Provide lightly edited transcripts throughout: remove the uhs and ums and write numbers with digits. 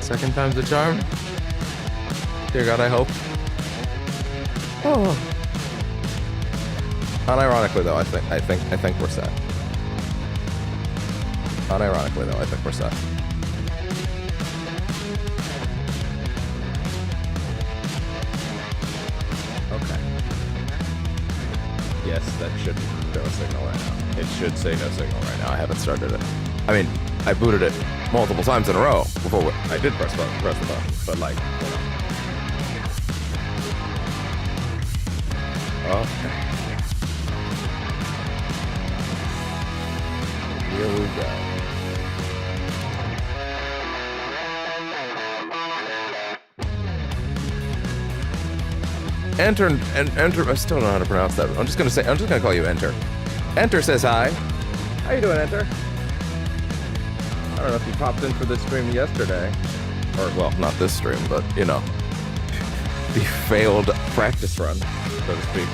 Second time's the charm. Dear God, I hope. Oh. Unironically though, I think we're set. Unironically though, I think we're set. Okay. Yes, that shouldn't show a signal right now. It should say no signal right now. I haven't started it. I mean, I booted it multiple times in a row before I did press the button, but like, you know. Okay. Here we go. Enter and enter. I still don't know how to pronounce that. I'm just gonna call you Enter. Enter says hi. How you doing, Enter? I don't know if you popped in for this stream yesterday, or well, not this stream, but you know, the failed practice run, so to speak.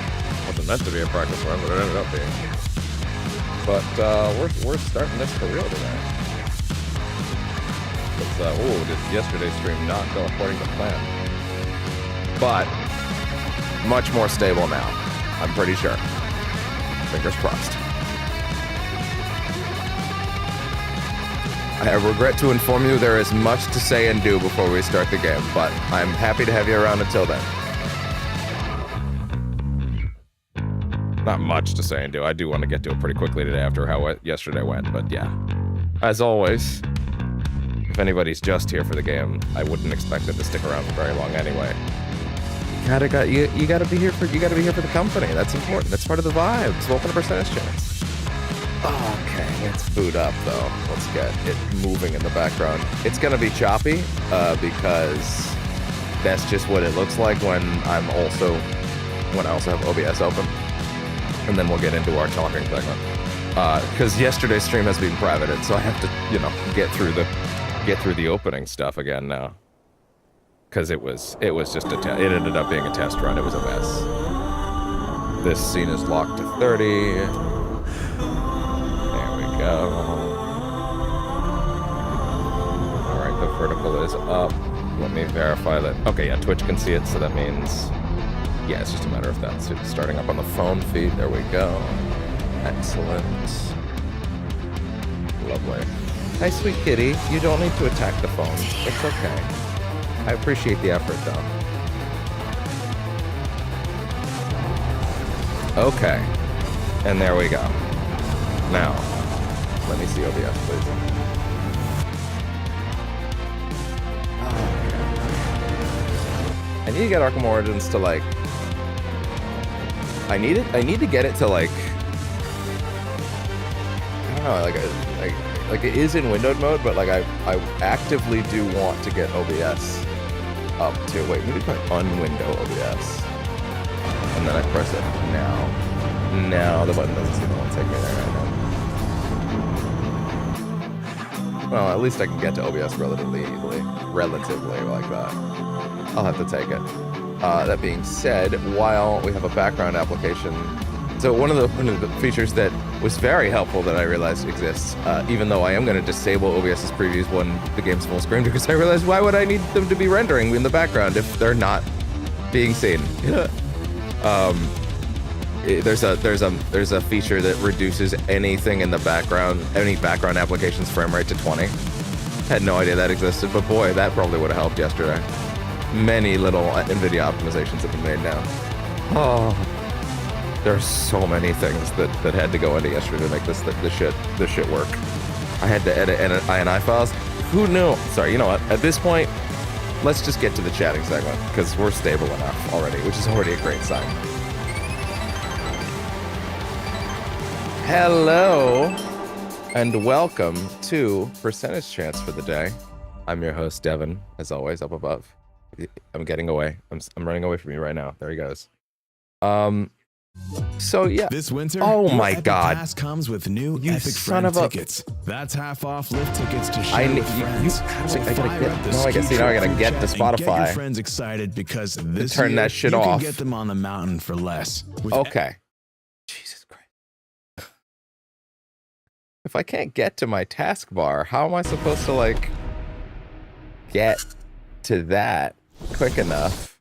Wasn't meant to be a practice run, but it ended up being. But we're starting this for real today. Because did yesterday's stream not go according to plan? But much more stable now. I'm pretty sure. Fingers crossed. I regret to inform you there is much to say and do before we start the game, but I'm happy to have you around until then. Not much to say and do. I do want to get to it pretty quickly today after how yesterday went, but yeah. As always, if anybody's just here for the game, I wouldn't expect them to stick around for very long anyway. You gotta be here for the company. That's important. That's part of the vibes. Welcome to Percentage Chance. Okay, let's boot up though. Let's get it moving in the background. It's gonna be choppy because that's just what it looks like when I also have OBS open, and then we'll get into our talking segment. Because yesterday's stream has been privated, so I have to, you know, get through the opening stuff again now. Because it was just it ended up being a test run. It was a mess. This scene is locked to 30. Alright, the vertical is up. Let me verify that. Okay, yeah, Twitch can see it, so that means... Yeah, it's just a matter of that. So it's starting up on the phone feed. There we go. Excellent. Lovely. Hi, sweet kitty. You don't need to attack the phone. It's okay. I appreciate the effort, though. Okay. And there we go. Now... Let me see OBS, please. I need to get Arkham Origins to like. I need to get it to like. I don't know, like it is in windowed mode, but like I actively do want to get OBS up to. Wait, maybe put unwindow OBS, and then I press it now. Now the button doesn't seem to want to take me there right now. Well, at least I can get to OBS relatively easily. Relatively like that. I'll have to take it. That being said, while we have a background application, so one of the features that was very helpful that I realized exists, even though I am going to disable OBS's previews when the game's full screen, because I realized why would I need them to be rendering in the background if they're not being seen? There's a feature that reduces anything in the background, any background application's frame rate to 20. Had no idea that existed, but boy, that probably would have helped yesterday. Many little NVIDIA optimizations have been made now. Oh, there's so many things that had to go into yesterday to make this shit work. I had to edit INI files. Who knew? Sorry, you know what? At this point, let's just get to the chatting segment because we're stable enough already, which is already a great sign. Hello, and welcome to Percentage Chance for the day. I'm your host, Devin, as always, up above. I'm getting away. I'm running away from you right now. There he goes. So yeah. This winter, oh my God, Pass comes with new you Epic son Friend of a tickets. That's half off lift tickets to share with friends. I gotta get to Spotify. Get your friends excited because this turn year, that shit you off. can get them on the mountain for less. Okay. Jesus Christ. if I can't get to my taskbar, how am I supposed to, like, get to that quick enough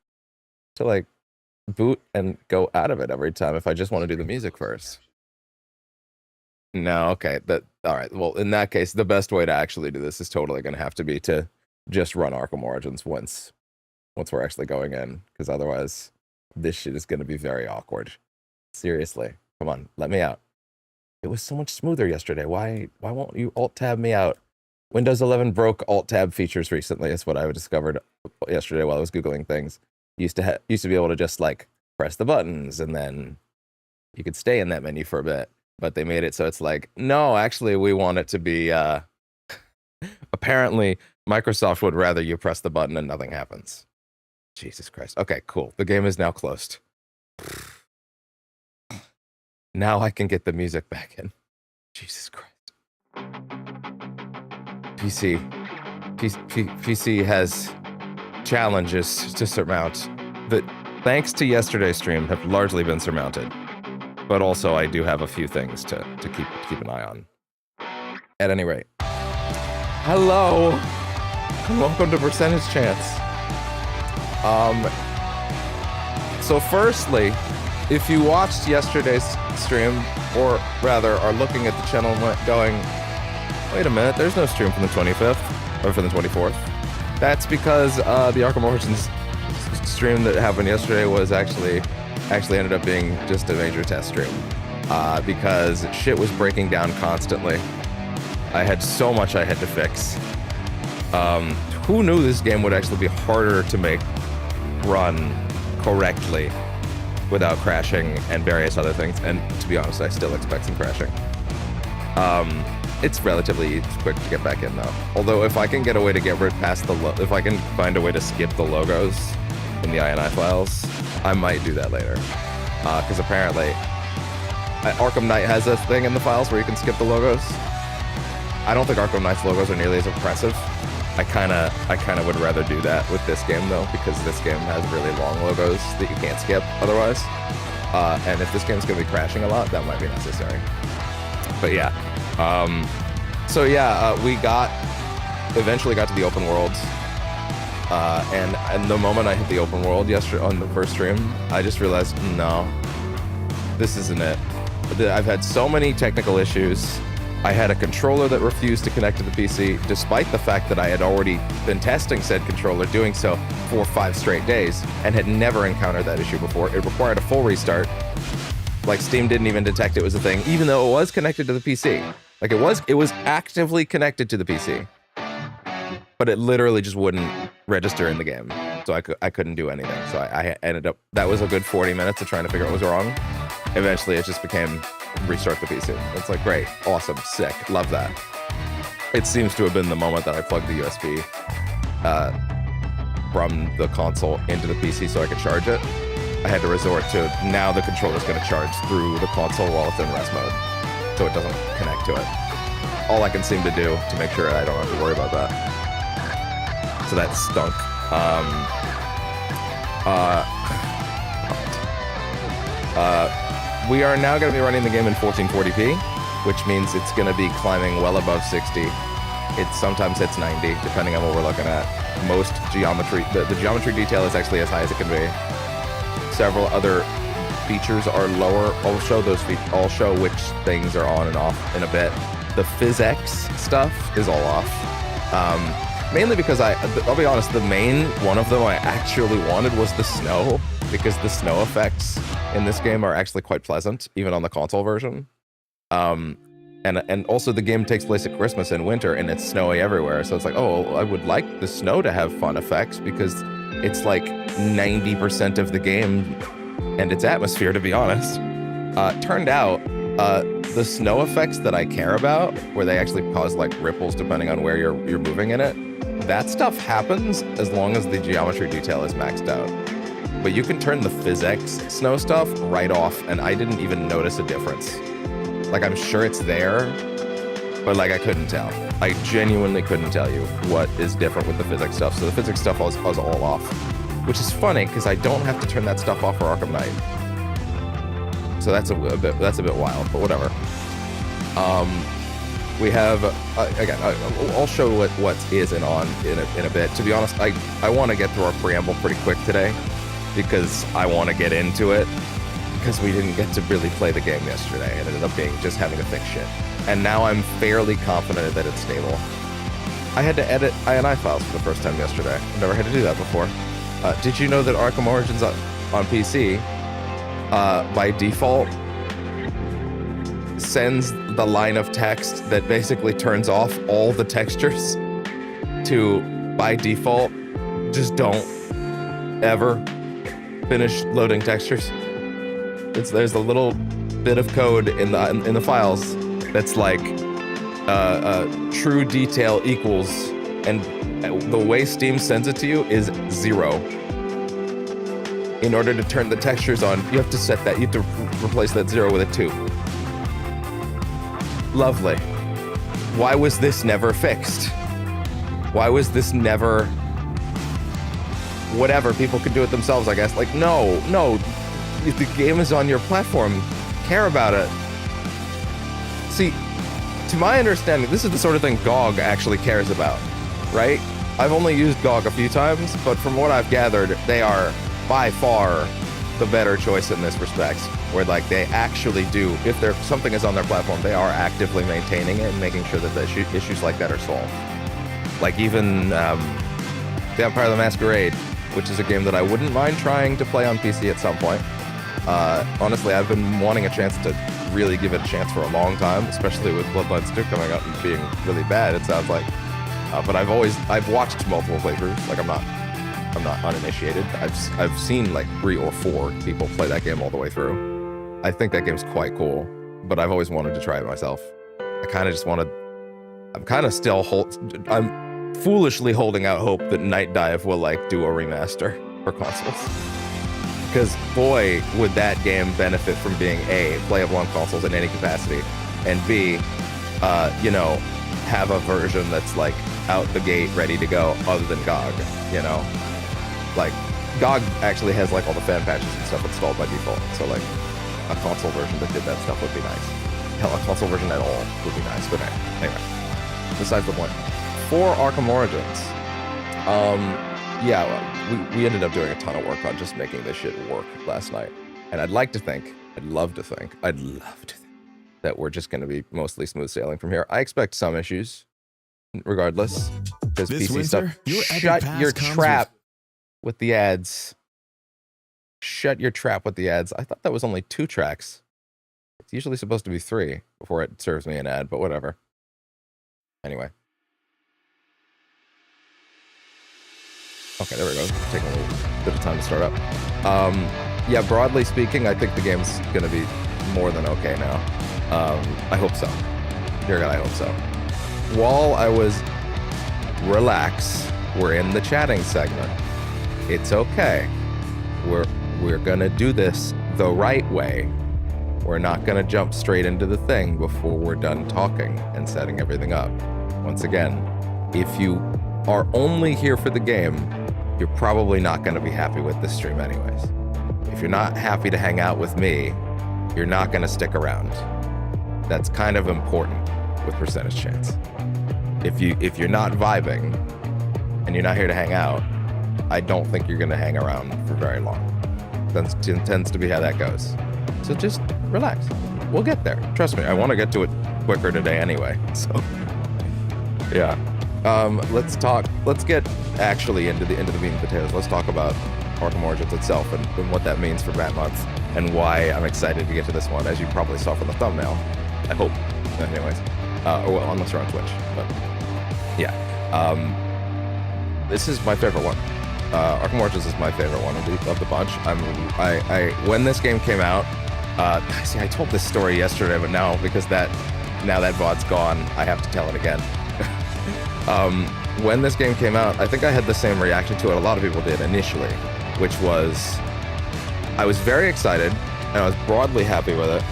to, like, boot and go out of it every time if I just want to do the music first? No, okay. All right. Well, in that case, the best way to actually do this is totally going to have to be to just run Arkham Origins once we're actually going in, because otherwise this shit is going to be very awkward. Seriously. Come on, let me out. It was so much smoother yesterday. Why won't you alt-tab me out? Windows 11 broke alt-tab features recently, is what I discovered yesterday while I was Googling things. Used to be able to just, like, press the buttons, and then you could stay in that menu for a bit. But they made it so it's like, no, actually, we want it to be... Apparently, Microsoft would rather you press the button and nothing happens. Jesus Christ. Okay, cool. The game is now closed. Now I can get the music back in. Jesus Christ. PC has challenges to surmount that, thanks to yesterday's stream, have largely been surmounted. But also, I do have a few things to keep an eye on. At any rate. Hello! And welcome to Percentage Chance. So firstly, if you watched yesterday's stream, or rather are looking at the channel going, wait a minute, there's no stream from the 25th, or from the 24th. That's because the Arkham Origins stream that happened yesterday was actually ended up being just a major test stream. Because shit was breaking down constantly. I had so much I had to fix. Who knew this game would actually be harder to make run correctly without crashing and various other things? And to be honest, I still expect some crashing. It's relatively quick to get back in though. Although if I can get a way to get rid past if I can find a way to skip the logos in the INI files, I might do that later. Because apparently Arkham Knight has a thing in the files where you can skip the logos. I don't think Arkham Knight's logos are nearly as impressive. I kind of would rather do that with this game though, because this game has really long logos that you can't skip otherwise. And if this game's gonna be crashing a lot, that might be necessary. But yeah, we eventually got to the open world. And the moment I hit the open world yesterday on the first stream, I just realized, no, this isn't it. I've had so many technical issues. I had a controller that refused to connect to the PC, despite the fact that I had already been testing said controller, doing so for 5 straight days, and had never encountered that issue before. It required a full restart. Like, Steam didn't even detect it was a thing, even though it was connected to the PC. Like, it was actively connected to the PC. But it literally just wouldn't register in the game. So I couldn't do anything. So I ended up, that was a good 40 minutes of trying to figure out what was wrong. Eventually, it just became restart the PC. It's like, great, awesome, sick, love that. It seems to have been the moment that I plugged the USB from the console into the PC so I could charge it. I had to resort to, now the controller's going to charge through the console while it's in rest mode, so it doesn't connect to it. All I can seem to do to make sure I don't have to worry about that. So that stunk. We are now going to be running the game in 1440p, which means it's going to be climbing well above 60. It sometimes hits 90, depending on what we're looking at. Most geometry, the geometry detail is actually as high as it can be. Several other features are lower. I'll show which things are on and off in a bit. The physics stuff is all off. Mainly because I'll be honest, the main one of them I actually wanted was the snow, because the snow effects in this game are actually quite pleasant, even on the console version. And also the game takes place at Christmas and winter, and it's snowy everywhere, so it's like, oh, I would like the snow to have fun effects, because it's like 90% of the game and its atmosphere, to be honest. Turned out, the snow effects that I care about, where they actually cause like ripples depending on where you're moving in it, that stuff happens as long as the geometry detail is maxed out. But you can turn the physics snow stuff right off, and I didn't even notice a difference. Like, I'm sure it's there, but like I couldn't tell. I genuinely couldn't tell you what is different with the physics stuff. So the physics stuff was all off, which is funny because I don't have to turn that stuff off for Arkham Knight. So that's a bit wild, but whatever. We have, again, I'll show what is and on in a bit. To be honest, I want to get through our preamble pretty quick today because I want to get into it because we didn't get to really play the game yesterday. It ended up being just having to fix shit. And now I'm fairly confident that it's stable. I had to edit INI files for the first time yesterday. I've never had to do that before. Did you know that Arkham Origins on PC, by default, sends the line of text that basically turns off all the textures to, by default, just don't ever finish loading textures. There's a little bit of code in the files that's like true detail equals, and the way Steam sends it to you is 0. In order to turn the textures on, you have to set that. You have to replace that 0 with a 2. Lovely. Why was this never fixed? Why was this never... Whatever, people could do it themselves, I guess. Like, no. If the game is on your platform, care about it. See, to my understanding, this is the sort of thing GOG actually cares about, right? I've only used GOG a few times, but from what I've gathered, they are by far the better choice in this respect, where like they actually do, if something is on their platform, they are actively maintaining it and making sure that the issues like that are solved. Like even Vampire the Masquerade, which is a game that I wouldn't mind trying to play on PC at some point. Honestly, I've been wanting a chance to really give it a chance for a long time, especially with Bloodlines 2 coming out and being really bad, it sounds like. But I've watched multiple playthroughs. Like I'm not uninitiated. I've seen like 3 or 4 people play that game all the way through. I think that game's quite cool, but I've always wanted to try it myself. I kind of just wanted. I'm foolishly holding out hope that Night Dive will like do a remaster for consoles. Because boy, would that game benefit from being A, playable on consoles in any capacity, and B, have a version that's like out the gate ready to go other than GOG, Like, GOG actually has like all the fan patches and stuff installed by default, so like a console version that did that stuff would be nice. Hell, a console version at all would be nice, but anyway, besides the point. For Arkham Origins, we ended up doing a ton of work on just making this shit work last night. And I'd love to think that we're just going to be mostly smooth sailing from here. I expect some issues, regardless, because PC stuff. Shut your trap with the ads. Shut your trap with the ads. I thought that was only 2 tracks. It's usually supposed to be 3 before it serves me an ad, but whatever. Anyway. Okay, there we go. Taking a little bit of time to start up. Yeah, broadly speaking, I think the game's gonna be more than okay now. I hope so. Dear God, I hope so. While I was relax, we're in the chatting segment. It's okay. We're gonna do this the right way. We're not gonna jump straight into the thing before we're done talking and setting everything up. Once again, if you are only here for the game, you're probably not going to be happy with this stream anyways. If you're not happy to hang out with me, you're not going to stick around. That's kind of important with percentage chance. If you're not vibing and you're not here to hang out, I don't think you're going to hang around for very long. That tends to be how that goes. So just relax. We'll get there. Trust me, I want to get to it quicker today anyway. So yeah. Let's get actually into the meat and potatoes. Let's talk about Arkham Origins itself and what that means for BATMONTH and why I'm excited to get to this one, as you probably saw from the thumbnail. I hope, anyways. Well, unless you're on Twitch, but yeah. This is my favorite one. Arkham Origins is my favorite one of the bunch. When this game came out, see, I told this story yesterday, but now because that VOD's gone, I have to tell it again. When this game came out, I think I had the same reaction to it a lot of people did initially, which was I was very excited and I was broadly happy with it.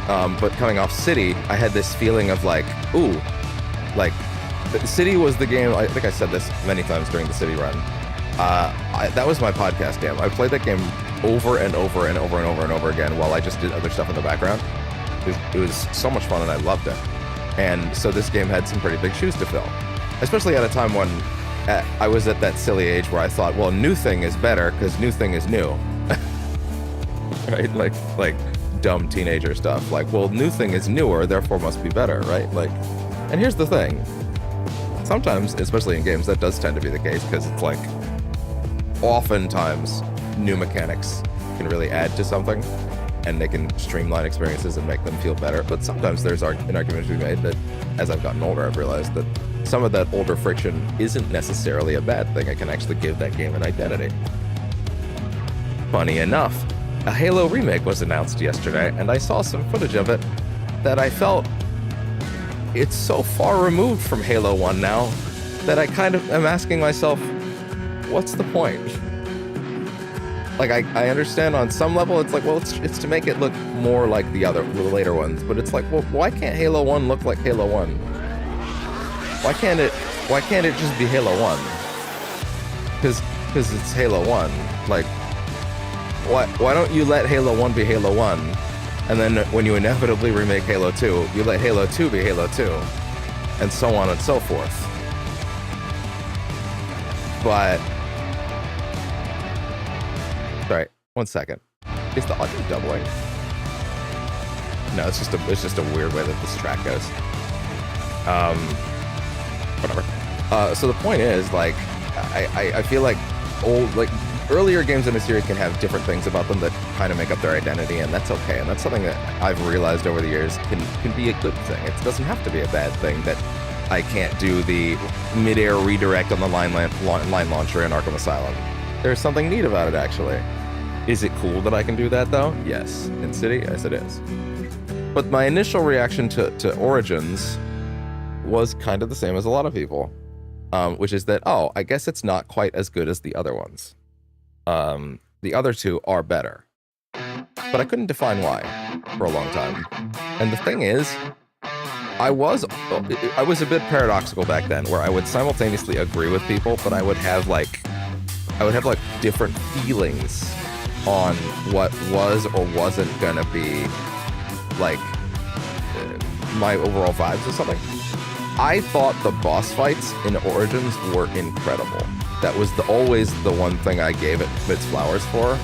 But coming off City, I had this feeling of like, ooh, like City was the game. I think I said this many times during the City run. That was my podcast game. I played that game over and over and over and over and over again while I just did other stuff in the background. It was so much fun and I loved it. And so this game had some pretty big shoes to fill, especially at a time when I was at that silly age where I thought, well, new thing is better because new thing is new. Right? Like dumb teenager stuff. Like, well, new thing is newer, therefore must be better, right? Like, and here's the thing. Sometimes, especially in games, that does tend to be the case because it's like, oftentimes, new mechanics can really add to something and they can streamline experiences and make them feel better. But sometimes there's an argument to be made that, as I've gotten older, I've realized that some of that older friction isn't necessarily a bad thing. It can actually give that game an identity. Funny enough, a Halo remake was announced yesterday, and I saw some footage of it that I felt it's so far removed from Halo 1 now that I kind of am asking myself, what's the point? Like, I understand on some level it's like, well, it's to make it look more like the later ones, but it's like, well, why can't Halo 1 look like Halo 1? Why can't it just be Halo 1? Because it's Halo 1. Like, why don't you let Halo 1 be Halo 1? And then when you inevitably remake Halo 2, you let Halo 2 be Halo 2. And so on and so forth. But... Sorry, 1 second. Is the audio doubling? No, it's just a weird way that this track goes. Whatever. So the point is, like, I feel like earlier games in a series can have different things about them that kind of make up their identity, and that's okay. And that's something that I've realized over the years can be a good thing. It doesn't have to be a bad thing that I can't do the mid-air redirect on the line launcher in Arkham Asylum. There's something neat about it, actually. Is it cool that I can do that, though? Yes. In City? Yes, it is. But my initial reaction to Origins was kind of the same as a lot of people, which is that, oh, I guess it's not quite as good as the other ones. The other two are better. But I couldn't define why for a long time. And the thing is, I was a bit paradoxical back then, where I would simultaneously agree with people, but I would have different feelings on what was or wasn't gonna be like my overall vibes or something. I thought the boss fights in Origins were incredible. That was always the one thing I gave it its flowers for.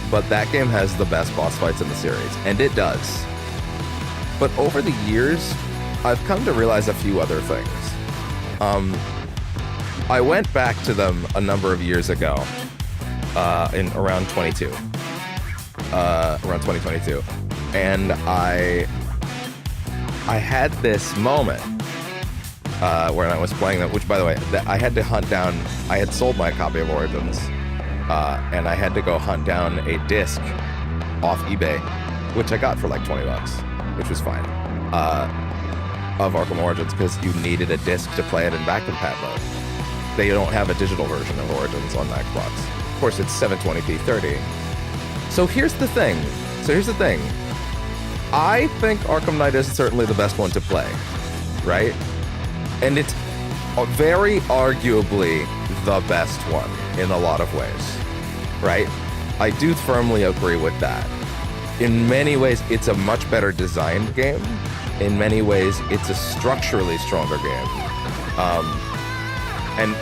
But that game has the best boss fights in the series, and it does. But over the years, I've come to realize a few other things. I went back to them a number of years ago, in around 2022, and I had this moment when I was playing them, which, by the way, I had to hunt down. I had sold my copy of Origins, and I had to go hunt down a disc off eBay, which I got for like $20, which was fine, of Arkham Origins, because you needed a disc to play it in back compat mode. They don't have a digital version of Origins on Xbox. Of course, it's 720p 30. So here's the thing. I think Arkham Knight is certainly the best one to play, right? And it's very arguably the best one in a lot of ways, right? I do firmly agree with that. In many ways, it's a much better designed game. In many ways, it's a structurally stronger game.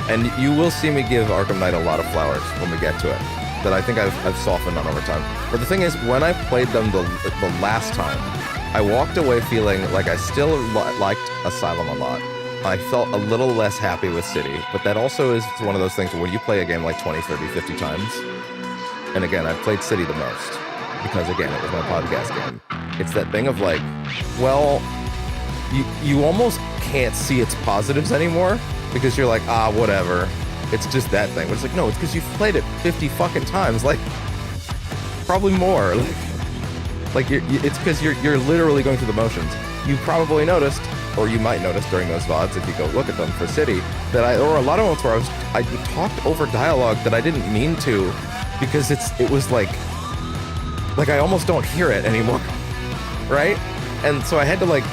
And you will see me give Arkham Knight a lot of flowers when we get to it, that I think I've softened on over time. But the thing is, when I played them the last time, I walked away feeling like I still liked Asylum a lot. I felt a little less happy with City, but that also is one of those things where you play a game like 20, 30, 50 times. And again, I've played City the most, because again, it was my podcast game. It's that thing of like, well, you almost can't see its positives anymore, because you're like, whatever. It's just that thing. But it's like, no, it's because you've played it 50 fucking times, like, probably more. It's because you're literally going through the motions. You probably noticed, or you might notice during those VODs, if you go look at them for City, that there were a lot of moments where I talked over dialogue that I didn't mean to, because it was like I almost don't hear it anymore, right? And so I had to like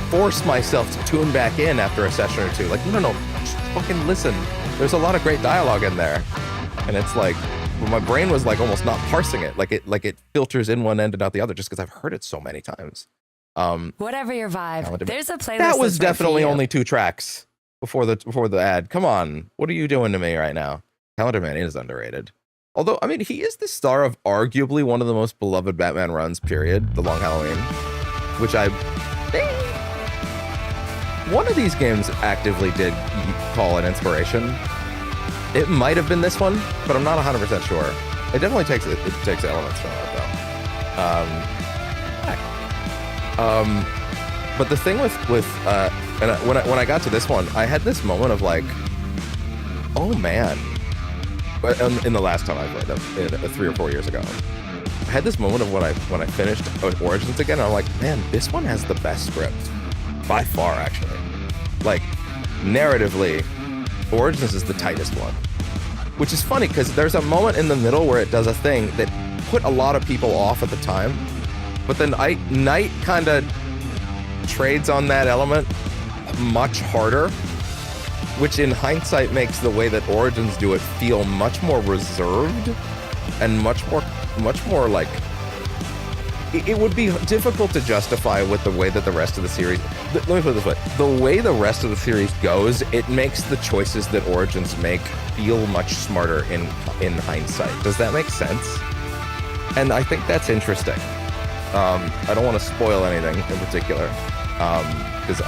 force myself to tune back in after a session or two. Like, no, just fucking listen. There's a lot of great dialogue in there, and it's like, well, my brain was like almost not parsing it. Like it filters in one end and out the other, just because I've heard it so many times. Whatever your vibe, there's a playlist. That was that's right definitely for you. only 2 tracks before the ad. Come on, what are you doing to me right now? Calendar Man is underrated. Although, I mean, he is the star of arguably one of the most beloved Batman runs, period, The Long Halloween, which I think one of these games actively did call an inspiration. It might have been this one, but I'm not 100% sure. It definitely takes elements from it, though. But the thing with when I got to this one, I had this moment of like, oh man. In the last time I played them, 3 or 4 years ago, I had this moment of when I finished Origins again, and I'm like, man, this one has the best script by far, actually. Like, narratively, Origins is the tightest one, which is funny because there's a moment in the middle where it does a thing that put a lot of people off at the time, but then Night kind of trades on that element much harder, which in hindsight makes the way that Origins do it feel much more reserved and much more like it would be difficult to justify with the way that the rest of the series. Let me put it this way: the way the rest of the series goes, it makes the choices that Origins make feel much smarter in hindsight. Does that make sense? And I think that's interesting. I don't want to spoil anything in particular, because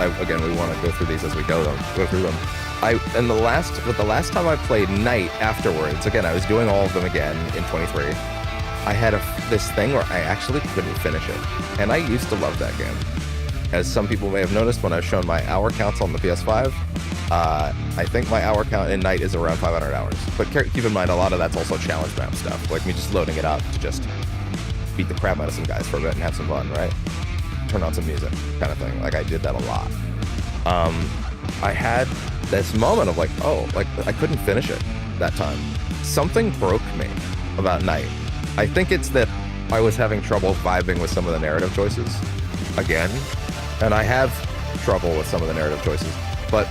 we want to go through these as we go through them. The last time I played Night afterwards, again, I was doing all of them again in 23. I had this thing where I actually couldn't finish it, and I used to love that game. As some people may have noticed when I've shown my hour counts on the PS5, I think my hour count in Night is around 500 hours. But keep in mind, a lot of that's also challenge map stuff, like me just loading it up to just beat the crap out of some guys for a bit and have some fun, right? Turn on some music, kind of thing. Like, I did that a lot. I had this moment of like, oh, like I couldn't finish it that time. Something broke me about Night. I think it's that I was having trouble vibing with some of the narrative choices again, and I have trouble with some of the narrative choices, but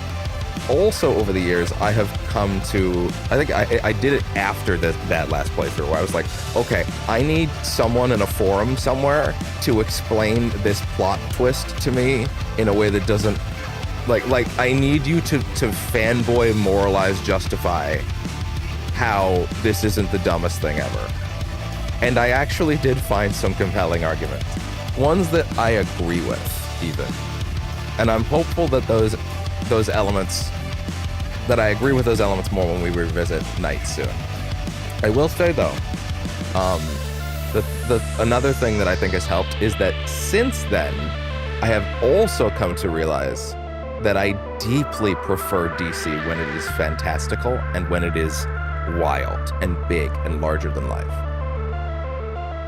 also over the years I have come to, I think I did it after that last playthrough where I was like, okay, I need someone in a forum somewhere to explain this plot twist to me in a way that doesn't like I need you to fanboy, moralize, justify how this isn't the dumbest thing ever. And I actually did find some compelling arguments, ones that I agree with even. And I'm hopeful that those elements, that I agree with those elements more when we revisit Night soon. I will say though, another thing that I think has helped is that since then, I have also come to realize that I deeply prefer DC when it is fantastical and when it is wild and big and larger than life.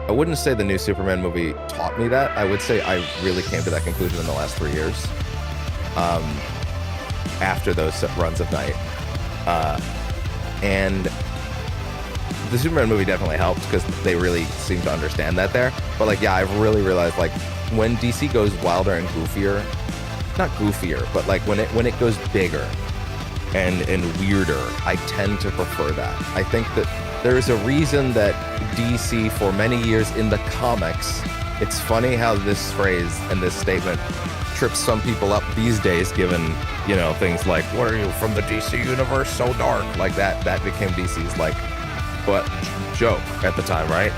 I wouldn't say the new Superman movie taught me that. I would say I really came to that conclusion in the last 3 years, after those runs of Night. And the Superman movie definitely helped because they really seem to understand that there. But like, yeah, I've really realized like when DC goes wilder and goofier, not goofier, but like when it goes bigger and weirder, I tend to prefer that. I think that there is a reason that DC for many years in the comics, it's funny how this phrase and this statement trips some people up these days, given, you know, things like, what are you from the DC universe, so dark? Like that became DC's like, but joke at the time, right?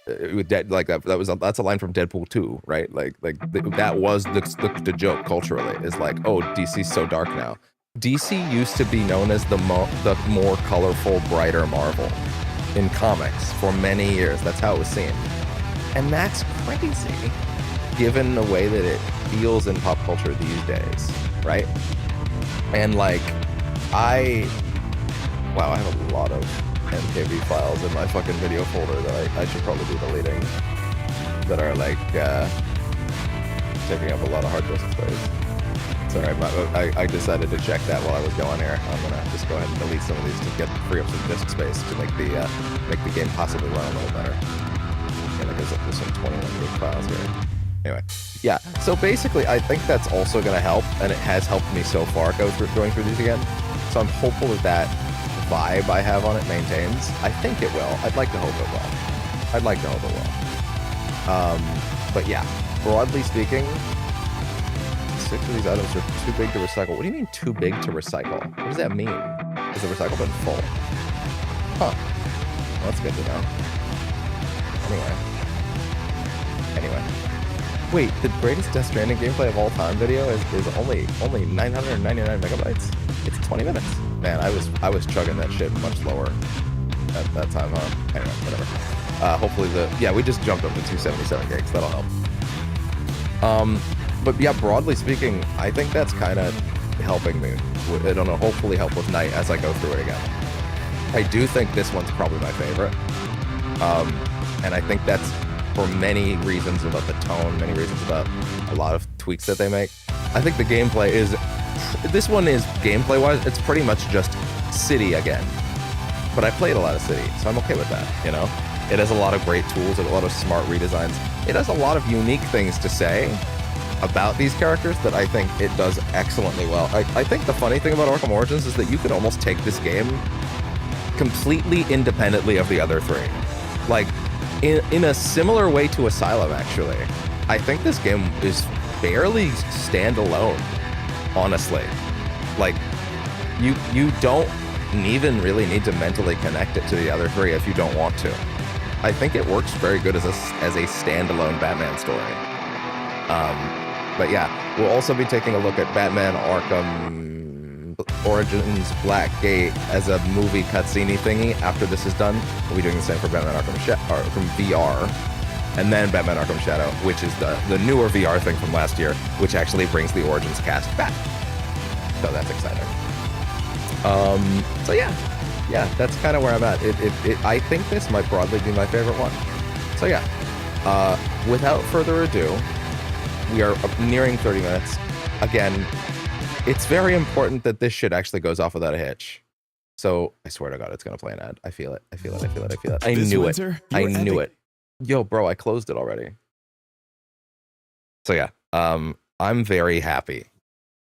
That's a line from Deadpool 2, right? That was the joke culturally, is like, oh, DC's so dark now. DC used to be known as the more colorful, brighter Marvel in comics for many years. That's how it was seen, and that's crazy given the way that it feels in pop culture these days, right? And like, I have a lot of MKV files in my fucking video folder that I should probably be deleting, that are like taking up a lot of hard disk space. Sorry, I decided to check that while I was going here. I'm gonna just go ahead and delete some of these to free up some disk space to make the game possibly run a little better. And it goes up to some 21 gig files here. Anyway, yeah. So basically, I think that's also gonna help, and it has helped me so far going through these again. So I'm hopeful that vibe I have on it maintains. I think it will. I'd like to hope it will. But yeah, broadly speaking, 6 of these items are too big to recycle. What do you mean too big to recycle? What does that mean? Is the recycle bin full? Huh. Well, that's good to know. Anyway. Wait, the greatest Death Stranding gameplay of all time video is only 999 megabytes? It's 20 minutes. Man, I was chugging that shit much slower at that time, huh? Anyway, whatever. Hopefully we just jumped up to 277 gigs. That'll help. But yeah, broadly speaking, I think that's kind of helping me. I don't know, hopefully help with Night as I go through it again. I do think this one's probably my favorite. And I think that's for many reasons about the tone, many reasons about a lot of tweaks that they make. I think the gameplay is, this one is gameplay-wise, it's pretty much just City again. But I played a lot of City, so I'm okay with that, you know? It has a lot of great tools and a lot of smart redesigns. It has a lot of unique things to say about these characters that I think it does excellently well. I think the funny thing about Arkham Origins is that you could almost take this game completely independently of the other three. Like, in a similar way to Asylum, actually. I think this game is fairly standalone, honestly. Like, you don't even really need to mentally connect it to the other three if you don't want to. I think it works very good as a standalone Batman story. But yeah, we'll also be taking a look at Batman Arkham Origins Blackgate as a movie cutscene thingy after this is done. We'll be doing the same for Batman Arkham VR. And then Batman Arkham Shadow, which is the newer VR thing from last year, which actually brings the Origins cast back. So that's exciting. So yeah, that's kind of where I'm at. I think this might broadly be my favorite one. So yeah, without further ado, we are nearing 30 minutes. Again, it's very important that this shit actually goes off without a hitch. So I swear to God, it's gonna play an ad. I feel it. I knew it. I knew it. Yo, bro, I closed it already. So yeah, I'm very happy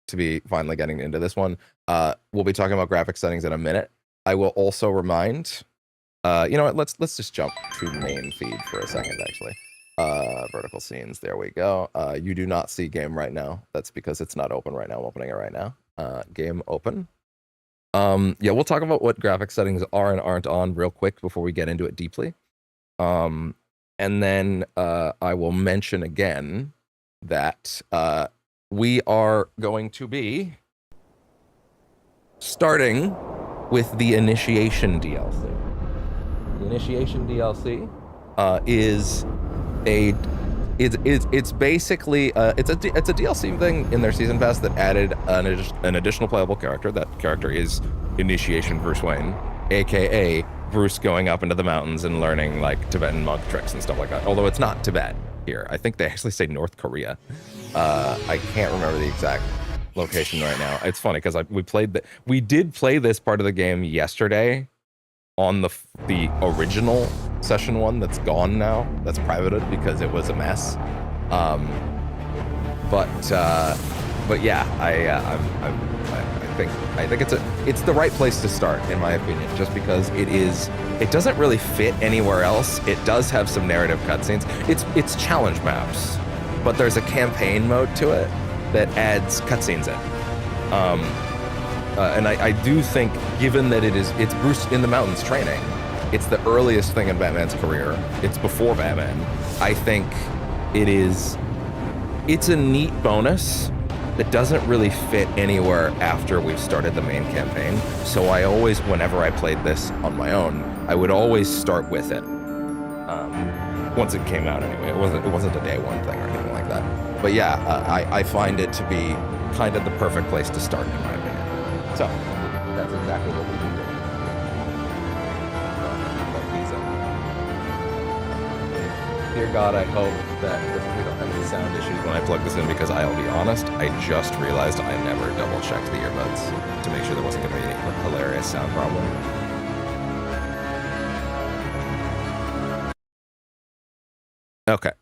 to be finally getting into this one. We'll be talking about graphic settings in a minute. I will also remind, you know what, let's just jump to main feed for a second, actually. Vertical scenes, there we go. You do not see game right now. That's because it's not open right now. I'm opening it right now. Game open. Yeah, we'll talk about what graphic settings are and aren't on real quick before we get into it deeply. And then I will mention again that we are going to be starting with the Initiation DLC. The Initiation DLC is it's basically it's a DLC thing in their season pass that added an additional playable character. That character is Initiation Bruce Wayne, aka Bruce going up into the mountains and learning like Tibetan monk tricks and stuff like that. Although it's not Tibet here. I think they actually say North Korea. I can't remember the exact location right now. It's funny because we did play this part of the game yesterday on the original session 1 that's gone now, that's privated because it was a mess. But yeah, I think it's the right place to start in my opinion, just because it doesn't really fit anywhere else. It does have some narrative cutscenes. It's challenge maps, but there's a campaign mode to it that adds cutscenes in. And I do think, given that it's Bruce in the mountains training, it's the earliest thing in Batman's career. It's before Batman. I think it's a neat bonus that doesn't really fit anywhere after we've started the main campaign. So I always, whenever I played this on my own, I would always start with it. Once it came out anyway. It wasn't a day one thing or anything like that. But yeah, I find it to be kind of the perfect place to start, in my opinion. So that's exactly what we do. Dear God, I hope that we don't have any sound issues when I plug this in, because I'll be honest, I just realized I never double-checked the earbuds to make sure there wasn't going to be any hilarious sound problem. Okay.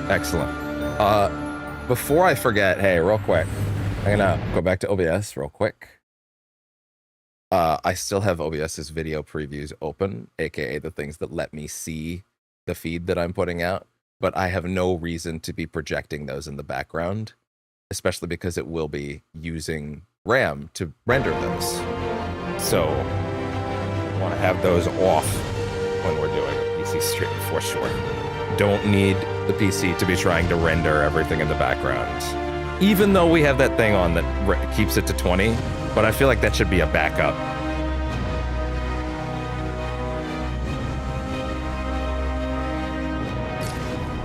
Excellent. Before I forget, hey, real quick, I'm gonna go back to OBS real quick. I still have OBS's video previews open, aka the things that let me see the feed that I'm putting out, but I have no reason to be projecting those in the background, especially because it will be using RAM to render those. So I want to have those off when we're doing a PC stream for sure. Don't need the PC to be trying to render everything in the background. Even though we have that thing on that keeps it to 20, but I feel like that should be a backup.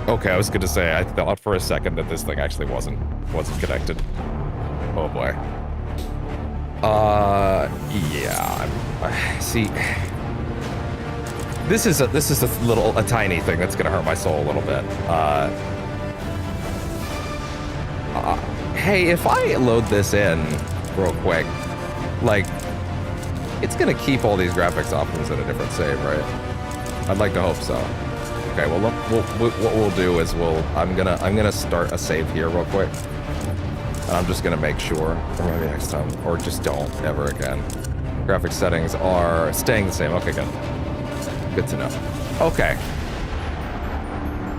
Okay, I was gonna say, I thought for a second that this thing actually wasn't connected. Oh boy. Yeah. See, this is a tiny thing that's gonna hurt my soul a little bit. Hey, if I load this in real quick, like, it's gonna keep all these graphics options at a different save, right? I'd like to hope so. Okay, well, what we'll do is I'm gonna start a save here real quick, and I'm just gonna make sure, or maybe next time, or just don't ever again. Graphics settings are staying the same. Okay, good. Good to know. Okay.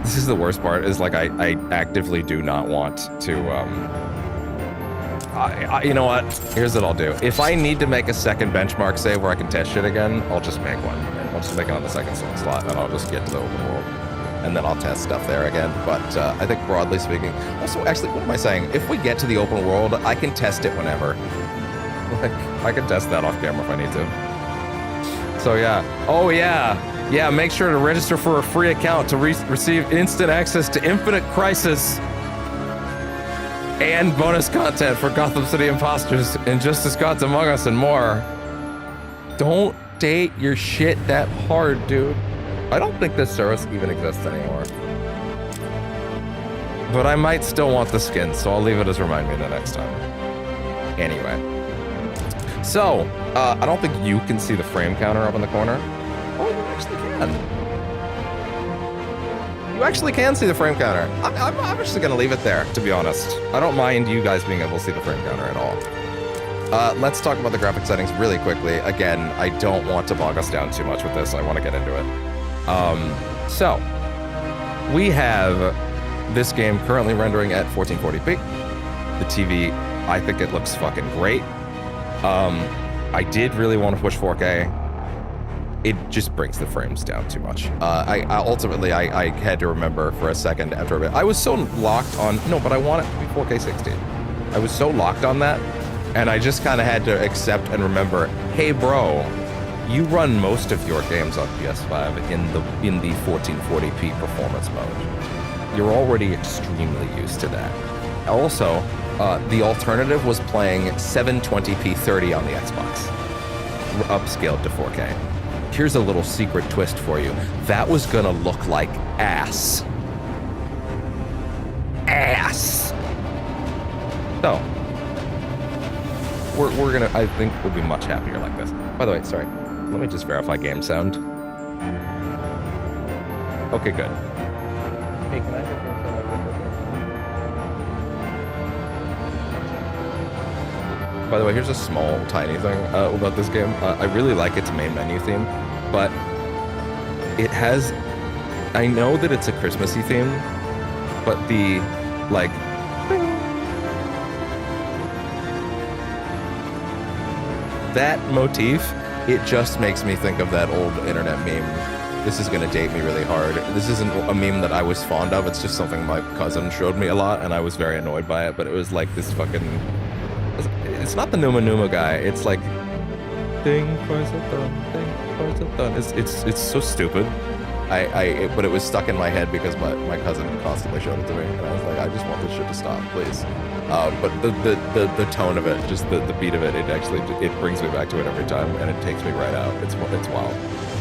This is the worst part. Is like I actively do not want to. You know what? Here's what I'll do. If I need to make a second benchmark save where I can test shit again, I'll just make one. I'll just make it on the second slot, and I'll just get to the open world, and then I'll test stuff there again. But I think broadly speaking, also actually, what am I saying? If we get to the open world, I can test it whenever. Like I can test that off camera if I need to. So yeah. Oh yeah. Yeah. Make sure to register for a free account to receive instant access to Infinite Crisis and bonus content for Gotham City Imposters, Injustice Gods Among Us, and more. Don't date your shit that hard, dude. I don't think this service even exists anymore. But I might still want the skin, so I'll leave it as remind me the next time. Anyway. So, I don't think you can see the frame counter up in the corner. Oh, you actually can. You actually can see the frame counter. I'm actually gonna leave it there, to be honest. I don't mind you guys being able to see the frame counter at all. Let's talk about the graphic settings really quickly. Again, I don't want to bog us down too much with this. I want to get into it. So, we have this game currently rendering at 1440p. The TV, I think it looks fucking great. I did really want to push 4K. It just brings the frames down too much. I ultimately had to remember for a second after a bit. I was so locked on, no, but I want it to be 4K 60. I was so locked on that, and I just kind of had to accept and remember, hey bro, you run most of your games on PS5 in the 1440p performance mode. You're already extremely used to that. Also, the alternative was playing 720p 30 on the Xbox, upscaled to 4K. Here's a little secret twist for you. That was gonna look like ass. Ass. So, we're gonna, I think we'll be much happier like this. By the way, sorry, let me just verify game sound. Okay, good. Hey, can I get By the way, here's a small, tiny thing about this game. I really like its main menu theme, but it has... I know that it's a Christmassy theme, but the, like... that motif, it just makes me think of that old internet meme. This is gonna date me really hard. This isn't a meme that I was fond of, it's just something my cousin showed me a lot, and I was very annoyed by it, but it was like this fucking... It's not the Numa Numa guy. It's like ding done. It's so stupid. But it was stuck in my head because my cousin constantly showed it to me, and I was like, I just want this shit to stop, please. But the tone of it, just the beat of it, it brings me back to it every time, and it takes me right out. It's wild.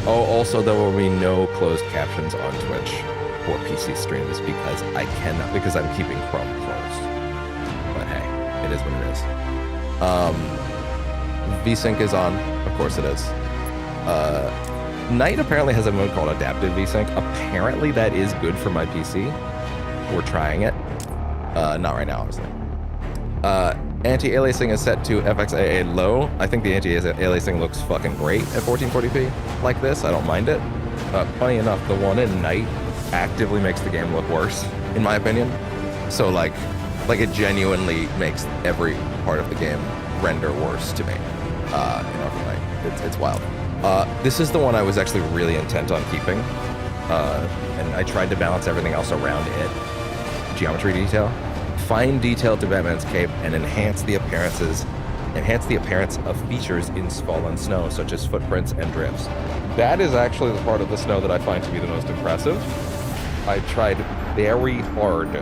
Oh, also there will be no closed captions on Twitch for PC streams because I'm keeping Chrome closed. But hey, it is what it is. VSync is on, of course it is. Night apparently has a mode called Adaptive VSync. Apparently that is good for my PC. We're trying it. Not right now, obviously. Anti-aliasing is set to FXAA low. I think the anti-aliasing looks fucking great at 1440p like this. I don't mind it. Funny enough, the one in night actively makes the game look worse, in my opinion. So like it genuinely makes every part of the game render worse to me. It's wild. This is the one I was actually really intent on keeping, and I tried to balance everything else around it. Geometry detail, fine detail to Batman's cape, and enhance the appearance of features in fallen snow, such as footprints and drifts. That is actually the part of the snow that I find to be the most impressive. I tried very hard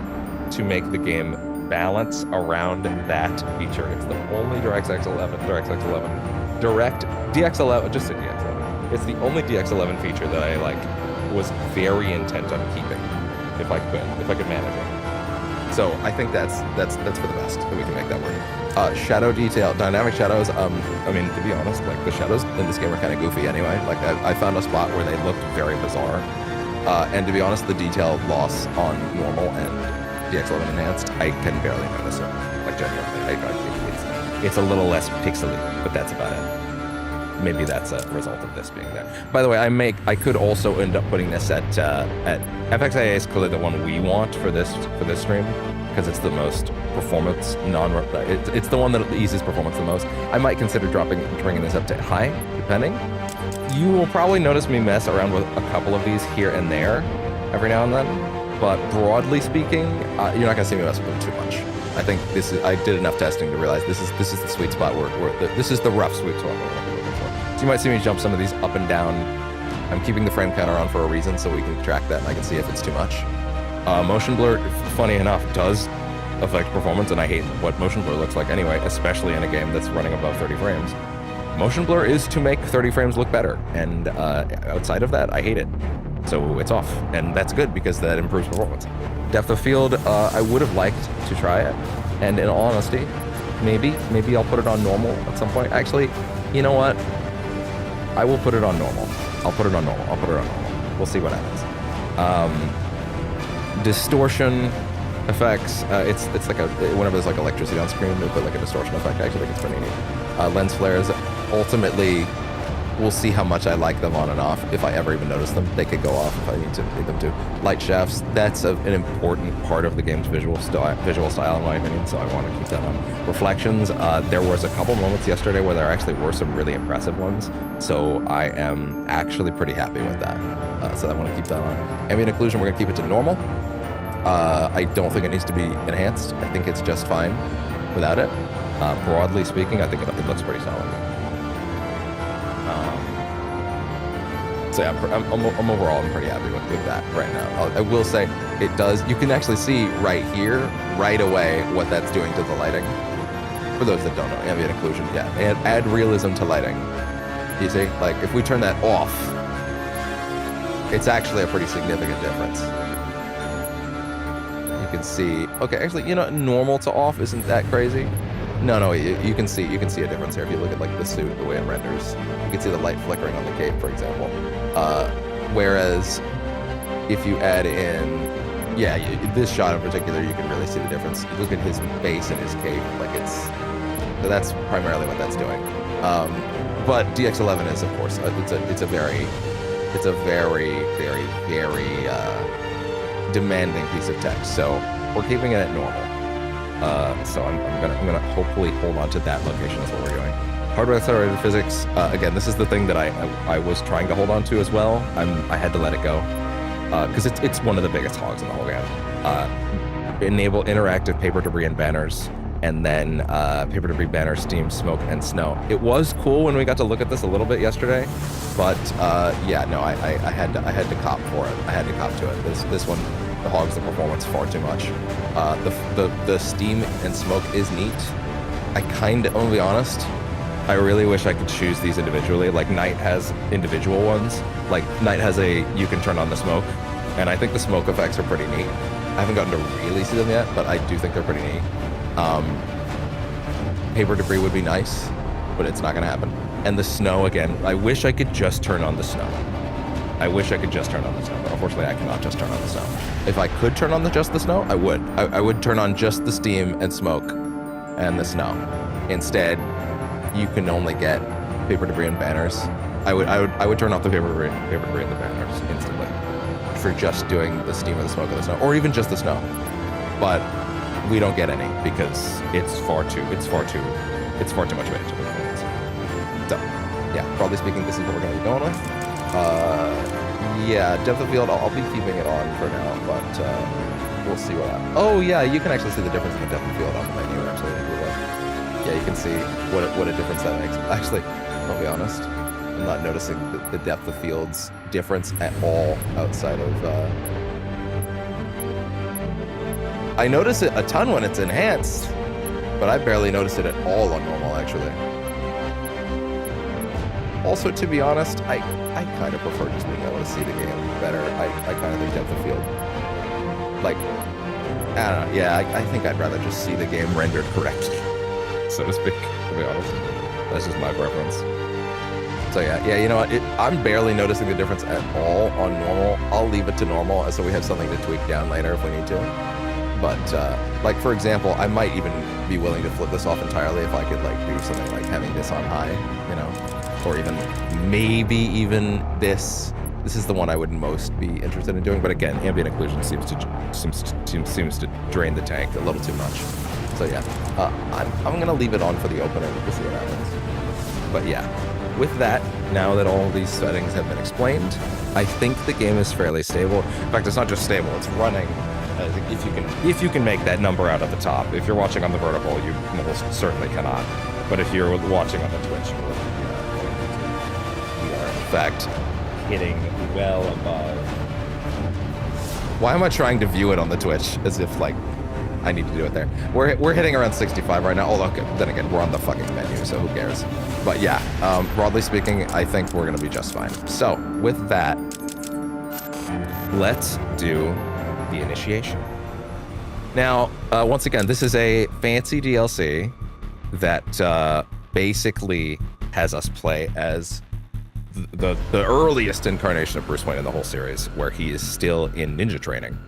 to make the game balance around that feature. It's the only DirectX 11. It's the only DX11 feature that I was very intent on keeping, if I could manage it. So I think that's for the best that we can make that work. Shadow detail, dynamic shadows. I mean, to be honest, the shadows in this game are kind of goofy anyway. I found a spot where they looked very bizarre, and to be honest, the detail loss on normal and DX11 enhanced, I can barely notice it. Genuinely, it's a little less pixely, but that's about it. Maybe that's a result of this being there. By the way, I could also end up putting this at FXAA is clearly the one we want for this stream, because it's the most performance it's the one that eases performance the most. I might consider bringing this up to high, depending. You will probably notice me mess around with a couple of these here and there every now and then, but broadly speaking, you're not gonna see me mess with them too much. I think I did enough testing to realize this is the sweet spot this is the rough sweet spot we're looking for. So you might see me jump some of these up and down. I'm keeping the frame counter on for a reason, so we can track that and I can see if it's too much. Motion blur, funny enough, does affect performance, and I hate what motion blur looks like anyway, especially in a game that's running above 30 frames. Motion blur is to make 30 frames look better, and outside of that, I hate it. So it's off, and that's good because that improves performance. Depth of field, I would have liked to try it, and in all honesty, maybe I'll put it on normal at some point. Actually, you know what? I will put it on normal. I'll put it on normal. We'll see what happens. Distortion effects, it's whenever there's electricity on screen, they put a distortion effect. I actually think it's pretty neat. Lens flares, ultimately, we'll see how much I like them on and off. If I ever even notice them, they could go off if I need them to. Light shafts, that's an important part of the game's visual style in my opinion, so I want to keep that on. Reflections, there was a couple moments yesterday where there actually were some really impressive ones, so I am actually pretty happy with that. So I want to keep that on. Ambient occlusion, we're going to keep it to normal. I don't think it needs to be enhanced. I think it's just fine without it. Broadly speaking, I think it looks pretty solid. So yeah, I'm overall pretty happy with that right now. I will say it does. You can actually see right here, right away, what that's doing to the lighting. For those that don't know, ambient occlusion, yeah, and add realism to lighting. You see, if we turn that off, it's actually a pretty significant difference. You can see. Okay, actually, normal to off isn't that crazy. No, you can see a difference here if you look at the suit, the way it renders. You can see the light flickering on the cape, for example. Whereas if you add in, this shot in particular, you can really see the difference. You look at his face and his cape, so that's primarily what that's doing. But DX11 is, of course, it's a very, very, very demanding piece of tech. So we're keeping it at normal. So I'm gonna hopefully hold on to that location is what we're doing. Hardware accelerated physics, again, this is the thing that I was trying to hold on to as well. I had to let it go because it's one of the biggest hogs in the whole game. Enable interactive paper debris and banners, and then paper debris, banners, steam, smoke, and snow. It was cool when we got to look at this a little bit yesterday, but I had to cop for it. I had to cop to it. This one hogs the performance far too much. The steam and smoke is neat. I'm gonna be honest, I really wish I could choose these individually. Night has individual ones. Night has you can turn on the smoke, and I think the smoke effects are pretty neat. I haven't gotten to really see them yet, but I do think they're pretty neat. Paper debris would be nice, but it's not gonna happen. And the snow, again, I wish I could just turn on the snow. But unfortunately I cannot just turn on the snow. If I could turn on just the snow, I would. I would turn on just the steam and smoke, and the snow. Instead, you can only get paper debris and banners. I would turn off the paper debris and the banners instantly for just doing the steam or the smoke or the snow, or even just the snow. But we don't get any because it's far too much of it. So, yeah, broadly speaking, this is what we're going to be going with. Yeah, depth of field, I'll be keeping it on for now, but we'll see what happens. Oh yeah, you can actually see the difference in the depth of field on the menu, actually. Yeah, you can see what a difference that makes. Actually, I'll be honest, I'm not noticing the depth of field's difference at all outside of... I notice it a ton when it's enhanced, but I barely notice it at all on normal, actually. Also, to be honest, I kind of prefer just being able to see the game better. I kind of think depth of field, like, I don't know, yeah, I think I'd rather just see the game rendered correctly, so to speak, to be honest. That's just my preference. So yeah, you know what, I'm barely noticing the difference at all on normal. I'll leave it to normal so we have something to tweak down later if we need to. But, like, for example, I might even be willing to flip this off entirely if I could, like, do something like having this on high, you know? Or even, maybe even this. This is the one I would most be interested in doing, but again, ambient occlusion seems to drain the tank a little too much. So yeah, I'm gonna leave it on for the opener to see what happens. But yeah, with that, now that all of these settings have been explained, I think the game is fairly stable. In fact, it's not just stable, it's running. If you can make that number out at the top. If you're watching on the vertical, you most certainly cannot. But if you're watching on the Twitch, we are in fact hitting well above. Why am I trying to view it on the Twitch as if like I need to do it there? We're hitting around 65 right now. Although then again, we're on the fucking menu, so who cares? But yeah, broadly speaking, I think we're gonna be just fine. So with that, let's do the initiation. Now, once again, this is a fancy DLC that basically has us play as the earliest incarnation of Bruce Wayne in the whole series, where he is still in ninja training.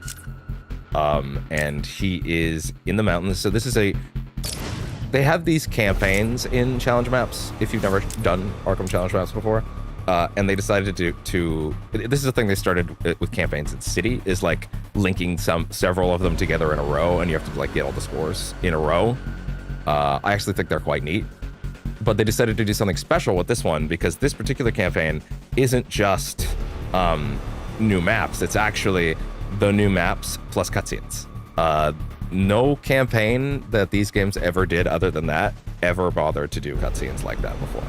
And he is in the mountains. So this is they have these campaigns in challenge maps, if you've never done Arkham challenge maps before. And they decided to this is the thing they started with campaigns in City, is like linking several of them together in a row, and you have to like get all the scores in a row. I actually think they're quite neat. But they decided to do something special with this one, because this particular campaign isn't just new maps. It's actually the new maps plus cutscenes. No campaign that these games ever did other than that ever bothered to do cutscenes like that before.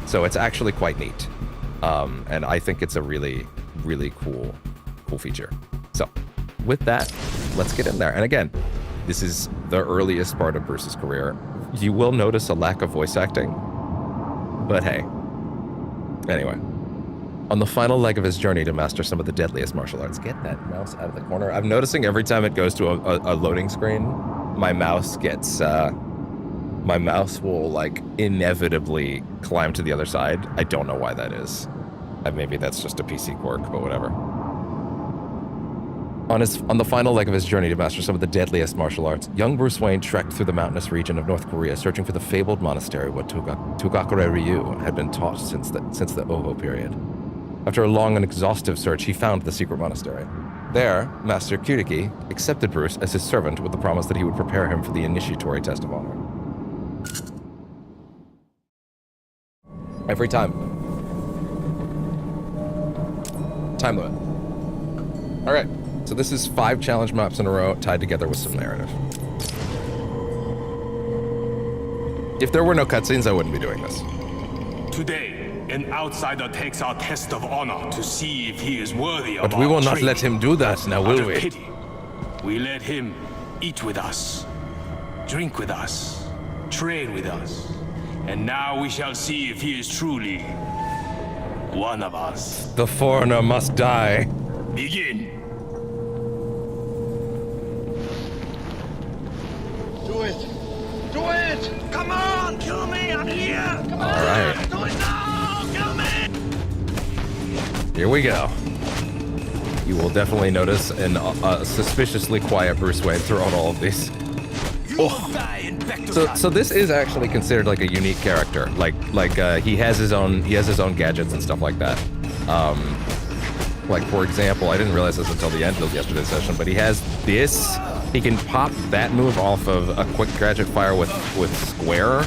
So it's actually quite neat. And I think it's a really, really cool feature. So with that, let's get in there. And again, this is the earliest part of Bruce's career. You will notice a lack of voice acting, but hey. Anyway, on the final leg of his journey to master some of the deadliest martial arts. Get that mouse out of the corner. I'm noticing every time it goes to a loading screen, my mouse will like inevitably climb to the other side. I don't know why that is. Maybe that's just a PC quirk, but whatever. On the final leg of his journey to master some of the deadliest martial arts, young Bruce Wayne trekked through the mountainous region of North Korea, searching for the fabled monastery where Tugakure Ryu had been taught since the Oho period. After a long and exhaustive search, he found the secret monastery. There, Master Kiriki accepted Bruce as his servant with the promise that he would prepare him for the initiatory test of honor. Every time. Time limit. All right. So this is 5 challenge maps in a row tied together with some narrative. If there were no cutscenes, I wouldn't be doing this. Today, an outsider takes our test of honor to see if he is worthy of our But we will not training. let him do that, now will we? Pity, we let him eat with us, drink with us, train with us, and now we shall see if he is truly one of us. The foreigner must die. Begin. Do it! Do it! Come on! Kill me! I'm here! Come on! All right. Do it now! Kill me! Here we go. You will definitely notice a suspiciously quiet Bruce Wayne throughout all of these. So this is actually considered like a unique character. Like he has his own gadgets and stuff like that. Like for example, I didn't realize this until the end of yesterday's session, but he has this. He can pop that move off of a quick gadget fire with square,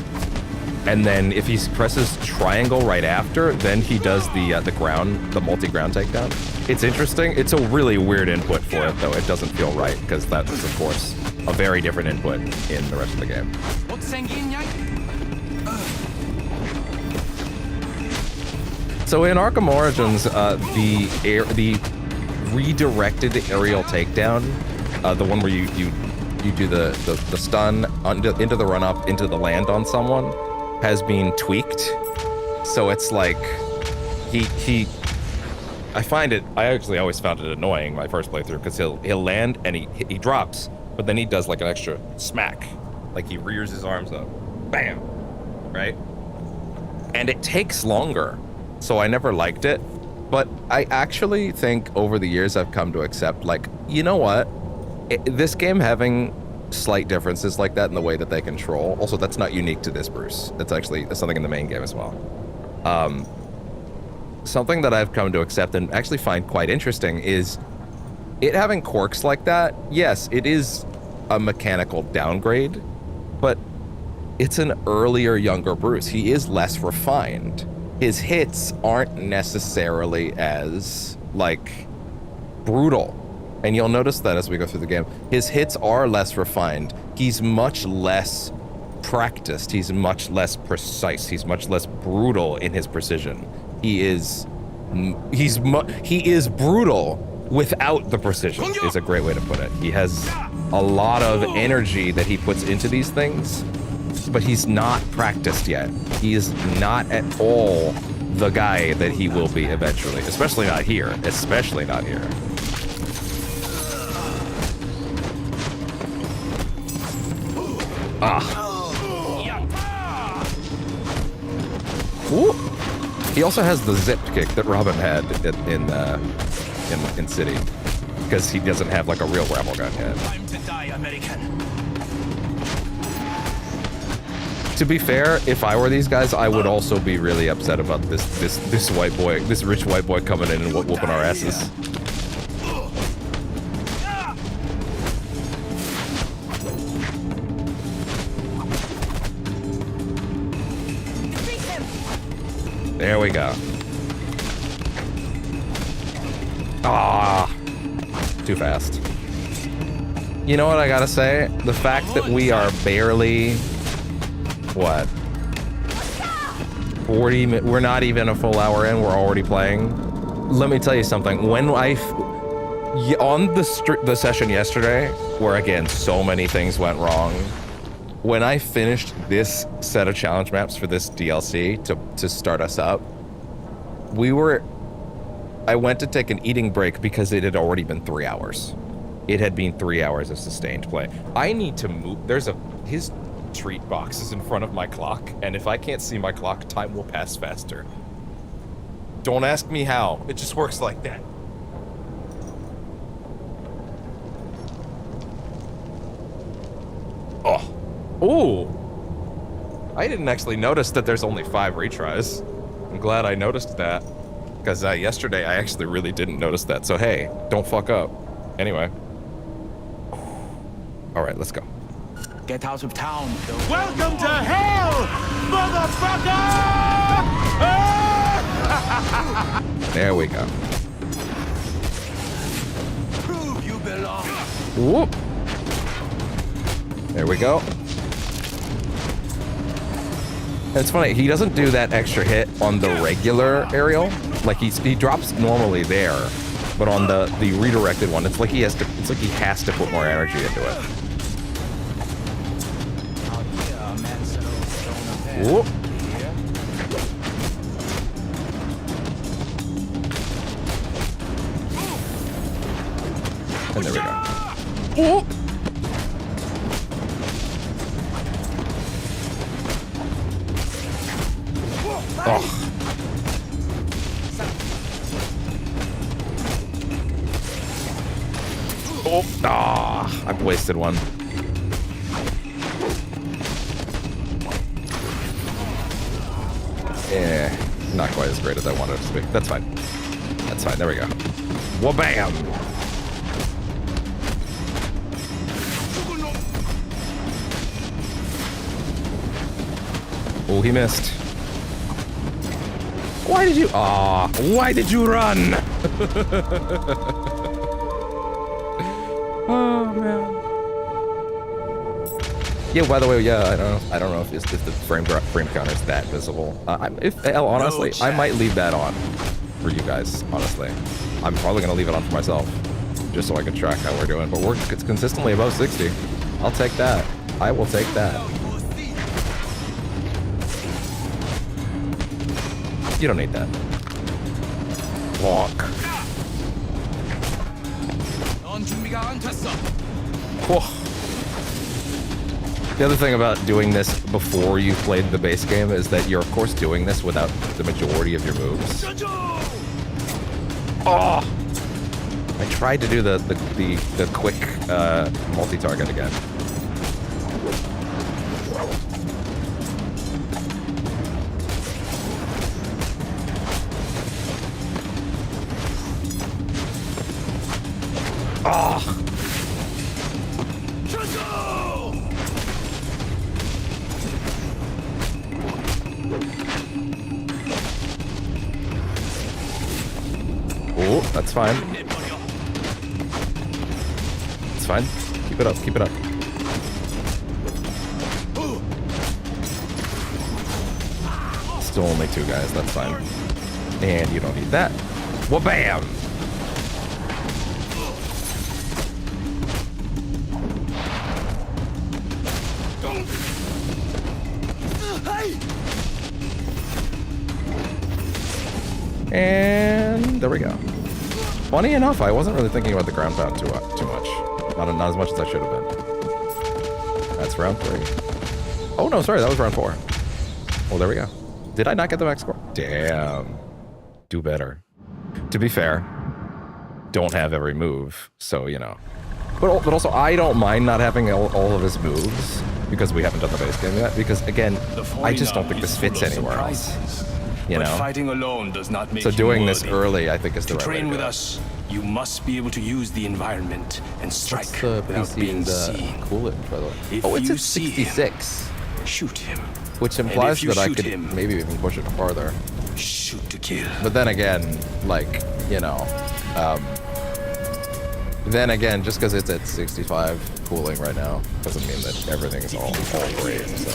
and then if he presses triangle right after, then he does the multi-ground takedown. It's interesting. It's a really weird input for it though. It doesn't feel right because that is of course a very different input in the rest of the game. So in Arkham Origins, the redirected aerial takedown, the one where you do the stun into the run up into the land on someone, has been tweaked. So it's like I actually always found it annoying my first playthrough because he'll land and he drops, but then he does like an extra smack, like he rears his arms up, bam, right? And it takes longer. So I never liked it, but I actually think over the years I've come to accept, like, you know what? This game having slight differences like that in the way that they control. Also, that's not unique to this Bruce. That's something in the main game as well. Something that I've come to accept and actually find quite interesting is it having quirks like that. Yes, it is a mechanical downgrade, but it's an earlier, younger Bruce. He is less refined. His hits aren't necessarily as, like, brutal. And you'll notice that as we go through the game. His hits are less refined. He's much less practiced. He's much less precise. He's much less brutal in his precision. He is brutal without the precision, is a great way to put it. He has a lot of energy that he puts into these things, but he's not practiced yet. He is not at all the guy that he will be eventually, especially not here. Especially not here. Ooh. He also has the zipped kick that Robin had in City, because he doesn't have like a real grapple gun yet. Time to die, American. To be fair, if I were these guys, I would also be really upset about this white boy, this rich white boy coming in and whooping our asses. There we go. Ah, too fast. You know what I gotta say? The fact that we are barely, what, 40, we're not even a full hour in, we're already playing. Let me tell you something. When on the session yesterday, where again, so many things went wrong, when I finished this set of challenge maps for this DLC to start us up, I went to take an eating break because it had already been 3 hours. It had been 3 hours of sustained play. I need to move. His treat box is in front of my clock, and if I can't see my clock, time will pass faster. Don't ask me how. It just works like that. Oh. Ooh. I didn't actually notice that there's only 5 retries. I'm glad I noticed that, because yesterday I actually really didn't notice that. So hey, don't fuck up. Anyway. All right, let's go. Get out of town. Welcome to hell, motherfucker! There we go. Prove you belong. Whoop. There we go. It's funny, he doesn't do that extra hit on the regular aerial. Like he drops normally there, but on the redirected one, it's like he has to put more energy into it. Whoop. And there we go. Whoop. Oh. Oh, I've wasted one. not quite as great as I wanted it to be. That's fine. That's fine. There we go. Wha-bam! Oh, he missed. Why did you... Aw, why did you run? Oh, man. Yeah, by the way, yeah, I don't know if the frame counter is that visible. Honestly, I might leave that on for you guys, honestly. I'm probably going to leave it on for myself, just so I can track how we're doing. But we're consistently above 60. I'll take that. I will take that. You don't need that. Walk. Whoa. The other thing about doing this before you played the base game is that you're of course doing this without the majority of your moves. Oh! I tried to do the quick multi-target again. Oh! Oh, that's fine. It's fine. Keep it up, keep it up. Still only 2 guys, that's fine. And you don't need that. Wha-bam! And there we go. Funny enough, I wasn't really thinking about the ground pound too much. Not as much as I should have been. That's round 3. Oh no, sorry, that was round 4. Well, there we go. Did I not get the max score? Damn. Do better. To be fair, don't have every move, so you know. But also, I don't mind not having all of his moves because we haven't done the base game yet. Because again, I just don't think this fits anywhere else. You know, fighting alone does not make so doing this early, I think, is the right way to train with go. us. You must be able to use the environment and strike What's the without PC being and seen. coolant, by the way? If Oh, it's you at see 66, Shoot him. which implies if you that I shoot could him- maybe even push it farther. Shoot to kill. But then again, like, you know, then again, just because it's at 65 cooling right now doesn't mean that everything is all great. So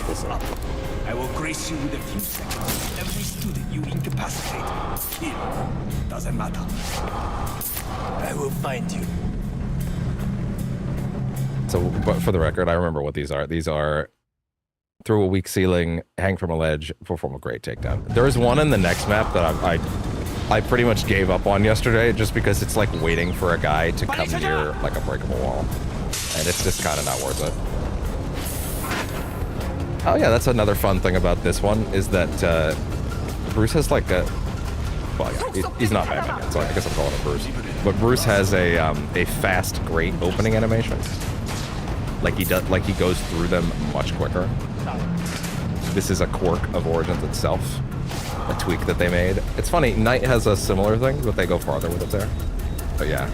we'll see. I will grace you with a few seconds. Every student you incapacitate, kill. Doesn't matter. I will find you. So, but for the record, I remember what these are. These are through a weak ceiling, hang from a ledge, perform a great takedown. There is one in the next map that I pretty much gave up on yesterday just because it's like waiting for a guy to come near like a breakable wall. And it's just kind of not worth it. Oh yeah, that's another fun thing about this one is that Bruce has like a... Well, yeah, he's not Batman yet, so I guess I'm calling him Bruce. But Bruce has a fast, great opening animation. Like he goes through them much quicker. This is a quirk of Origins itself, a tweak that they made. It's funny, Knight has a similar thing, but they go farther with it there. But yeah,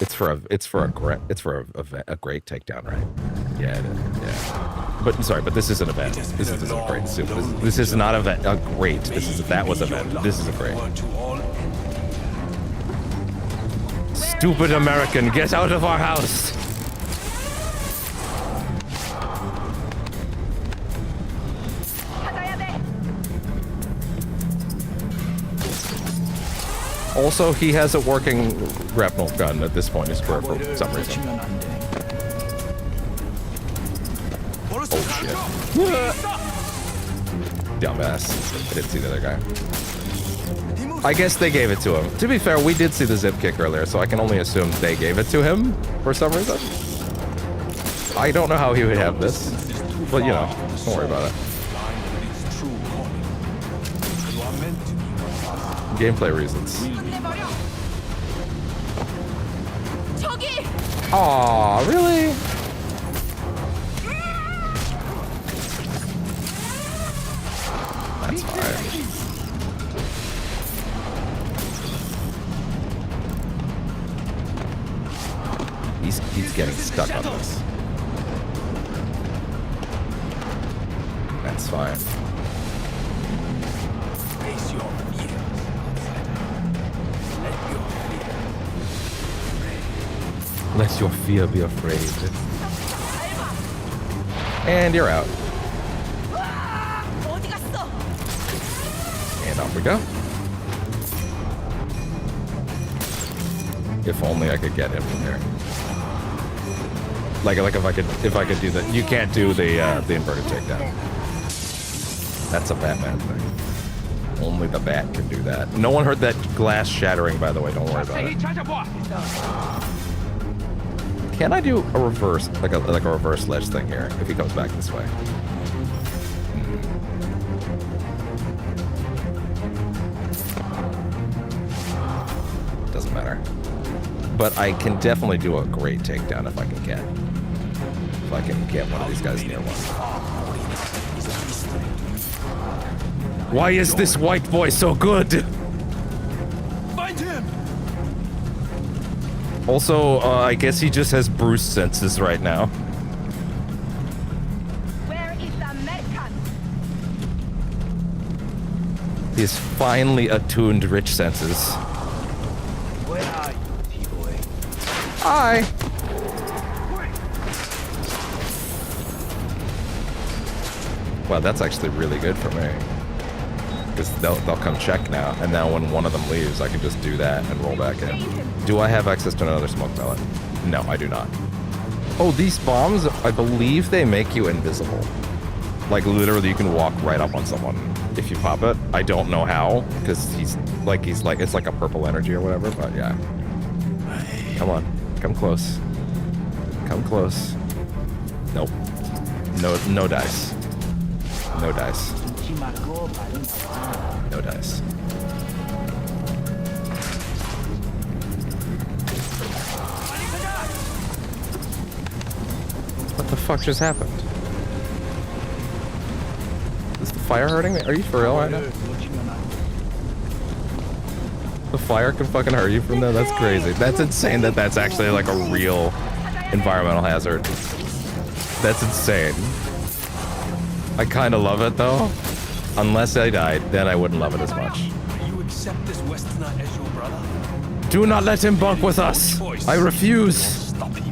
it's for a great takedown, right? Yeah, it is. Yeah. But sorry, but this is an event. This is a great soup. This is not a great. That was event. This is a great. Stupid American, get out of our house! Also, he has a working grapnel gun at this point, for some reason. Oh shit. Dumbass. I didn't see the other guy. I guess they gave it to him. To be fair, we did see the zip kick earlier, so I can only assume they gave it to him for some reason. I don't know how he would have this, but you know, don't worry about it. Gameplay reasons. Aw, really? That's fine. He's getting stuck on this. That's fine. Face your fear. Let your fear be afraid. And you're out. And off we go. If only I could get him from here. Like if I could do that. You can't do the inverted takedown. That's a Batman thing. Only the Bat can do that. No one heard that glass shattering, by the way. Don't worry about it. Can I do a reverse, like a reverse ledge thing here if he comes back this way? Doesn't matter. But I can definitely do a great takedown if I can get one of these guys near one. Why is this white boy so good? Find him. Also, I guess he just has Bruce senses right now. Where is the medicine? He has finally attuned rich senses. Where are you, T-boy? Hi. Wow, that's actually really good for me. Because they'll come check now, and now when one of them leaves, I can just do that and roll back in. Do I have access to another smoke pellet? No, I do not. Oh, these bombs, I believe they make you invisible. Like, literally, you can walk right up on someone if you pop it. I don't know how, because it's like a purple energy or whatever, but yeah. Come on, come close. Come close. Nope. No dice. No dice. No dice. What the fuck just happened? Is the fire hurting me? Are you for real right now? The fire can fucking hurt you from there? That's crazy. That's insane that that's actually like a real environmental hazard. That's insane. I kind of love it though. Unless I died, then I wouldn't love it as much. You accept this Westerner as your brother? Do not let him bunk with us. I refuse. Stop him.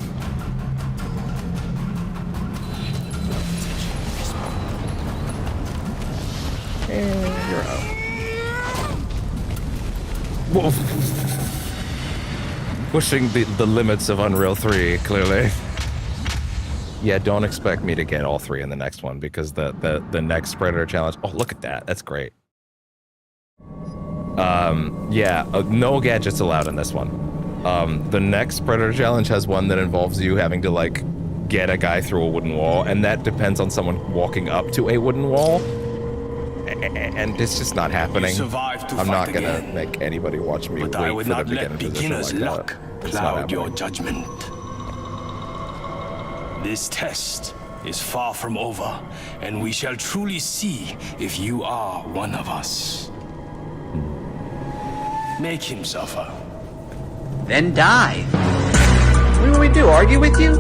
And you're out. Whoa. Pushing the limits of Unreal 3, clearly. Yeah, don't expect me to get all three in the next one because the next Predator challenge. Oh, look at that. That's great. Yeah, no gadgets allowed in this one. The next Predator challenge has one that involves you having to like get a guy through a wooden wall, and that depends on someone walking up to a wooden wall. And it's just not happening. I'm not gonna make anybody watch me But wait I would for not them to get let in position beginner's like luck that. It's not cloud your happening. judgment. This test is far from over, and we shall truly see if you are one of us. Make him suffer. Then die. What do we do, argue with you?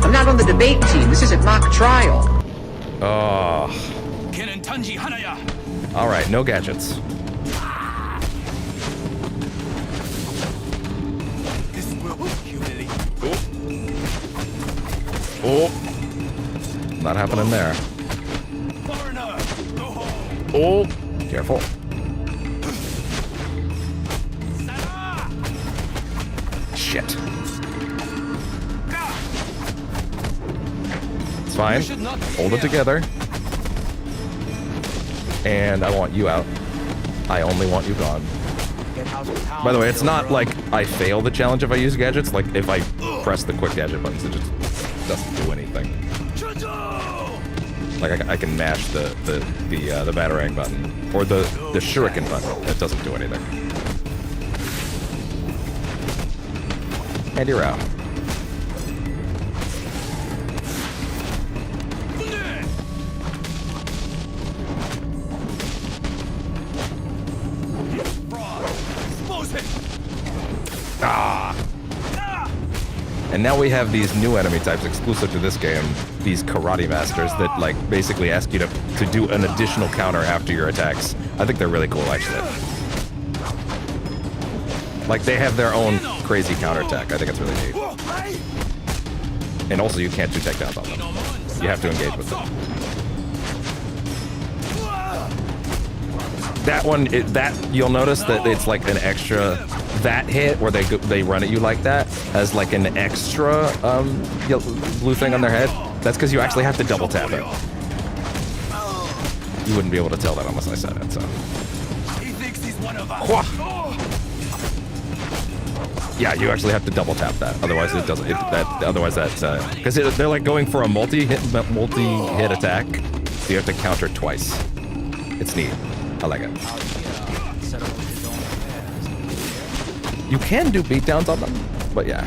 I'm not on the debate team. This isn't mock trial. Oh. Kenentanji Hanaya. All right, no gadgets. This will humiliate. Oh. Not happening there. Foreigner, go home. Oh. Careful. Shit. It's fine. Hold it together. And I want you out. I only want you gone. By the way, it's not like I fail the challenge if I use gadgets. Like, if I press the quick gadget buttons, it just doesn't do anything. Like, I can mash the batarang button. Or the shuriken button. It doesn't do anything. And you're out. And now we have these new enemy types exclusive to this game, these karate masters that like basically ask you to do an additional counter after your attacks. I think they're really cool, actually. Like, they have their own crazy counterattack. I think it's really neat. And also, you can't do takedowns on them. You have to engage with them. That one, you'll notice that it's like an extra, that hit where they run at you like that as like an extra blue thing on their head. That's because you actually have to double tap it. You wouldn't be able to tell that unless I said it, so. He thinks he's one of us. Yeah, you actually have to double tap that. Otherwise, it doesn't. Otherwise, because they're like going for a multi-hit attack. So you have to counter twice. It's neat. I like it. You can do beatdowns on them, but yeah.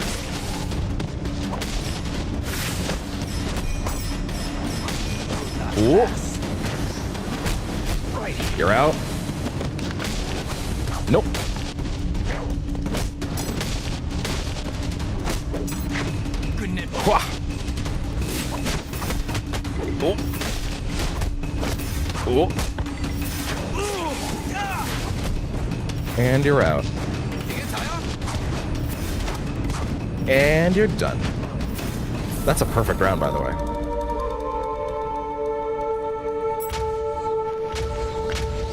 Ooh. You're out. Nope. Oh. Oh. And you're out. And you're done. That's a perfect round, by the way.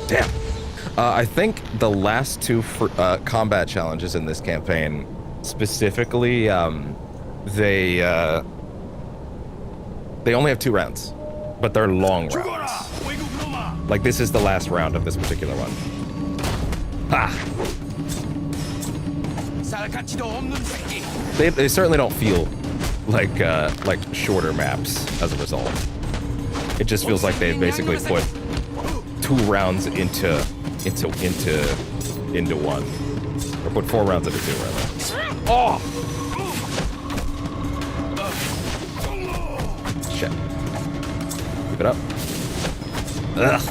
Damn. I think the last two combat challenges in this campaign, specifically, they only have 2 rounds, but they're long rounds. Like, this is the last round of this particular one. Ha! They certainly don't feel like shorter maps as a result. It just feels like they basically put 2 rounds into one, or put 4 rounds into 2 rather. Oh! Shit. Keep it up. Ugh.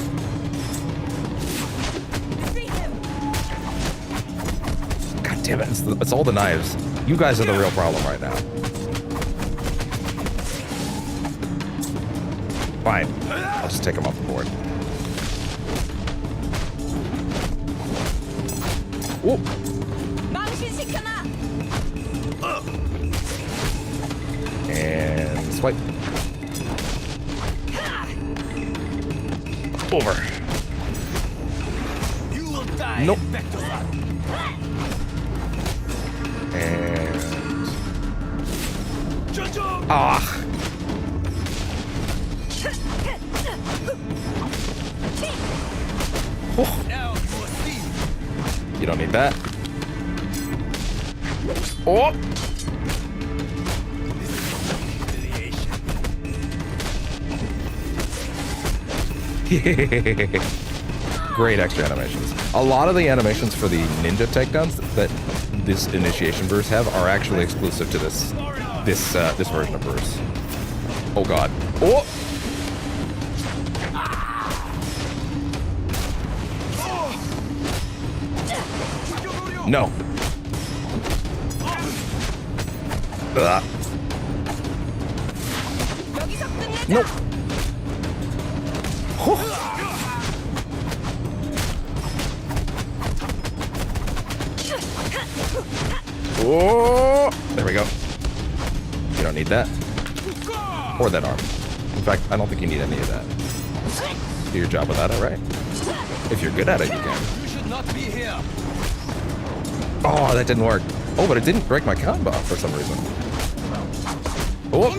God damn it! It's all the knives. You guys are the real problem right now. Fine. I'll just take them off the board. Whoa. And swipe. Over. Nope. And ah. Oh. You don't need that. Oh. Great extra animations. A lot of the animations for the ninja takedowns that this initiation Bruce have are actually exclusive to this version of Bruce. Oh god. Oh! No. Ugh. Nope. Oh, there we go. You don't need that. Or that arm. In fact, I don't think you need any of that. Do your job without it, right? If you're good at it, you can. You should not be here. Oh, that didn't work. Oh, but it didn't break my combo for some reason. Oh,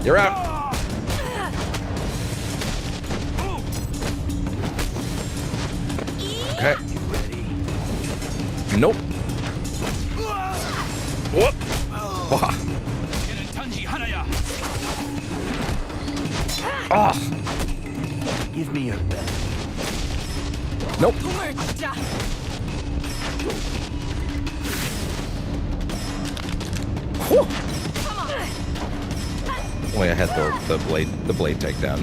you're out. Okay. Nope. Whoop. Oh. Oh. Give me your best. Nope. Whew. Only I had the blade takedown.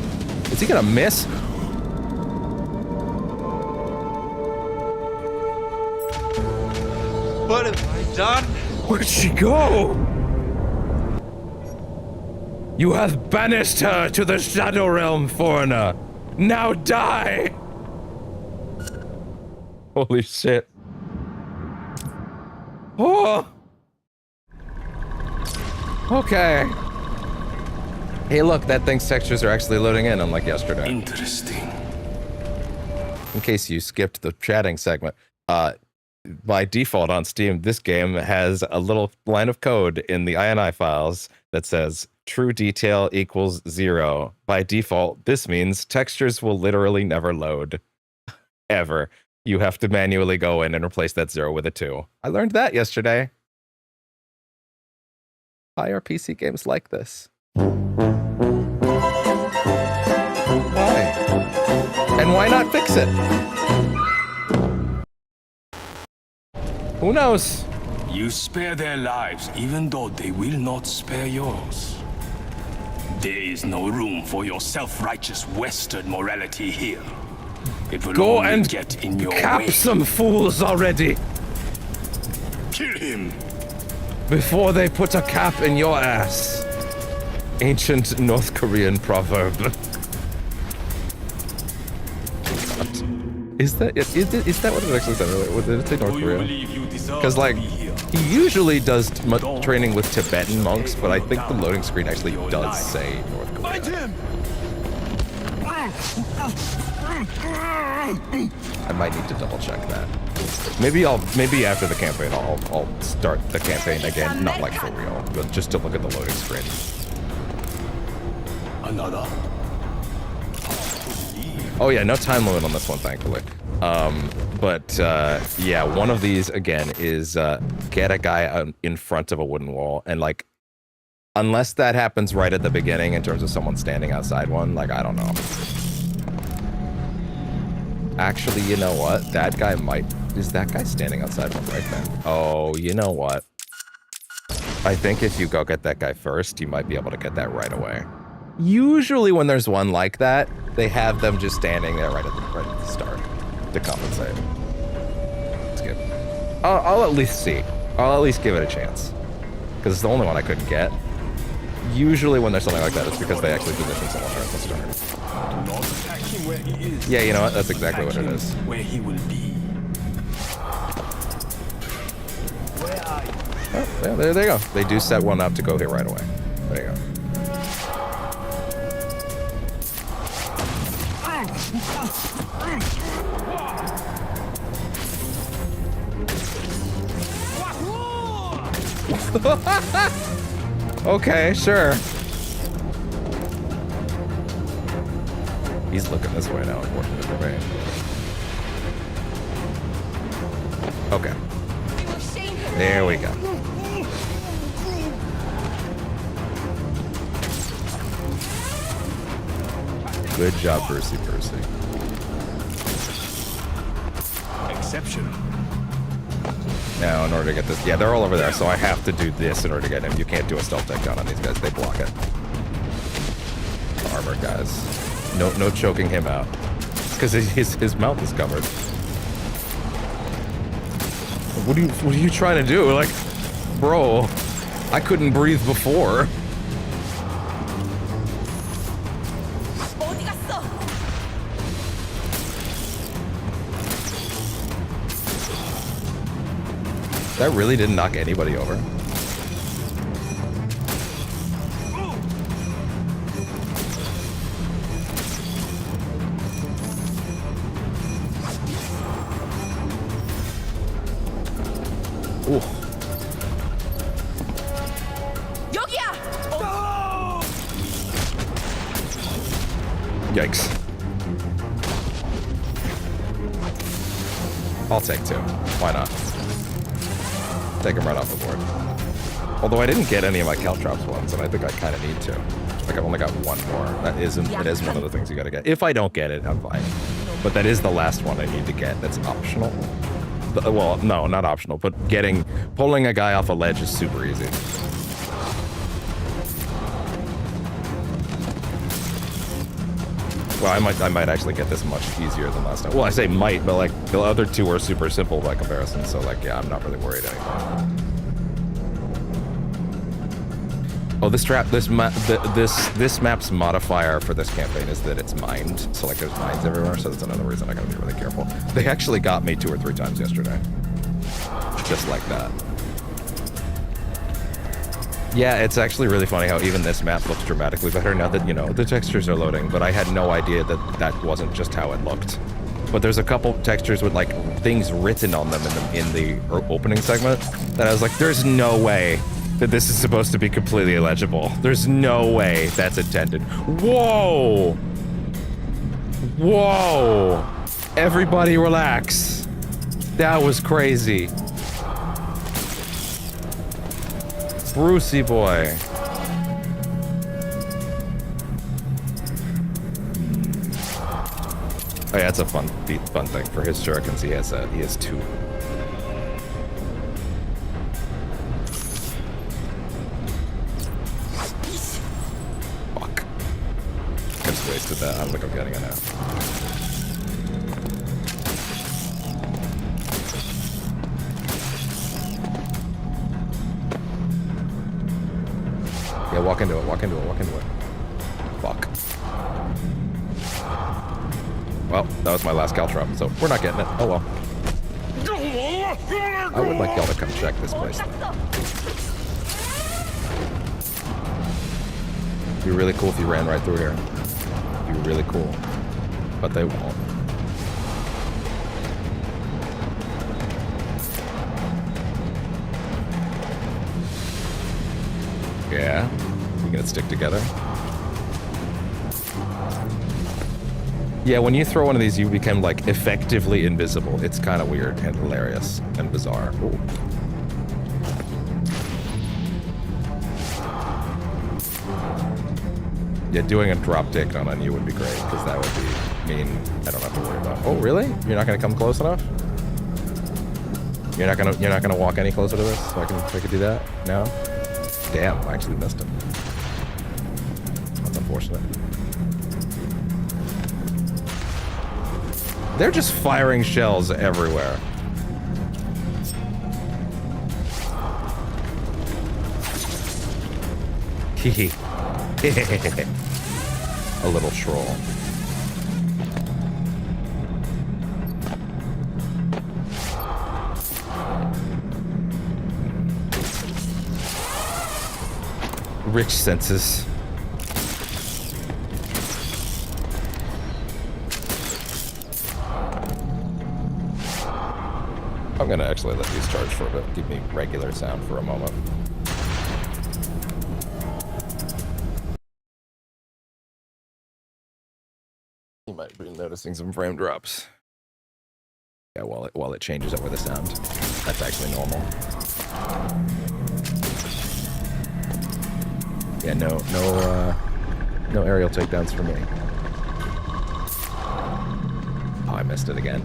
Is he gonna miss? What have I done? Where'd she go? You have banished her to the Shadow Realm, foreigner. Now die! Holy shit. Oh! Okay. Hey, look, that thing's textures are actually loading in, unlike yesterday. Interesting. In case you skipped the chatting segment, by default on Steam, this game has a little line of code in the INI files that says true detail equals 0. By default, this means textures will literally never load. Ever. You have to manually go in and replace that 0 with a 2. I learned that yesterday. Why are PC games like this? Why? And why not fix it? Who knows? You spare their lives, even though they will not spare yours. There is no room for your self-righteous Western morality here. It will Go only and get in your cap way. some fools already Kill him! before they put a cap in your ass. Ancient North Korean proverb. Is that what it actually said earlier? Did it say North Korea? Because like he usually does training with Tibetan monks, but I think the loading screen actually does say North Korea. I might need to double check that. Maybe after the campaign I'll start the campaign again, not like for real, but just to look at the loading screen. Another. Oh yeah, no time limit on this one, thankfully. Yeah, one of these again is get a guy out in front of a wooden wall, and like, unless that happens right at the beginning in terms of someone standing outside one, like I don't know. Actually, you know what? That guy is that guy standing outside one right then? Oh, you know what? I think if you go get that guy first, you might be able to get that right away. Usually when there's one like that, they have them just standing there right at the start to compensate. Let's give. I'll at least see. I'll at least give it a chance. Because it's the only one I couldn't get. Usually when there's something like that, it's because they actually position someone right at the start. Not attack him where he is. Yeah, you know what? That's exactly what it is. Where he will be. Where are you? Oh, yeah, there they go. They do set one up to go here right away. There you go. Okay, sure. He's looking this way now, unfortunately for me. Okay. There we go. Good job, Percy. Exceptional. Now, in order to get this, yeah, they're all over there, so I have to do this in order to get him. You can't do a stealth takedown on these guys; they block it. Armor guys, no choking him out, because his mouth is covered. What are you trying to do? Like, bro, I couldn't breathe before. That really didn't knock anybody over. Ooh. Yikes. I'll take 2. Why not? Take him right off the board. Although I didn't get any of my caltrops ones, and I think I kind of need to. Like, I've only got one more. That is one of the things you gotta get. If I don't get it, I'm fine. But that is the last one I need to get that's optional. Well, no, not optional, but pulling a guy off a ledge is super easy. Well, I might actually get this much easier than last time. Well, I say might, but like the other 2 are super simple by comparison, so like, yeah, I'm not really worried anymore. Oh, this map's modifier for this campaign is that it's mined. So like there's mines everywhere, so that's another reason I gotta be really careful. They actually got me 2 or 3 times yesterday. Just like that. Yeah, it's actually really funny how even this map looks dramatically better now that, you know, the textures are loading, but I had no idea that that wasn't just how it looked. But there's a couple textures with like things written on them in the opening segment that I was like, there's no way that this is supposed to be completely illegible. There's no way that's intended. Whoa! Whoa! Everybody relax. That was crazy. Brucey boy. Oh yeah, it's a fun thing for his shurikens. He has 2. Fuck. I just wasted that. I don't think I'm getting it now. Yeah, walk into it, walk into it, walk into it. Fuck. Well, that was my last caltrop, so we're not getting it. Oh well. I would like y'all to come check this place, though. It'd be really cool if you ran right through here. It'd be really cool. But they won't. Yeah, we gonna stick together. Yeah, when you throw one of these, you become like effectively invisible. It's kind of weird and hilarious and bizarre. Ooh. Yeah, doing a drop dick on you would be great because that would mean I don't have to worry about. Oh, really? You're not gonna come close enough? You're not gonna walk any closer to this so I can do that? No. Damn, I actually missed him. That's unfortunate. They're just firing shells everywhere. Hee A little troll. Rich senses. I'm gonna actually let these charge for a bit. Give me regular sound for a moment. You might be noticing some frame drops. Yeah, while it changes over the sound. That's actually normal. Yeah, no aerial takedowns for me. Oh, I missed it again.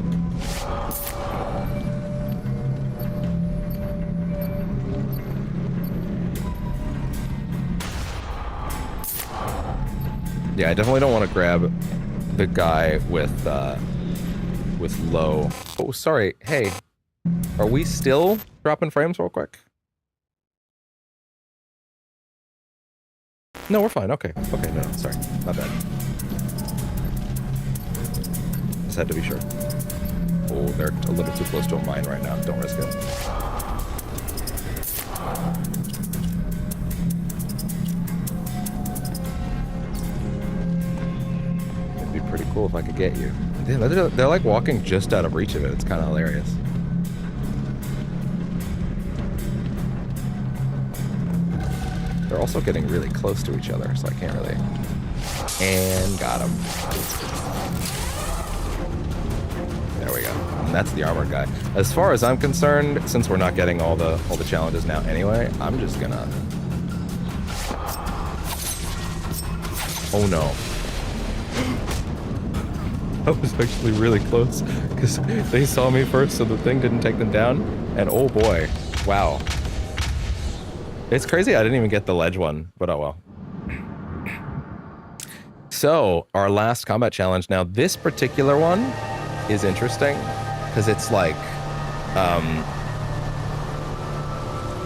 Yeah, I definitely don't want to grab the guy with low. Oh, sorry. Hey, are we still dropping frames real quick? No, we're fine. Okay. Okay, no, sorry. My bad. Just had to be sure. Oh, they're a little too close to a mine right now. Don't risk it. It'd be pretty cool if I could get you. They're like walking just out of reach of it. It's kind of hilarious. They're also getting really close to each other, so I can't really... And got him. There we go. And that's the armored guy. As far as I'm concerned, since we're not getting all the challenges now anyway, I'm just gonna... Oh no. That was actually really close, because they saw me first, so the thing didn't take them down. And oh boy, wow. It's crazy I didn't even get the ledge one, but oh well. So, our last combat challenge. Now, this particular one is interesting, because it's like,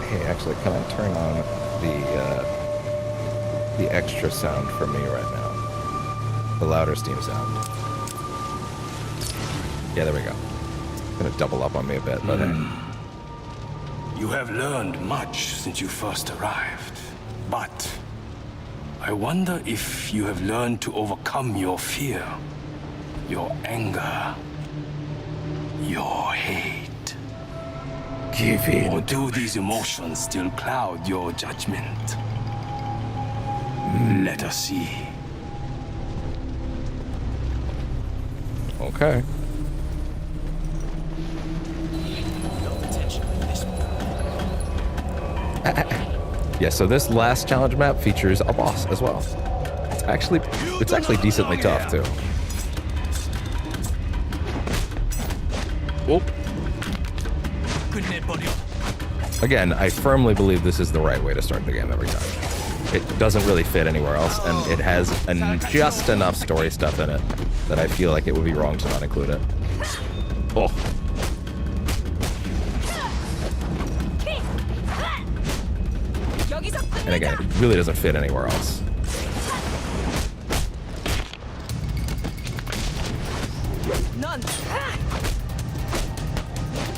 hey, actually, can I turn on the the extra sound for me right now? The louder Steam sound. Yeah, there we go. It's gonna double up on me a bit, but You have learned much since you first arrived, but I wonder if you have learned to overcome your fear, your anger, your hate. give in. Or do these emotions still cloud your judgment? Let us see. Okay. Yeah, so this last challenge map features a boss as well. It's actually decently tough too. Whoop. Again, I firmly believe this is the right way to start the game every time. It doesn't really fit anywhere else, and it has just enough story stuff in it that I feel like it would be wrong to not include it. Oh. And again, it really doesn't fit anywhere else.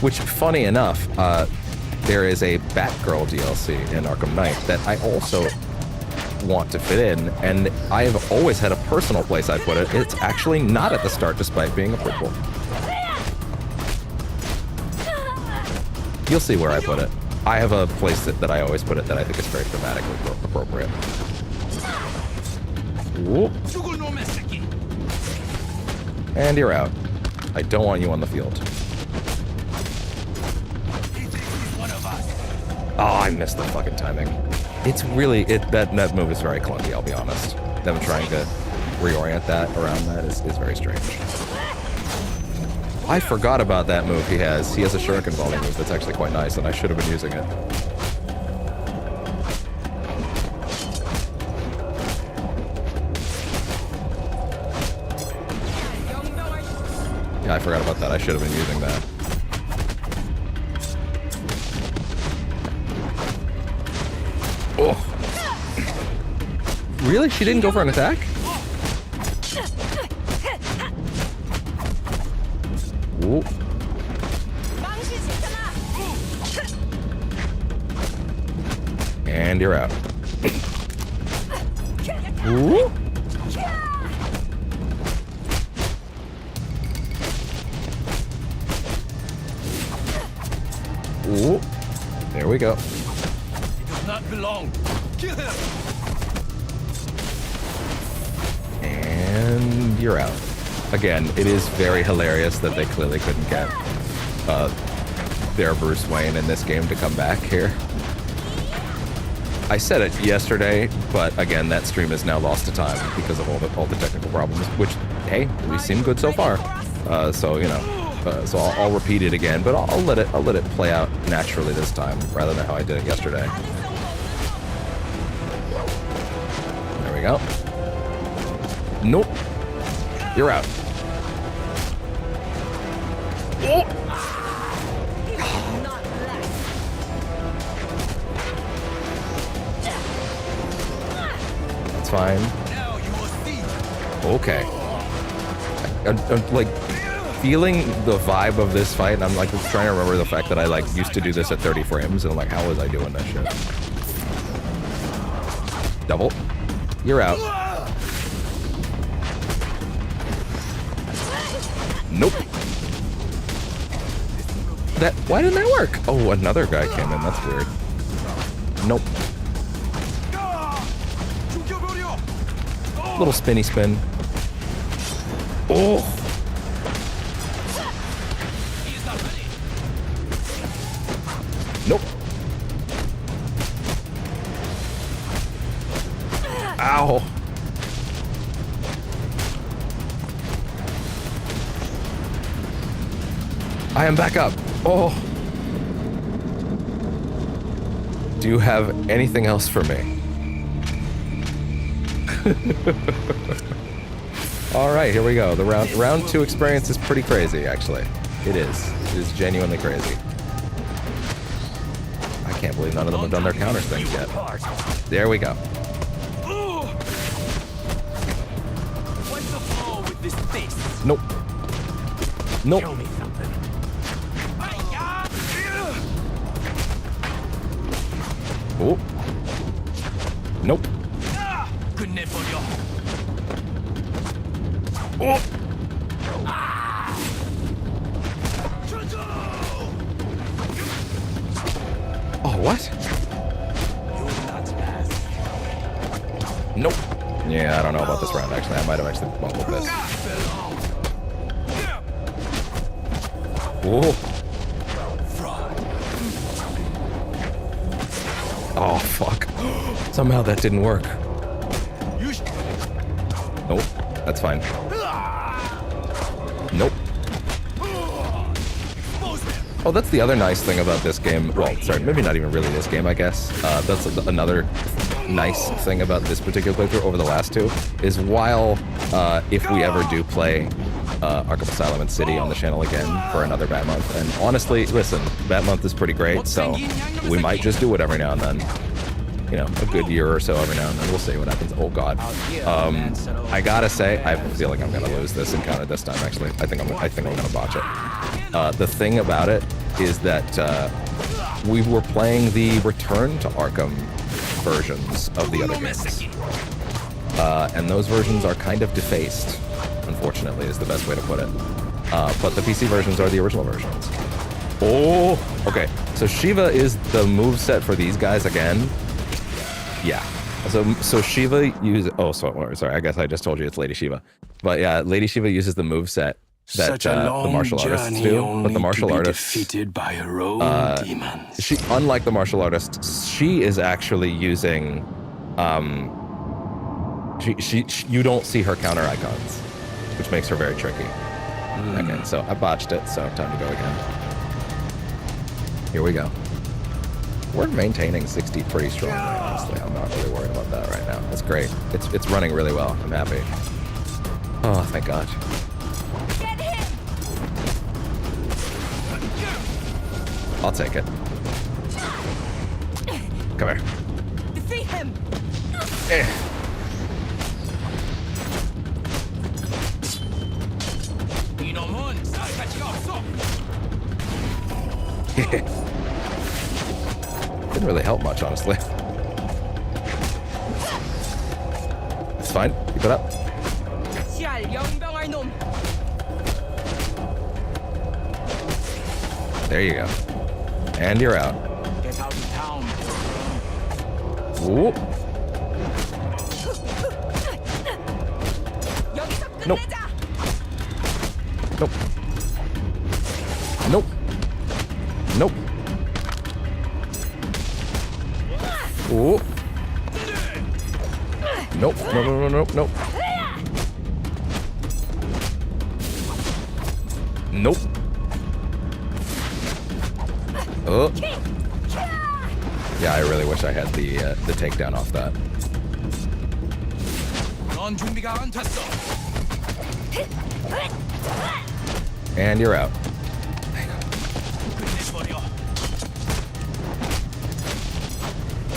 Which, funny enough, there is a Batgirl DLC in Arkham Knight that I also want to fit in, and I have always had a personal place I put it. It's actually not at the start, despite being a prequel. You'll see where I put it. I have a place that I always put it that I think is very thematically appropriate. Whoop. And you're out. I don't want you on the field. Oh, I missed the fucking timing. It's really, that move is very clunky, I'll be honest. Them trying to reorient that around that is very strange. I forgot about that move he has. He has a shuriken volley move that's actually quite nice, and I should have been using it. Yeah, I forgot about that. I should have been using that. Oh. Really? She didn't go for an attack? Ooh. And you're out. Ooh. Ooh. There we go. It does not belong. Kill him. And you're out. Again, it is very hilarious that they clearly couldn't get their Bruce Wayne in this game to come back here. I said it yesterday, but again, that stream is now lost to time because of all the technical problems, which, hey, we seem good so far. So, you know, so I'll repeat it again, but I'll let it play out naturally this time rather than how I did it yesterday. There we go. Nope. You're out. Oh. That's fine. Okay. I'm like feeling the vibe of this fight, and I'm like trying to remember the fact that I like used to do this at 30 frames, and I'm like, how was I doing this shit? Double. You're out. Nope. Why didn't that work? Oh, another guy came in. That's weird. Nope. Little spinny spin. Oh. Nope. Ow. I am back up. Oh. Do you have anything else for me? All right, here we go. The round 2 experience is pretty crazy, actually. It is. It is genuinely crazy. I can't believe none of them have done their counter things yet. There we go. Nope. Nope. Show me something. Oh. Nope. Oh. Oh, what? Nope. Yeah, I don't know about this round, actually. I might have actually bungled this. Whoa. Oh, fuck. Somehow that didn't work. Nope. That's fine. Nope. Oh, that's the other nice thing about this game. Well, sorry, maybe not even really this game, I guess. That's another nice thing about this particular playthrough over the last two, is while, if we ever do play Arkham Asylum and City on the channel again for another Batmonth, and honestly, listen, Batmonth is pretty great, so we might just do it every now and then. You know, a good year or so every now and then. We'll see what happens. Oh, God. I gotta say, I feel like I'm gonna lose this encounter this time, actually. I think I'm gonna botch it. The thing about it is that we were playing the Return to Arkham versions of the other games. And those versions are kind of defaced, unfortunately, is the best way to put it. But the PC versions are the original versions. Oh, okay. So Shiva is the moveset for these guys again. Yeah. So Shiva uses... Oh, sorry. I guess I just told you it's Lady Shiva. But yeah, Lady Shiva uses the moveset that the martial artists do. But the martial artists... defeated by her own demons. Unlike the martial artists, she is actually using... you don't see her counter icons, which makes her very tricky. Okay, so I botched it, so time to go again. Here we go. We're maintaining 60 pretty strong, honestly. I'm not really worried about that right now. That's great. It's running really well. I'm happy. Oh, thank God. Get him! I'll take it. Come here. Defeat him! Didn't really help much, honestly. It's fine. Keep it up. There you go. And you're out. Get out of town. Ooh. Nope. Nope. Nope. Nope. Ooh. Nope. Nope. Nope. Oh. Yeah, I really wish I had the takedown off that. And you're out.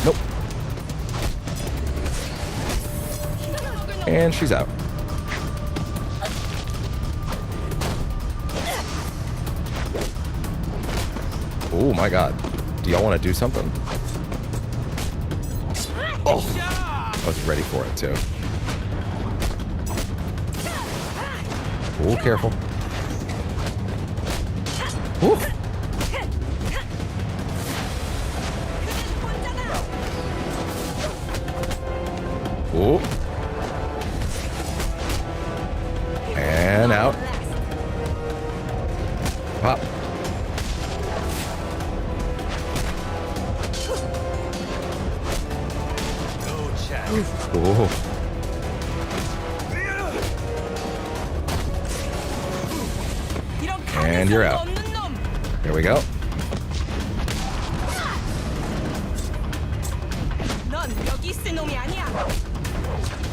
Nope. And she's out. Oh my God. Do y'all want to do something? Oh, I was ready for it too. Oh, careful. Ooh. Ooh. And out. Pop. Ooh. And you're out. Here we go.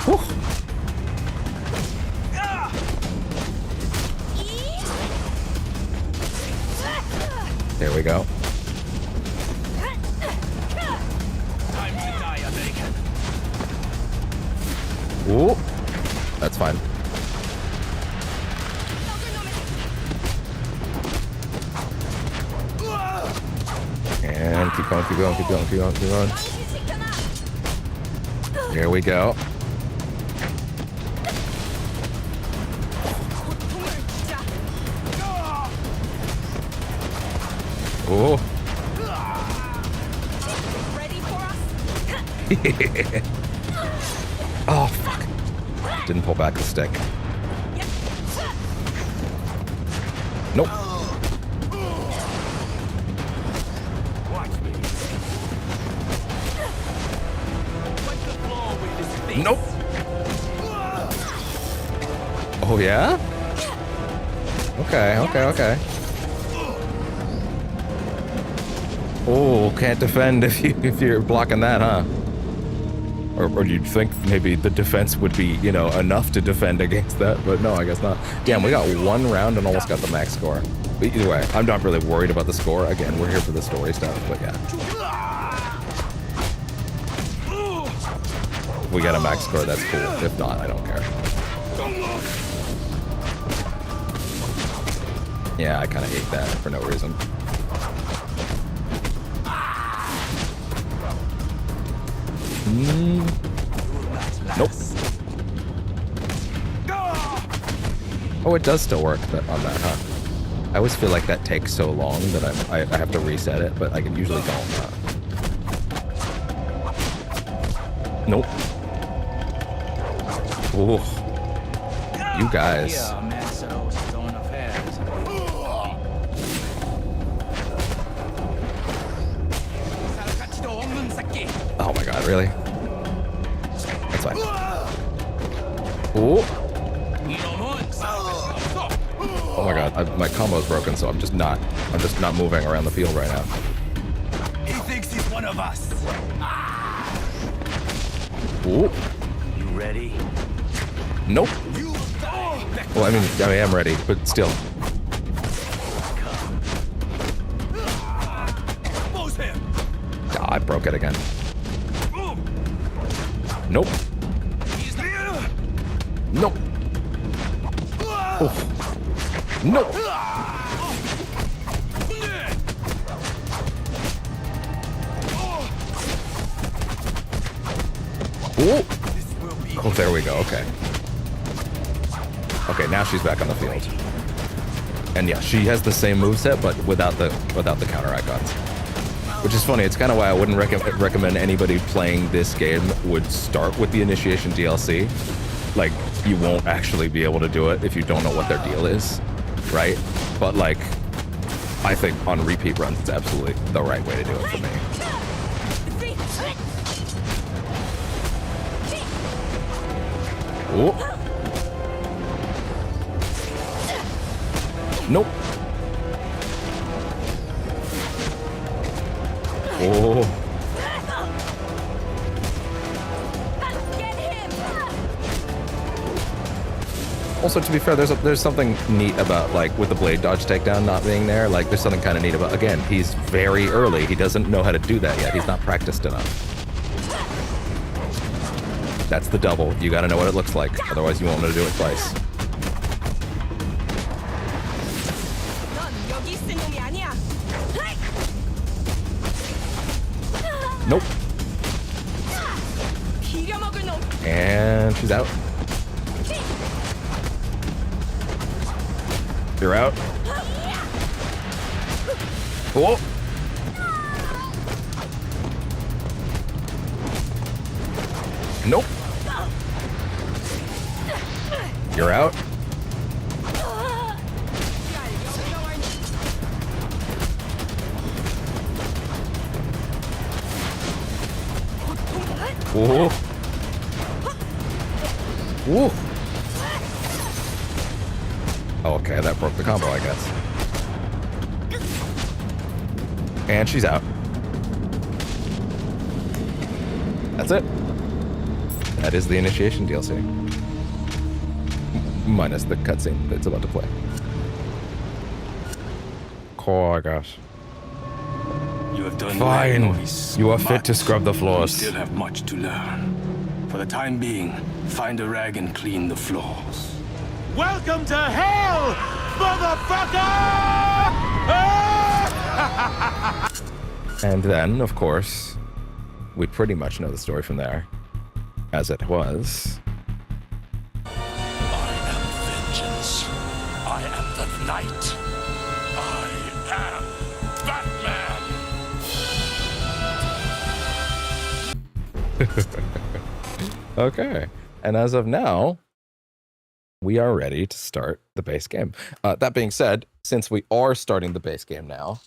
Whew. There we go. Ooh. That's fine. keep going, keep going, keep going, keep going, keep going. Here we go. Oh. Ready for us? Oh, fuck. Didn't pull back the stick. Nope. Nope. Oh, yeah? Okay, okay, okay. Oh, can't defend if you're blocking that, huh? Or you'd think maybe the defense would be, you know, enough to defend against that, but no, I guess not. Damn, we got one round and almost got the max score. But either way, I'm not really worried about the score. Again, we're here for the story stuff, but yeah. If we get a max score, that's cool. If not, I don't care. Yeah, I kind of hate that for no reason. Nope. Oh, it does still work on that, huh? I always feel like that takes so long that I have to reset it, but I can usually don't. Nope. Oh, you guys. Oh my god, really? That's fine. Ooh. Oh my god, my combo's broken, so I'm just not moving around the field right now. He thinks he's one of us. Ooh. You ready? Nope. Well, I mean, I am ready, but still. Ah, I broke it again. Nope. Nope. Oh. Nope. Oh. Oh, there we go. Okay. Okay, now she's back on the field. And yeah, she has the same moveset, but without the counter icons. Which is funny. It's kind of why I wouldn't recommend anybody playing this game would start with the Initiation DLC. Like, you won't actually be able to do it if you don't know what their deal is, right? But like, I think on repeat runs, it's absolutely the right way to do it for me. Oh. Nope. Oh. Also, to be fair, there's something neat about, like, with the blade dodge takedown not being there. Like, there's something kind of neat about, again, he's very early. He doesn't know how to do that yet. He's not practiced enough. That's the double. You gotta know what it looks like. Otherwise, you won't know to do it twice. Nope. And she's out. You're out. Oh. Nope. You're out. Whoa. Whoa. Oh, okay, that broke the combo, I guess. And she's out. That's it. That is the Initiation DLC. Minus the cutscene that's about to play. Cool, I guess. You have done Fine. well, Noise, You are fit but to scrub the floors. You still have much to learn. For the time being, find a rag and clean the floors. Welcome to hell, motherfucker! And then, of course, we pretty much know the story from there, as it was. I am vengeance. I am the night. I am Batman. Okay. And as of now, we are ready to start the base game. That being said, since we are starting the base game now,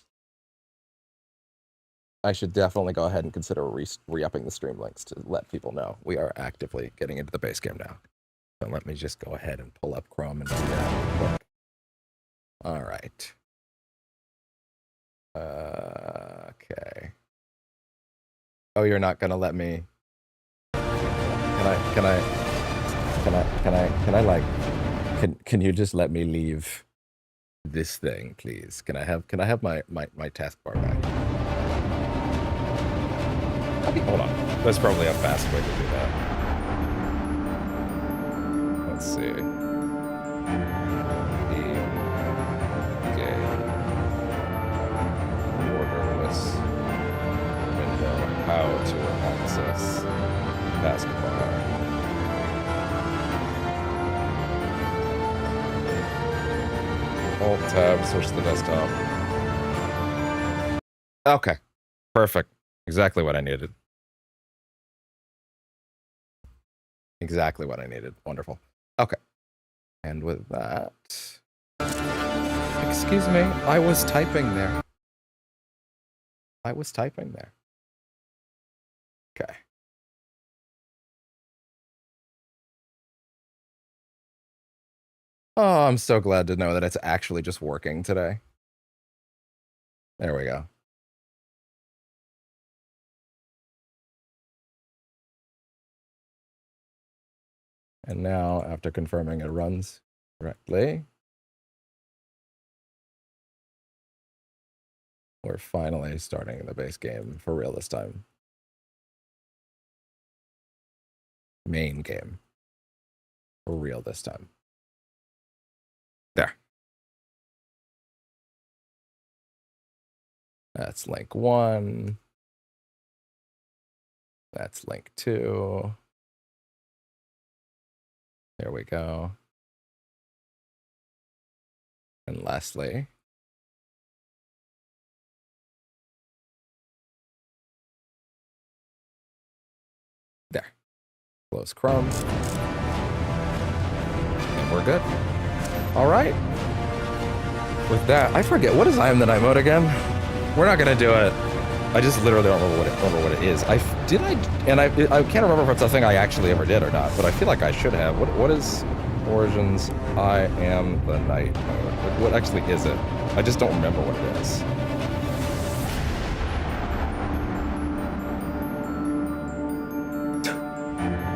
I should definitely go ahead and consider re-upping the stream links to let people know we are actively getting into the base game now. So let me just go ahead and pull up Chrome and do that real quick. All right. Okay. Oh, you're not gonna let me. Can you just let me leave this thing, please? Can I have my taskbar back? Hold on. There's probably a fast way to do that. Let's see. Okay. Borderless window. How to access taskbar. Alt tab, switch to the desktop. Okay. Perfect. Exactly what I needed. Exactly what I needed. Wonderful. Okay. And with that... Excuse me, I was typing there. I was typing there. Okay. Oh, I'm so glad to know that it's actually just working today. There we go. And now, after confirming it runs correctly, we're finally starting the base game for real this time. Main game. For real this time. There. That's link 1. That's link 2. There we go. And lastly, there. Close Chrome. And we're good. All right. With that, I forget, what is I Am the Night mode again? We're not gonna do it. I just literally don't remember what it is. I can't remember if it's a thing I actually ever did or not, but I feel like I should have. What is Origins I Am the Night mode? What actually is it? I just don't remember what it is.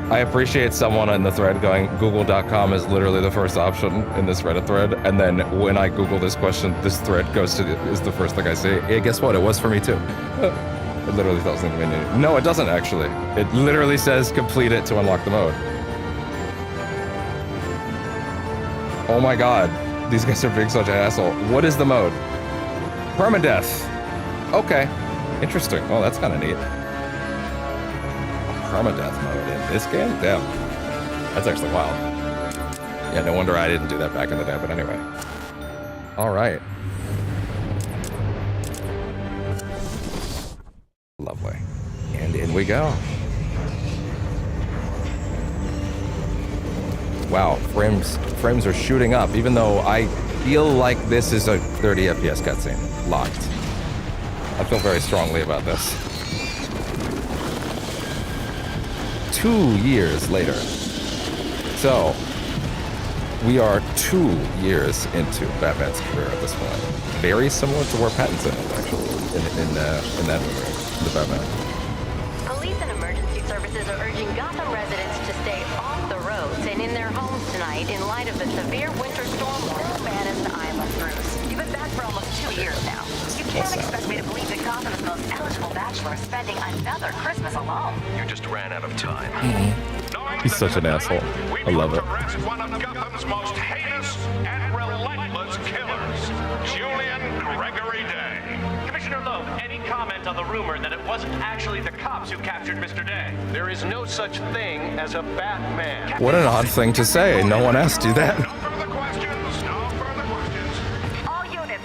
I appreciate someone in the thread going, google.com is literally the first option in this Reddit thread, and then when I Google this question, this thread goes to is the first thing I see. Hey, guess what? It was for me too. It literally doesn't mean anything. No, it doesn't actually. It literally says complete it to unlock the mode. Oh my god. These guys are being such an asshole. What is the mode? Permadeath. Okay. Interesting. Oh, that's kind of neat. Permadeath mode in this game? Damn. That's actually wild. Yeah, no wonder I didn't do that back in the day, but anyway. Alright. Lovely. And in we go. Wow, frames are shooting up, even though I feel like this is a 30 FPS cutscene. Locked. I feel very strongly about this. 2 years later. So, we are 2 years into Batman's career at this point. Very similar to where Pattinson is, actually, in that movie, the Batman. Police and emergency services are urging Gotham residents to stay off the roads and in their homes tonight in light of the severe winter storm Batman and I'm a Bruce. You've been back for almost 2 years now. You can't expect me to believe that Gotham's most eligible bachelor is spending another Christmas alone. You just ran out of time. He's such an asshole. I love it. Arrest one of Gotham's most heinous and relentless killers, Julian Gregory Day. Commissioner Loeb, any comment on the rumor that it wasn't actually the cops who captured Mr. Day. There is no such thing as a Batman. What an odd thing to say. No one asked you that. No further questions. No further questions. All units,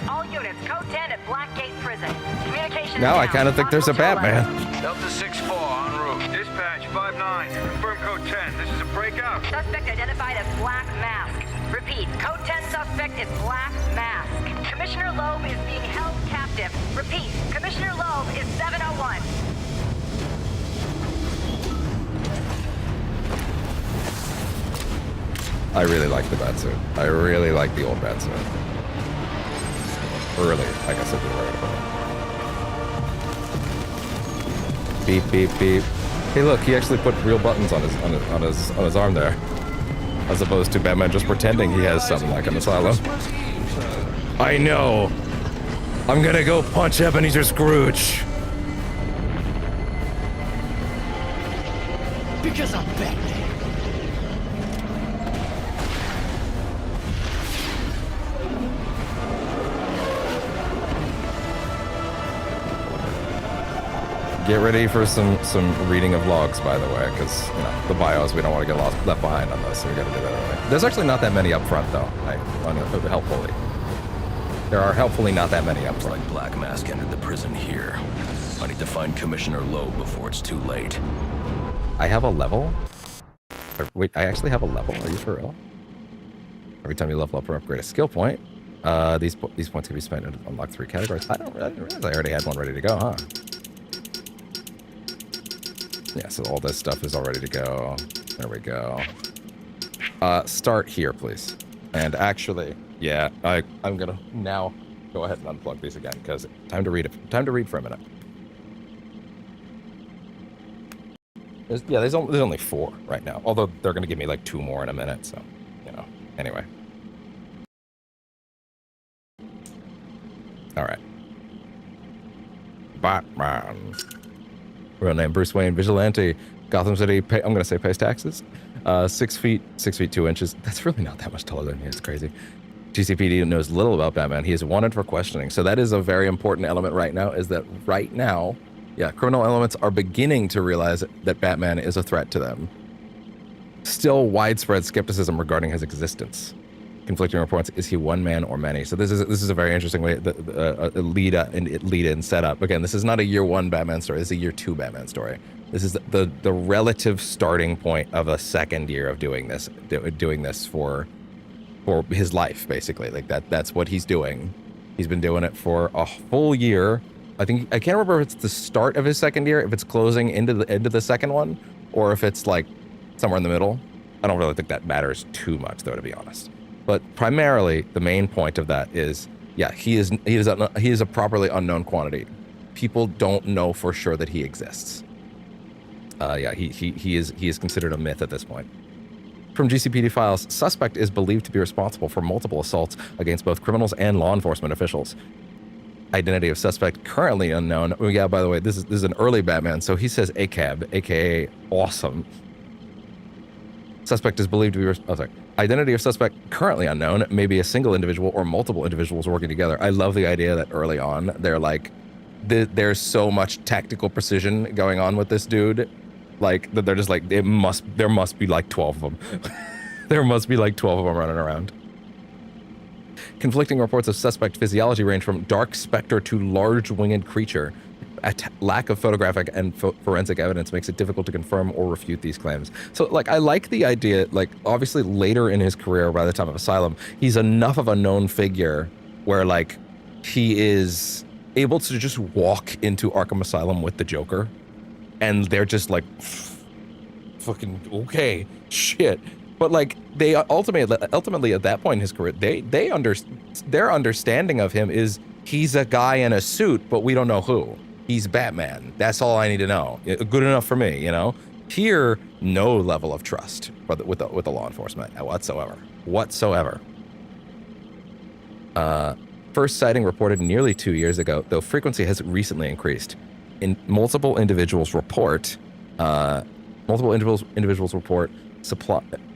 code 10 at Blackgate Prison. Communication. Now I kind of think there's a Batman. Delta 6-4 en route. Dispatch 5-9. Confirm code 10. This is a breakout. Suspect identified as Black Mask. Repeat, code 10 suspect is Black Mask. Commissioner Loeb is being held captive. Repeat, Commissioner Loeb is 701. I really like the Batsuit. I really like the old Batsuit. Early, I guess I'd be right about it. Beep, beep, beep. Hey, look, he actually put real buttons on his arm there, as opposed to Batman just pretending he has something like an asylum. I know. I'm gonna go punch Ebenezer Scrooge. Because I'm Batman. Get ready for some reading of logs, by the way, because you know the bios, we don't want to get left behind on this, so we got to do that early. There's actually not that many up front, though. Helpfully, there are helpfully not that many up front. Like Black Mask entered the prison here. I need to find Commissioner Loeb before it's too late. I have a level. Wait, I actually have a level. Are you for real? Every time you level up or upgrade a skill point, these points can be spent to unlock 3 categories. I didn't realize I already had one ready to go, huh? Yeah, so all this stuff is all ready to go. There we go. Start here, please. And actually, yeah, I'm gonna now go ahead and unplug these again because time to read it. Time to read for a minute. There's only 4 right now. Although they're gonna give me like 2 more in a minute, so you know. Anyway. All right. Batman. Real name Bruce Wayne, vigilante, Gotham City. I'm gonna say pays taxes. 6 feet 2 inches. That's really not that much taller than me. It's crazy. GCPD knows little about Batman. He is wanted for questioning. So that is a very important element right now. Is that right now, yeah, criminal elements are beginning to realize that Batman is a threat to them. Still widespread skepticism regarding his existence. Conflicting reports: is he one man or many? So this is a very interesting way lead in setup. Again, this is not a year 1 Batman story. This is a year 2 Batman story. This is the relative starting point of a second year of doing this for his life, basically. Like that's what he's doing. He's been doing it for a full year. I can't remember if it's the start of his second year, if it's closing into the end of the second one, or if it's like somewhere in the middle. I don't really think that matters too much, though, to be honest. But primarily, the main point of that is, yeah, he is a properly unknown quantity. People don't know for sure that he exists. Yeah, he is considered a myth at this point. From GCPD files, suspect is believed to be responsible for multiple assaults against both criminals and law enforcement officials. Identity of suspect currently unknown. Oh yeah, by the way, this is an early Batman, so he says ACAB, aka awesome. Suspect is believed to be Identity of suspect currently unknown. Maybe a single individual or multiple individuals working together. I love the idea that early on they're like, there's so much tactical precision going on with this dude, like that they're just like there must be like 12 of them. There must be like 12 of them running around. Conflicting reports of suspect physiology range from dark specter to large winged creature. Lack of photographic and forensic evidence makes it difficult to confirm or refute these claims. So, like, I like the idea, like, obviously later in his career, by the time of Asylum, he's enough of a known figure where, like, he is able to just walk into Arkham Asylum with the Joker, and they're just like, fucking, okay, shit. But, like, they ultimately at that point in his career, their understanding of him is he's a guy in a suit, but we don't know who. He's Batman. That's all I need to know. Good enough for me, you know? Here, no level of trust with the law enforcement whatsoever. First sighting reported nearly 2 years ago, though frequency has recently increased. Multiple individuals report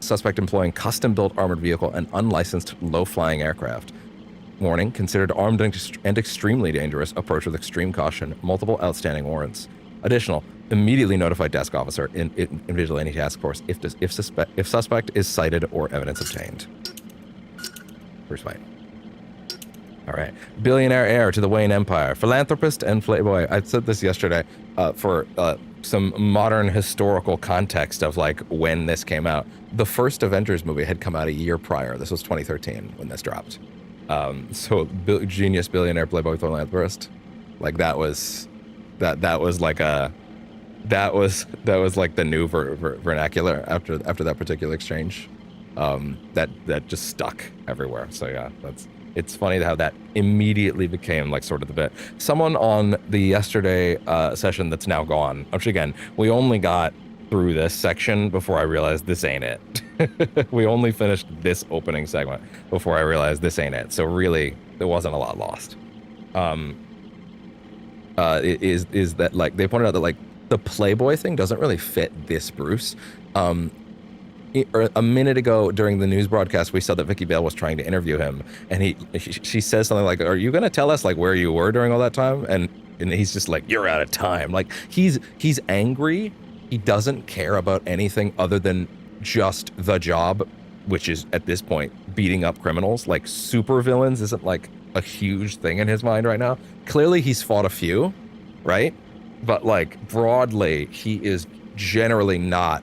suspect employing custom-built armored vehicle and unlicensed low-flying aircraft. warning, considered armed and extremely dangerous, approach with extreme caution, multiple outstanding warrants. Additional, immediately notify desk officer in vigilante task force if suspect is cited or evidence obtained. Bruce Wayne. All right. Billionaire heir to the Wayne Empire, philanthropist and playboy. I said this yesterday for some modern historical context of like when this came out. The first Avengers movie had come out a year prior. This was 2013 when this dropped. So genius billionaire playboy philanthropist, like that was like the new vernacular after that particular exchange. That just stuck everywhere. So yeah, it's funny how that immediately became like sort of the bit. Someone on the yesterday session that's now gone, which again, we only got through this section before I realized this ain't it. We only finished this opening segment before I realized this ain't it. So really, there wasn't a lot lost. Is that like they pointed out that like the Playboy thing doesn't really fit this Bruce. A minute ago during the news broadcast, we saw that Vicky Bale was trying to interview him, and she says something like, "Are you going to tell us like where you were during all that time?" And he's just like, "You're out of time." Like he's angry. He doesn't care about anything other than just the job, which is at this point beating up criminals. Like super villains isn't like a huge thing in his mind right now. Clearly, he's fought a few, right? But like broadly, he is generally not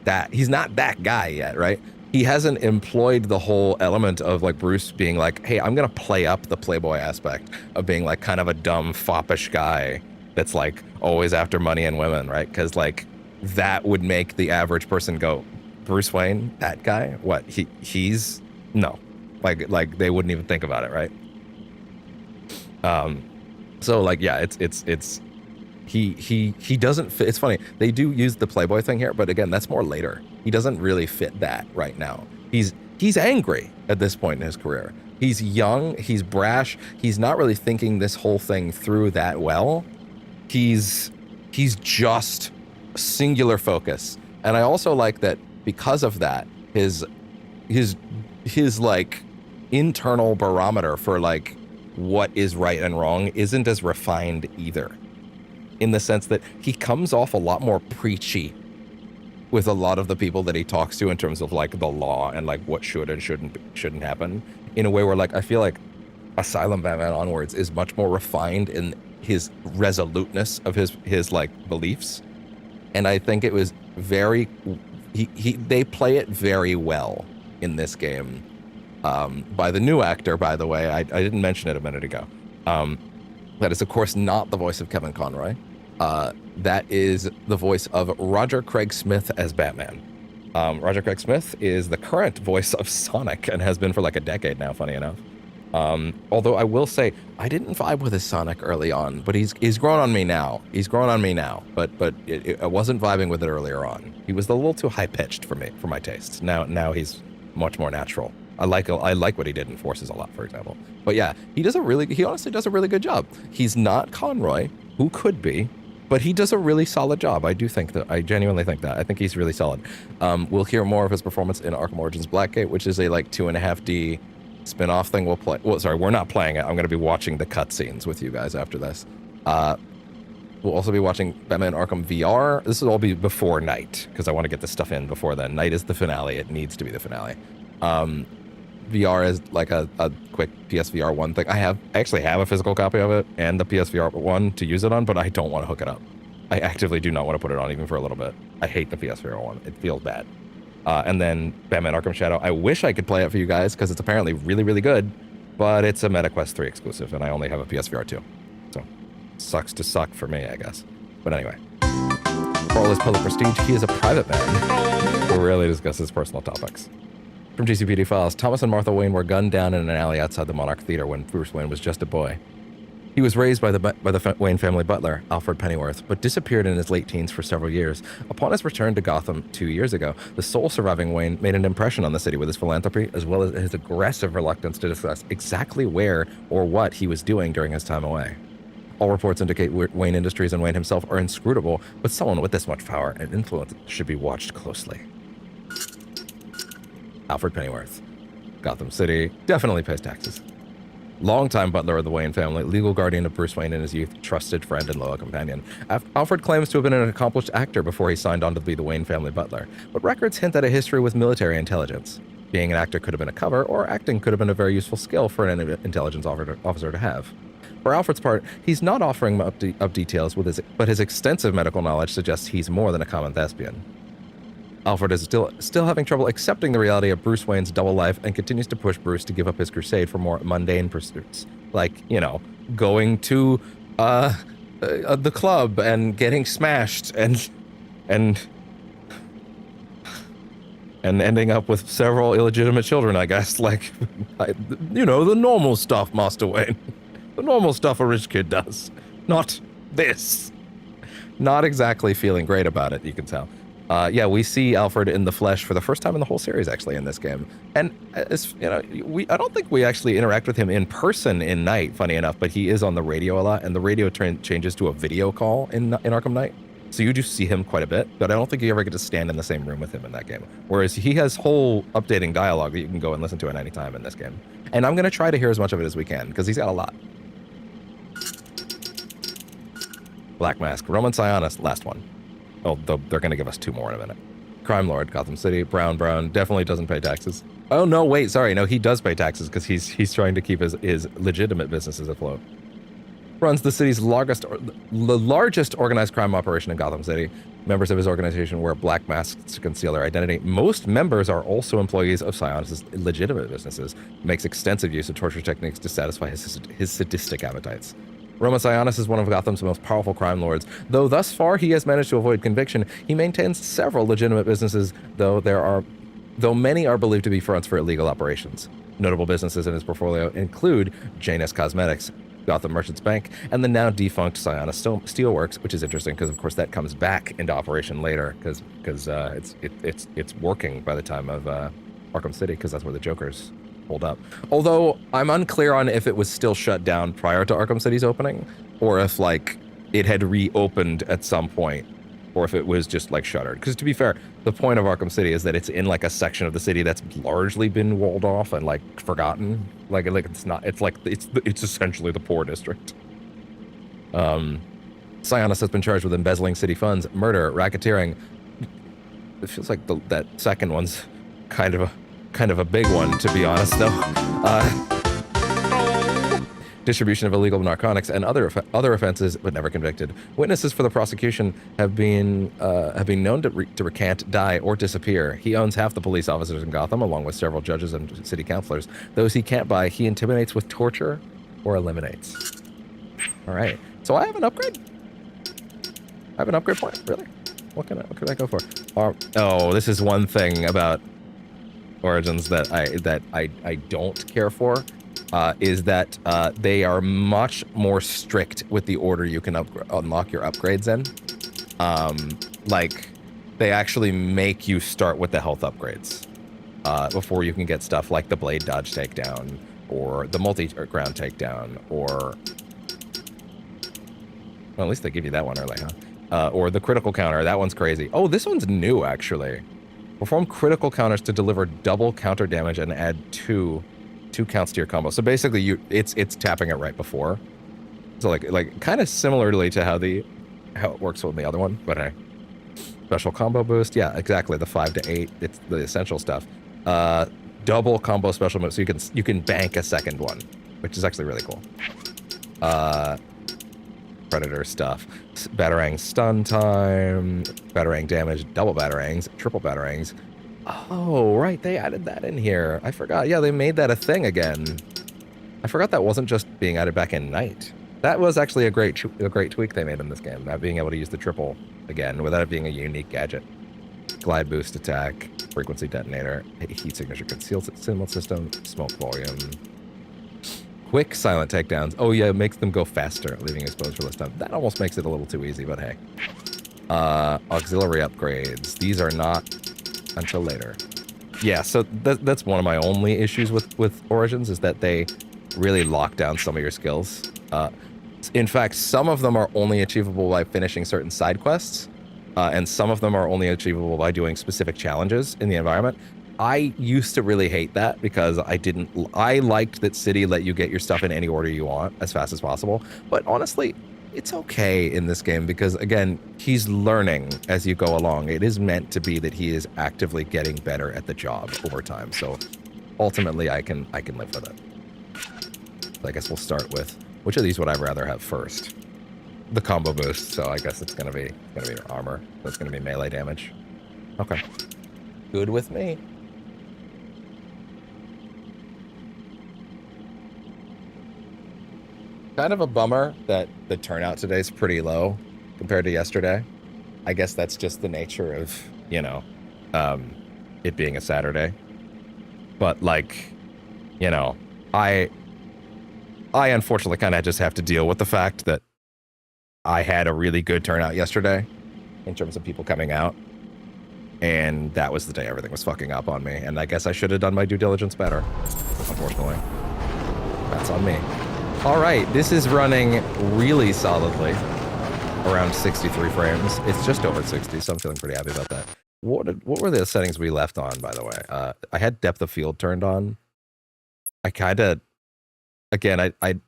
that. He's not that guy yet, right? He hasn't employed the whole element of like Bruce being like, hey, I'm gonna play up the Playboy aspect of being like kind of a dumb foppish guy that's like always after money and women, right? Because like that would make the average person go, Bruce Wayne, that guy? What? He's no, like they wouldn't even think about it, right? So like yeah, it's he doesn't fit. It's funny, they do use the Playboy thing here, but again, that's more later. He doesn't really fit that right now. He's angry at this point in his career. He's young, he's brash, he's not really thinking this whole thing through that well. He's just singular focus. And I also like that because of that, his like internal barometer for like what is right and wrong isn't as refined either. In the sense that he comes off a lot more preachy with a lot of the people that he talks to in terms of like the law and like what should and shouldn't happen, in a way where like I feel like Asylum Batman onwards is much more refined in his resoluteness of his like beliefs. And I think it was very they play it very well in this game, by the new actor, by the way. I didn't mention it a minute ago. That is of course not the voice of Kevin Conroy. That is the voice of Roger Craig Smith as Batman. Roger Craig Smith is the current voice of Sonic and has been for like a decade now, funny enough. Although I will say I didn't vibe with his Sonic early on, but he's grown on me now. He's grown on me now, but I wasn't vibing with it earlier on. He was a little too high pitched for me, for my tastes. Now he's much more natural. I like what he did in Forces a lot, for example. But yeah, he honestly does a really good job. He's not Conroy, who could be, but he does a really solid job. I genuinely think that. I think he's really solid. We'll hear more of his performance in Arkham Origins Blackgate, which is a like 2.5D spin-off thing we'll play. Well, sorry, we're not playing it. I'm going to be watching the cutscenes with you guys after this. We'll also be watching Batman Arkham VR. This will all be before night, because I want to get this stuff in before then. Night is the finale. It needs to be the finale. VR is like a quick PSVR 1 thing. I actually have a physical copy of it and the PSVR 1 to use it on, but I don't want to hook it up. I actively do not want to put it on even for a little bit. I hate the PSVR 1. It feels bad. And then Batman Arkham Shadow. I wish I could play it for you guys because it's apparently really, really good, but it's a MetaQuest 3 exclusive and I only have a PSVR 2. So sucks to suck for me, I guess. But anyway, for all his public prestige, he is a private man who rarely discusses personal topics. From GCPD Files, Thomas and Martha Wayne were gunned down in an alley outside the Monarch Theater when Bruce Wayne was just a boy. He was raised by the Wayne family butler, Alfred Pennyworth, but disappeared in his late teens for several years. Upon his return to Gotham 2 years ago, the sole surviving Wayne made an impression on the city with his philanthropy, as well as his aggressive reluctance to discuss exactly where or what he was doing during his time away. All reports indicate Wayne Industries and Wayne himself are inscrutable, but someone with this much power and influence should be watched closely. Alfred Pennyworth. Gotham City definitely pays taxes. longtime butler of the Wayne family, legal guardian of Bruce Wayne in his youth, trusted friend and loyal companion. Alfred claims to have been an accomplished actor before he signed on to be the Wayne family butler, but records hint at a history with military intelligence. Being an actor could have been a cover, or acting could have been a very useful skill for an intelligence officer to have. For Alfred's part, he's not offering up details, but his extensive medical knowledge suggests he's more than a common thespian. Alfred is still having trouble accepting the reality of Bruce Wayne's double life and continues to push Bruce to give up his crusade for more mundane pursuits, like, you know, going to the club and getting smashed and ending up with several illegitimate children, I guess. Like, you know, the normal stuff, Master Wayne. The normal stuff a rich kid does. Not this. Not exactly feeling great about it, you can tell. Yeah, we see Alfred in the flesh for the first time in the whole series, actually, in this game. And, you know, I don't think we actually interact with him in person in Night, funny enough, but he is on the radio a lot, and the radio changes to a video call in Arkham Knight. So you do see him quite a bit, but I don't think you ever get to stand in the same room with him in that game. Whereas he has whole updating dialogue that you can go and listen to at any time in this game. And I'm going to try to hear as much of it as we can, because he's got a lot. Black Mask, Roman Sionis, last one. Oh, they're going to give us 2 more in a minute. Crime Lord, Gotham City, Brown definitely doesn't pay taxes. Oh, no, wait, sorry. No, he does pay taxes because he's trying to keep his legitimate businesses afloat. Runs the city's largest organized crime operation in Gotham City. Members of his organization wear black masks to conceal their identity. Most members are also employees of Sionis' legitimate businesses. Makes extensive use of torture techniques to satisfy his sadistic appetites. Roman Sionis is one of Gotham's most powerful crime lords. Though thus far he has managed to avoid conviction, he maintains several legitimate businesses, though many are believed to be fronts for illegal operations. Notable businesses in his portfolio include Janus Cosmetics, Gotham Merchants Bank, and the now defunct Sionis Steelworks, which is interesting because, of course, that comes back into operation later because it's working by the time of Arkham City, because that's where the Joker's hold up. Although I'm unclear on if it was still shut down prior to Arkham City's opening, or if like it had reopened at some point, or if it was just like shuttered. Because to be fair, the point of Arkham City is that it's in like a section of the city that's largely been walled off and like forgotten. Like it's essentially the poor district. Sionis has been charged with embezzling city funds, murder, racketeering. It feels like that second one's kind of a big one, to be honest, though. Distribution of illegal narcotics and other offenses, but never convicted. Witnesses for the prosecution have been known to recant, die, or disappear. He owns half the police officers in Gotham, along with several judges and city councilors. Those he can't buy, he intimidates with torture or eliminates. All right, so I have an upgrade. I have an upgrade point, really? What can I go for? Oh, this is one thing about Origins that I don't care for, is that they are much more strict with the order you can unlock your upgrades in. Like, they actually make you start with the health upgrades before you can get stuff like the blade dodge takedown, or the multi-ground takedown, or... Well, at least they give you that one early, huh? Or the critical counter. That one's crazy. Oh, this one's new, actually. Perform critical counters to deliver double counter damage and add two counts to your combo. So basically, it's tapping it right before. So like kind of similarly to how it works with the other one, but hey. Special combo boost, yeah, exactly. The 5 to 8, it's the essential stuff. Double combo special move, so you can bank a second one, which is actually really cool. Predator stuff. Batarang stun time, batarang damage, double batarangs, triple batarangs. Oh, right, they added that in here. I forgot. Yeah, they made that a thing again. I forgot that wasn't just being added back in Night. That was actually a great tweak they made in this game, not being able to use the triple again without it being a unique gadget. Glide boost attack, frequency detonator, heat signature concealed symbol system, smoke volume. Quick silent takedowns. Oh yeah, it makes them go faster, leaving exposed for less time. That almost makes it a little too easy, but hey. Auxiliary upgrades. These are not until later. Yeah, so that's one of my only issues with Origins, is that they really lock down some of your skills. In fact, some of them are only achievable by finishing certain side quests, and some of them are only achievable by doing specific challenges in the environment. I used to really hate that because I liked that City let you get your stuff in any order you want as fast as possible. But honestly, it's okay in this game because, again, he's learning as you go along. It is meant to be that he is actively getting better at the job over time. So ultimately, I can live with it. So I guess we'll start with, which of these would I rather have first? The combo boost, so I guess it's gonna be armor. So it's gonna be melee damage. Okay. Good with me. Kind of a bummer that the turnout today is pretty low compared to yesterday. I guess that's just the nature of, you know, it being a Saturday. But like, you know, I unfortunately kind of just have to deal with the fact that I had a really good turnout yesterday in terms of people coming out. And that was the day everything was fucking up on me. And I guess I should have done my due diligence better, unfortunately. That's on me. All right, this is running really solidly, around 63 frames. It's just over 60, so I'm feeling pretty happy about that. What were the settings we left on, by the way? I had depth of field turned on. I kind of, again, I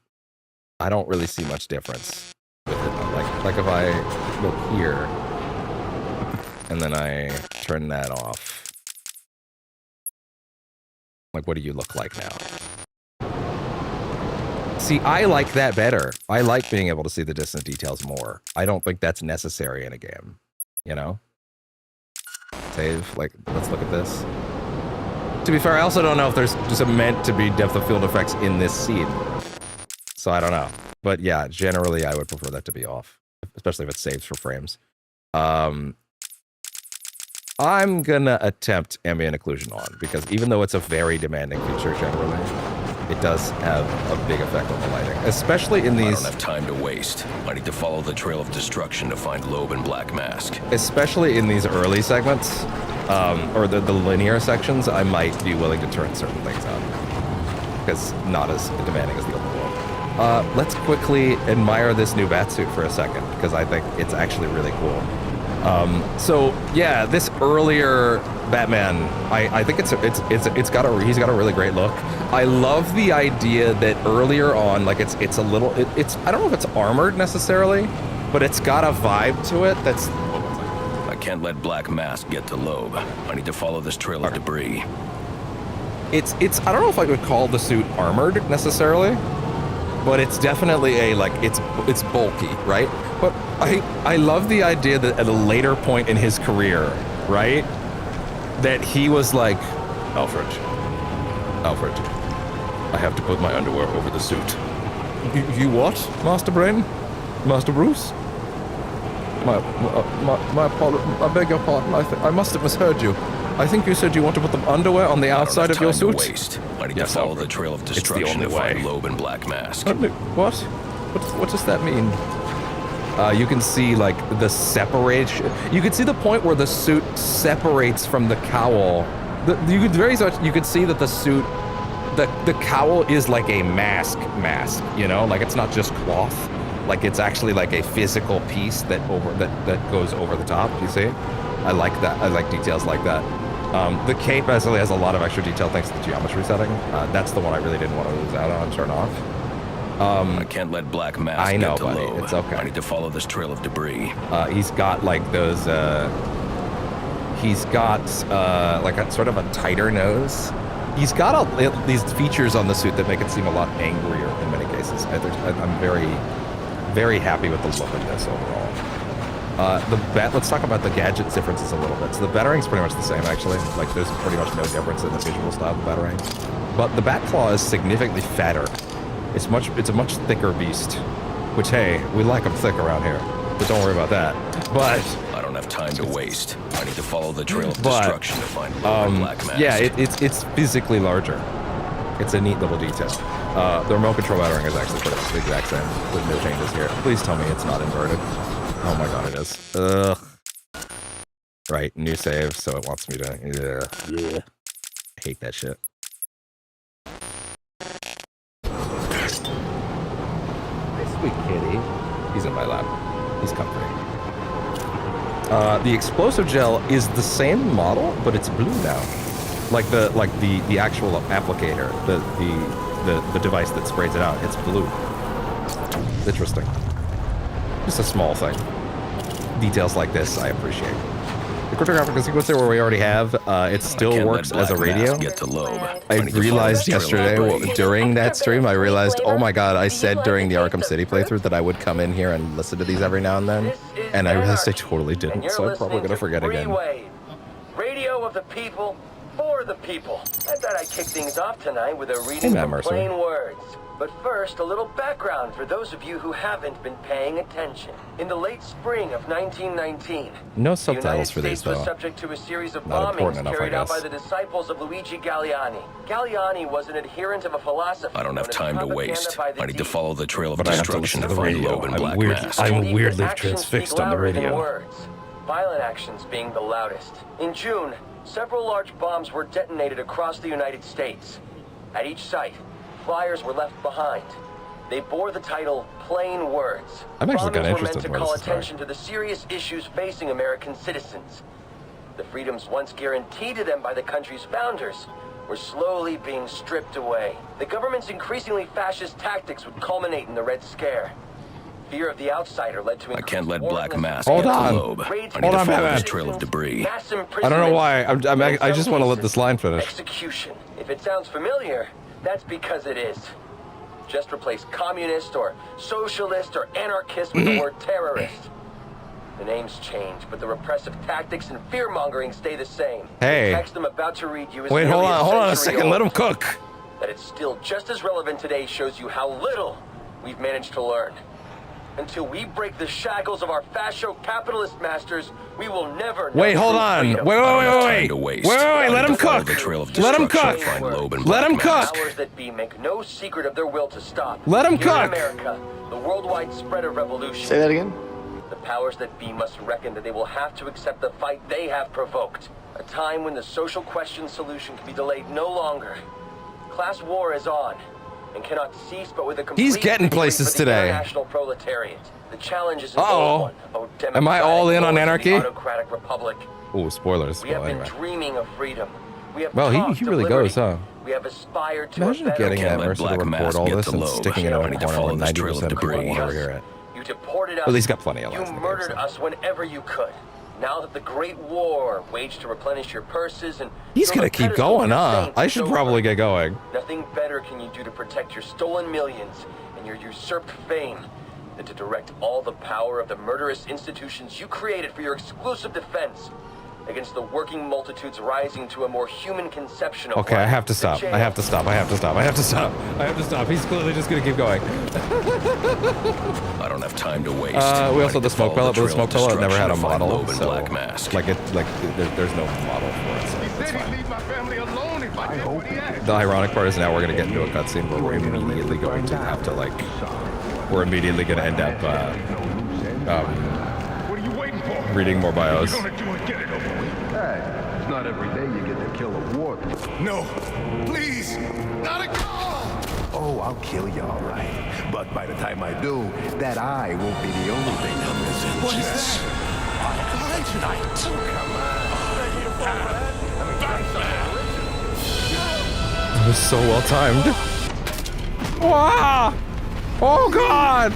don't really see much difference with it. Like if I look here, and then I turn that off, like what do you look like now? See, I like that better. I like being able to see the distant details more. I don't think that's necessary in a game, you know? Save, like, let's look at this. To be fair, I also don't know if there's just meant to be depth of field effects in this scene. So I don't know. But yeah, generally I would prefer that to be off, especially if it saves for frames. I'm gonna attempt ambient occlusion on, because even though it's a very demanding feature generally, it does have a big effect on the lighting, especially in these... I don't have time to waste. I need to follow the trail of destruction to find Loeb and Black Mask. Especially in these early segments, or the linear sections, I might be willing to turn certain things on, because not as demanding as the open world. Let's quickly admire this new Batsuit for a second, because I think it's actually really cool. So yeah, this earlier Batman, I think he's got a really great look. I love the idea that earlier on, like it's a little, I don't know if it's armored necessarily, but it's got a vibe to it that's... I can't let Black Mask get to Loeb. I need to follow this trail of debris. It's I don't know if I would call the suit armored necessarily, but it's definitely it's bulky, right? But I love the idea that at a later point in his career, right, that he was like, Alfred, I have to put my underwear over the suit. You what, Master Brain? Master Bruce? I beg your pardon. I must have misheard you. I think you said you want to put the underwear on the outside of your suit. I need to follow the trail of destruction to find Loeb and Black Mask. What? What does that mean? You can see like the separation. You can see the point where the suit separates from the cowl. You could see that the suit, the cowl is like a mask, you know, like it's not just cloth. Like it's actually like a physical piece that goes over the top. You see? I like that. I like details like that. The cape actually has a lot of extra detail thanks to the geometry setting. That's the one I really didn't want to lose out on. Turn off. I can't let Black Mask get to buddy. Loeb. It's okay. I need to follow this trail of debris. He's got like those. He's got like a sort of a tighter nose. He's got these features on the suit that make it seem a lot angrier in many cases. I'm very, very happy with the look of this overall. Let's talk about the gadget differences a little bit. So the Batarang's pretty much the same, actually. Like, there's pretty much no difference in the visual style of the Batarang. But the Batclaw is significantly fatter. It's a much thicker beast. Which, hey, we like them thick around here. But don't worry about that. But... I don't have time to waste. I need to follow the trail of destruction to find Black Mask. Yeah, it's physically larger. It's a neat little detail. The remote control Batarang is actually pretty much the exact same, with no changes here. Please tell me it's not inverted. Oh my god, it is. Ugh. Right, new save, so it wants me to... Yeah. I hate that shit. Sweet kitty. He's in my lap. He's comfy. The explosive gel is the same model, but it's blue now. Like the actual applicator, the device that sprays it out, it's blue. Interesting. Just a small thing. Details like this, I appreciate. The cryptographic sequencer where we already have, it still works as a radio. Get to Loeb. I realized yesterday during that stream, I realized, oh my god, I said during the Arkham City playthrough that I would come in here and listen to these every now and then, and I realized I totally didn't, so I'm probably gonna forget again. Radio of the people, for the people. I thought I'd kick things off tonight with a reading from Plain Words. But first, a little background for those of you who haven't been paying attention. In the late spring of 1919, no subtitles for these, though. Was subject to a series of Not bombings enough, carried out by the disciples of Luigi Galliani. Galliani was an adherent of a philosophy. I don't have time to waste. I need to follow the trail of but destruction to find Loeb and Black Mask. I'm weirdly transfixed on the radio. Violent actions being the loudest. In June, several large bombs were detonated across the United States. At each site, flyers were left behind. They bore the title Plain Words. I'm actually kind of Bombings interested were meant to in call this attention to the serious issues facing American citizens. The freedoms once guaranteed to them by the country's founders were slowly being stripped away. The government's increasingly fascist tactics would culminate in the Red Scare. Fear of the outsider led to. I can't let Black Mask Hold get on. to Loeb. I need to follow this trail of debris. I don't know why. I just want to let this line finish. Execution. If it sounds familiar, that's because it is. Just replace communist or socialist or anarchist with the word terrorist. The names change, but the repressive tactics and fear-mongering stay the same. Hey. The text I'm about to read you is Wait, hold on a century second. Let him old. cook. That it's still just as relevant today shows you how little we've managed to learn. Until we break the shackles of our fascio-capitalist masters, we will never know. Wait, hold on. freedom. Wait. Let him cook. Let him cook. Let him cook. Powers that be make no secret of their will to stop. Let him Here in cook. America, the worldwide spread of revolution. Say that again? The powers that be must reckon that they will have to accept the fight they have provoked. A time when the social question solution can be delayed no longer. Class war is on. And cannot cease but with a complete He's getting places today. International proletariat. The challenge is an old one. Am I all in on anarchy? Autocratic republic. Oh, spoilers. We have been Anyway. dreaming of freedom. We have Well, talked he of really liberty. goes, huh? We have aspired to Imagine a better getting that let Mercer to Black record Mask all get this to and Loeb. sticking it in I a need to corner follow where this trail 90% of of people debris. won't ever hear it. You deported us. At least got plenty of You lines in the murdered game, so. us whenever you could. Now that the Great War waged to replenish your purses and He's from gonna a keep pedestal going, your huh? saints I should is probably over. get going. Nothing better can you do to protect your stolen millions and your usurped fame than to direct all the power of the murderous institutions you created for your exclusive defense against the working multitudes rising to a more human conception of Okay, I life. have to stop. I have to stop. He's clearly just gonna keep going. I don't have time to waste. We also had the smoke pellet, but the smoke pellet never had a model, Loeb and so Black Mask. there's no model for it, so it's fine. Leave my family alone if I did what he asked. The ironic part is now we're gonna get into a cutscene where we're immediately going to have to we're immediately gonna end up What are you waiting for? reading more bios. You're gonna do it, get it over with. Hey, it's not every day you get to kill a warden. No, please, not again. Oh, I'll kill you all right. But by the time I do, that eye won't be the only thing I'm missing. What is that? Why tonight? It was so well timed. Wow! Oh god!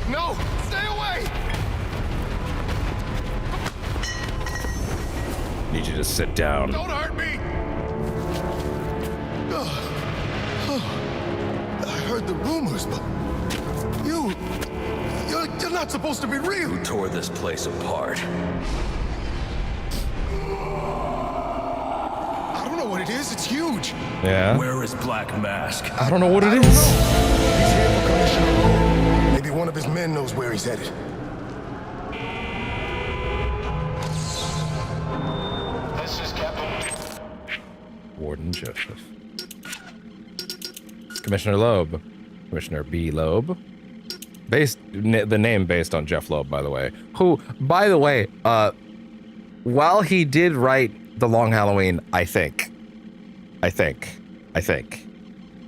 No, stay away! Need you to sit down. Don't hurt me! I heard the rumors, but you're not supposed to be real. Who tore this place apart? I don't know what it is. It's huge. Yeah. Where is Black Mask? I don't know what it is. He's here for Commissioner Loeb. Maybe one of his men knows where he's headed. This is Captain Warden Joseph. Commissioner Loeb. Commissioner B. Loeb. The name based on Jeff Loeb, by the way. Who, by the way, while he did write The Long Halloween, I think.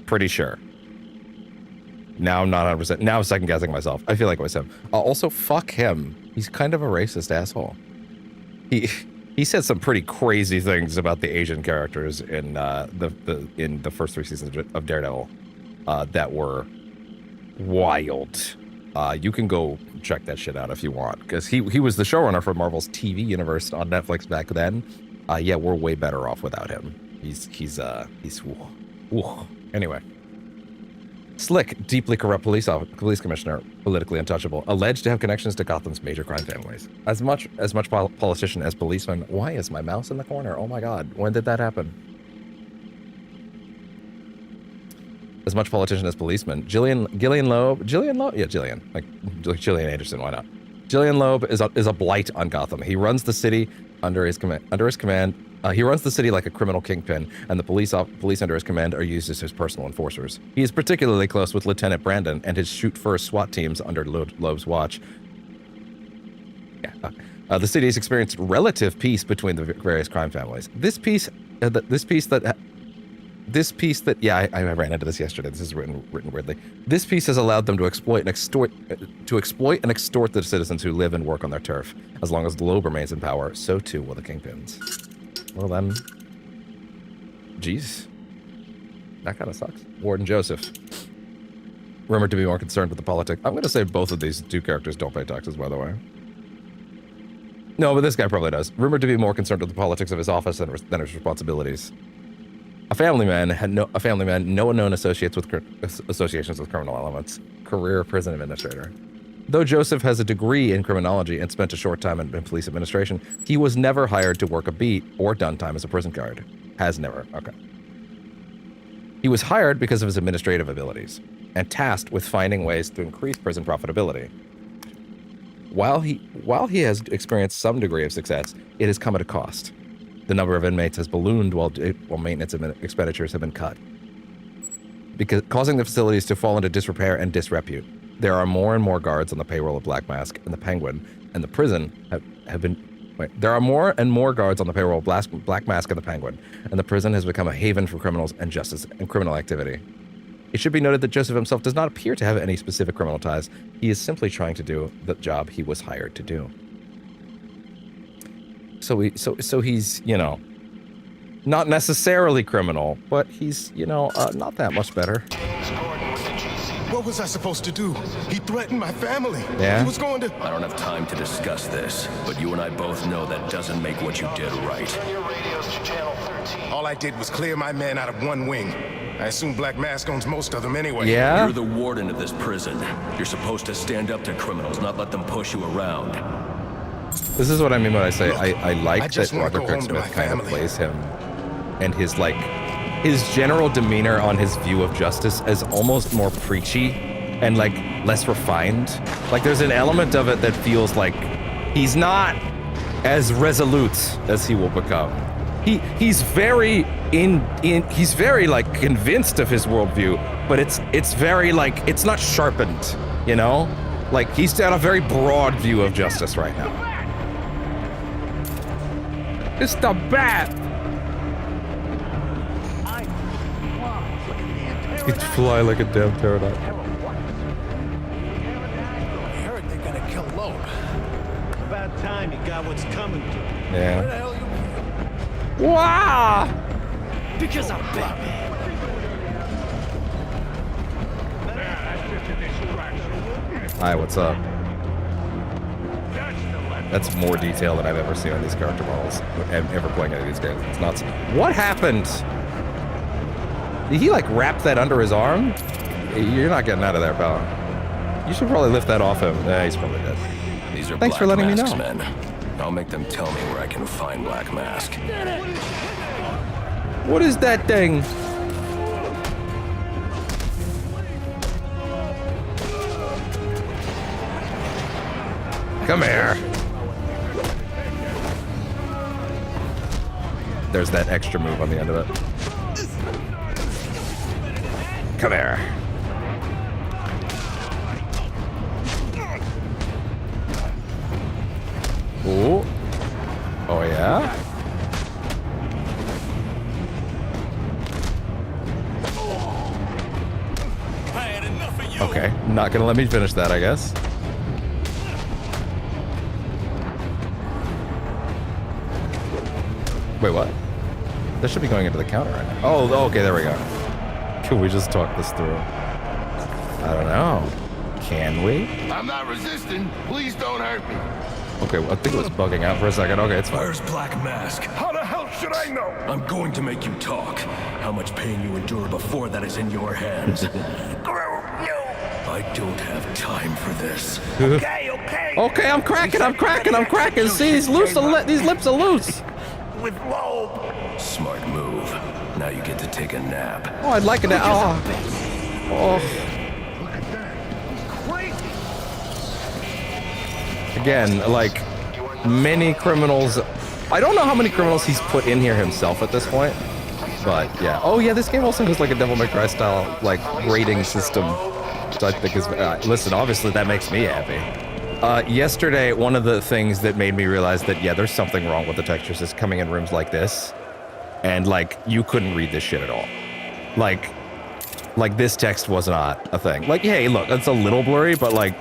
Pretty sure. Now I'm not 100%. Now I'm second guessing myself. I feel like it was him. Also, fuck him. He's kind of a racist asshole. He said some pretty crazy things about the Asian characters in the first 3 seasons of Daredevil that were wild. You can go check that shit out if you want, because he was the showrunner for Marvel's TV universe on Netflix back then. Yeah, we're way better off without him. He's anyway. Slick, deeply corrupt police commissioner, politically untouchable, alleged to have connections to Gotham's major crime families. As much politician as policeman. Why is my mouse in the corner? Oh my god, when did that happen? As much politician as policeman. Gillian Loeb, yeah, Gillian, like Gillian Anderson. Why not? Gillian Loeb is a blight on Gotham. He runs the city under his command. He runs the city like a criminal kingpin, and the police under his command are used as his personal enforcers. He is particularly close with Lieutenant Brandon and his shoot-first SWAT teams under Loeb's watch. Yeah. The city has experienced relative peace between the various crime families. This piece that yeah, I ran into this yesterday. This is written weirdly. This piece has allowed them to exploit and extort the citizens who live and work on their turf. As long as Loeb remains in power, so too will the kingpins. Well then, geez, that kind of sucks. Warden Joseph, rumored to be more concerned with the politics. I'm going to say both of these two characters don't pay taxes, by the way. No, but this guy probably does. Rumored to be more concerned with the politics of his office than his responsibilities. A family man, no known associations with criminal elements. Career prison administrator. Though Joseph has a degree in criminology and spent a short time in police administration, he was never hired to work a beat or done time as a prison guard. Has never. Okay. He was hired because of his administrative abilities and tasked with finding ways to increase prison profitability. While he has experienced some degree of success, it has come at a cost. The number of inmates has ballooned while maintenance expenditures have been cut, causing the facilities to fall into disrepair and disrepute. There are more and more guards on the payroll of Black Mask and the Penguin, and the prison there are more and more guards on the payroll of Black Mask and the Penguin, and the prison has become a haven for criminals and justice and criminal activity. It should be noted that Joseph himself does not appear to have any specific criminal ties. He is simply trying to do the job he was hired to do. So he's, you know, not necessarily criminal, but he's, you know, not that much better. What was I supposed to do? He threatened my family. Yeah? He was going to... I don't have time to discuss this, but you and I both know that doesn't make what you did right. All I did was clear my men out of one wing. I assume Black Mask owns most of them anyway. Yeah? You're the warden of this prison. You're supposed to stand up to criminals, not let them push you around. This is what I mean when I say I like that Roger Craig Smith kind of plays him and his general demeanor on his view of justice as almost more preachy and like less refined. Like there's an element of it that feels like he's not as resolute as he will become. He's very he's very like convinced of his worldview, but it's very like it's not sharpened, you know? Like he's got a very broad view of justice right now. It's the bat. He'd fly like a damn pterodactyl. I heard they're gonna kill Loeb. About time you got what's coming to you. Yeah. Where the hell you... Wow! Because I'm Batman. Hi, what's up? That's more detail than I've ever seen on these character models. Ever playing any of these games. It's nuts. What happened? Did he like wrap that under his arm? You're not getting out of there, pal. You should probably lift that off him. Nah, he's probably dead. These are Thanks for letting me know. Men. I'll make them tell me where I can find Black Mask. What is that thing? Come here. There's that extra move on the end of it. Come here. Ooh. Oh, yeah? I had enough of you. Okay, not gonna let me finish that, I guess. Wait, what? This should be going into the counter right now. Oh, okay, there we go. Can we just talk this through? I don't know. Can we? I'm not resisting. Please don't hurt me. Okay, well, I think it was bugging out for a second. Okay, it's fine. Where's Black Mask? How the hell should I know? I'm going to make you talk. How much pain you endured before that is in your hands. I don't have time for this. Okay. Okay, I'm cracking. See, these lips are loose. With Loeb. Smart move. Now you get to take a nap. Oh, I'd like it now. Oh. Look at that. He's crazy. Again, like, many criminals. I don't know how many criminals he's put in here himself at this point. But, yeah. Oh, yeah, this game also has, like, a Devil May Cry style, like, grading system. Which I think is... listen, obviously, that makes me happy. Yesterday, one of the things that made me realize that, yeah, there's something wrong with the textures is coming in rooms like this. And, like, you couldn't read this shit at all. Like, this text was not a thing. Like, hey, look, it's a little blurry, but, like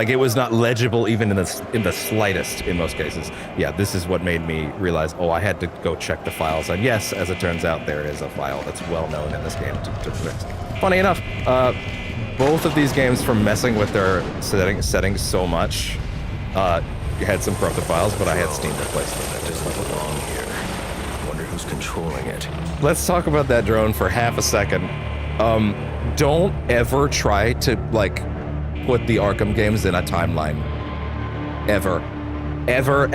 it was not legible even in the slightest in most cases. Yeah, this is what made me realize, oh, I had to go check the files. And yes, as it turns out, there is a file that's well known in this game to fix. Funny enough, both of these games, from messing with their settings so much, had some corrupted files, but I had Steam replace them. It doesn't belong here. Wonder who's controlling it. Let's talk about that drone for half a second. Don't ever try to, like, put the Arkham games in a timeline. Ever. Ever.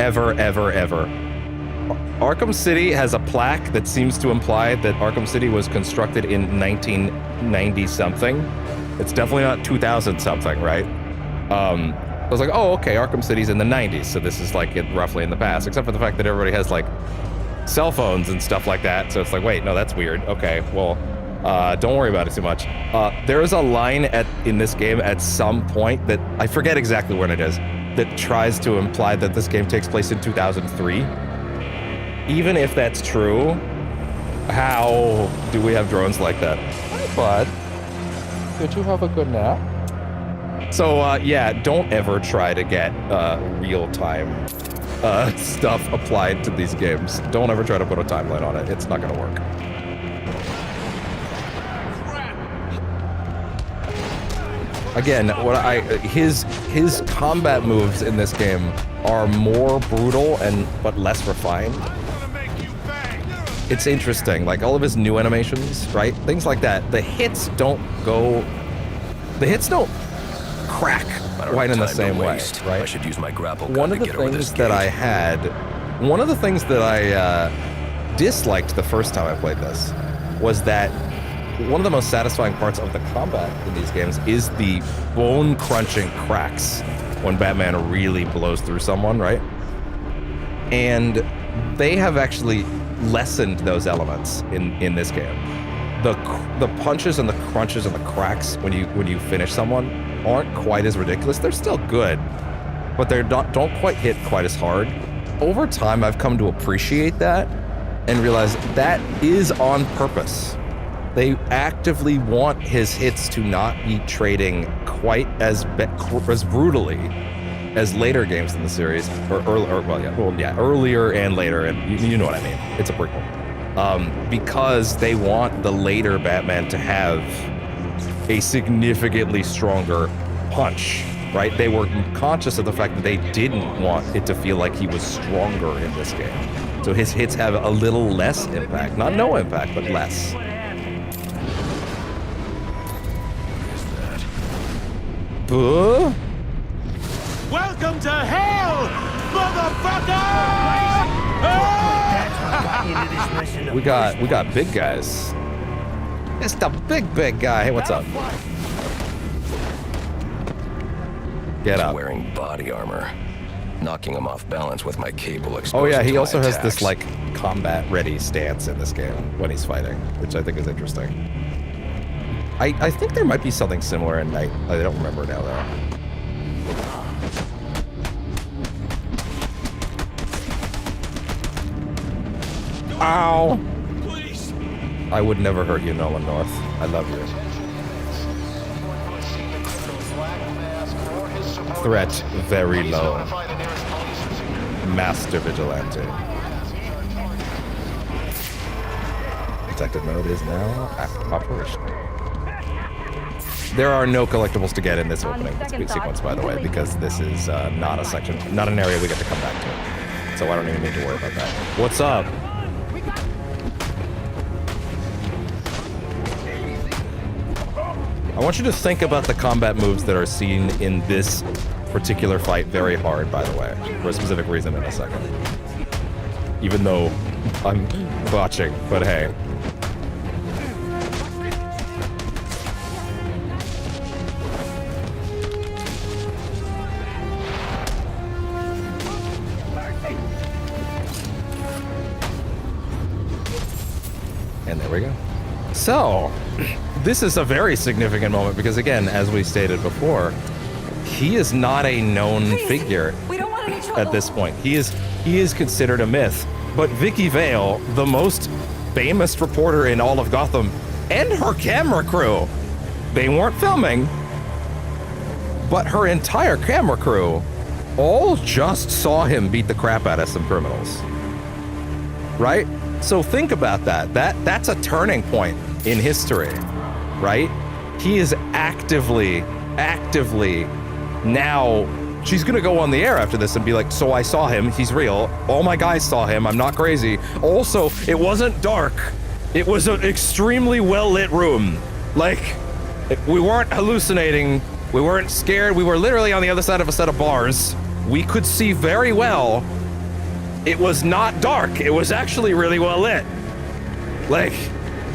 Arkham City has a plaque that seems to imply that Arkham City was constructed in 1990-something. It's definitely not 2000-something, right? I was like, oh, okay, Arkham City's in the 90s, so this is, like, roughly in the past, except for the fact that everybody has, like, cell phones and stuff like that, so it's like, wait, no, that's weird. Okay, well... don't worry about it too much. There is a line in this game at some point that, I forget exactly when it is, that tries to imply that this game takes place in 2003. Even if that's true, how do we have drones like that? Hi, bud. Did you have a good nap? So, yeah, don't ever try to get real-time stuff applied to these games. Don't ever try to put a timeline on it. It's not gonna work. Again, his combat moves in this game are more brutal but less refined. It's interesting, like all of his new animations, right? Things like that. The hits don't crack quite in the same way, right? I should use my grapple gun One of to the get over this things that I disliked the first time I played this was that one of the most satisfying parts of the combat in these games is the bone-crunching cracks when Batman really blows through someone, right? And they have actually lessened those elements in this game. The punches and the crunches and the cracks when you finish someone aren't quite as ridiculous. They're still good, but they don't quite hit quite as hard. Over time, I've come to appreciate that and realize that is on purpose. They actively want his hits to not be trading quite as brutally as later games in the series, earlier and later, and you know what I mean. It's a prequel. Because they want the later Batman to have a significantly stronger punch, right? They were conscious of the fact that they didn't want it to feel like he was stronger in this game. So his hits have a little less impact. Not no impact, but less. Welcome to hell, motherfucker! We got big guys. It's the big guy. Hey, what's up? Get up. Wearing body armor, knocking him off balance with my cable exposed. Oh yeah, he to also my has attacks. this like combat ready stance in this game when he's fighting, which I think is interesting. I think there might be something similar in Night. I don't remember now though. Ow! Please. I would never hurt you, Nolan North. I love you. Threat very low. Master Vigilante. Protected mode is now operational. There are no collectibles to get in this opening sequence, by the way, because this is not a section, not an area we get to come back to. So I don't even need to worry about that. What's up? I want you to think about the combat moves that are seen in this particular fight very hard, by the way, for a specific reason in a second. Even though I'm botching, but hey. And there we go. So, this is a very significant moment because, again, as we stated before, he is not a known figure at this point. He is considered a myth. But Vicky Vale, the most famous reporter in all of Gotham, and her camera crew, they weren't filming, but her entire camera crew all just saw him beat the crap out of some criminals. Right? So think about that. That's a turning point in history, right? He is actively now, she's gonna go on the air after this and be like, so I saw him, he's real, all my guys saw him, I'm not crazy. Also, it wasn't dark. It was an extremely well-lit room. Like, we weren't hallucinating, we weren't scared, we were literally on the other side of a set of bars. We could see very well. It was not dark. It was actually really well lit. Like,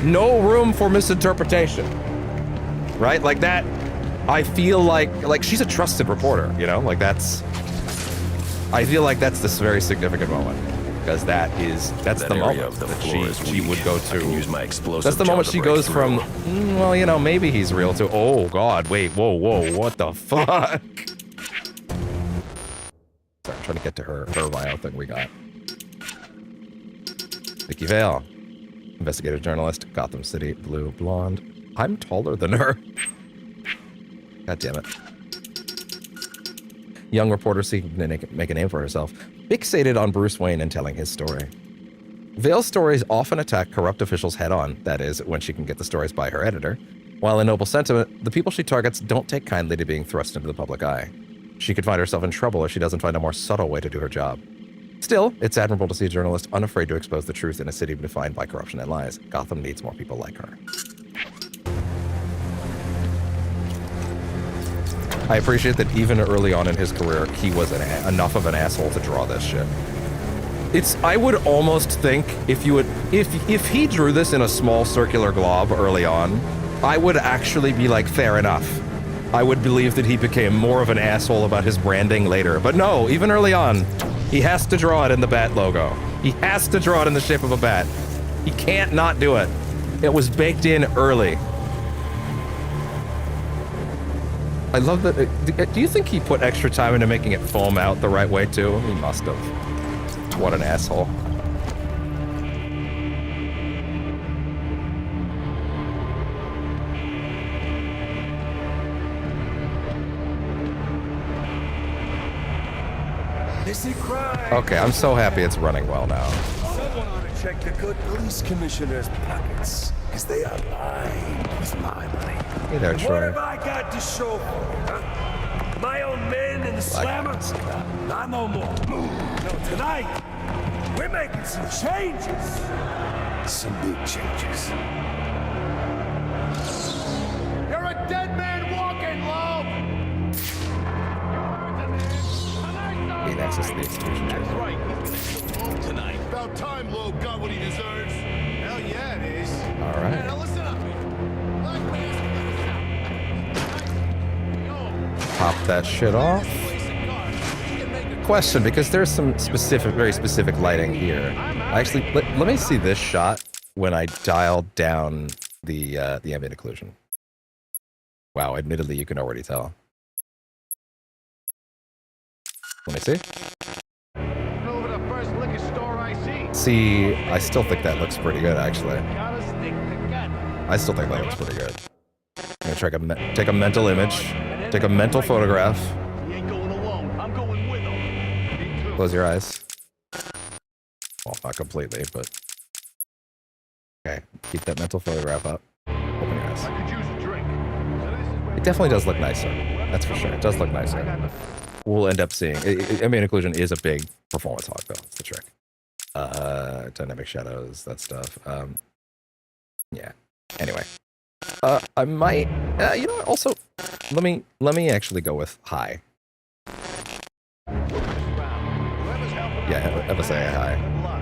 no room for misinterpretation. Right? Like that, I feel like she's a trusted reporter, you know? Like I feel like that's this very significant moment. Because that's the moment that she would go to. Use my explosive that's the moment she goes from, well, you know, maybe he's real to, oh God, wait, whoa, what the fuck? Sorry, I'm trying to get to her bio thing we got. Vicky Vale, investigative journalist, Gotham City, blue, blonde. I'm taller than her. God damn it. Young reporter seeking to make a name for herself, fixated on Bruce Wayne and telling his story. Vale's stories often attack corrupt officials head-on, that is, when she can get the stories by her editor. While in noble sentiment, the people she targets don't take kindly to being thrust into the public eye. She could find herself in trouble if she doesn't find a more subtle way to do her job. Still, it's admirable to see a journalist unafraid to expose the truth in a city defined by corruption and lies. Gotham needs more people like her. I appreciate that even early on in his career, he was enough of an asshole to draw this shit. I would almost think if he drew this in a small circular glob early on, I would actually be like, fair enough. I would believe that he became more of an asshole about his branding later. But no, even early on, he has to draw it in the bat logo. He has to draw it in the shape of a bat. He can't not do it. It was baked in early. I love that. Do you think he put extra time into making it foam out the right way too? He must have. What an asshole. Okay, I'm so happy it's running well now. Someone ought to check the good police commissioner's pockets, because they are lined with my money. Hey there, Troy. What have I got to show for it, huh? My own men in the slammer? Not no more. No, tonight, we're making some changes. Some big changes. You're a dead man walking, Loeb! Gain access to the execution chamber. That's right, he's gonna go home tonight. About time Loeb got what he deserves. Hell yeah, it is. All right. Now listen up. Pop that shit off. Question, because there's some very specific lighting here. Actually, let me see this shot when I dial down the ambient occlusion. Wow, admittedly, you can already tell. Let me see. See, I still think that looks pretty good, actually. I still think that looks pretty good. I'm gonna try to take a mental image, take a mental photograph. Close your eyes. Well, not completely, but... Okay, keep that mental photograph up. Open your eyes. It definitely does look nicer. That's for sure. It does look nicer. We'll end up seeing... ambient occlusion is a big performance hog, though. It's the trick. Dynamic shadows, that stuff. Yeah. Anyway. I might... you know what? Also, let me actually go with high. Yeah, ever say high.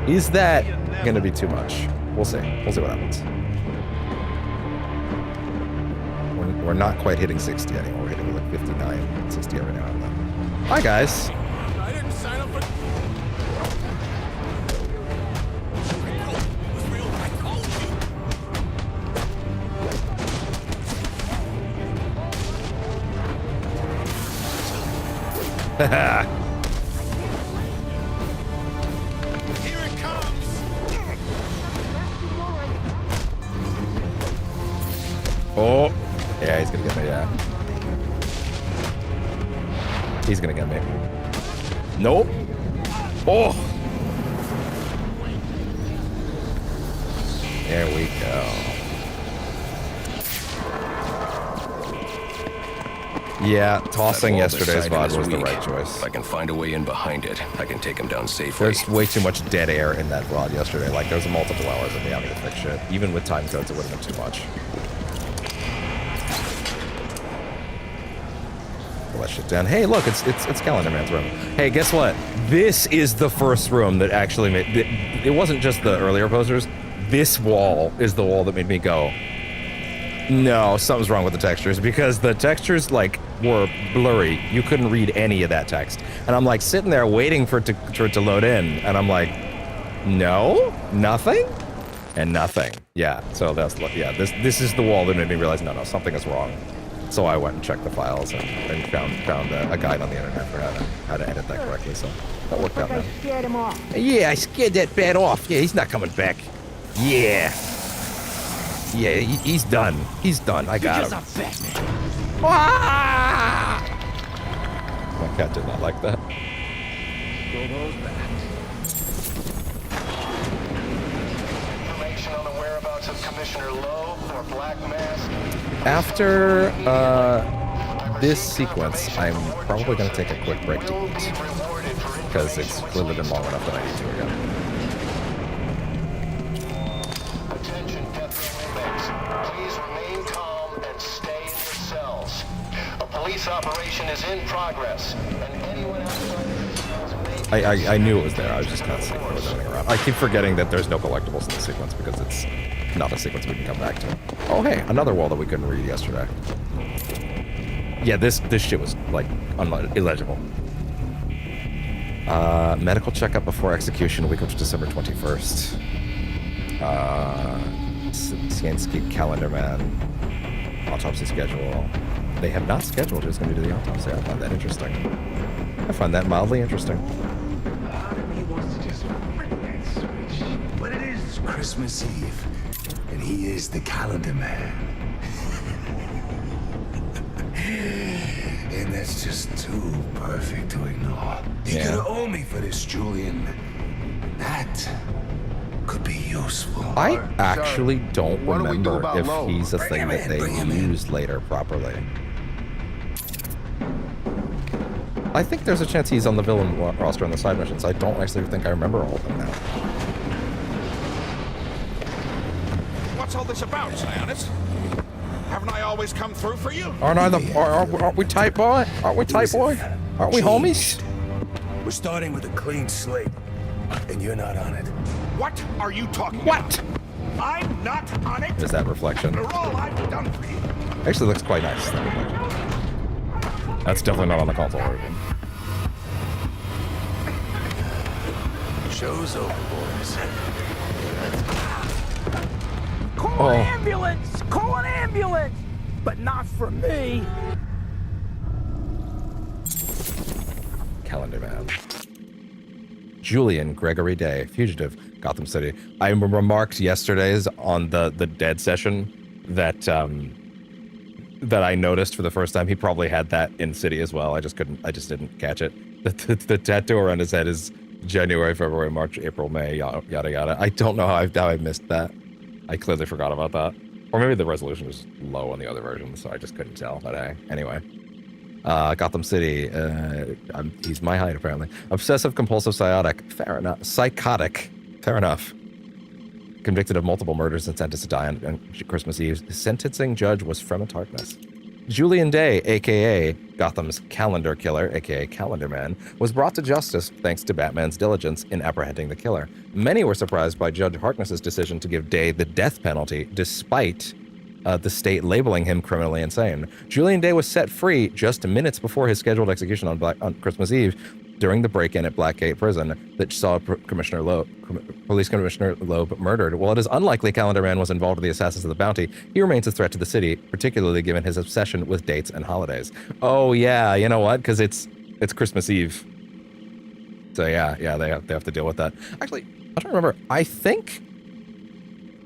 Is that going to be too much? We'll see. We'll see what happens. We're not quite hitting 60 anymore. We're hitting like 59, 60 every now and then. Hi, guys. I didn't sign up for... Haha. Oh, yeah, he's gonna get me, yeah. He's gonna get me. Nope. Oh! There we go. Yeah, tossing yesterday's VOD was the right choice. If I can find a way in behind it, I can take him down safely. There's way too much dead air in that VOD yesterday. Like, there was multiple hours of me having to fix shit. Even with time codes, it would have been too much. That shit down. Hey, look, it's Calendar Man's room. Hey, guess what? This is the first room that actually made it wasn't just the earlier posters. This wall is the wall that made me go, no, something's wrong with the textures, because the textures like were blurry. You couldn't read any of that text, and I'm like sitting there waiting for it to load in, and I'm like, no, nothing, and nothing. Yeah, so that's this is the wall that made me realize no, something is wrong. So I went and checked the files and found a guide on the internet for how to edit that correctly. So that worked out. I scared him off. Yeah, I scared that bat off. Yeah, he's not coming back. Yeah. Yeah, he's done. He's done. I got him. Ah! My cat did not like that. Throw those back. Information on the whereabouts of Commissioner Lowe or Black Mask. After this sequence, I'm probably going to take a quick break to eat, because it's clearly been long enough that I need to again. Attention, death row inmates. Please remain calm and stay in your cells. A police operation is in progress, and anyone outside of the cells may... I knew it was there. I was just kind of seeing if there was anything around. I keep forgetting that there's no collectibles in the sequence because it's not a sequence we can come back to. Oh, hey, another wall that we couldn't read yesterday. Yeah, this shit was, like, illegible. Medical checkup before execution, week of December 21st. Scienski Calendar Man. Autopsy schedule. They have not scheduled who's going to do the autopsy. I find that interesting. I find that mildly interesting. He wants to just flip that switch. But it is Christmas Eve, and he is the Calendar Man. And that's just too perfect to ignore. You're gonna owe me for this, Julian. That could be useful. I actually don't remember if he's a thing that they use later properly. I think there's a chance he's on the villain roster on the side missions. I don't actually think I remember all of them now. What's all this about, Sionis? Haven't I always come through for you? Aren't we tight, boy? Aren't we tight, boy? Aren't we homies? We're starting with a clean slate, and you're not on it. What are you talking about? I'm not on it. Is that reflection? After all I've done for you. Actually looks quite nice. That's definitely not on the console version. Show's over, boys. Call an ambulance! Call an ambulance! But not for me. Calendar Man. Julian Gregory Day, fugitive, Gotham City. I remarked yesterday's on the dead session that that I noticed for the first time. He probably had that in City as well. I just didn't catch it. The tattoo around his head is January, February, March, April, May, yada yada. I don't know how I missed that. I clearly forgot about that. Or maybe the resolution was low on the other version, so I just couldn't tell. But hey, anyway. Gotham City. He's my height, apparently. Obsessive compulsive psychotic. Fair enough. Convicted of multiple murders and sentenced to die on Christmas Eve. The sentencing judge was Fremont Harkness. Julian Day, a.k.a. Gotham's calendar killer, a.k.a. Calendar Man, was brought to justice thanks to Batman's diligence in apprehending the killer. Many were surprised by Judge Harkness's decision to give Day the death penalty, despite the state labeling him criminally insane. Julian Day was set free just minutes before his scheduled execution on Christmas Eve during the break-in at Blackgate Prison that saw Police Commissioner Loeb murdered. While it is unlikely Calendar Man was involved with the assassins of the bounty, he remains a threat to the city, particularly given his obsession with dates and holidays. Oh yeah, you know what? Because it's Christmas Eve. So yeah, they have to deal with that. Actually, I don't remember. I think,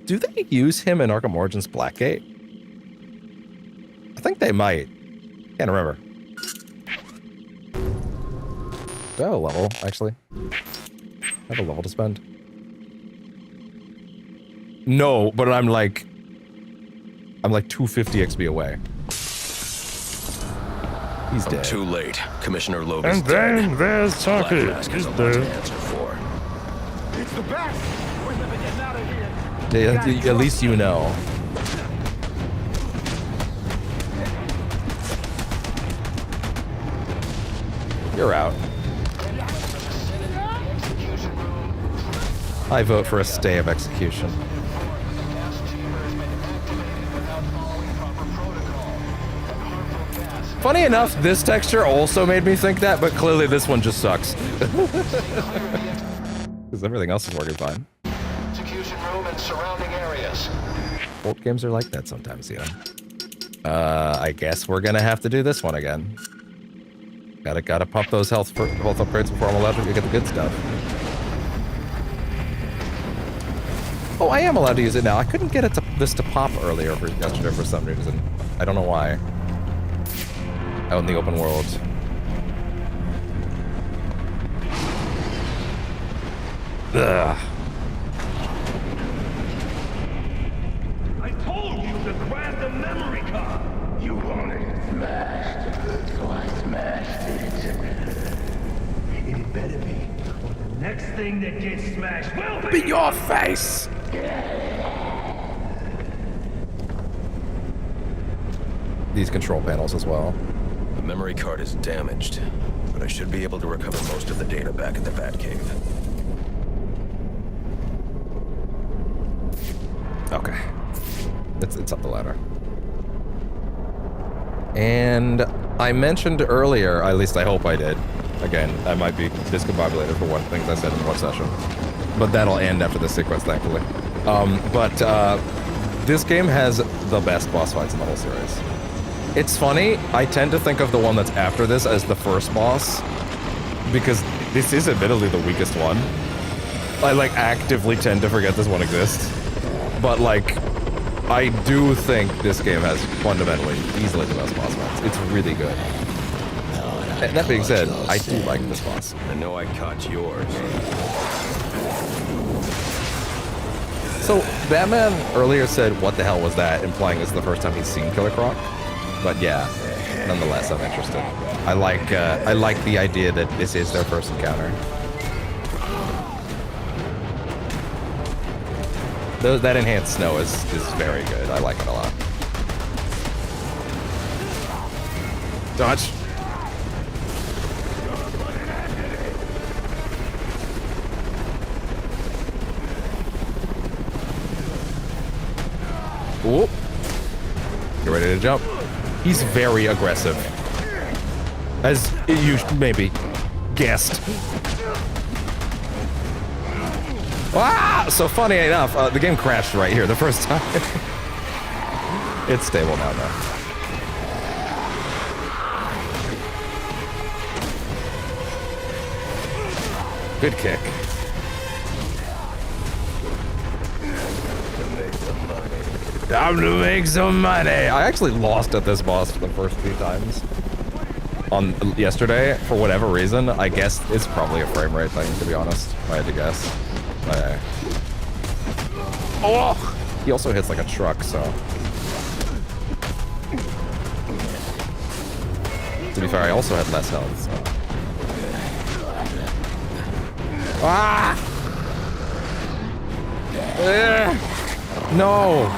do they use him in Arkham Origins Blackgate? I think they might. Can't remember. Do I have a level, actually? I have a level to spend. No, but I'm like 250 XP away. He's dead. Too late. Commissioner Loeb is and dead. then there's Chucky. He's dead. It's the best. We're never getting out of here. At least you know. You're out. I vote for a stay of execution. Funny enough, this texture also made me think that, but clearly this one just sucks. Because everything else is working fine. Execution room and surrounding areas. Old games are like that sometimes, you know. I guess we're gonna have to do this one again. Gotta pump those health upgrades before I'm allowed to get the good stuff. Oh, I am allowed to use it now. I couldn't get this to pop earlier yesterday for some reason. I don't know why. Out in the open world. Ugh. I told you to grab the memory card. You wanted it smashed, so I smashed it. It better be. Or the next thing that gets smashed will be your face. These control panels as well. The memory card is damaged, but I should be able to recover most of the data back at the Batcave. Okay. It's up the ladder. And I mentioned earlier, at least I hope I did. Again, I might be discombobulated for one thing I said in one session. But that'll end after this sequence, thankfully. This game has the best boss fights in the whole series. It's funny, I tend to think of the one that's after this as the first boss, because this is admittedly the weakest one. I actively tend to forget this one exists. But I do think this game has fundamentally easily the best boss fights. It's really good. And that being said, I do like this boss. I know I caught yours. So, Batman earlier said, what the hell was that, implying it's the first time he's seen Killer Croc. But yeah, nonetheless, I'm interested. I like the idea that this is their first encounter. That enhanced snow is very good. I like it a lot. Dodge. Ooh. Get ready to jump. He's very aggressive. As you maybe guessed. Ah! So funny enough, the game crashed right here the first time. It's stable now, though. Good kick. Time to make some money. I actually lost at this boss for the first few times. on yesterday, for whatever reason, I guess it's probably a frame rate thing, to be honest, if I had to guess. Oh! He also hits like a truck, so... To be fair, I also had less health, so... Ah! No!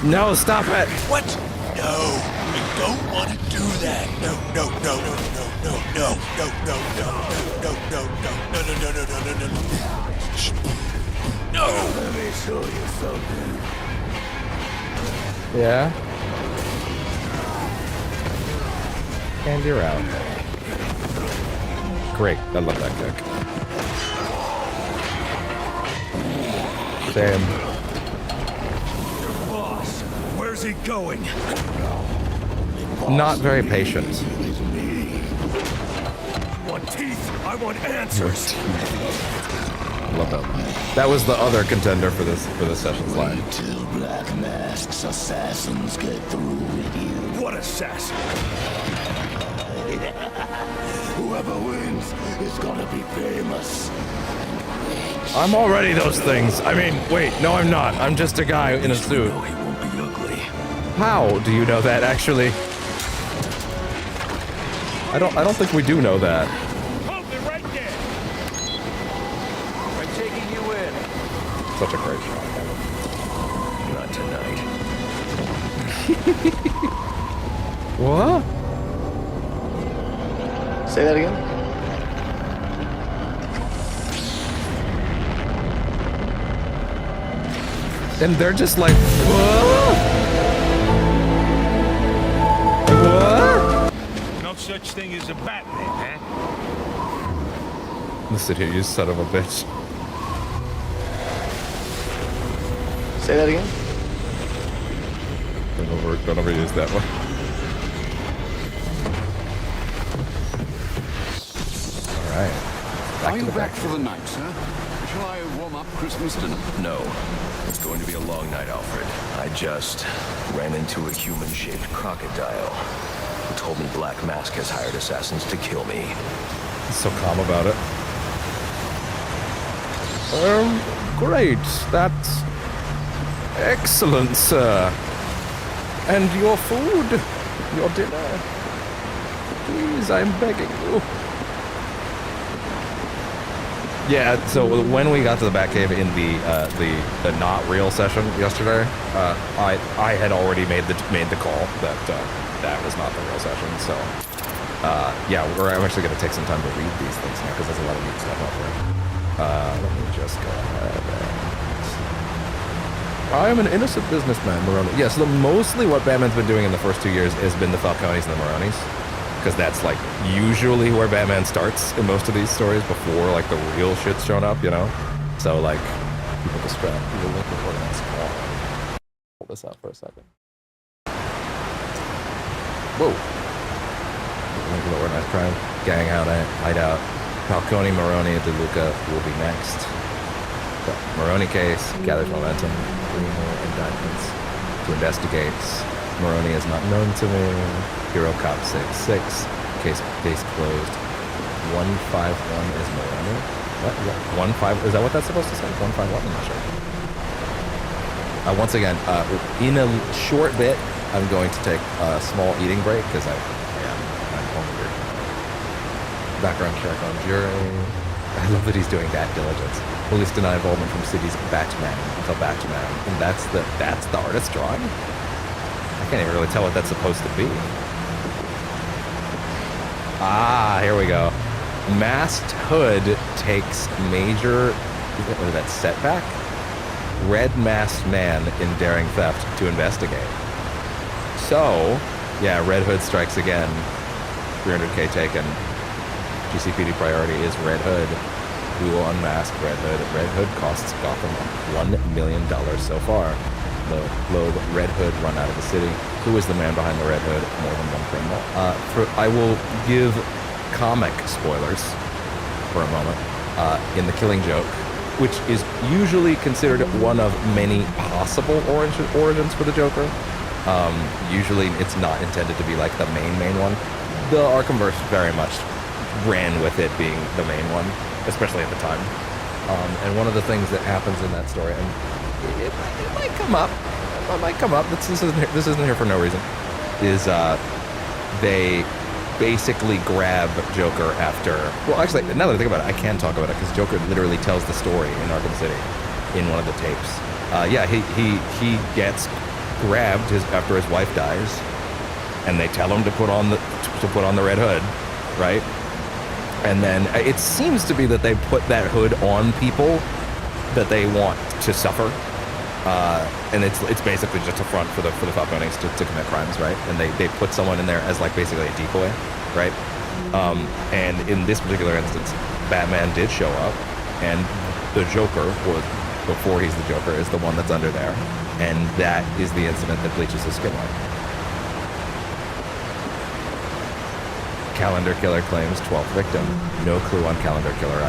No, stop it! What? No, we don't want to do that. No, no, no, no, no, no, no, no, no, no, no, no, no, no, no, no, no, no, no. No! Let me show you something. Yeah? And you're out. Great, I love that kick. Damn. Boss, where's he going? Not very patient. I want teeth. I want answers. Love that. That was the other contender for this session's line. Till Black Mask's assassins get through with you. What assassin? Whoever wins is gonna be famous. I'm already those things. I mean, wait, no, I'm not. I'm just a guy in a suit. He won't be ugly. How do you know that, actually? I don't think we do know that. Hold it right there. I'm taking you in. Such a great shot. Not tonight. What? Say that again? And they're just like, whoa! What? No such thing as a Batman, huh? Listen here, you son of a bitch. Say that again? Don't overuse that one. Alright. Are you back for the night, sir? Shall I warm up Christmas dinner? No. It's going to be a long night, Alfred. I just ran into a human-shaped crocodile who told me Black Mask has hired assassins to kill me. He's so calm about it. Great. That's excellent, sir. And your food, your dinner. Please, I'm begging you. Yeah, so when we got to the Batcave in the not real session yesterday, I had already made the call that that was not the real session. So yeah, I'm actually going to take some time to read these things now because there's a lot of neat stuff out there. Let me just go ahead. I am an innocent businessman, Maroni. Yes, mostly what Batman's been doing in the first 2 years has been the Falcones and the Maronis. Because that's like usually where Batman starts in most of these stories before like the real shit's shown up, you know? So like, people distract, people look before that's small. Hold this out for a second. Whoa. Organized crime, gang hideout. Falcone, Maroni, and DeLuca will be next. The Maroni case gathers momentum. 3 more indictments to investigate. Maroni is not known to me. Hero Cop 6-6. Case closed. 151 is Maroni. What? 15 is that what that's supposed to say? 151? I'm not sure. Once again, in a short bit, I'm going to take a small eating break because I'm hungry. Background check on jury. I love that he's doing that diligence. Police deny involvement from city's Batman until Batman, and that's the artist drawing. I can't even really tell what that's supposed to be. Ah, here we go. Masked Hood takes major, that setback? Red masked man in daring theft to investigate. So, yeah, Red Hood strikes again. 300K taken. GCPD priority is Red Hood. We will unmask Red Hood. Red Hood costs Gotham $1 million so far. The Globe Red Hood run out of the city. Who is the man behind the Red Hood? More than one criminal. I will give comic spoilers for a moment. In The Killing Joke, which is usually considered one of many possible origins for the Joker. Usually it's not intended to be like the main one, the Arkhamverse very much ran with it being the main one, especially at the time. And one of the things that happens in that story, and it might come up. It might come up. This isn't here for no reason. Is they basically grab Joker after. Well, actually, now that I think about it, I can talk about it because Joker literally tells the story in Arkham City in one of the tapes. Yeah, he gets grabbed after his wife dies, and they tell him to put on the red hood, right? And then it seems to be that they put that hood on people that they want to suffer, and it's basically just a front for the Falconings to commit crimes, right? And they put someone in there as like basically a decoy, right? And in this particular instance, Batman did show up, and the Joker was, before he's the Joker, is the one that's under there, and that is the incident that bleaches his skin white. Calendar killer claims 12th victim. No clue on calendar killer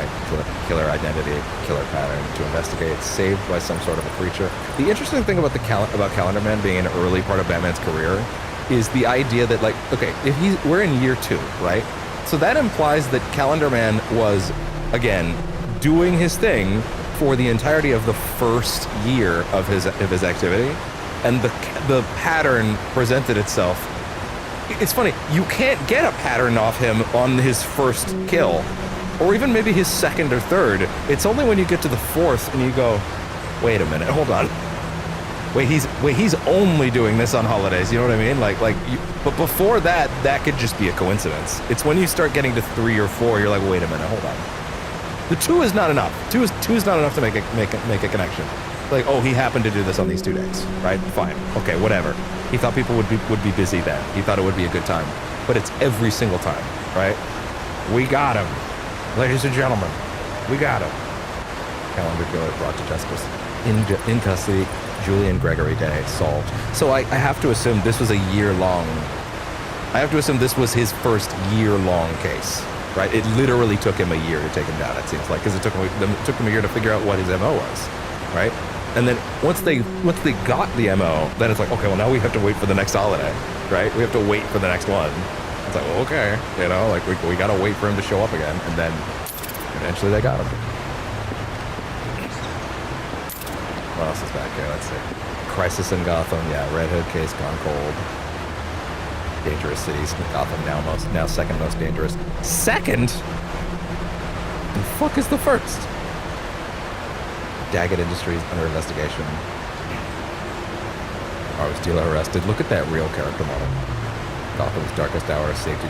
identity, killer pattern to investigate. Saved by some sort of a creature. The interesting thing about about Calendar Man being an early part of Batman's career is the idea that, like, okay, if we're in year 2, right? So that implies that Calendar Man was, again, doing his thing for the entirety of the first year of his activity, and the pattern presented itself. It's funny, you can't get a pattern off him on his first kill, or even maybe his second or third. It's only when you get to the 4th and you go, wait a minute, hold on. Wait, he's only doing this on holidays, you know what I mean? But before that could just be a coincidence. It's when you start getting to 3 or 4, you're like, wait a minute, hold on. The 2 is not enough. 2 is not enough to make a connection. Like, oh, he happened to do this on these 2 days, right? Fine, okay, whatever. He thought people would be busy then. He thought it would be a good time, but it's every single time, right? We got him, ladies and gentlemen. We got him. Calendar killer brought to justice. In custody, Julian Gregory Day solved. So I have to assume this was a year-long. I have to assume this was his first year-long case, right? It literally took him a year to take him down. It seems like, because it took him a year to figure out what his MO was, right? And then once they got the MO, then it's like, okay, well, now we have to wait for the next holiday, right? We have to wait for the next one. It's like, well, okay, you know, like we got to wait for him to show up again, and then eventually they got him. What else is back here? Let's see. Crisis in Gotham, yeah, Red Hood case gone cold. Dangerous cities, Gotham now second most dangerous. Second? The fuck is the first? Daggett Industries under investigation. Arms dealer arrested. Look at that real character model. Gotham's darkest hour. Safety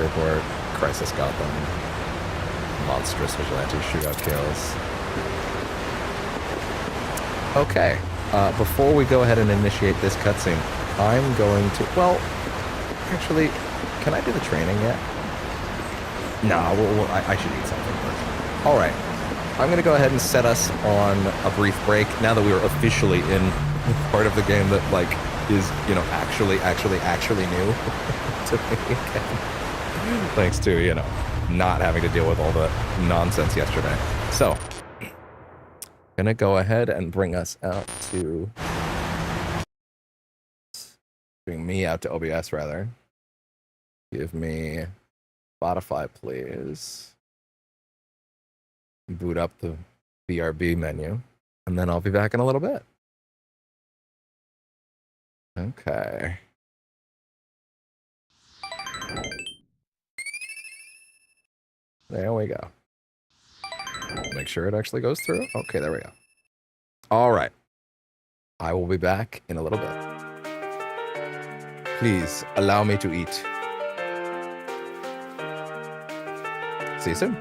report. Crisis Gotham. Monstrous vigilante shootout kills. Okay. Before we go ahead and initiate this cutscene, I'm going to. Well, actually, can I do the training yet? No. I should eat something first. All right. I'm going to go ahead and set us on a brief break now that we are officially in part of the game that, like, is, you know, actually new to me again. Thanks to, you know, not having to deal with all the nonsense yesterday. So, going to go ahead and bring us out to... Bring me out to OBS, rather. Give me Spotify, please. Boot up the BRB menu, and then I'll be back in a little bit. Okay. There we go. Make sure it actually goes through. Okay, there we go. All right. I will be back in a little bit. Please allow me to eat. See you soon.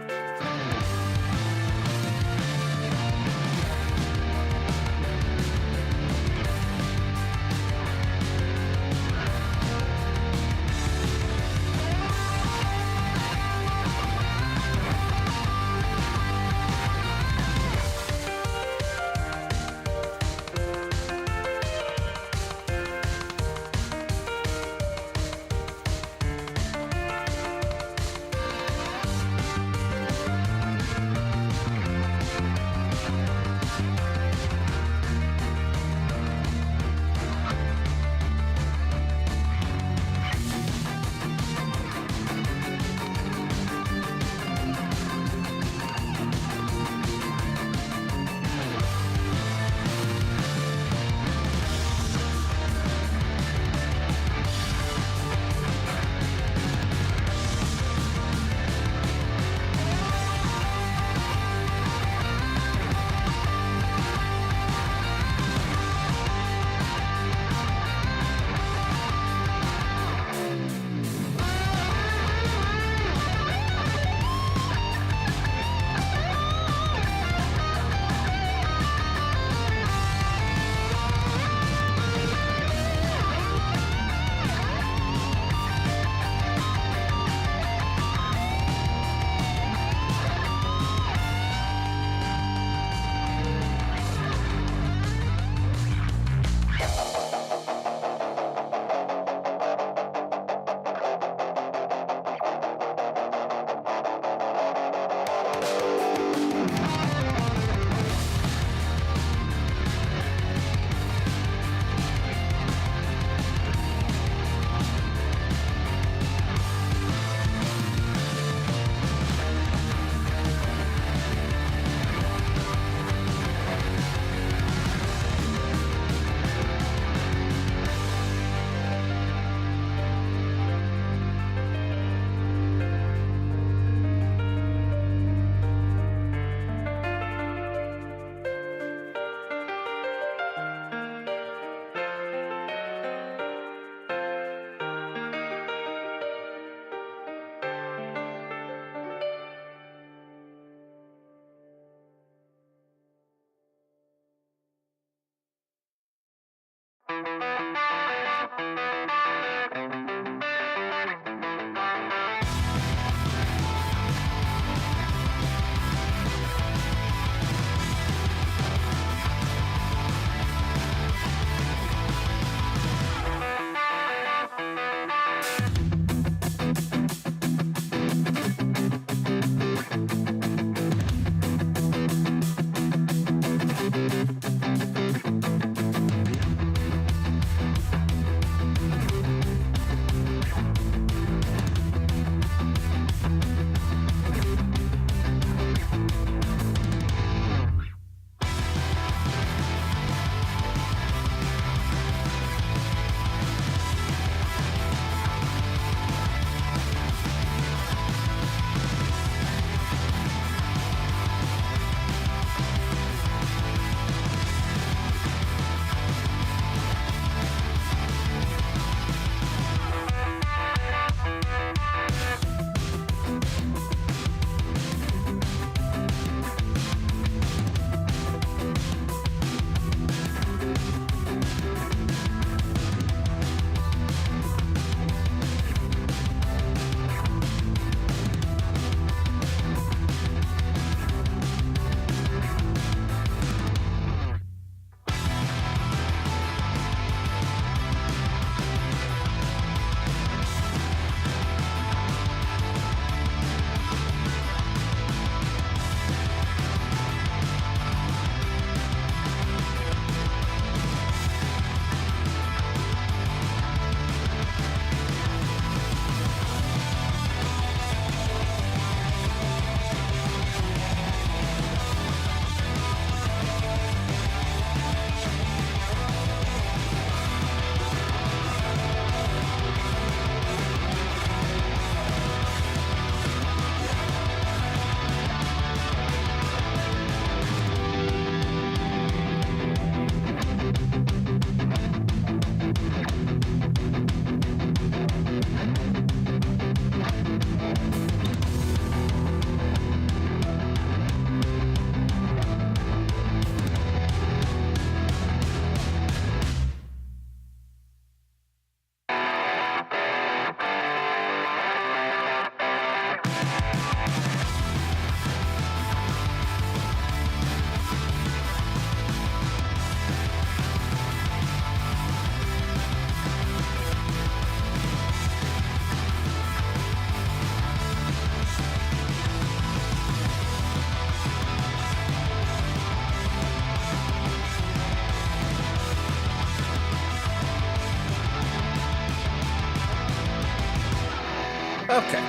Okay.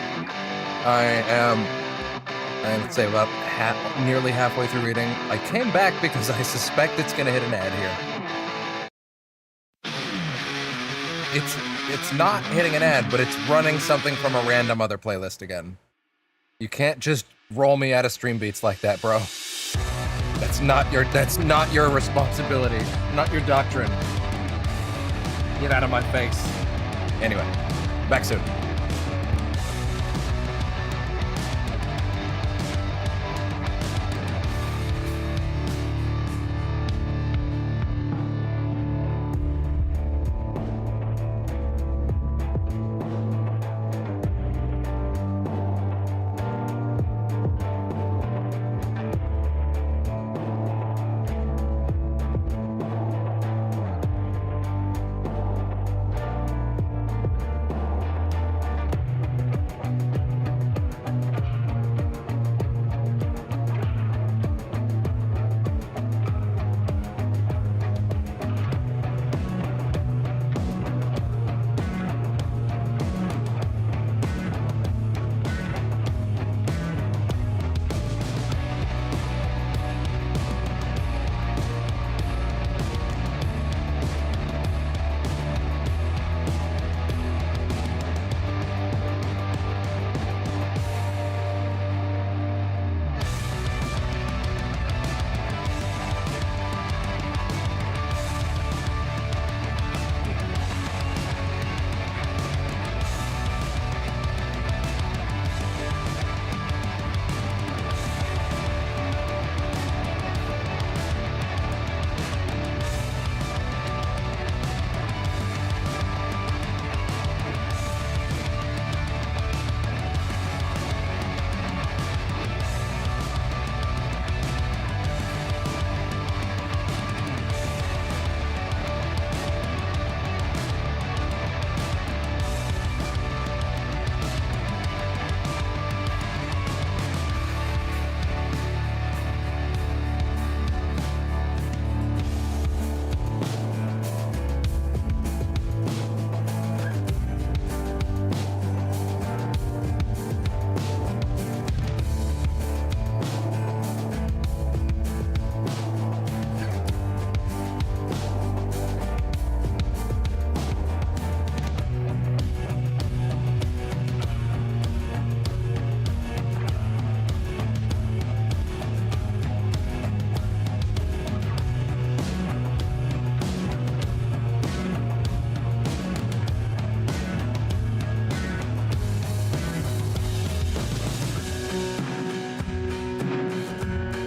I am, I'd say about nearly halfway through reading. I came back because I suspect it's going to hit an ad here. It's not hitting an ad, but it's running something from a random other playlist again. You can't just roll me out of stream beats like that, bro. That's not your responsibility, not your doctrine. Get out of my face. Anyway, back soon.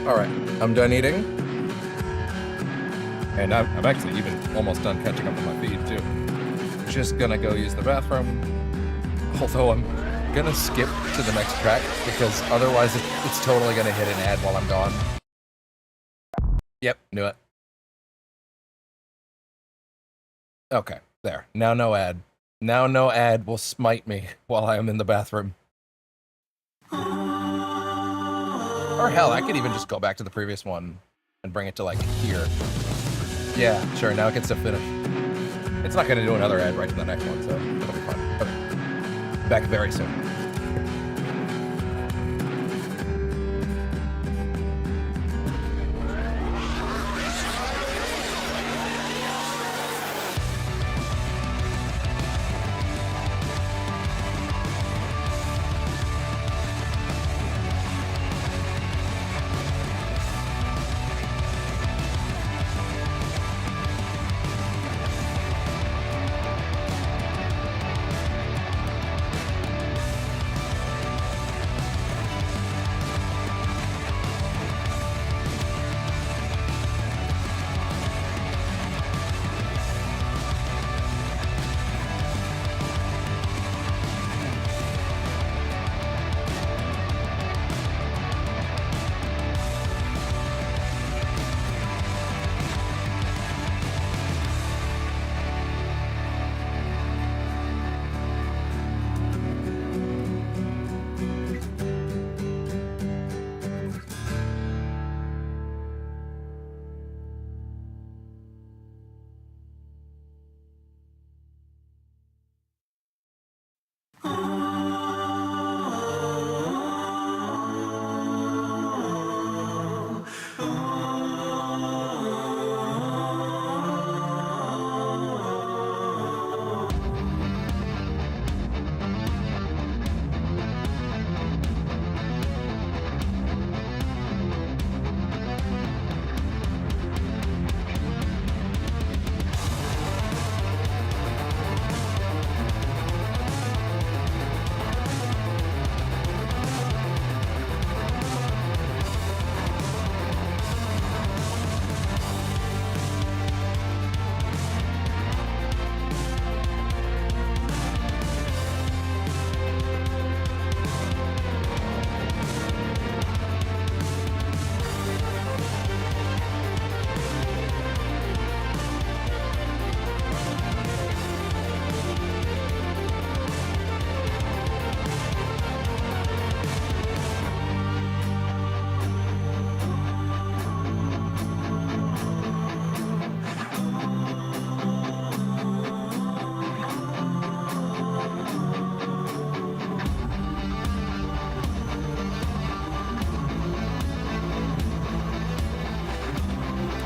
All right, I'm done eating. And I'm actually even almost done catching up on my feed, too. Just gonna go use the bathroom. Although I'm gonna skip to the next track, because otherwise it's totally gonna hit an ad while I'm gone. Yep, knew it. Okay, there. Now no ad. Now no ad will smite me while I am in the bathroom. Or hell, I could even just go back to the previous one and bring it to, like, here. Yeah, sure, now it gets to finish. It's not going to do another ad right to the next one, so it'll be fun. Okay. Back very soon.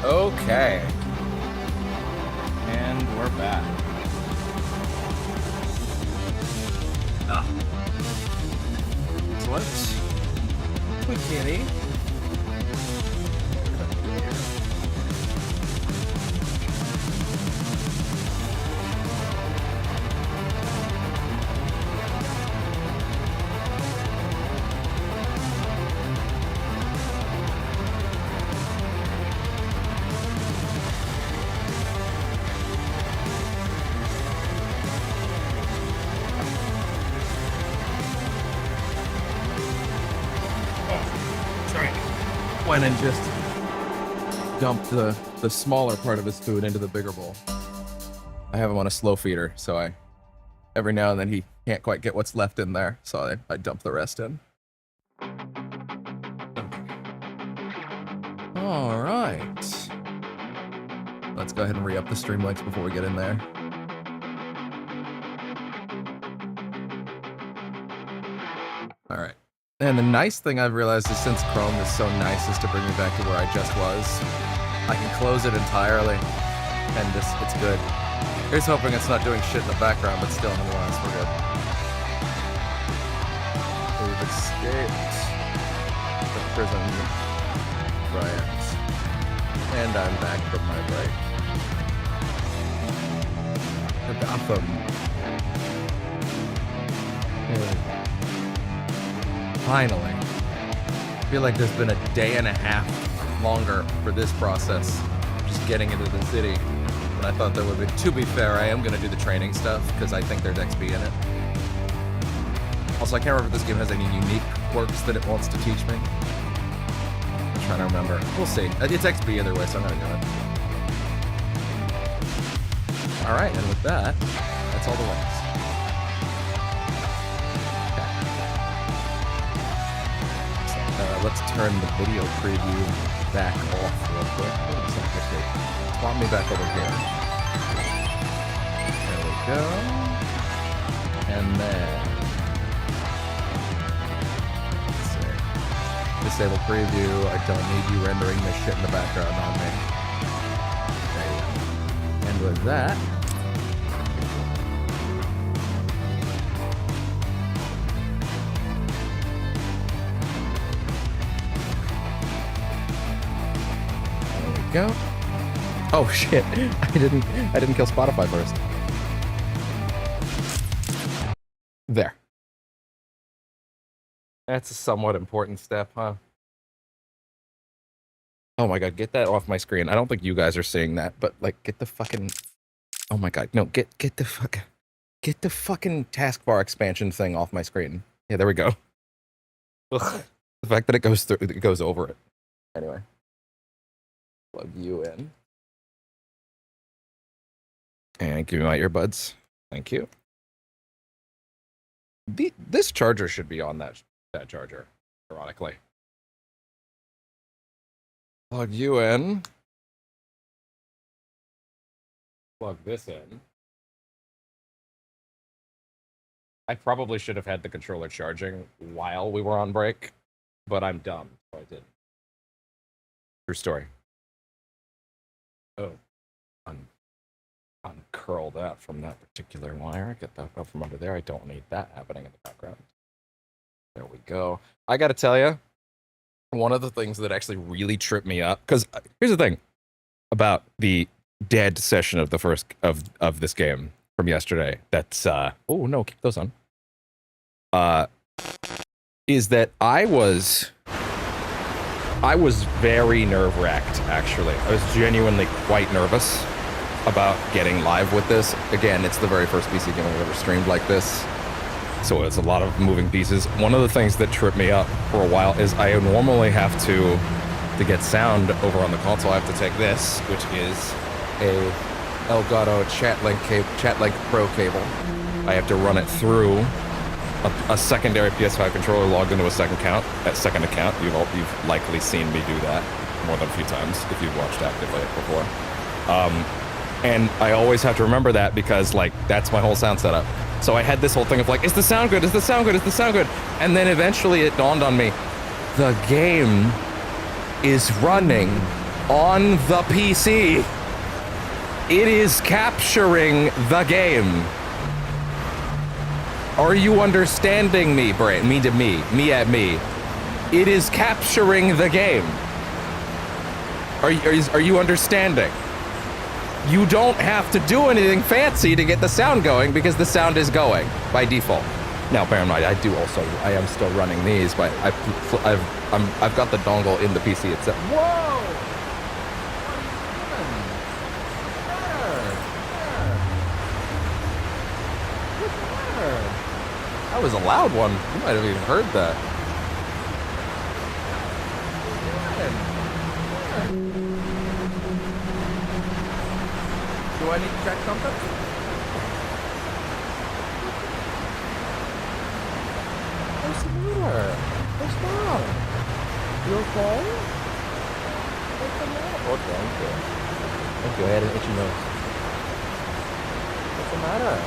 Okay. And we're back. So let's quick kitty. Went and just dumped the smaller part of his food into the bigger bowl. I have him on a slow feeder, so every now and then he can't quite get what's left in there, so I dump the rest in. All right. Let's go ahead and re-up the stream links before we get in there. All right. And the nice thing I've realized is since Chrome is so nice is to bring me back to where I just was, I can close it entirely, and it's good. Here's hoping it's not doing shit in the background, but still, nonetheless, we're good. We've escaped the prison riot, and I'm back from my break. Gotham. Finally. I feel like there's been a day and a half longer for this process, just getting into the city. But I thought that would be, to be fair, I am going to do the training stuff, because I think there's XP in it. Also, I can't remember if this game has any unique quirks that it wants to teach me. I'm trying to remember. We'll see. It's XP either way, so I'm going to do it. Alright, and with that, that's all the links. Let's turn the video preview back off real quick. Swap me back over here. There we go. And then, let's see. Disable preview. I don't need you rendering this shit in the background on me. There you go. And with that, go. Oh shit. I didn't kill Spotify first. There. That's a somewhat important step, huh? Oh my god, get that off my screen. I don't think you guys are seeing that, but like get the fucking oh my god, no, get the fucking taskbar expansion thing off my screen. Yeah, there we go. Ugh. The fact that it goes over it. Anyway. Plug you in. And give me my earbuds. Thank you. This charger should be on that charger, ironically. Plug you in. Plug this in. I probably should have had the controller charging while we were on break, but I'm dumb, so I didn't. True story. Oh, uncurl that from that particular wire. Get that up from under there. I don't need that happening in the background. There we go. I gotta tell you, one of the things that actually really tripped me up, because here's the thing about the dead session of the first of this game from yesterday. That's oh no, keep those on. Is that I was very nerve-wracked, actually. I was genuinely quite nervous about getting live with this. Again, it's the very first PC game I've ever streamed like this, so it's a lot of moving pieces. One of the things that tripped me up for a while is I normally have to get sound over on the console, I have to take this, which is a Elgato Chatlink Pro cable. I have to run it through a secondary PS5 controller logged into a second account. You've likely seen me do that more than a few times if you've watched actively before. And I always have to remember that because like that's my whole sound setup. So I had this whole thing of like, is the sound good? Is the sound good? Is the sound good? And then eventually it dawned on me, the game is running on the PC. It is capturing the game. Are you understanding me, Brent? Me to me. Me at me. It is capturing the game. Are you understanding? You don't have to do anything fancy to get the sound going because the sound is going by default. Now, bear in mind, I am still running these, but I've got the dongle in the PC itself. Whoa! That was a loud one. You might have even heard that. Do I need to check something? What's the matter? What's wrong? You okay? What's the matter? Okay, I'm good. Thank you. I had an itchy nose. What's the matter?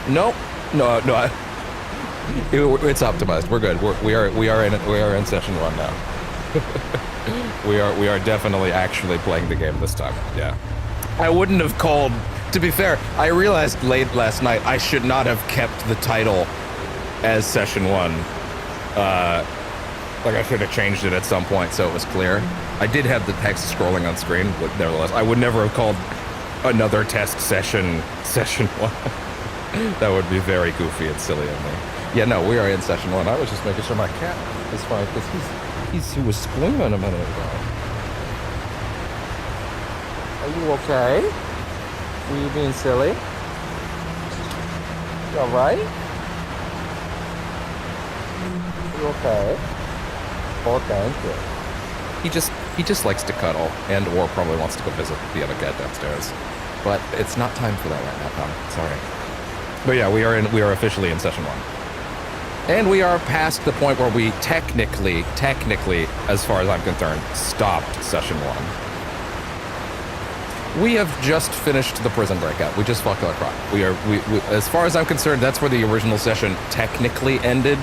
Nope. No. It's optimized. We're good. We are in session 1 now. we are definitely actually playing the game this time. Yeah. I wouldn't have called. To be fair, I realized late last night I should not have kept the title as session 1. Like I should have changed it at some point so it was clear. I did have the text scrolling on screen, but nevertheless, I would never have called another test session 1. That would be very goofy and silly of me. Yeah, no, we are in session 1. I was just making sure my cat is fine, because he was squealing a minute ago. Are you okay? Were you being silly? You alright? You okay? Oh, thank you. He just likes to cuddle, and or probably wants to go visit the other cat downstairs. But it's not time for that right now, Tom. Sorry. But yeah, we are officially in session 1. And we are past the point where we technically, as far as I'm concerned, stopped session 1. We have just finished the prison breakout. We just fucked Killer Croc. We as far as I'm concerned, that's where the original session technically ended.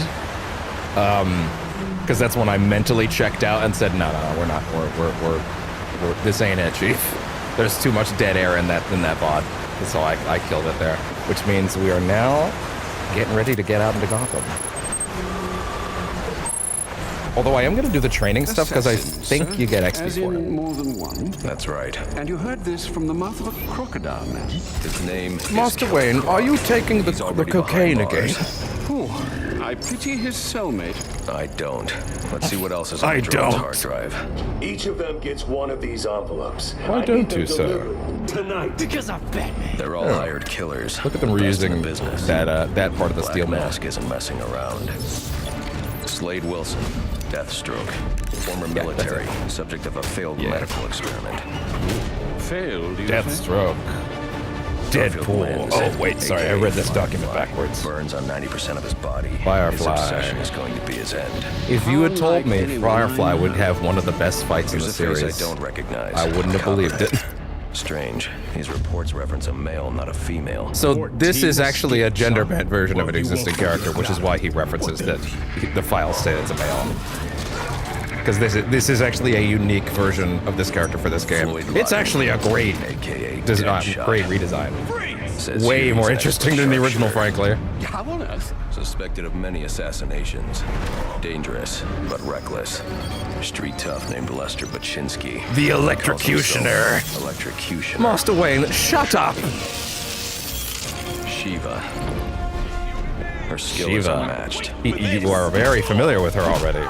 Because that's when I mentally checked out and said, no, we're not. We're this ain't it, Chief. There's too much dead air in that VOD. So I killed it there. Which means we are now getting ready to get out into Gotham. Although I am going to do the training stuff because I think you get XP for it. More than one. That's right. And you heard this from the mouth of a crocodile, man. His name Master Wayne, are you taking the cocaine again? Oh, I pity his cellmate. I don't. Let's see what else is on the drone's hard drive. Each of them gets one of these envelopes. Why don't you, sir? Tonight. Because I'm Batman. They're all hired killers. Look at them reusing that part of the steel Black mill. Mask isn't messing around. Slade Wilson, Deathstroke, former military, subject of a failed medical experiment. Failed, you Deathstroke. Deadpool. Oh, wait, sorry, I read this document backwards. Burns on 90% of his body. Firefly. His obsession is going to be his end. If you had told me Firefly would have one of the best fights in the There's a face series, I don't recognize. I wouldn't have believed it. Strange. These reports reference a male, not a female. So this is actually a gender bent version of an existing character, which is why he references that the files say it's a male. Because this is actually a unique version of this character for this game. It's actually a great great redesign. Way more interesting than the original, frankly. How on earth? Suspected of many assassinations. Dangerous, but reckless. Street tough named Lester Baczynski. The Electrocutioner. Electrocutioner. Master Wayne, shut up! Shiva. Her skill is unmatched. You are very familiar with her already.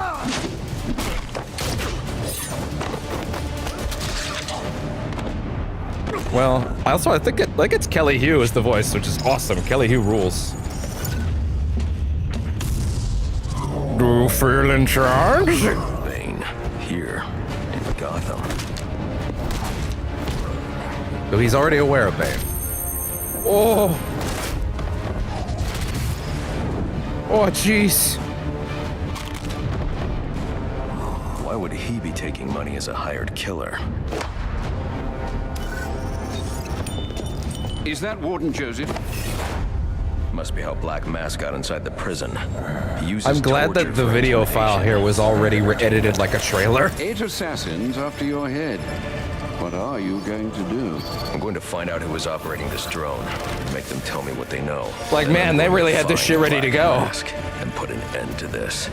Well, I think it's Kelly Hu is the voice, which is awesome. Kelly Hu rules. Do you feel in charge? Bane, here in Gotham. So he's already aware of Bane. Oh. Oh, jeez. Why would he be taking money as a hired killer? Is that Warden Joseph? Must be how Black Mask got inside the prison. I'm glad that the video file here was already edited like a trailer. 8 assassins after your head. What are you going to do? I'm going to find out who is operating this drone. Make them tell me what they know. Like, man, they really had this shit ready to go. And put an end to this.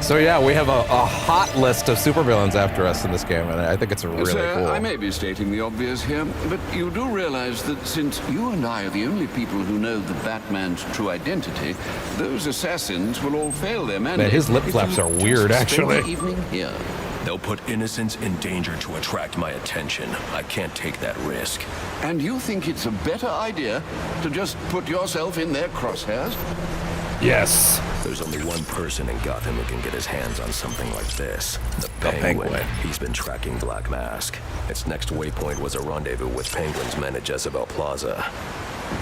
So yeah, we have a hot list of supervillains after us in this game, and I think it's really cool. I may be stating the obvious here, but you do realize that since you and I are the only people who know the Batman's true identity, those assassins will all fail their mandate. Man, his lip flaps are weird, actually. The evening here. They'll put innocents in danger to attract my attention. I can't take that risk. And you think it's a better idea to just put yourself in their crosshairs? Yes. There's only one person in Gotham who can get his hands on something like this. The Penguin. He's been tracking Black Mask. Its next waypoint was a rendezvous with Penguin's men at Jezebel Plaza.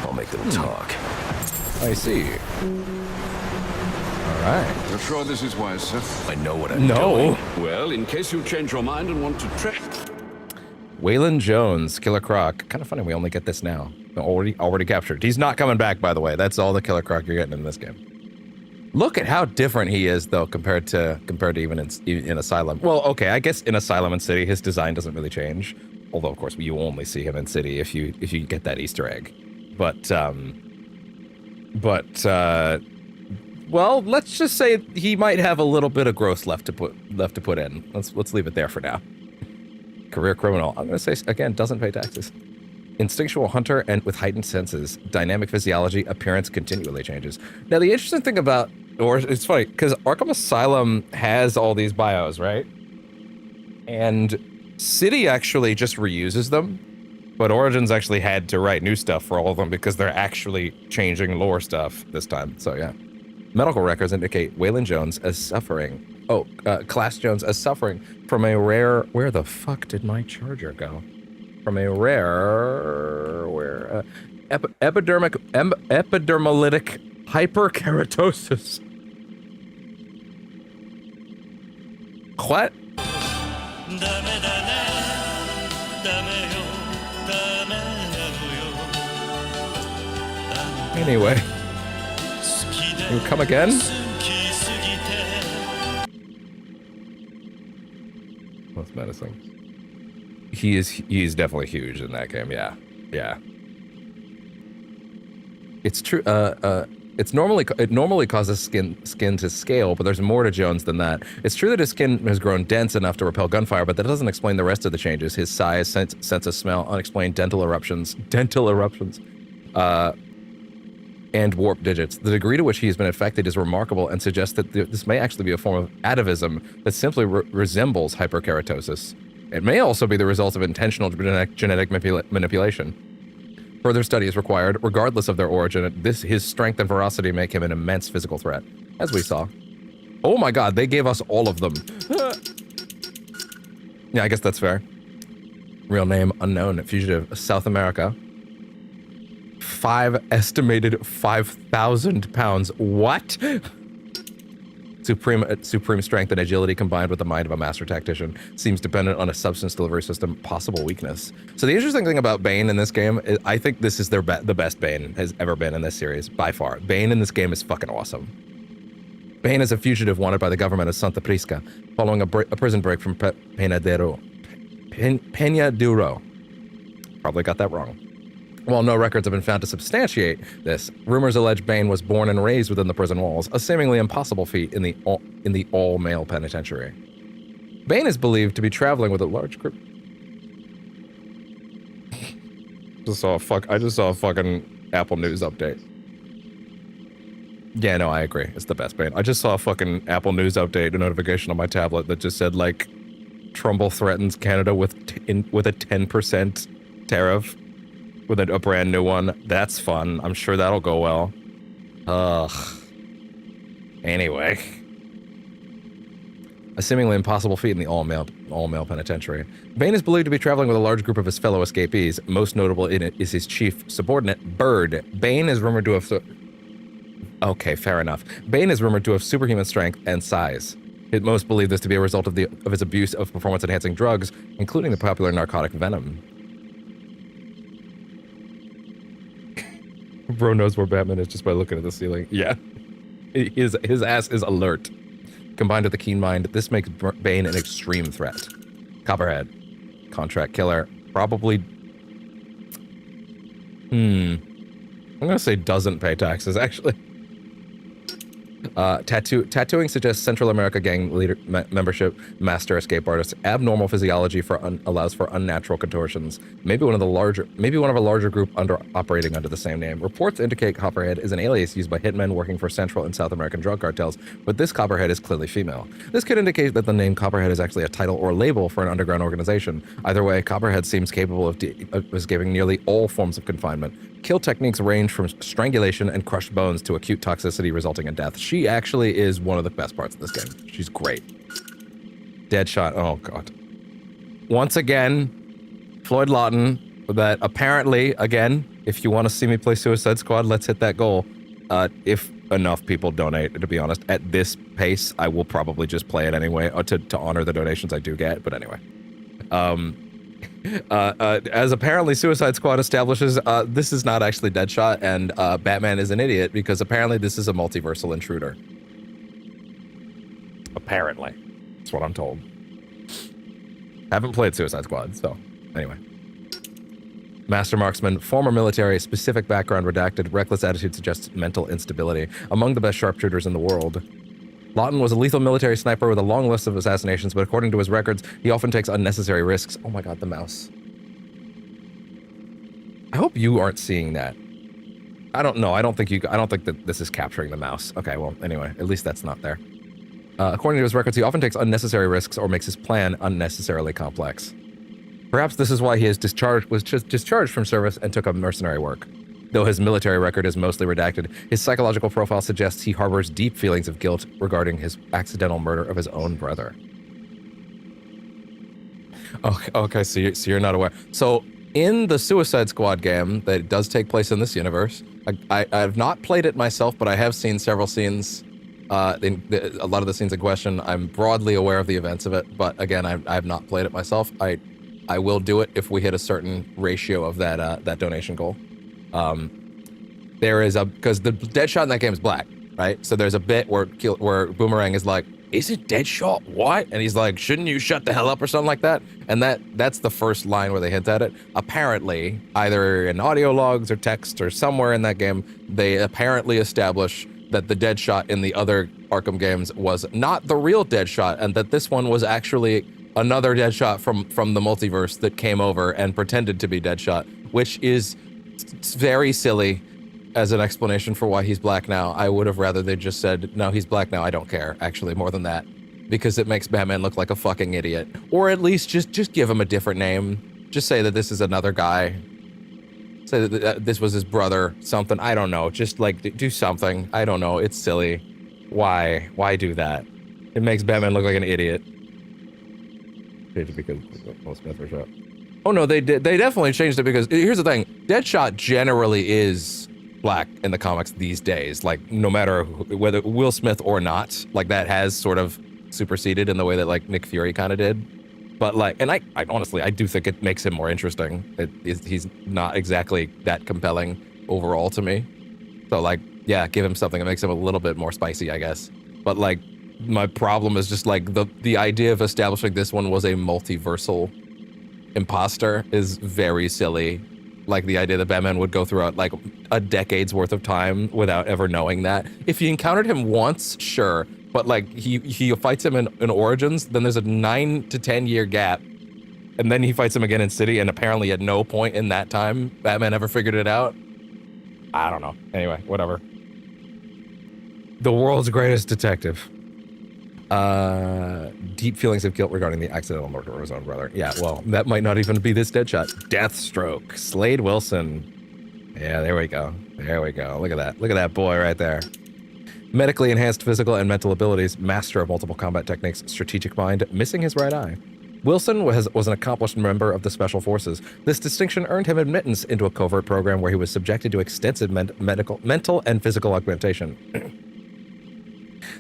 I'll make them talk. I see. All right. You're sure this is wise, sir? I know what I'm doing. Well, in case you change your mind and want to try. Waylon Jones, Killer Croc. Kind of funny we only get this now. Already captured. He's not coming back, by the way. That's all the Killer Croc you're getting in this game. Look at how different he is, though, compared to even in Asylum. Well, okay, I guess in Asylum and City, his design doesn't really change. Although, of course, you only see him in City if you get that Easter egg. Well, let's just say he might have a little bit of growth left to put in. Let's leave it there for now. Career criminal. I'm gonna say again, doesn't pay taxes. instinctual hunter and with heightened senses. Dynamic physiology, appearance continually changes. Now, the interesting thing about, or it's funny, because Arkham Asylum has all these bios, right? And City actually just reuses them, but Origins actually had to write new stuff for all of them because they're actually changing lore stuff this time. So yeah. Medical records indicate Waylon Jones as suffering. Oh, Class Jones as suffering from a rare. Where the fuck did my charger go? From a rare epidermolytic hyperkeratosis. What? Anyway, you come again? What's medicine? He is definitely huge in that game. Yeah, yeah. It's true. It normally causes skin to scale, but there's more to Jones than that. It's true that his skin has grown dense enough to repel gunfire, but that doesn't explain the rest of the changes. His size, sense of smell, unexplained dental eruptions, and warped digits. The degree to which he has been affected is remarkable and suggests that this may actually be a form of atavism that simply resembles hyperkeratosis. It may also be the result of intentional genetic manipulation. Further study is required, regardless of their origin. His strength and ferocity make him an immense physical threat, as we saw. Oh my god, they gave us all of them. Yeah, I guess that's fair. Real name unknown, fugitive, South America. Estimated 5,000 pounds. What? Supreme strength and agility combined with the mind of a master tactician. Seems dependent on a substance delivery system. Possible weakness. So the interesting thing about Bane in this game is I think this is the best Bane has ever been in this series, by far. Bane in this game is fucking awesome. Bane is a fugitive wanted by the government of Santa Prisca, following a prison break from Peñadero. Probably got that wrong. While no records have been found to substantiate this, rumors allege Bane was born and raised within the prison walls, a seemingly impossible feat in the all-male penitentiary. Bane is believed to be traveling with a large group. I just saw a fucking Apple News update. Yeah, no, I agree. It's the best Bane. I just saw a fucking Apple News update, a notification on my tablet that just said, like, Trumbull threatens Canada with a 10% tariff. With a brand new one. That's fun. I'm sure that'll go well. Ugh. Anyway. A seemingly impossible feat in the all-male penitentiary. Bane is believed to be traveling with a large group of his fellow escapees. Most notable in it is his chief subordinate, Bird. Bane is rumored to have... Okay, fair enough. Bane is rumored to have superhuman strength and size. It most believe this to be a result of his abuse of performance-enhancing drugs, including the popular narcotic Venom. Bro knows where Batman is just by looking at the ceiling. Yeah. His ass is alert. Combined with a keen mind, this makes Bane an extreme threat. Copperhead. Contract killer. Probably... I'm gonna say doesn't pay taxes, actually. Tattooing suggests Central America gang leader membership, master escape artist. Abnormal physiology allows for unnatural contortions. Maybe one of a larger group operating under the same name. Reports indicate Copperhead is an alias used by hitmen working for Central and South American drug cartels, but this Copperhead is clearly female. This could indicate that the name Copperhead is actually a title or label for an underground organization. Either way, Copperhead seems capable of escaping nearly all forms of confinement. Kill techniques range from strangulation and crushed bones to acute toxicity resulting in death. She actually is one of the best parts of this game. She's great. Deadshot. Oh, God. Once again, Floyd Lawton, that apparently, again, if you want to see me play Suicide Squad, let's hit that goal. If enough people donate, to be honest. At this pace, I will probably just play it anyway to honor the donations I do get. But anyway. As apparently Suicide Squad establishes, this is not actually Deadshot, and Batman is an idiot because apparently this is a multiversal intruder. Apparently. That's what I'm told. Haven't played Suicide Squad, so anyway. Master marksman, former military, specific background redacted, reckless attitude suggests mental instability. Among the best sharpshooters in the world. Lawton was a lethal military sniper with a long list of assassinations, but according to his records, he often takes unnecessary risks. Oh my God, the mouse. I hope you aren't seeing that. I don't know. I don't think that this is capturing the mouse. Okay, well, anyway, at least that's not there. According to his records, he often takes unnecessary risks or makes his plan unnecessarily complex. Perhaps this is why he was discharged from service and took up mercenary work. Though his military record is mostly redacted, his psychological profile suggests he harbors deep feelings of guilt regarding his accidental murder of his own brother. Okay, so you're not aware. So in the Suicide Squad game that does take place in this universe, I've not played it myself, but I have seen several scenes. A lot of the scenes in question, I'm broadly aware of the events of it, but again, I have not played it myself. I will do it if we hit a certain ratio of that donation goal. There is because the Deadshot in that game is black, right? So there's a bit where Boomerang is like, "Is it Deadshot? What?" And he's like, "Shouldn't you shut the hell up?" or something like that. And that's the first line where they hint at it. Apparently, either in audio logs or text or somewhere in that game, they apparently establish that the Deadshot in the other Arkham games was not the real Deadshot, and that this one was actually another Deadshot from the multiverse that came over and pretended to be Deadshot, which is very silly as an explanation for why he's black now. I would have rather they just said, no, he's black now, I don't care, actually, more than that. Because it makes Batman look like a fucking idiot. Or at least just give him a different name. Just say that this is another guy. Say that this was his brother, something, I don't know. Just like, do something. I don't know, it's silly. Why? Why do that? It makes Batman look like an idiot. Because Will Smith was shot. Oh no, they definitely changed it because here's the thing. Deadshot generally is black in the comics these days. Like no matter whether Will Smith or not, like that has sort of superseded in the way that like Nick Fury kind of did. But like, and I honestly, I do think it makes him more interesting. He's not exactly that compelling overall to me. So like, yeah, give him something that makes him a little bit more spicy, I guess. But like, my problem is just like the idea of establishing this one was a multiversal imposter is very silly. Like the idea that Batman would go through like a decade's worth of time without ever knowing that. If you encountered him once, sure. But like he fights him in Origins, then there's a 9 to 10 year gap. And then he fights him again in City, and apparently at no point in that time, Batman ever figured it out. I don't know. Anyway, whatever. The world's greatest detective. Deep feelings of guilt regarding the accidental murder of his own brother. Yeah, well, that might not even be this Deadshot. Deathstroke. Slade Wilson. Yeah, there we go. There we go. Look at that. Look at that boy right there. Medically enhanced physical and mental abilities, master of multiple combat techniques, strategic mind, missing his right eye. Wilson was an accomplished member of the Special Forces. This distinction earned him admittance into a covert program where he was subjected to extensive mental and physical augmentation.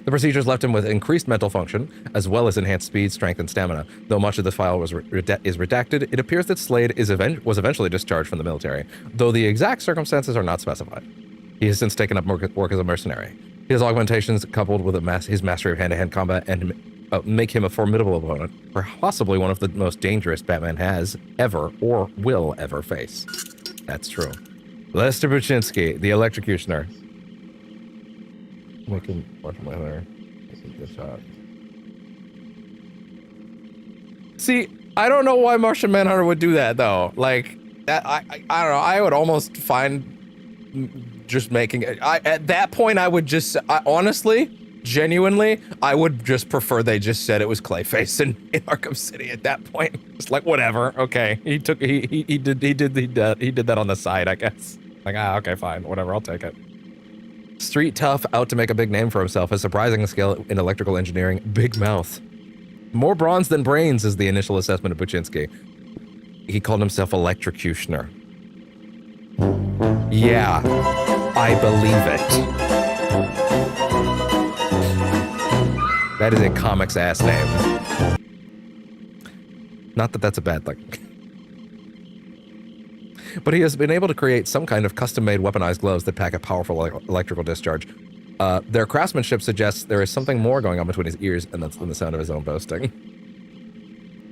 The procedures left him with increased mental function, as well as enhanced speed, strength, and stamina. Though much of the file is redacted, it appears that Slade was eventually discharged from the military, though the exact circumstances are not specified. He has since taken up work as a mercenary. His augmentations, coupled with his mastery of hand-to-hand combat, and make him a formidable opponent, possibly one of the most dangerous Batman has ever or will ever face. That's true. Lester Buczynski, the Electrocutioner. Make him watch my hair. Good shot. See, I don't know why Martian Manhunter would do that though. Like, I don't know. I would almost find just making it. At that point, I would just honestly, genuinely, I would just prefer they just said it was Clayface in Arkham City. At that point, it's like whatever. Okay, he did that on the side, I guess. Like okay, fine, whatever. I'll take it. Street tough, out to make a big name for himself, a surprising skill in electrical engineering, big mouth. More bronze than brains is the initial assessment of Buczynski. He called himself Electrocutioner. Yeah, I believe it. That is a comics ass name. Not that that's a bad thing. But he has been able to create some kind of custom-made weaponized gloves that pack a powerful electrical discharge. Their craftsmanship suggests there is something more going on between his ears and that's the sound of his own boasting.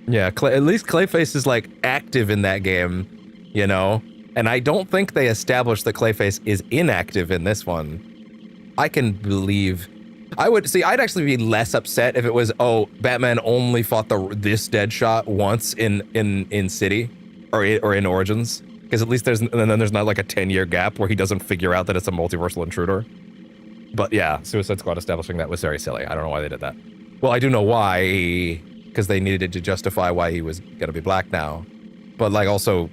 Yeah, at least Clayface is like active in that game, you know? And I don't think they established that Clayface is inactive in this one. I can believe... I'd actually be less upset if it was, oh, Batman only fought this Deadshot once in City or in Origins. Because at least there's not like a 10-year gap where he doesn't figure out that it's a multiversal intruder. But yeah, Suicide Squad establishing that was very silly. I don't know why they did that. Well, I do know why, because they needed to justify why he was gonna be black now. But like also,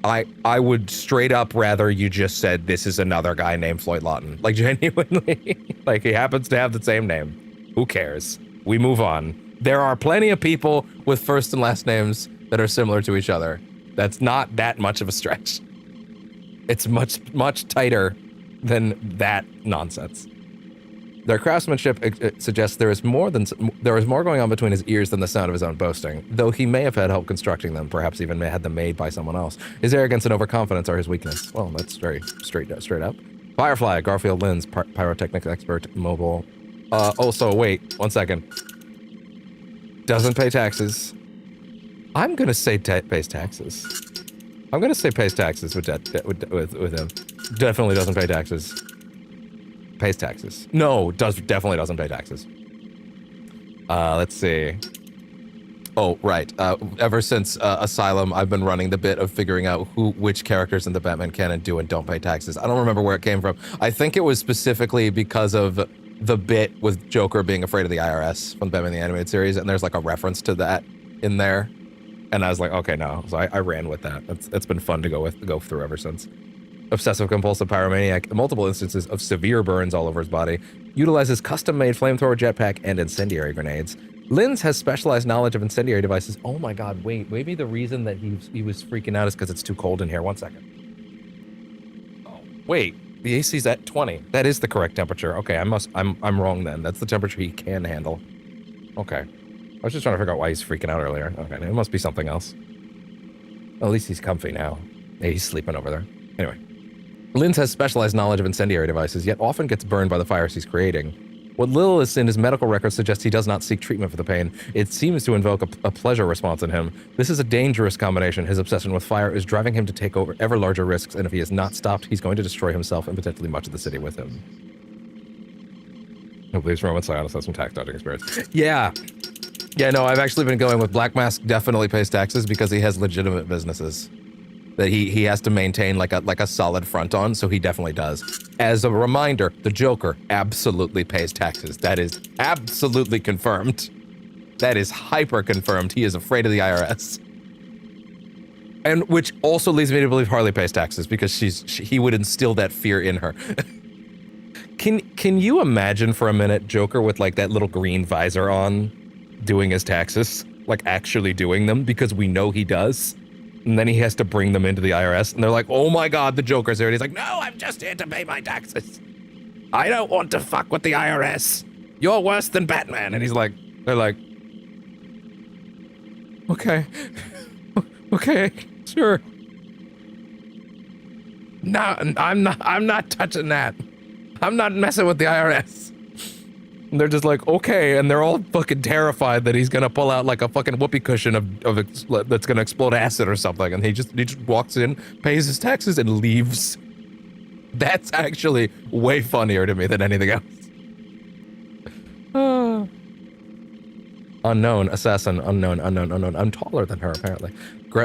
I would straight up rather you just said this is another guy named Floyd Lawton. Like genuinely, like he happens to have the same name. Who cares? We move on. There are plenty of people with first and last names that are similar to each other. That's not that much of a stretch. It's much tighter than that nonsense. Their craftsmanship suggests there is more going on between his ears than the sound of his own boasting, though he may have had help constructing them, perhaps even had them made by someone else. His arrogance and overconfidence are his weakness. Well, that's very straight up. Firefly, Garfield Linz, pyrotechnics expert, mobile. Also, wait, 1 second. Doesn't pay taxes. I'm gonna say pays taxes. I'm gonna say pays taxes with him. Definitely doesn't pay taxes. Pays taxes. No, definitely doesn't pay taxes. Let's see. Oh, right. Ever since Asylum, I've been running the bit of figuring out which characters in the Batman canon do and don't pay taxes. I don't remember where it came from. I think it was specifically because of the bit with Joker being afraid of the IRS from Batman the Animated Series, and there's like a reference to that in there. And I was like, okay, no. So I ran with that. It's been fun to go through ever since. Obsessive compulsive pyromaniac, multiple instances of severe burns all over his body, utilizes custom-made flamethrower jetpack and incendiary grenades. Linz has specialized knowledge of incendiary devices. Oh my god, wait, maybe the reason that he was freaking out is because it's too cold in here. 1 second. Oh, wait, the AC's at 20. That is the correct temperature. Okay, I'm wrong then. That's the temperature he can handle. Okay. I was just trying to figure out why he's freaking out earlier. Okay, it must be something else. At least he's comfy now. Yeah, he's sleeping over there. Anyway. Linz has specialized knowledge of incendiary devices, yet often gets burned by the fires he's creating. What little is in his medical records suggests he does not seek treatment for the pain. It seems to invoke a pleasure response in him. This is a dangerous combination. His obsession with fire is driving him to take over ever larger risks, and if he is not stopped, he's going to destroy himself and potentially much of the city with him. Who believes Roman Sionis has some tax dodging experience? Yeah. Yeah, no, I've actually been going with Black Mask definitely pays taxes because he has legitimate businesses that he has to maintain like a solid front on, so he definitely does. As a reminder, the Joker absolutely pays taxes. That is absolutely confirmed. That is hyper confirmed. He is afraid of the IRS. And which also leads me to believe Harley pays taxes because he would instill that fear in her. Can you imagine for a minute Joker with like that little green visor on doing his taxes? Like actually doing them, because we know he does. And then he has to bring them into the IRS, and they're like, oh my god, the Joker's here. And he's like, no, I'm just here to pay my taxes. I don't want to fuck with the IRS. You're worse than Batman. And he's like, they're like, okay. Okay, sure. No, I'm not touching that. I'm not messing with the IRS. And they're just like, okay, and they're all fucking terrified that he's gonna pull out like a fucking whoopee cushion that's gonna explode acid or something, and he just walks in, pays his taxes, and leaves. That's actually way funnier to me than anything else. Unknown, assassin, unknown. I'm taller than her, apparently.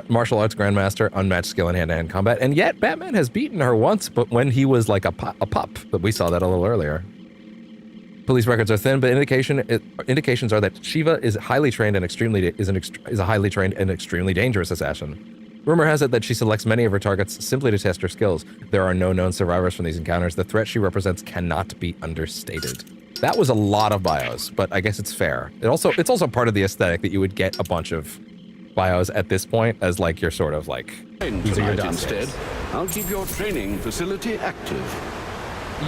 Martial arts grandmaster, unmatched skill in hand-to-hand combat, and yet Batman has beaten her once, but when he was like a pup, but we saw that a little earlier. Police records are thin, but indications are that Shiva is highly trained and is a highly trained and extremely dangerous assassin. Rumor has it that she selects many of her targets simply to test her skills. There are no known survivors from these encounters. The threat she represents cannot be understated. That was a lot of bios, but I guess it's fair. It's also part of the aesthetic that you would get a bunch of bios at this point as like your sort of like these are your dossiers. Instead, I'll keep your training facility active.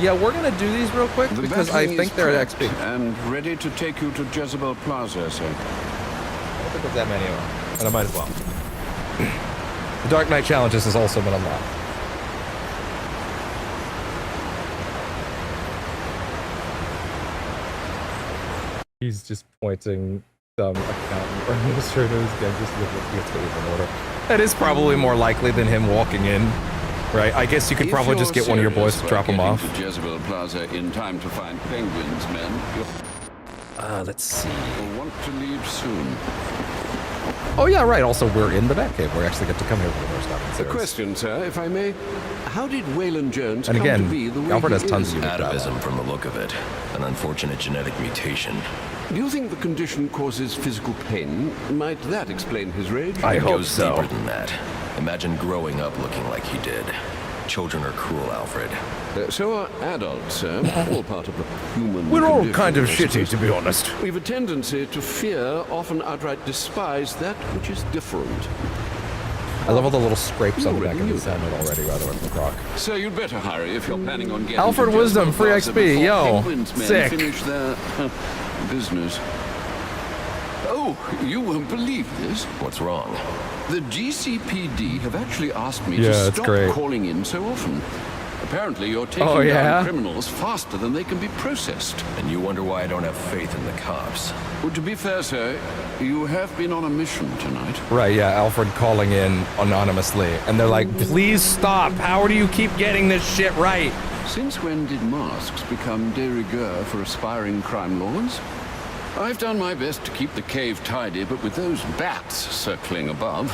Yeah, we're gonna do these real quick because I think they're at XP. And ready to take you to Jezebel Plaza, sir. I don't think there's that many of them, but I might as well. The Dark Knight Challenges has also been unlocked. He's just pointing some accountant or administrator who's just looking in order. That is probably more likely than him walking in. Right, I guess you could probably just get one of your boys to drop him off. To Jezebel Plaza in time to find Penguin's men. Let's see. You'll want to leave soon. Oh yeah, right. Also, we're in the Batcave. We actually get to come here for the first time. A question, sir, if I may. How did Waylon Jones and come again, to be the way Alfred has he tons is? of Atavism from the look of it. An unfortunate genetic mutation. Do you think the condition causes physical pain? Might that explain his rage? I It hope goes so. deeper than that. Imagine growing up looking like he did. Children are cruel, Alfred. So are adults, sir. All part of the human We're all condition, kind of I shitty, suppose. to be honest. We've a tendency to fear, often outright despise, that which is different. I love all the little scrapes on the back of his helmet already, by the way, from the croc. So you'd better hurry if you're planning on getting Alfred to Wisdom, Jasper free Plaza XP, before yo, Penguin's men sick. finish their business. Oh, you won't believe this. What's wrong? The GCPD have actually asked me Yeah, to that's stop great. calling in so often. Apparently, you're taking Oh, yeah? down criminals faster than they can be processed. And you wonder why I don't have faith in the cops. Well, to be fair, sir, you have been on a mission tonight. Right, yeah, Alfred calling in anonymously, and they're like, please stop, how do you keep getting this shit right? Since when did masks become de rigueur for aspiring crime lords? I've done my best to keep the cave tidy, but with those bats circling above,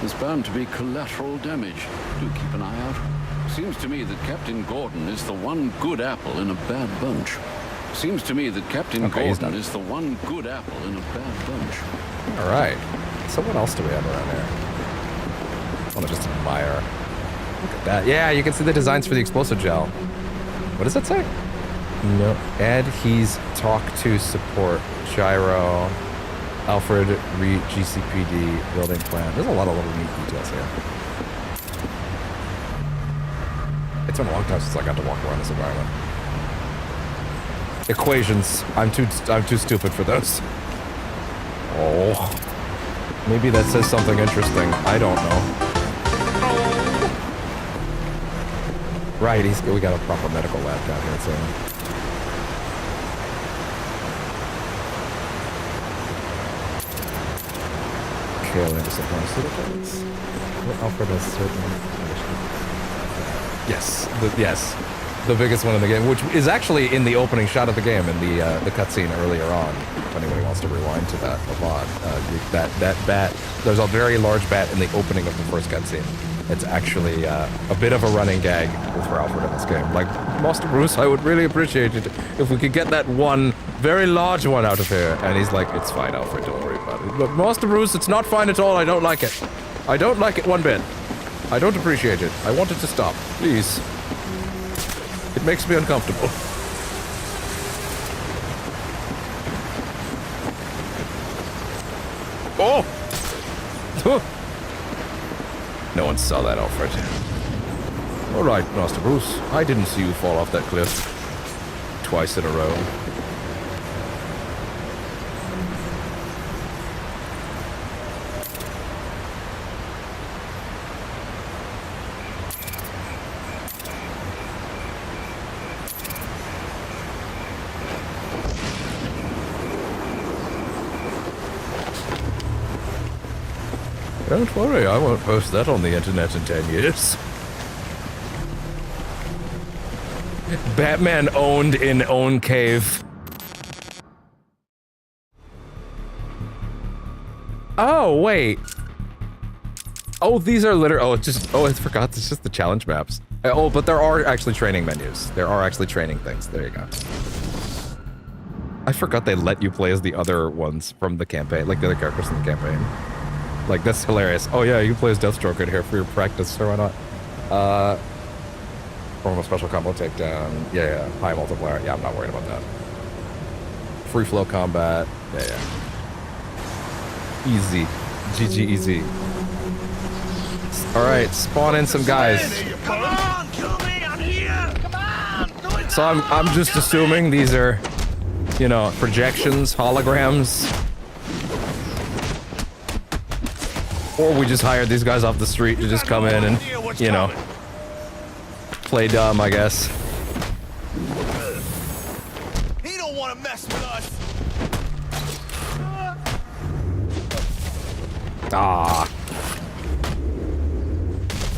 there's bound to be collateral damage. Do keep an eye out. Seems to me that Captain Gordon is the one good apple in a bad bunch. Seems to me that Captain Gordon is the one good apple in a bad bunch. All right, so what else do we have around here? I want to just admire. Look at that. Yeah, you can see the designs for the explosive gel. What does that say? No. Add he's talk to support. Gyro. Alfred re GCPD building plan. There's a lot of little neat details here. It's been a long time since I got to walk around this environment. Equations. I'm too stupid for those. Oh. Maybe that says something interesting. I don't know. Right, we got a proper medical lab down here, so. Kale into some pharmaceuticals. Well, Alfred has certain yes, the biggest one in the game, which is actually in the opening shot of the game in the cutscene earlier on. If anybody wants to rewind to that, that bat. There's a very large bat in the opening of the first cutscene. It's actually a bit of a running gag for Alfred in this game. Like, Master Bruce, I would really appreciate it if we could get that one very large one out of here. And he's like, it's fine, Alfred, don't worry about it. But Master Bruce, it's not fine at all. I don't like it. I don't like it one bit. I don't appreciate it. I want it to stop. Please. It makes me uncomfortable. Oh! No one saw that, Alfred. All right, Master Bruce. I didn't see you fall off that cliff twice in a row. Don't worry, I won't post that on the internet in 10 years. Batman owned in own cave. Oh, wait. Oh, these are literally... Oh, I forgot. It's just the challenge maps. Oh, but there are actually training menus. There are actually training things. There you go. I forgot they let you play as the other ones from the campaign. Like the other characters in the campaign. Like, that's hilarious. Oh yeah, you can play as Deathstroke in here for your practice, so why not? From a special combo takedown. Yeah, high multiplier. Yeah, I'm not worried about that. Free flow combat. Yeah. Easy. GG easy. Alright, spawn in some guys. Come on, kill me, I'm here! Come on, do it! So I'm just assuming these are, you know, projections, holograms. Or we just hired these guys off the street to just come in and, you know, play dumb, I guess. He don't want to mess with us. Ah.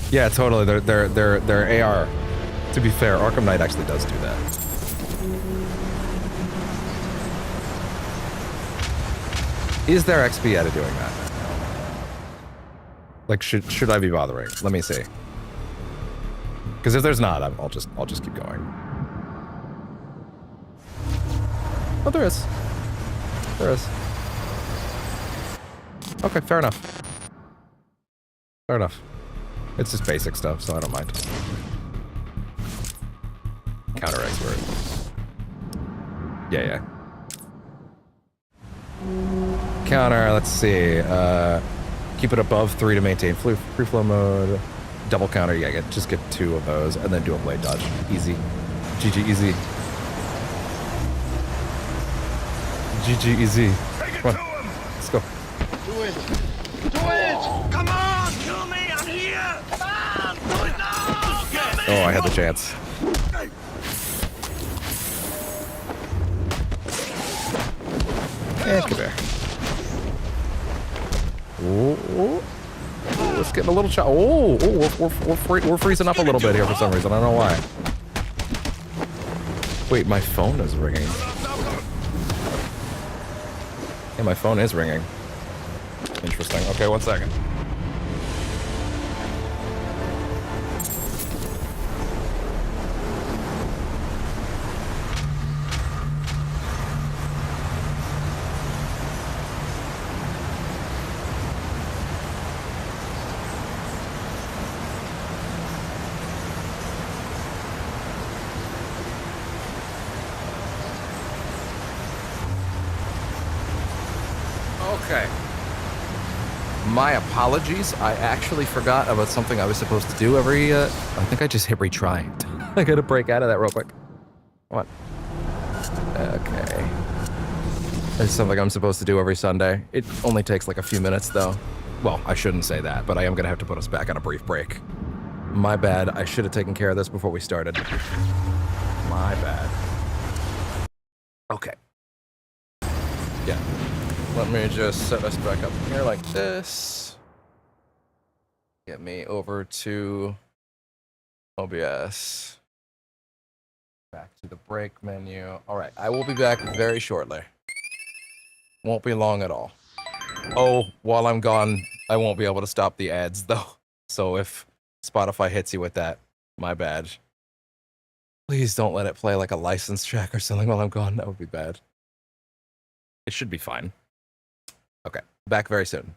Yeah, totally. They're AR. To be fair, Arkham Knight actually does do that. Is there XP out of doing that? Like, should I be bothering? Let me see. Because if there's not, I'll just keep going. Oh, there is. There is. Okay, fair enough. Fair enough. It's just basic stuff, so I don't mind. Counter expert. Yeah. Counter, let's see. Keep it above 3 to maintain free flow mode. Double counter, yeah, just get 2 of those, and then do a blade dodge. Easy. GG easy. GG easy. Come on. Let's go. Do it! Do it! Come on! Kill me! I'm here! Come on! Do it now! Kill me! Oh, I had the chance. And come here. Oh, it's getting a little we're freezing up a little bit here for some reason. I don't know why. Wait, my phone is ringing. Yeah, my phone is ringing. Interesting. Okay, 1 second. Okay. My apologies. I actually forgot about something I was supposed to do every, I think I just hit retry. I gotta break out of that real quick. Come on. Okay. It's something I'm supposed to do every Sunday. It only takes like a few minutes though. Well, I shouldn't say that, but I am gonna have to put us back on a brief break. My bad. I should have taken care of this before we started. My bad. Okay. Yeah. Let me just set us back up here like this. Get me over to OBS. Back to the break menu. All right, I will be back very shortly. Won't be long at all. Oh, while I'm gone, I won't be able to stop the ads though. So if Spotify hits you with that, my bad. Please don't let it play like a license track or something while I'm gone. That would be bad. It should be fine. Okay, back very soon.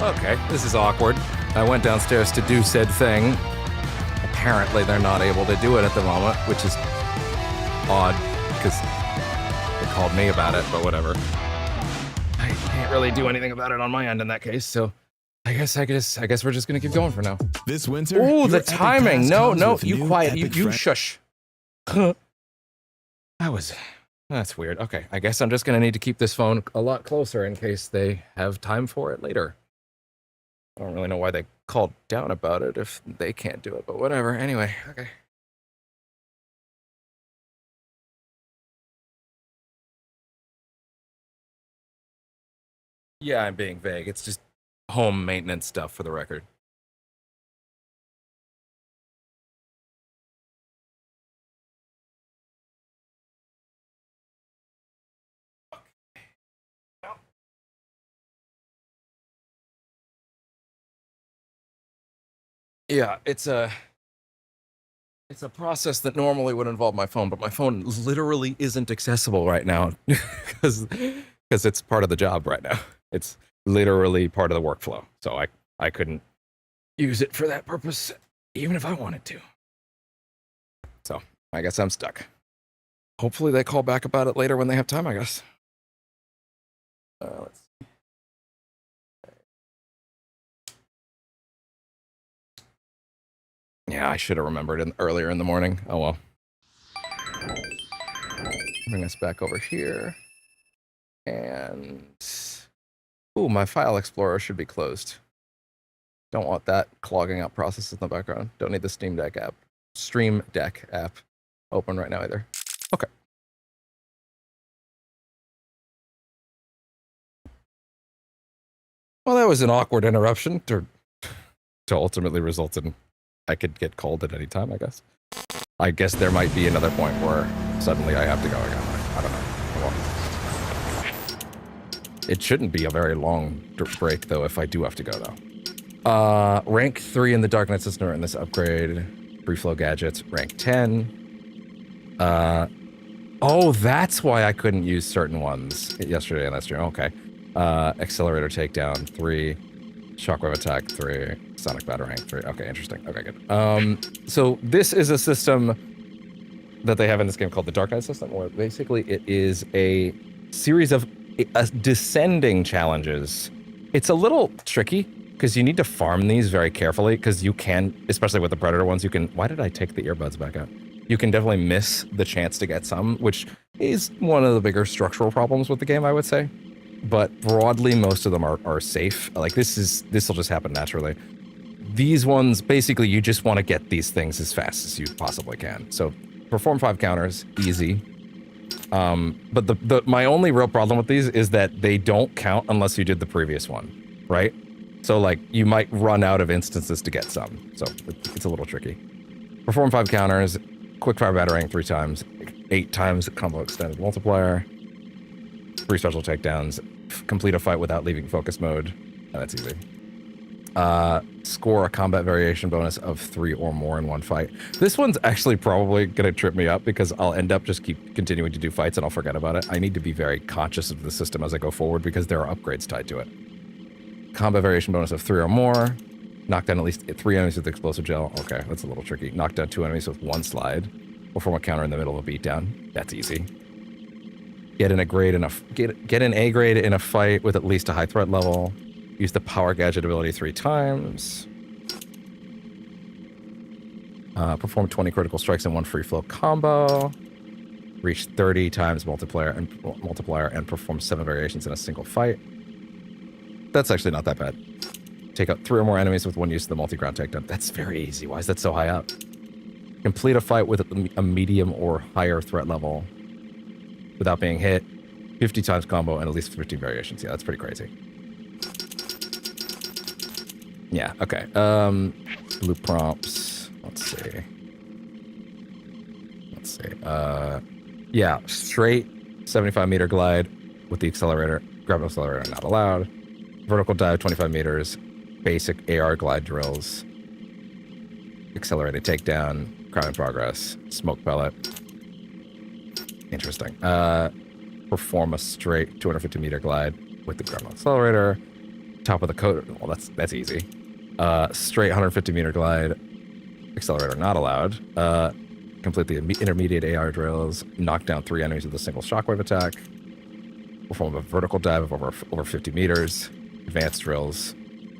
Okay, this is awkward. I went downstairs to do said thing. Apparently they're not able to do it at the moment, which is odd, because they called me about it, but whatever. I can't really do anything about it on my end in that case, so I guess we're just gonna keep going for now. This winter. Oh, the timing! No, you quiet, you shush. That's weird. Okay, I guess I'm just gonna need to keep this phone a lot closer in case they have time for it later. I don't really know why they called down about it if they can't do it, but whatever. Anyway, okay. Yeah, I'm being vague. It's just home maintenance stuff for the record. Yeah, it's a process that normally would involve my phone, but my phone literally isn't accessible right now because it's part of the job right now. It's literally part of the workflow, so I couldn't use it for that purpose even if I wanted to. So I guess I'm stuck. Hopefully they call back about it later when they have time, I guess. Let's see. Yeah, I should have remembered earlier in the morning. Oh well. Bring us back over here. And... ooh, my file explorer should be closed. Don't want that clogging up processes in the background. Don't need the Stream Deck app open right now either. Okay. Well, that was an awkward interruption to ultimately result in I could get called at any time, I guess. I guess there might be another point where suddenly I have to go again. I don't know. Well, it shouldn't be a very long break, though, if I do have to go, though. Rank 3 in the Darknet system in this upgrade. Free flow gadgets, rank 10. Oh, that's why I couldn't use certain ones yesterday on that stream. Okay. Accelerator takedown, 3. Shockwave attack, 3. Sonic batarang, 3. Okay, interesting. Okay, good. So this is a system that they have in this game called the Dark Knight system, where basically it is a series of descending challenges. It's a little tricky, because you need to farm these very carefully, because you can, especially with the Predator ones, you can... Why did I take the earbuds back out? You can definitely miss the chance to get some, which is one of the bigger structural problems with the game, I would say. But broadly, most of them are safe. Like, this will just happen naturally. These ones, basically, you just want to get these things as fast as you possibly can. So, perform 5 counters, easy. But my only real problem with these is that they don't count unless you did the previous one, right? So, like, you might run out of instances to get some. So, it's a little tricky. Perform 5 counters, quick fire batarang 3 times, 8 times combo extended multiplier, 3 special takedowns, complete a fight without leaving focus mode. Oh, that's easy. Score a combat variation bonus of 3 or more in one fight. This one's actually probably going to trip me up because I'll end up just keep continuing to do fights and I'll forget about it. I need to be very conscious of the system as I go forward because there are upgrades tied to it. Combat variation bonus of 3 or more. Knock down at least 3 enemies with explosive gel. Okay, that's a little tricky. Knock down 2 enemies with 1 slide. Perform a counter in the middle of a beatdown. That's easy. Get an A grade in a fight with at least a high threat level. Use the power gadget ability 3 times. Perform 20 critical strikes in 1 free flow combo. Reach 30 times multiplier and perform 7 variations in a single fight. That's actually not that bad. Take out 3 or more enemies with 1 use of the multi-ground takedown. That's very easy. Why is that so high up? Complete a fight with a medium or higher threat level without being hit. 50 times combo and at least 15 variations. Yeah, that's pretty crazy. Yeah, okay. Blue prompts. Let's see. Yeah, straight 75 meter glide with the accelerator. Grab accelerator not allowed. Vertical dive 25 meters. Basic AR glide drills. Accelerated takedown. Crime in progress. Smoke pellet. Interesting. Perform a straight 250 meter glide with the ground accelerator. top of the code. Well, that's easy. Straight 150-meter glide. Accelerator not allowed. Complete the intermediate AR drills. Knock down 3 enemies with a single shockwave attack. Perform a vertical dive of over 50 meters. Advanced drills.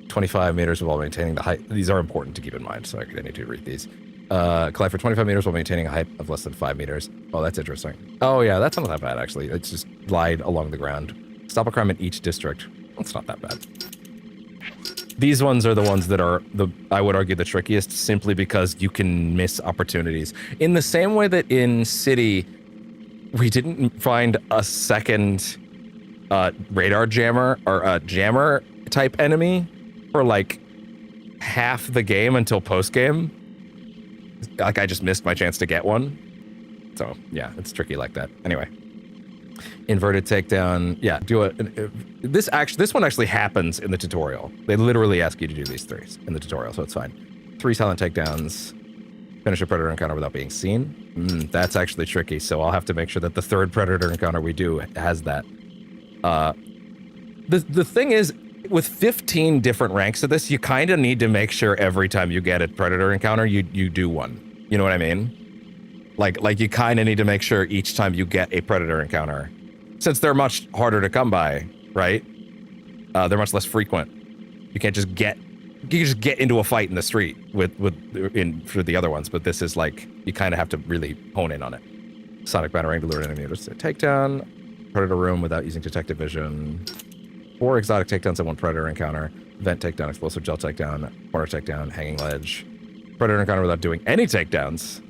25 meters while maintaining the height. These are important to keep in mind, so I need to read these. Glide for 25 meters while maintaining a height of less than 5 meters. Oh, that's interesting. Oh, yeah, that's not that bad, actually. It's just glide along the ground. Stop a crime in each district. That's not that bad. These ones are the ones that are, I would argue, the trickiest, simply because you can miss opportunities. In the same way that in City, we didn't find a second radar jammer, or a jammer-type enemy for, like, half the game until post-game. Like, I just missed my chance to get one. So, yeah, it's tricky like that. Anyway. Inverted takedown. Yeah, do it. This one actually happens in the tutorial. They literally ask you to do these 3 in the tutorial, so it's fine. 3 silent takedowns. Finish a predator encounter without being seen. That's actually tricky, so I'll have to make sure that the 3rd predator encounter we do has that. The thing is, with 15 different ranks of this, you kind of need to make sure every time you get a predator encounter, you do one. You know what I mean? Like you kind of need to make sure each time you get a predator encounter, since they're much harder to come by, right? They're much less frequent. You can't just get into a fight in the street for the other ones, but this is like, you kind of have to really hone in on it. Sonic batarang to lure enemy to takedown. Predator room without using detective vision. 4 exotic takedowns in 1 predator encounter. Vent takedown, explosive gel takedown, corner takedown, hanging ledge. Predator encounter without doing any takedowns.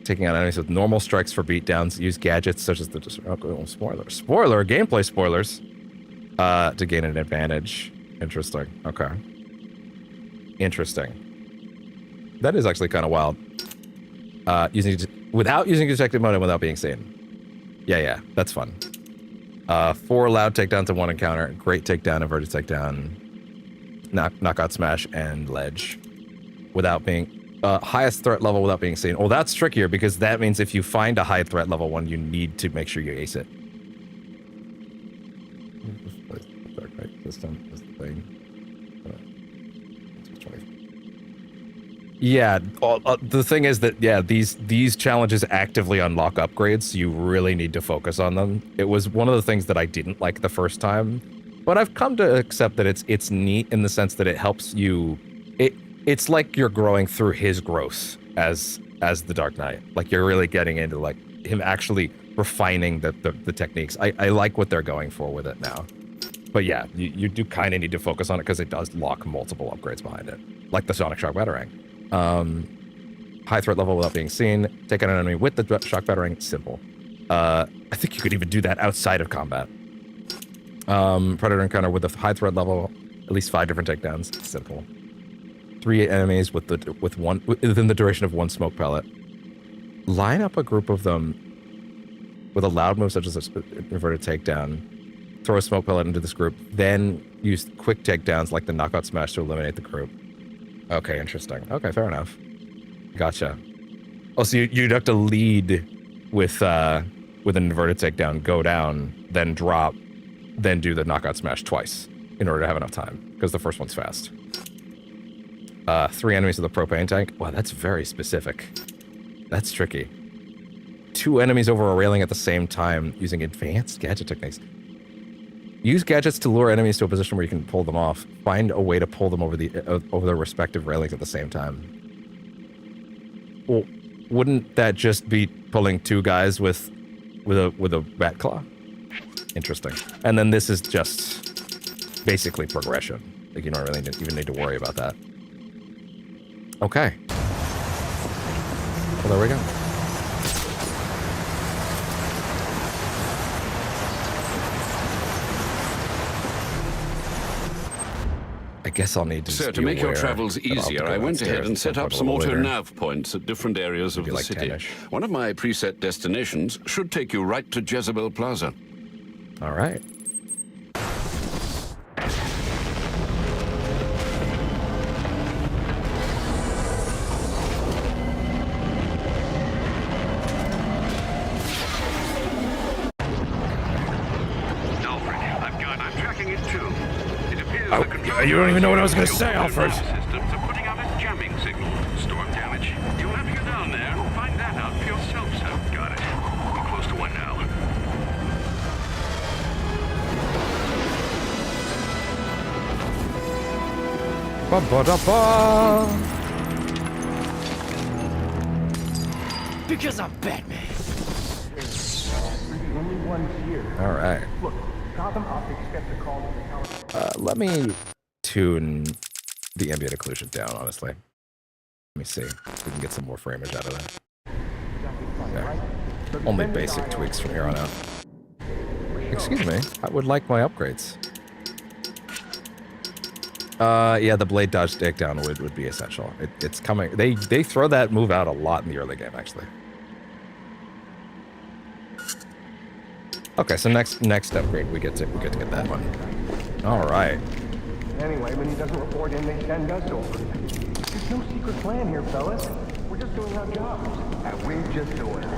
Taking out enemies with normal strikes for beatdowns. Use gadgets such as the gameplay spoilers to gain an advantage. Interesting. Okay. Interesting. That is actually kind of wild. Without using detective mode and without being seen. Yeah, that's fun. 4 loud takedowns in 1 encounter. Great takedown, inverted takedown, knockout smash, and ledge. Without being... highest threat level without being seen. Oh, that's trickier, because that means if you find a high threat level one, you need to make sure you ace it. Dark Knight system is the thing. Yeah, the thing is that, yeah, these challenges actively unlock upgrades, so you really need to focus on them. It was one of the things that I didn't like the first time, but I've come to accept that it's neat in the sense that it helps you... It's like you're growing through his growth as the Dark Knight. Like, you're really getting into, like, him actually refining the techniques. I like what they're going for with it now. But yeah, you do kind of need to focus on it because it does lock multiple upgrades behind it. Like the Sonic Shock Batarang. High threat level without being seen. Take out an enemy with the Shock Batarang. Simple. I think you could even do that outside of combat. Predator encounter with a high threat level. At least 5 different takedowns. Simple. 3 enemies within the duration of 1 smoke pellet. Line up a group of them with a loud move such as an inverted takedown. Throw a smoke pellet into this group, then use quick takedowns like the knockout smash to eliminate the group. Okay, interesting. Okay, fair enough. Gotcha. Oh, so you'd have to lead with an inverted takedown, go down, then drop, then do the knockout smash twice in order to have enough time, because the first one's fast. 3 enemies with a propane tank. Wow, that's very specific. That's tricky. 2 enemies over a railing at the same time using advanced gadget techniques. Use gadgets to lure enemies to a position where you can pull them off. Find a way to pull them over their respective railings at the same time. Well, wouldn't that just be pulling 2 guys with a bat claw? Interesting. And then this is just basically progression. Like, you don't really even need to worry about that. Okay. Well, there we go. I guess I'll need to... So, to make your travels easier, I went ahead and set up some auto-nav points at different areas of the city. One of my preset destinations should take you right to Jezebel Plaza. All right. You don't even know what I was going to say, Alfred. Systems are putting out a jamming signal. Storm damage. You'll have to go down there and find that out for yourself, sir. Got it. I'm close to one now. Ba-ba-da-ba. Because I'm Batman. All right. Look, Gotham Optics gets a call to the tower. Let me tune the ambient occlusion down, honestly. Let me see if we can get some more framage out of that. There. Only basic tweaks from here on out. Excuse me, I would like my upgrades. Yeah, the blade dodge takedown would be essential. It's coming. They throw that move out a lot in the early game, actually. Okay, so next upgrade, we get to get that one. All right. Anyway, when he doesn't report in, they send us over. There's no secret plan here, fellas. We're just doing our jobs. And we're just doing it.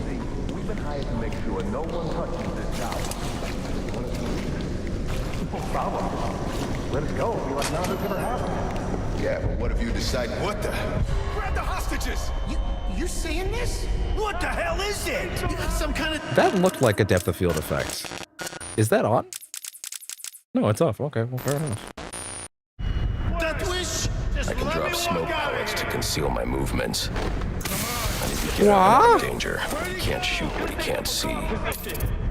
See, we've been hired to make sure no one touches this tower. No problem. Let us go. Be like nothing's ever happened. Yeah, but what if you decide what the? Grab the hostages! You seeing this? What the hell is it? You got some kind of... That looked like a depth of field effects. Is that on? No, it's off. Okay, well, fair enough. Death wish? I can drop smoke pellets to conceal my movements. I need to get out of danger. He can't shoot what he can't see.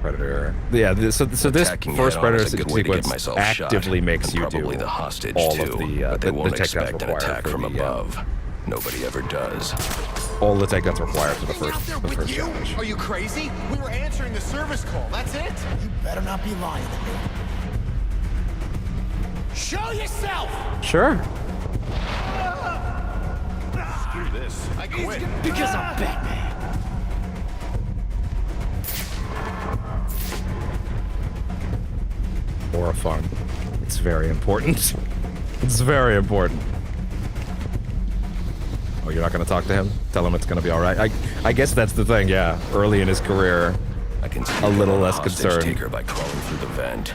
Predator. Yeah, so this first Predator sequence actively makes you do the hostage all too, of but the they won't takedowns expect an required attack for from the, above. Nobody ever does. All the takedowns required for the first challenge. Are you crazy? We were answering the service call. That's it. You better not be lying to me. Show yourself! Sure. Screw this. I quit. Because I'm Batman. Or a fun. It's very important. It's very important. Oh, you're not going to talk to him? Tell him it's going to be all right. I guess that's the thing, yeah. Early in his career, I can a little less concerned. Taker by crawling through the vent.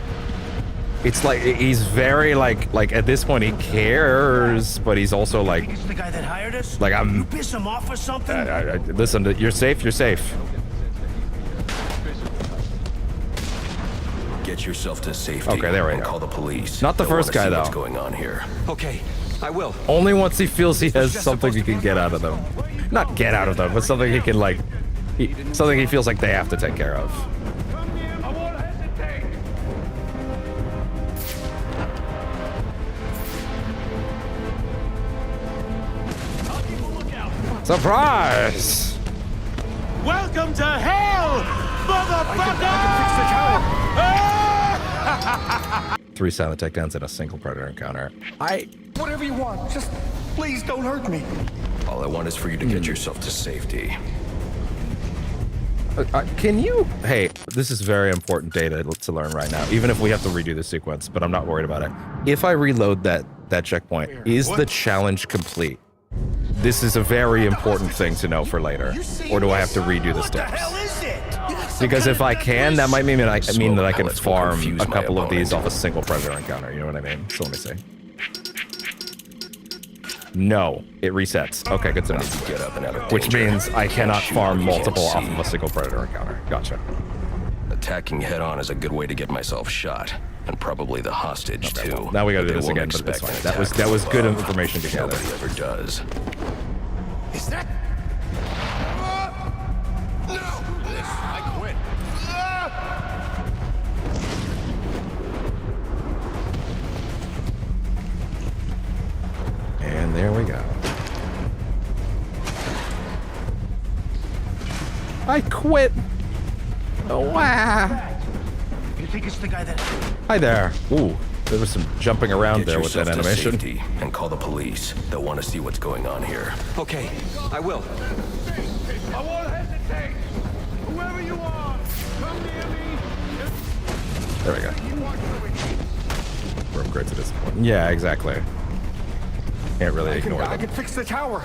It's like he's very like at this point he cares, but he's also like. It's the guy that hired us. Like I'm. You piss him off or something? Listen, you're safe. You're safe. Get yourself to safety. Okay, there we and go. Call the police. Not the first guy though. What's going on here? Okay, I will. Only once he feels he has something he can get out of them. Not get out of them, but something he can like. Something he feels like they have to take care of. Surprise! Welcome to hell, motherfucker! 3 silent takedowns and a single predator encounter. Whatever you want, just please don't hurt me. All I want is for you to get yourself to safety. Can you... Hey, this is very important data to learn right now, even if we have to redo the sequence, but I'm not worried about it. If I reload that checkpoint, is the challenge complete? This is a very important thing to know for later. Or do I have to redo the steps? Because if I can, that might mean that I can farm a couple of these off a single predator encounter, you know what I mean? So let me see. No, it resets. Okay, good to know. Which means I cannot farm multiple off of a single predator encounter. Gotcha. Attacking head-on is a good way to get myself shot. And probably the hostage, too. Well, now we gotta do this again, but it's fine. That was good information to gather. Nobody ever does. Is that... No! I quit. And there we go. I quit! Oh, wow! You think it's the guy that... Hi there. Ooh, there was some jumping around Get there with that yourself to animation. safety and call the police. They'll want to see what's going on here. Okay, I will. I won't hesitate. Whoever you are, come near me. There we go. We're upgrades at this point. Yeah, exactly. Can't really ignore I them. can fix the tower.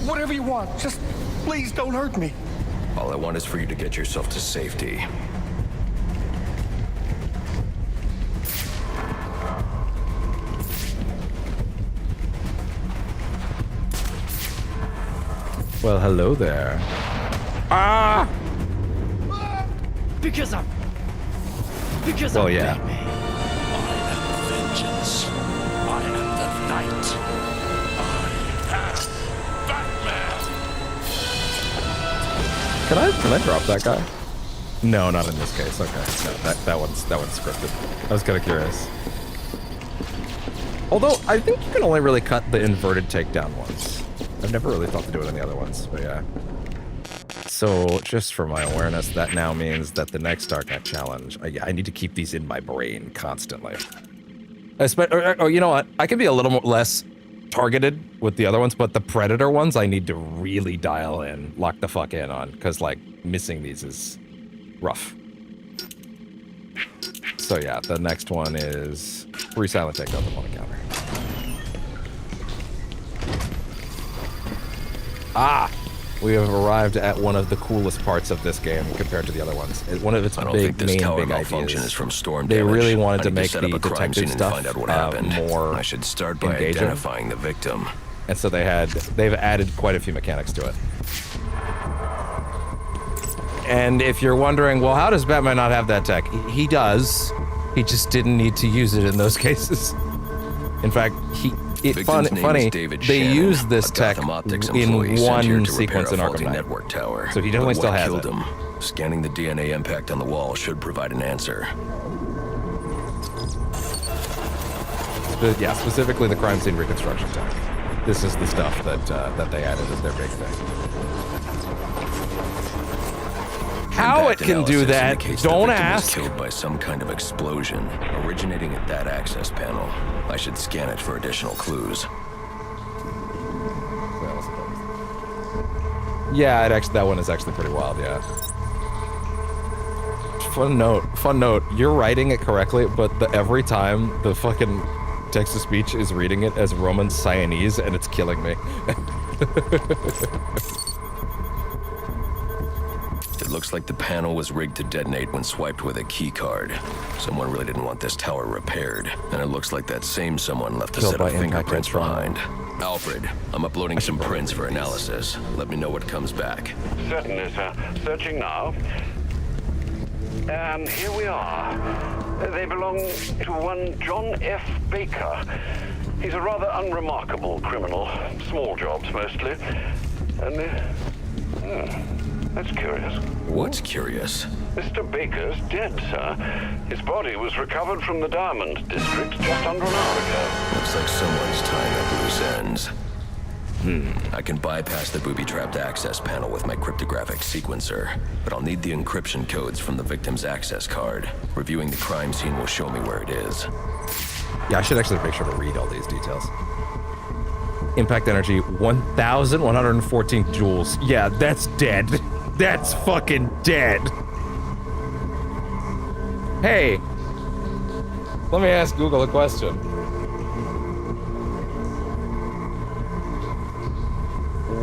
Whatever you want, just please don't hurt me. All I want is for you to get yourself to safety. Well, hello there. Ah! Because I'm Well, yeah. Batman. I am vengeance. I am the night. I am Batman. Can I drop that guy? No, not in this case. Okay, no, that one's scripted. I was kind of curious. Although I think you can only really cut the inverted takedown ones. I've never really thought to do it on the other ones, but yeah. So just for my awareness, that now means that the next Darknet challenge, I need to keep these in my brain constantly. Oh, you know what? I can be a little more, less targeted with the other ones, but the Predator ones I need to really dial in, lock the fuck in on, because like missing these is rough. So yeah, the next one is 3 silent takedowns on one encounter. Ah! We have arrived at one of the coolest parts of this game compared to the other ones. One of its big malfunction is from storm they damage. really wanted to I need make set the up a crime detective scene stuff and find out what happened. more I should start by engaging. identifying the victim. And so they've added quite a few mechanics to it. And if you're wondering, well, how does Batman not have that tech? He does. He just didn't need to use it in those cases. In fact, funny, they use this tech in one sequence in Arkham Network tower. So he definitely still has it. Him? Scanning the DNA impact on the wall should provide an answer. Yeah, specifically the crime scene reconstruction tech. This is the stuff that they added as their big thing. How it can do that, don't ask. Killed by some kind of explosion originating at that access panel. I should scan it for additional clues. Yeah, that one is actually pretty wild, yeah. Fun note, you're writing it correctly, but every time the fucking text-to-speech is reading it as Roman Siamese, and it's killing me. It looks like the panel was rigged to detonate when swiped with a key card. Someone really didn't want this tower repaired, and it looks like that same someone left a set of fingerprints behind. Alfred, I'm uploading some prints for analysis. Let me know what comes back. Certainly, sir. Searching now. Here we are. They belong to one John F. Baker. He's a rather unremarkable criminal. Small jobs, mostly. And that's curious. What's curious? Mr. Baker's dead, sir. His body was recovered from the Diamond District just under an hour ago. Looks like someone's tying up loose ends. I can bypass the booby-trapped access panel with my cryptographic sequencer, but I'll need the encryption codes from the victim's access card. Reviewing the crime scene will show me where it is. Yeah, I should actually make sure to read all these details. Impact energy, 1,114 joules. Yeah, that's dead. That's fucking dead. Hey, let me ask Google a question.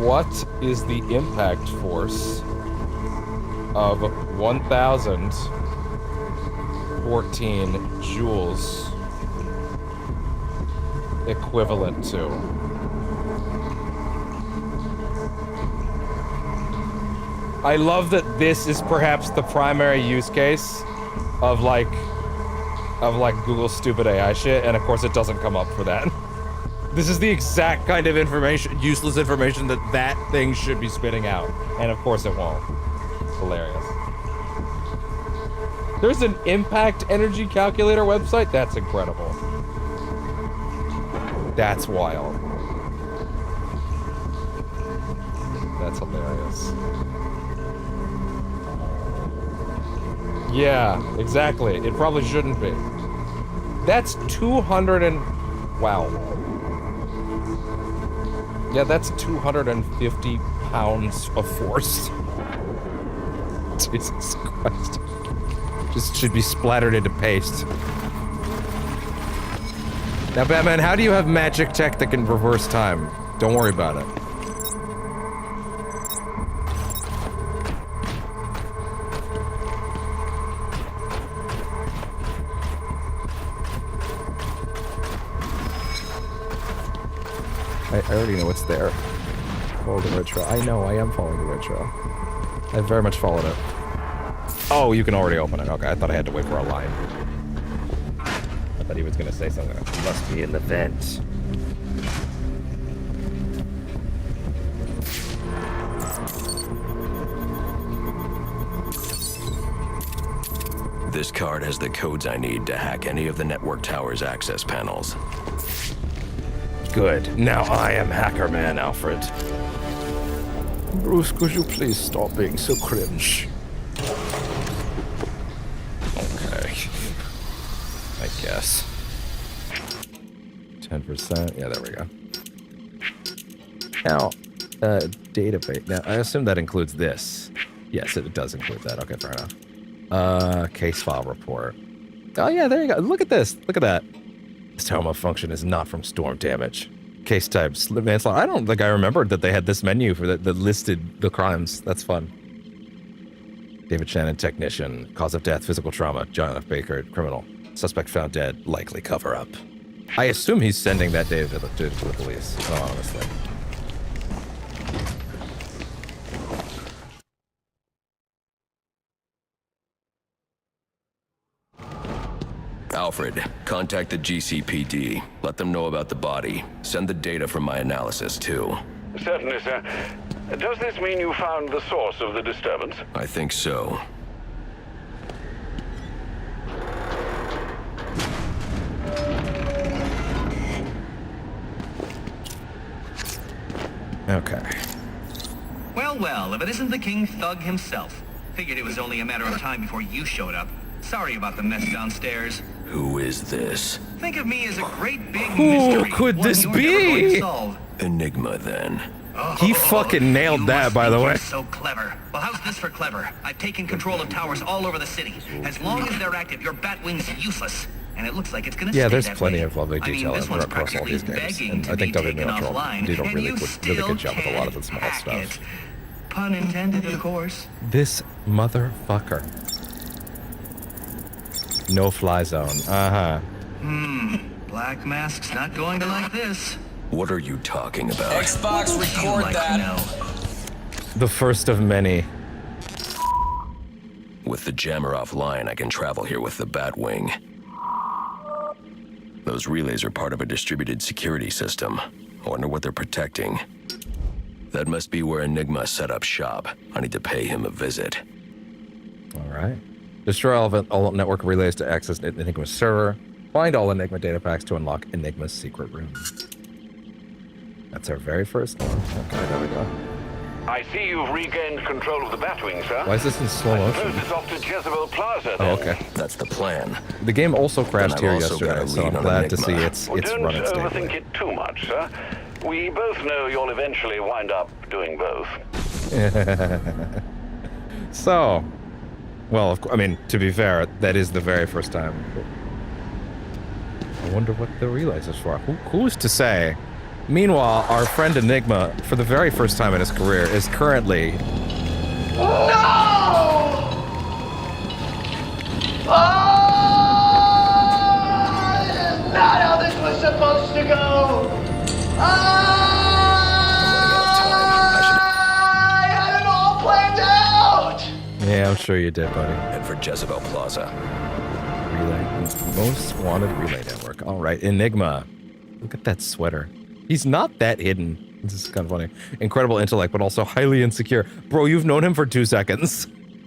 What is the impact force of 1,014 joules equivalent to? I love that this is perhaps the primary use case of like Google's stupid AI shit, and of course it doesn't come up for that. This is the exact kind of information, useless information that thing should be spitting out, and of course it won't. It's hilarious. There's an impact energy calculator website? That's incredible. That's wild. That's hilarious. Yeah, exactly. It probably shouldn't be. That's 200 and... Wow. Yeah, that's 250 pounds of force. Jesus Christ. Just should be splattered into paste. Now, Batman, how do you have magic tech that can reverse time? Don't worry about it. I already know what's there. Follow the red trail. I know, I am following the red trail. I very much followed it. Oh, you can already open it. Okay, I thought I had to wait for a line. I thought he was going to say something. Must be in the vent. This card has the codes I need to hack any of the network tower's access panels. Good. Now I am Hacker Man, Alfred. Bruce, could you please stop being so cringe? Okay. I guess. 10%. Yeah, there we go. Now, database. Now, I assume that includes this. Yes, it does include that. Okay, fair enough. Case file report. Oh, yeah, there you go. Look at this. Look at that. This tower malfunction is not from storm damage. Case type, manslaughter. I don't think I remembered that they had this menu for that listed the crimes. That's fun. David Shannon, technician. Cause of death, physical trauma. John F. Baker, criminal. Suspect found dead. Likely cover up. I assume he's sending that data to the police, honestly. Alfred, contact the GCPD. Let them know about the body. Send the data from my analysis, too. Certainly, sir. Does this mean you found the source of the disturbance? I think so. Okay. Well, well, if it isn't the King Thug himself. Figured it was only a matter of time before you showed up. Sorry about the mess downstairs. Who is this? Think of me as a great big Who mystery. could one this you're never going to be? solve. Enigma, then. He fucking nailed that, by the way. You're so clever. Well, how's this for clever? I've taken control of towers all over the city. As long as they're active, your Batwing's useless. And it looks like it's gonna stay There's that plenty way. of lovely detail across all these games. And I think WWE did a really good job with a lot of the small stuff. Pun intended, of course. This motherfucker. No fly zone. Uh-huh. Black Mask's not going to like this. What are you talking about? Xbox, record that. The first of many. With the jammer offline, I can travel here with the Batwing. Those relays are part of a distributed security system. I wonder what they're protecting. That must be where Enigma set up shop. I need to pay him a visit. All right. Destroy all network relays to access Enigma's server. Find all Enigma data packs to unlock Enigma's secret room. That's our very first one. Okay, there we go. I see you've regained control of the Batwing, sir. Why is this in slow I motion? suppose it's off to Jezebel Plaza, Oh, then. okay. That's the plan. The game also crashed here also got yesterday, a so lead I'm on glad to see Enigma. it's Don't running overthink stably. it too much, sir. We both know you'll eventually wind up doing both. So, well, I mean, to be fair, that is the very first time. I wonder what the relays is for. Who's to say? Meanwhile, our friend Enigma, for the very first time in his career, is currently... No! Not how this was supposed to go! I had it all planned out! Yeah, I'm sure you did, buddy. And for Jezebel Plaza. Relay. Most wanted relay network. All right, Enigma. Look at that sweater. He's not that hidden. This is kind of funny. Incredible intellect, but also highly insecure. Bro, you've known him for 2 seconds.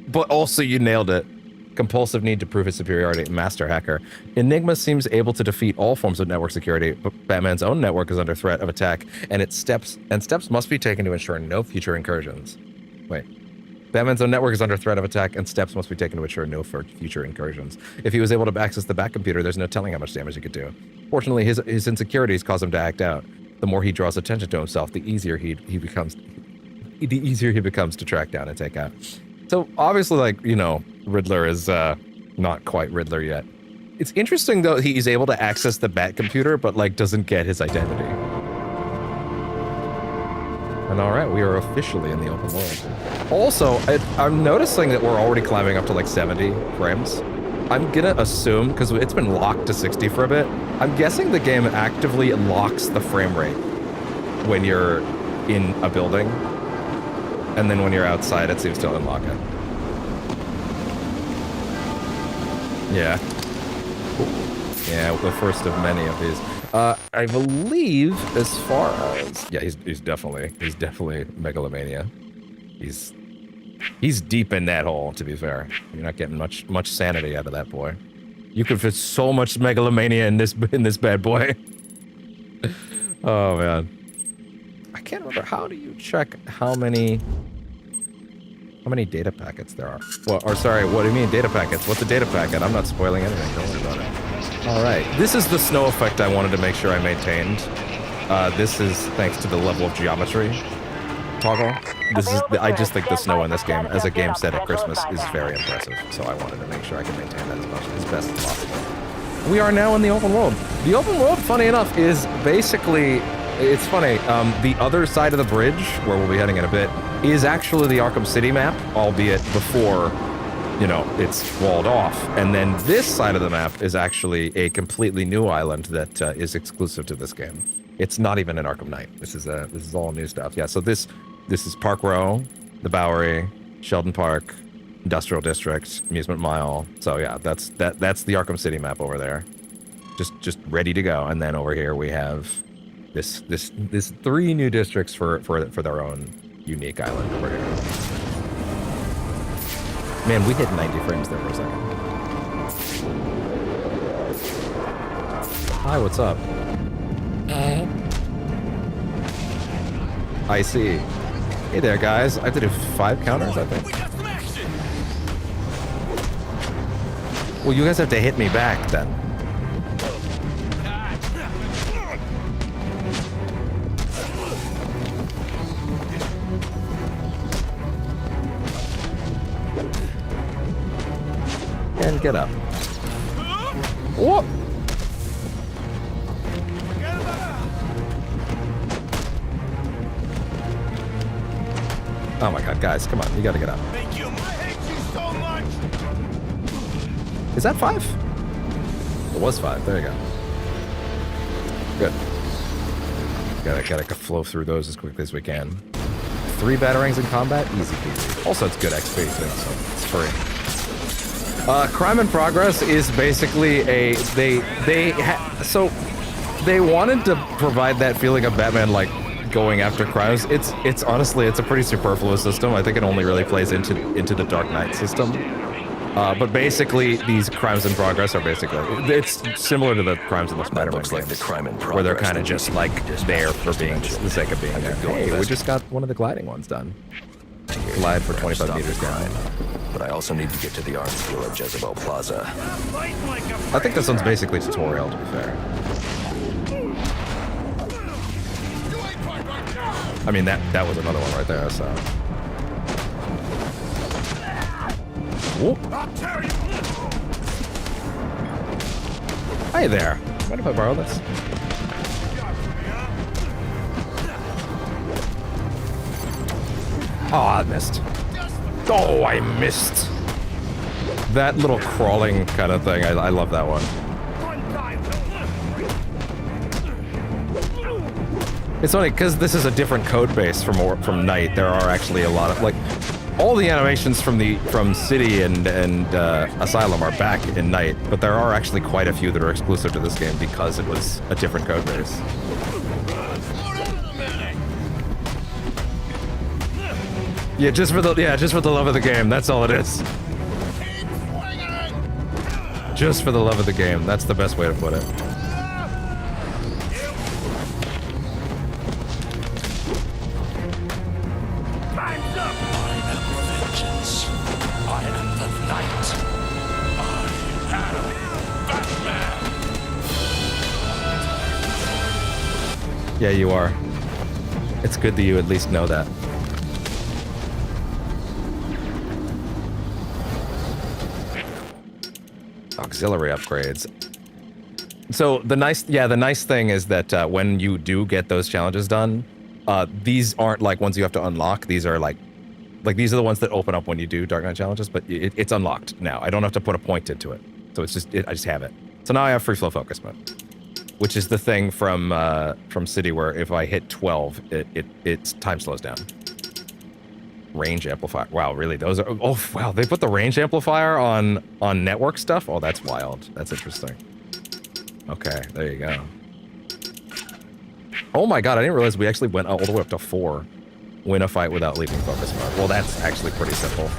But also you nailed it. Compulsive need to prove his superiority. Master hacker. Enigma seems able to defeat all forms of network security, but Batman's own network is under threat of attack, and steps must be taken to ensure no future incursions. Wait. Batman's own network is under threat of attack, and steps must be taken to ensure no future incursions. If he was able to access the Bat computer, there's no telling how much damage he could do. Fortunately, his insecurities cause him to act out. The more he draws attention to himself, the easier he becomes to track down and take out. So obviously, like, you know, Riddler is not quite Riddler yet. It's interesting though he's able to access the Bat computer, but like doesn't get his identity. And all right, we are officially in the open world. Also, I'm noticing that we're already climbing up to like 70 frames. I'm gonna assume, because it's been locked to 60 for a bit, I'm guessing the game actively locks the frame rate when you're in a building, and then when you're outside, it seems to unlock it. Yeah. Yeah, the first of many of these. I believe as far as yeah, he's definitely megalomania. He's deep in that hole. To be fair, you're not getting much sanity out of that boy. You could fit so much megalomania in this bad boy. Oh man, I can't remember. How do you check how many data packets there are? Well, or sorry, what do you mean data packets? What's a data packet? I'm not spoiling anything. Don't worry about it. All right, this is the snow effect I wanted to make sure I maintained. This is thanks to the level of geometry toggle. I just think the snow in this game, as a game set at Christmas, is very impressive. So I wanted to make sure I can maintain that as best as possible. We are now in the open world. The open world, funny enough, is basically, it's funny, the other side of the bridge, where we'll be heading in a bit, is actually the Arkham City map, albeit before, you know, it's walled off. And then this side of the map is actually a completely new island that is exclusive to this game. It's not even an Arkham Knight. This is all new stuff. Yeah, so this is Park Row, the Bowery, Sheldon Park, Industrial District, Amusement Mile. So yeah, that's the Arkham City map over there. Just ready to go. And then over here we have this 3 new districts for their own unique island over here. Man, we hit 90 frames there for a second. Hi, what's up? I see. Hey there, guys. I have to do 5 counters, I think. Well, you guys have to hit me back, then. And get up. Whoa! Oh my god, guys, come on, you gotta get up. Thank you. I hate you so much. Is that 5? It was 5, there you go. Good. Gotta flow through those as quickly as we can. 3 batarangs in combat, easy peasy. Also, it's good XP too, so it's free. Crime in Progress is basically so they wanted to provide that feeling of Batman like going after crimes. It's honestly a pretty superfluous system. I think it only really plays into the Dark Knight system. But basically, these crimes in progress are basically it's similar to the crimes in the Spider-Man games, like the crime in progress, where they're kind of just like there for being the sake of being there. Hey, we just got one of the gliding ones done. Glide for 25 meters down. But I also need to get to the arms dealer at Jezebel Plaza. I think this one's basically tutorial, to be fair. I mean, that was another one right there, so. Whoop. Hey there. Mind if I borrow this? Oh, I missed. Oh, I missed. That little crawling kind of thing, I love that one. It's funny, because this is a different code base from Night, there are actually a lot of, like, all the animations from City and Asylum are back in Night, but there are actually quite a few that are exclusive to this game because it was a different code base. Yeah, just for the love of the game, that's all it is. Just for the love of the game, that's the best way to put it. Yeah, you are. It's good that you at least know that. Auxiliary upgrades. So the nice thing is that when you do get those challenges done, these aren't like ones you have to unlock. These are like these are the ones that open up when you do Dark Knight challenges, but it's unlocked now. I don't have to put a point into it. So it's just I just have it. So now I have free flow focus mode. which is the thing from City where if I hit 12, its time slows down. Range amplifier. Wow, really? Those are... Oh, wow, they put the range amplifier on network stuff? Oh, that's wild. That's interesting. Okay, there you go. Oh my god, I didn't realize we actually went all the way up to 4. Win a fight without leaving focus mode. Well, that's actually pretty simple.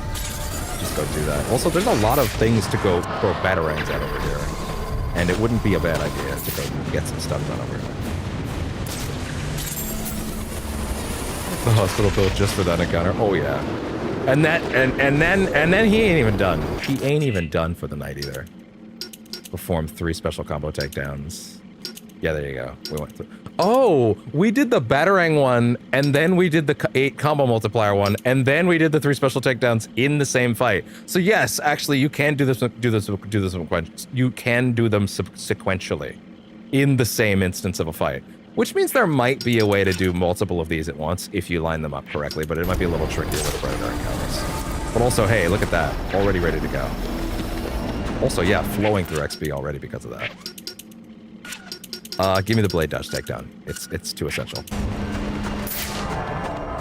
Just go do that. Also, there's a lot of things to go throw batarangs at over here. And it wouldn't be a bad idea to go get some stuff done over here. The hospital built just for that encounter. Oh yeah. And then he ain't even done. He ain't even done for the night either. Perform 3 special combo takedowns. Yeah, there you go. We went through. Oh, we did the Batarang one, and then we did the 8 combo multiplier one, and then we did the 3 special takedowns in the same fight. So yes, actually, you can do this. You can do them sequentially, in the same instance of a fight. Which means there might be a way to do multiple of these at once if you line them up correctly, but it might be a little trickier with Predator encounters. But also, hey, look at that, already ready to go. Also, yeah, flowing through XP already because of that. Give me the blade dodge takedown. It's too essential.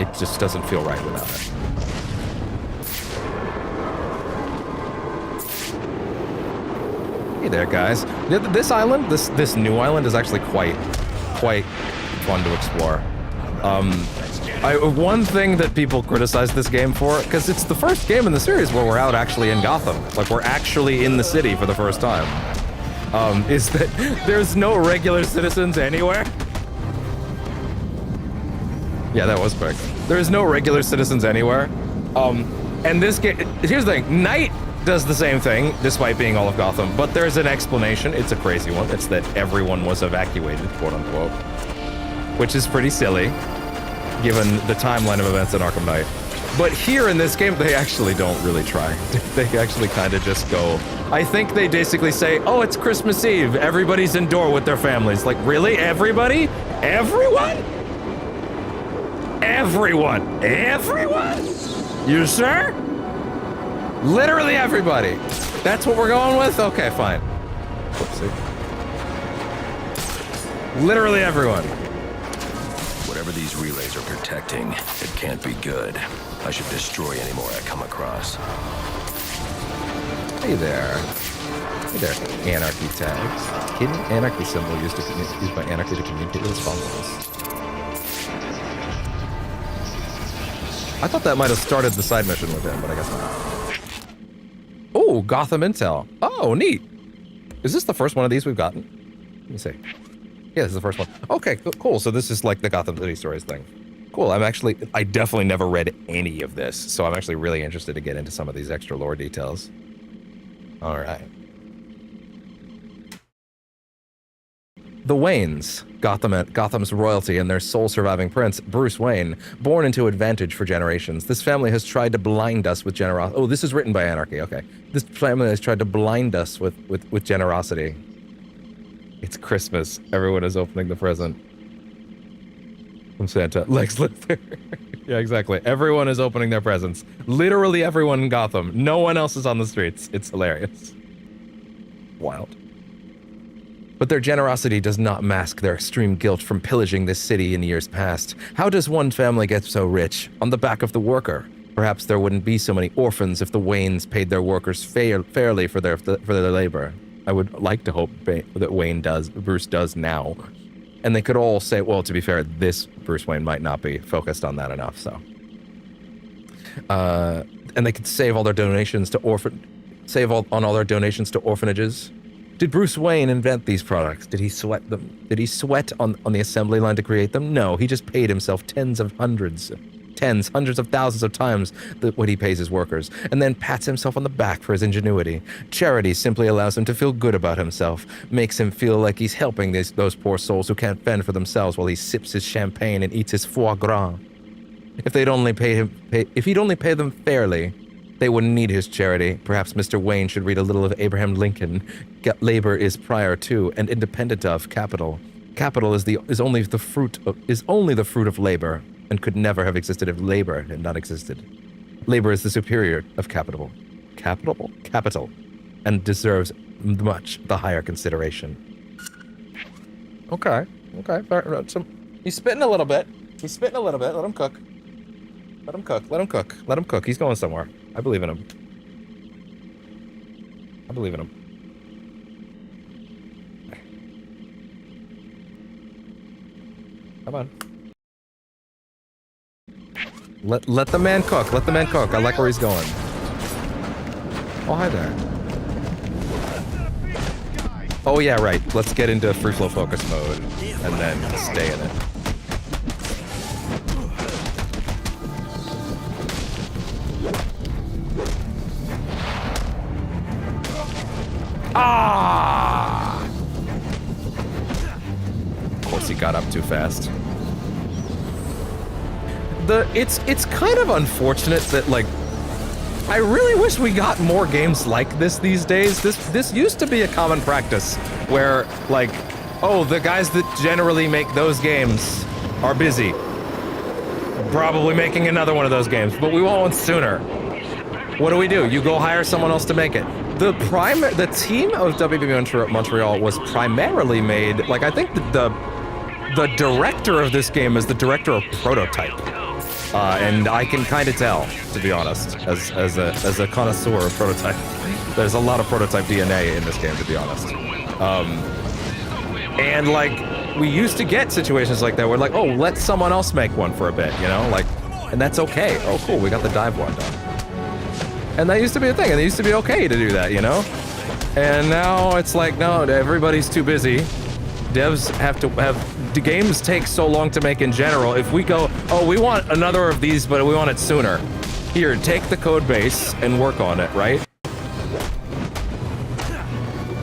It just doesn't feel right without it. Hey there, guys. This island, this new island is actually quite fun to explore. One thing that people criticize this game for, because it's the first game in the series where we're out actually in Gotham. Like, we're actually in the city for the first time. Is that there's no regular citizens anywhere. Yeah, that was quick. There's no regular citizens anywhere. And this game, here's the thing, Night does the same thing, despite being all of Gotham, but there's an explanation. It's a crazy one. It's that everyone was evacuated, quote unquote, which is pretty silly, given the timeline of events in Arkham Knight. But here in this game, they actually don't really try. They actually kind of just go... I think they basically say, oh, it's Christmas Eve. Everybody's indoor with their families. Like, really? Everybody? Everyone? Everyone? Everyone? You sure? Literally everybody. That's what we're going with? Okay, fine. Whoopsie. Literally everyone. Whatever these relays are protecting, it can't be good. I should destroy any more I come across. Hey there. Hey there, anarchy tags. Hidden anarchy symbol used by anarchy to communicate with its followers. I thought that might have started the side mission with him, but I guess not. Oh, Gotham Intel. Oh, neat. Is this the first one of these we've gotten? Let me see. Yeah, this is the first one. Okay, cool. So this is like the Gotham City Stories thing. Cool. I definitely never read any of this, so I'm actually really interested to get into some of these extra lore details. All right. The Waynes, Gotham's royalty and their sole surviving prince, Bruce Wayne, born into advantage for generations. This family has tried to blind us with generosity. Oh, this is written by Anarchy, okay. This family has tried to blind us with generosity. It's Christmas. Everyone is opening the present. From Santa. Lex Luthor. Yeah, exactly. Everyone is opening their presents. Literally everyone in Gotham. No one else is on the streets. It's hilarious. Wild. But their generosity does not mask their extreme guilt from pillaging this city in years past. How does one family get so rich? On the back of the worker. Perhaps there wouldn't be so many orphans if the Waynes paid their workers fairly for their labor. I would like to hope that Bruce does now. And they could all say, well, to be fair, this Bruce Wayne might not be focused on that enough, so. And they could save all their donations to all their donations to orphanages. Did Bruce Wayne invent these products? Did he sweat them? Did he sweat on the assembly line to create them? No, he just paid himself hundreds of thousands of times what he pays his workers, and then pats himself on the back for his ingenuity. Charity simply allows him to feel good about himself, makes him feel like he's helping those poor souls who can't fend for themselves while he sips his champagne and eats his foie gras. If he'd only pay them fairly, they wouldn't need his charity. Perhaps Mr. Wayne should read a little of Abraham Lincoln. Labor is prior to and independent of capital. Capital is only the fruit of labor, and could never have existed if labor had not existed. Labor is the superior of capital, and deserves much the higher consideration. Okay. He's spitting a little bit. He's spitting a little bit. Let him cook. Let him cook. Let him cook. Let him cook. He's going somewhere. I believe in him. I believe in him. Come on. Let the man cook. Let the man cook. I like where he's going. Oh, hi there. Oh, yeah, right. Let's get into free flow focus mode and then stay in it. Ah! Of course he got up too fast. It's kind of unfortunate that, like, I really wish we got more games like this these days. This used to be a common practice where, like, oh, the guys that generally make those games are busy. Probably making another one of those games, but we want one sooner. What do? You go hire someone else to make it. The team of WB Montreal was primarily made, like, I think the director of this game is the director of Prototype. And I can kind of tell, to be honest, as a connoisseur of Prototype. There's a lot of Prototype DNA in this game, to be honest. And, like, we used to get situations like that where, like, oh, let someone else make one for a bit, you know? Like, and that's okay. Oh, cool, we got the dive one done. And that used to be a thing, and it used to be okay to do that, you know? And now it's like, no, everybody's too busy. Devs have to have... The games take so long to make in general. If we go, oh, we want another of these, but we want it sooner. Here, take the code base and work on it, right?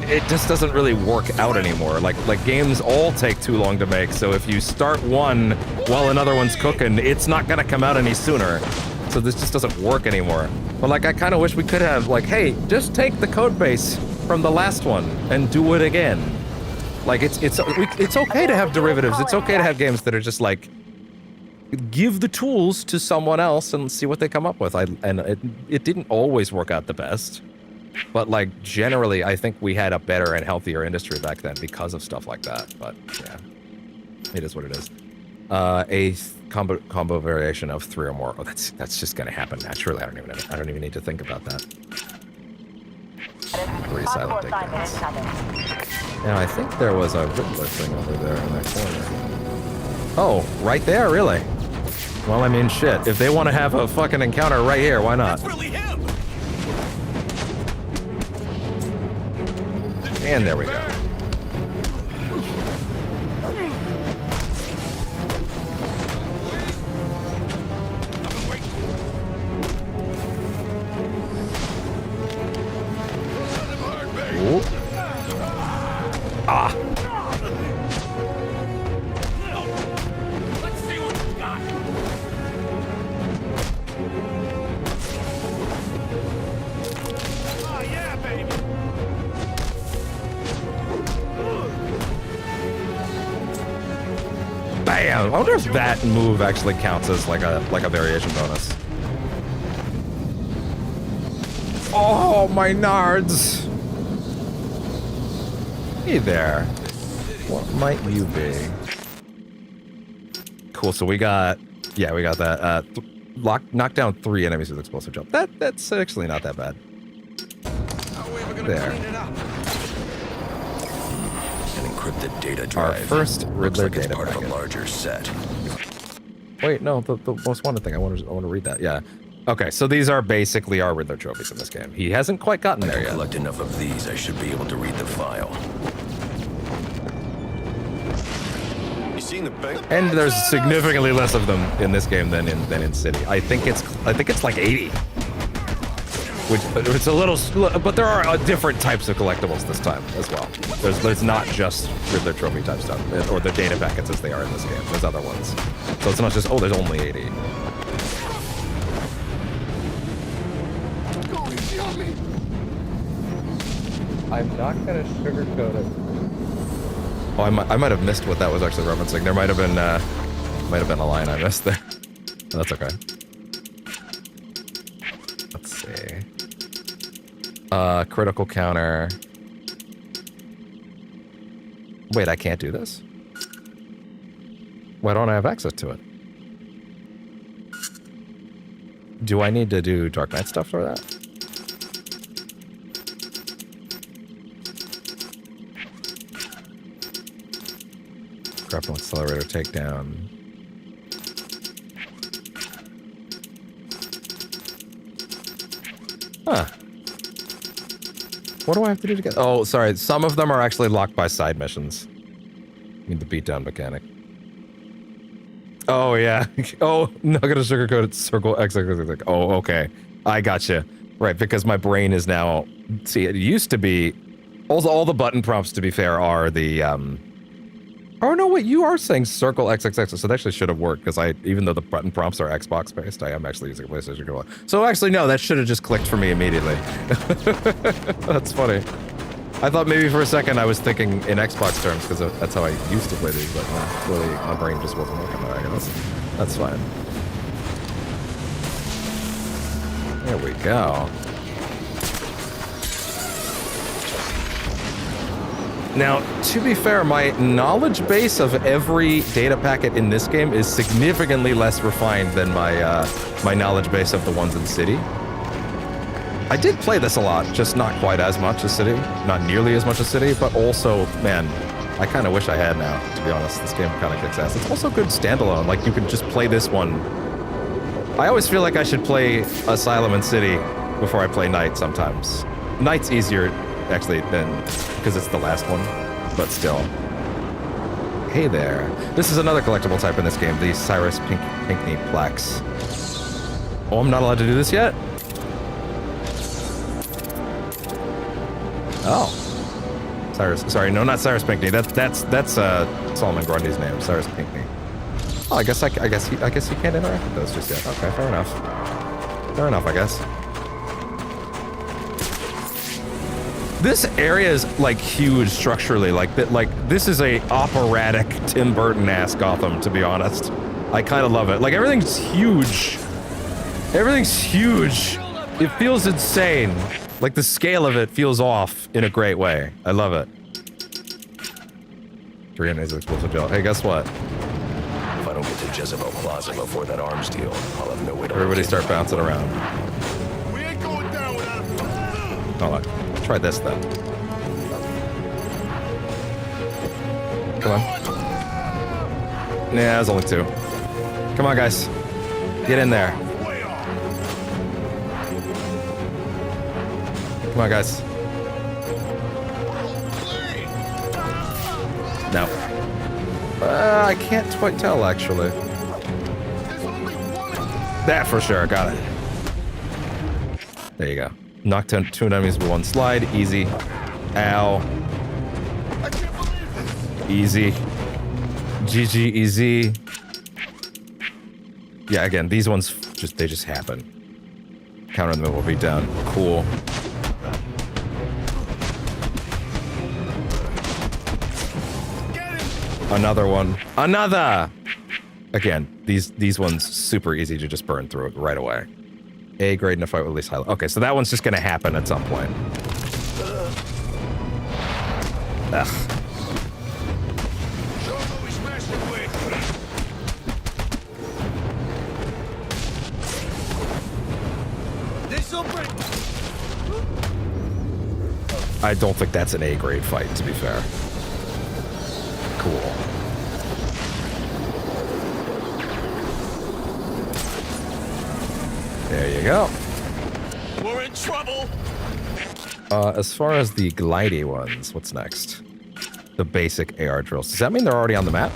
It just doesn't really work out anymore. Like games all take too long to make, so if you start one while another one's cooking, it's not gonna come out any sooner. So this just doesn't work anymore. But, like, I kind of wish we could have, like, hey, just take the code base from the last one and do it again. Like, it's okay to have derivatives. It's okay to have games that are just, like, give the tools to someone else and see what they come up with. And it didn't always work out the best. But, like, generally, I think we had a better and healthier industry back then because of stuff like that. But, yeah, it is what it is. A combo variation of 3 or more. Oh, that's just gonna happen naturally. I don't even need to think about that. 3 silent takedowns. Now, I think there was a Riddler thing over there in that corner. Oh, right there, really? Well, I mean, shit. If they want to have a fucking encounter right here, why not? That's really him. And there we go. Ooh. Ah. Let's see what you got. Oh yeah, baby. Bam! I wonder if that move actually counts as like a variation bonus. Oh, my nards! Hey there. What might you be? Cool, so we got... Yeah, we got that. Knock down 3 enemies with explosive jump. That's actually not that bad. There. An encrypted data drive. Our first Riddler Looks like data it's part packet. of a larger set. Wait, no, the most wanted thing. I want to read that. Yeah. Okay, so these are basically our Riddler trophies in this game. He hasn't quite gotten there yet. Collect enough of these, I should be able to read the file. You seen the bank? And there's significantly less of them in this game than in City. I think it's like 80. Which it's a little, but there are different types of collectibles this time as well. There's not just Riddler trophy type stuff, or the data packets as they are in this game. There's other ones. So it's not just, oh, there's only 80. I'm not gonna sugarcoat it. Oh, I might have missed what that was actually referencing. There might have been a line I missed there. That's okay. Let's see. Critical counter. Wait, I can't do this? Why don't I have access to it? Do I need to do Dark Knight stuff for that? Grapple accelerator takedown. Huh. What do I have to do to get... Oh, sorry. Some of them are actually locked by side missions. I mean, the beatdown mechanic. Oh, yeah. Oh, not gonna sugarcoat it. Circle X. Oh, okay. I gotcha. Right, because my brain is now... See, it used to be... Also, all the button prompts, to be fair, are the, Oh, no, wait, you are saying circle XXX, so that actually should have worked, because even though the button prompts are Xbox-based, I am actually using a PlayStation controller. So actually, no, that should have just clicked for me immediately. That's funny. I thought maybe for a second I was thinking in Xbox terms, because that's how I used to play these, but no, really, my brain just wasn't working there, I guess. That's fine. There we go. Now, to be fair, my knowledge base of every data packet in this game is significantly less refined than my my knowledge base of the ones in City. I did play this a lot, just not quite as much as City, not nearly as much as City, but also, man, I kind of wish I had now, to be honest. This game kind of kicks ass. It's also good standalone, like you could just play this one. I always feel like I should play Asylum and City before I play Night sometimes. Night's easier, actually, than... because it's the last one, but still. Hey there. This is another collectible type in this game, the Cyrus Pinckney plaques. Oh, I'm not allowed to do this yet? Oh. Cyrus, sorry, no, not Cyrus Pinckney. That's Solomon Grundy's name, Cyrus Pinckney. Oh, I guess he can't interact with those just yet. Okay, fair enough. Fair enough, I guess. This area is like huge structurally, like this is a operatic Tim Burton-ass Gotham, to be honest. I kind of love it. Like everything's huge. Everything's huge. It feels insane. Like the scale of it feels off in a great way. I love it. 3 nasal explosive gel. Hey, guess what? If I don't get to Jezebel Plaza before that arms deal, I'll have no way to... Everybody start bouncing around. We ain't going down without a... Hold on. Try this then. Come on. Nah, there's only 2. Come on, guys. Get in there. Come on, guys. No. I can't quite tell, actually. That for sure. Got it. There you go. Knock 2 enemies with 1 slide. Easy. Ow. Easy. GG easy. Yeah, again, these ones they just happen. Counter in the middle will be down. Cool. Another one. Another! Again, these ones super easy to just burn through it right away. A grade in a fight with at least high. Okay, so that one's just gonna happen at some point. Ugh. I don't think that's an A grade fight, to be fair. Cool. There you go. We're in trouble. As far as the glidey ones, what's next? The basic AR drills. Does that mean they're already on the map?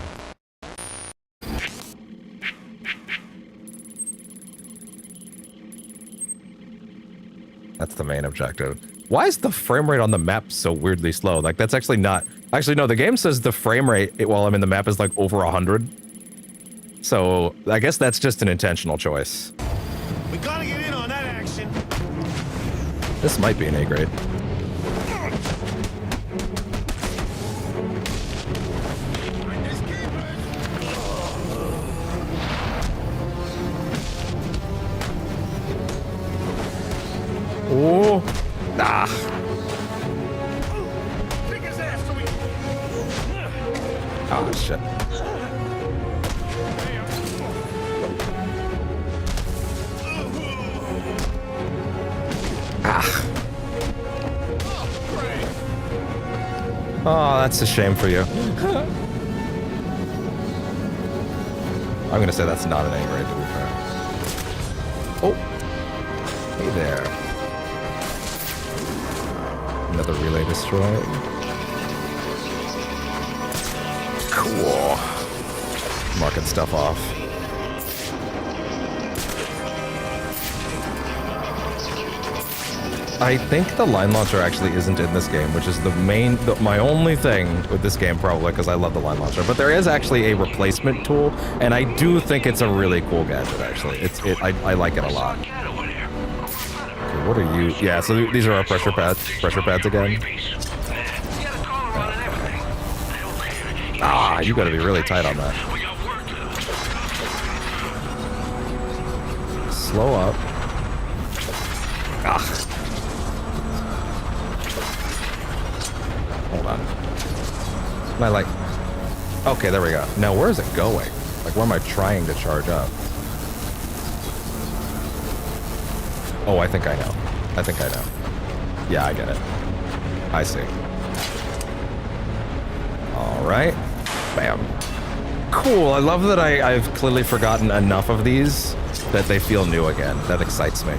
That's the main objective. Why is the frame rate on the map so weirdly slow? Like, that's actually not... Actually, no, the game says the frame rate while I'm in the map is like over 100. So, I guess that's just an intentional choice. We gotta get in on that action. This might be an A grade. Oh. Ah. Oh, shit. Oh, that's a shame for you. I'm gonna say that's not an A grade, to be fair. Oh, hey there. Another relay destroyed. Cool. Marking stuff off. I think the line launcher actually isn't in this game, which is my only thing with this game, probably, because I love the line launcher. But there is actually a replacement tool, and I do think it's a really cool gadget, actually. I like it a lot. Okay, what are you? Yeah, so these are our pressure pads again. Ah, you gotta be really tight on that. Slow up. Ah. Hold on. Am I like... Okay, there we go. Now, where is it going? Like, where am I trying to charge up? Oh, I think I know. I think I know. Yeah, I get it. I see. All right. Bam. Cool. I love that I've clearly forgotten enough of these that they feel new again. That excites me.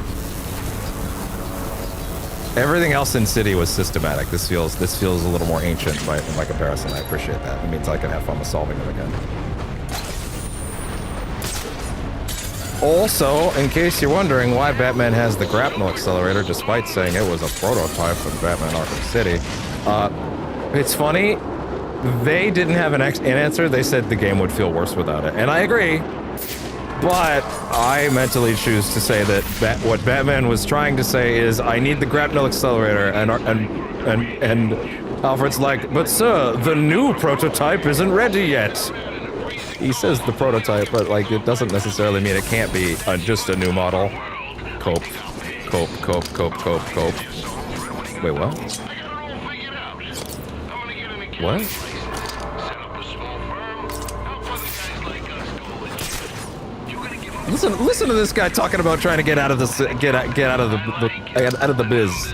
Everything else in City was systematic. This feels a little more ancient in my comparison. I appreciate that. It means I can have fun with solving them again. Also, in case you're wondering why Batman has the grapnel accelerator despite saying it was a prototype from Batman Arkham City, it's funny. They didn't have an answer. They said the game would feel worse without it, and I agree. But I mentally choose to say that what Batman was trying to say is, I need the grapnel accelerator, and Alfred's like, but sir, the new prototype isn't ready yet. He says the prototype, but like it doesn't necessarily mean it can't be just a new model. Cope. Wait, what? What? Listen to this guy talking about trying to get out of this, get out of the biz.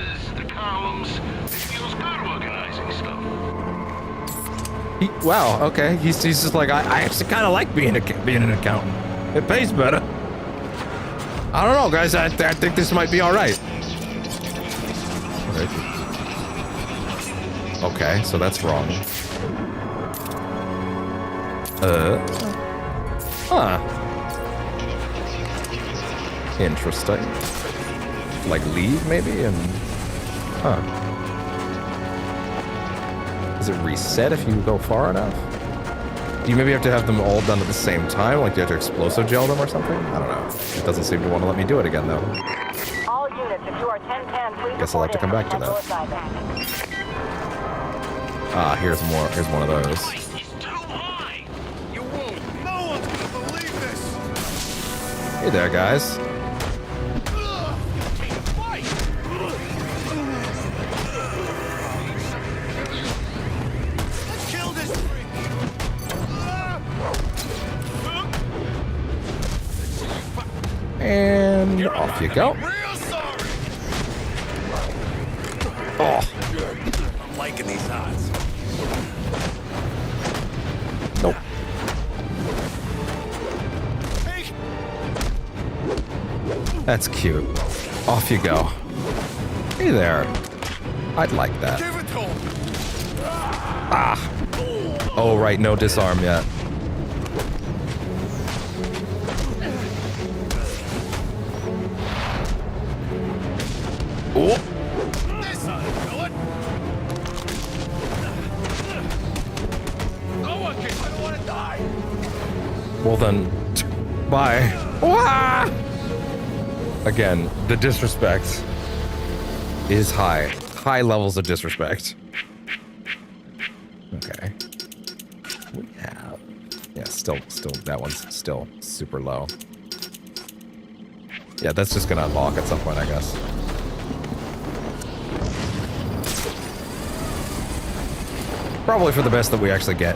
Wow. Okay. He's just like, I actually kind of like being an accountant. It pays better. I don't know, guys. I think this might be all right. Okay, so that's wrong. Huh. Interesting. Like leave maybe and huh. Does it reset if you go far enough? Do you maybe have to have them all done at the same time? Like you have to explosive gel them or something? I don't know. It doesn't seem to want to let me do it again though. All units, if you are 1010, please. Guess I'll have to come back to that. Ah, here's more. Here's one of those. Hey there, guys. And off you go. Oh. I'm liking these odds. Nope. That's cute. Off you go. Hey there. I'd like that. Ah. Oh, right. No disarm yet. Oh. Well then, bye. Wah! Again, the disrespect is high. High levels of disrespect. Okay. We have... Yeah, still, that one's still super low. Yeah, that's just gonna unlock at some point, I guess. Probably for the best that we actually get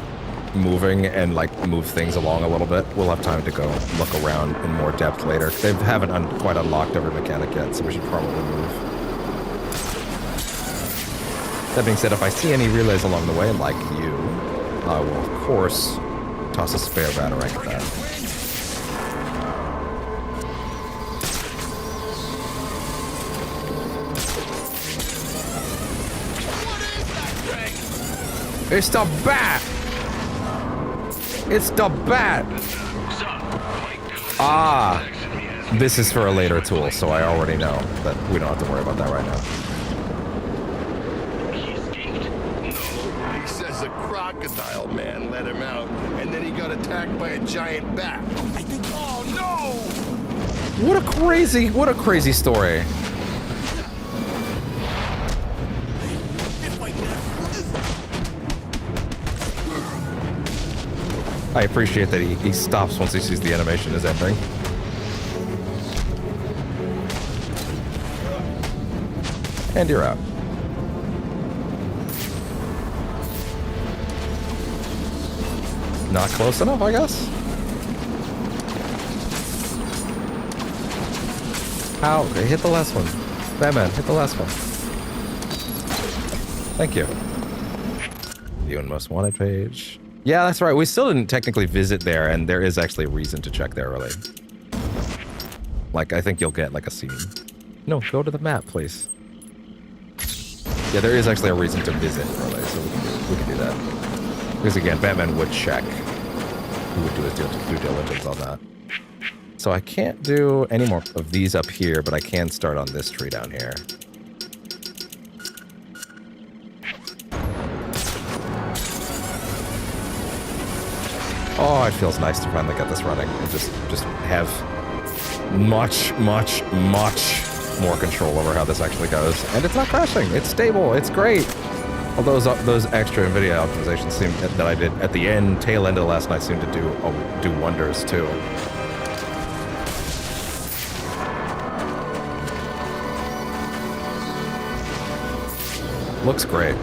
moving and like move things along a little bit. We'll have time to go look around in more depth later. They haven't quite unlocked every mechanic yet, so we should probably move. That being said, if I see any relays along the way, like you, I will, of course, toss a spare batarang at that. It's the bat! It's the bat! Ah! This is for a later tool, so I already know that we don't have to worry about that right now. He says a crocodile man let him out, and then he got attacked by a giant bat. I think. Oh no! What a crazy story. I appreciate that he stops once he sees the animation is ending. And you're out. Not close enough, I guess? Ow, hit the last one. Batman, hit the last one. Thank you. View and most wanted page. Yeah, that's right. We still didn't technically visit there, and there is actually a reason to check there early. Like, I think you'll get, like, a scene. No, go to the map, please. Yeah, there is actually a reason to visit early, so we can do that. Because, again, Batman would check. He would do his due diligence on that. So I can't do any more of these up here, but I can start on this tree down here. Oh, it feels nice to finally get this running and just have much more control over how this actually goes. And it's not crashing. It's stable. It's great. Although those extra NVIDIA optimizations that I did at the tail end of last night seem to do wonders too. Looks great.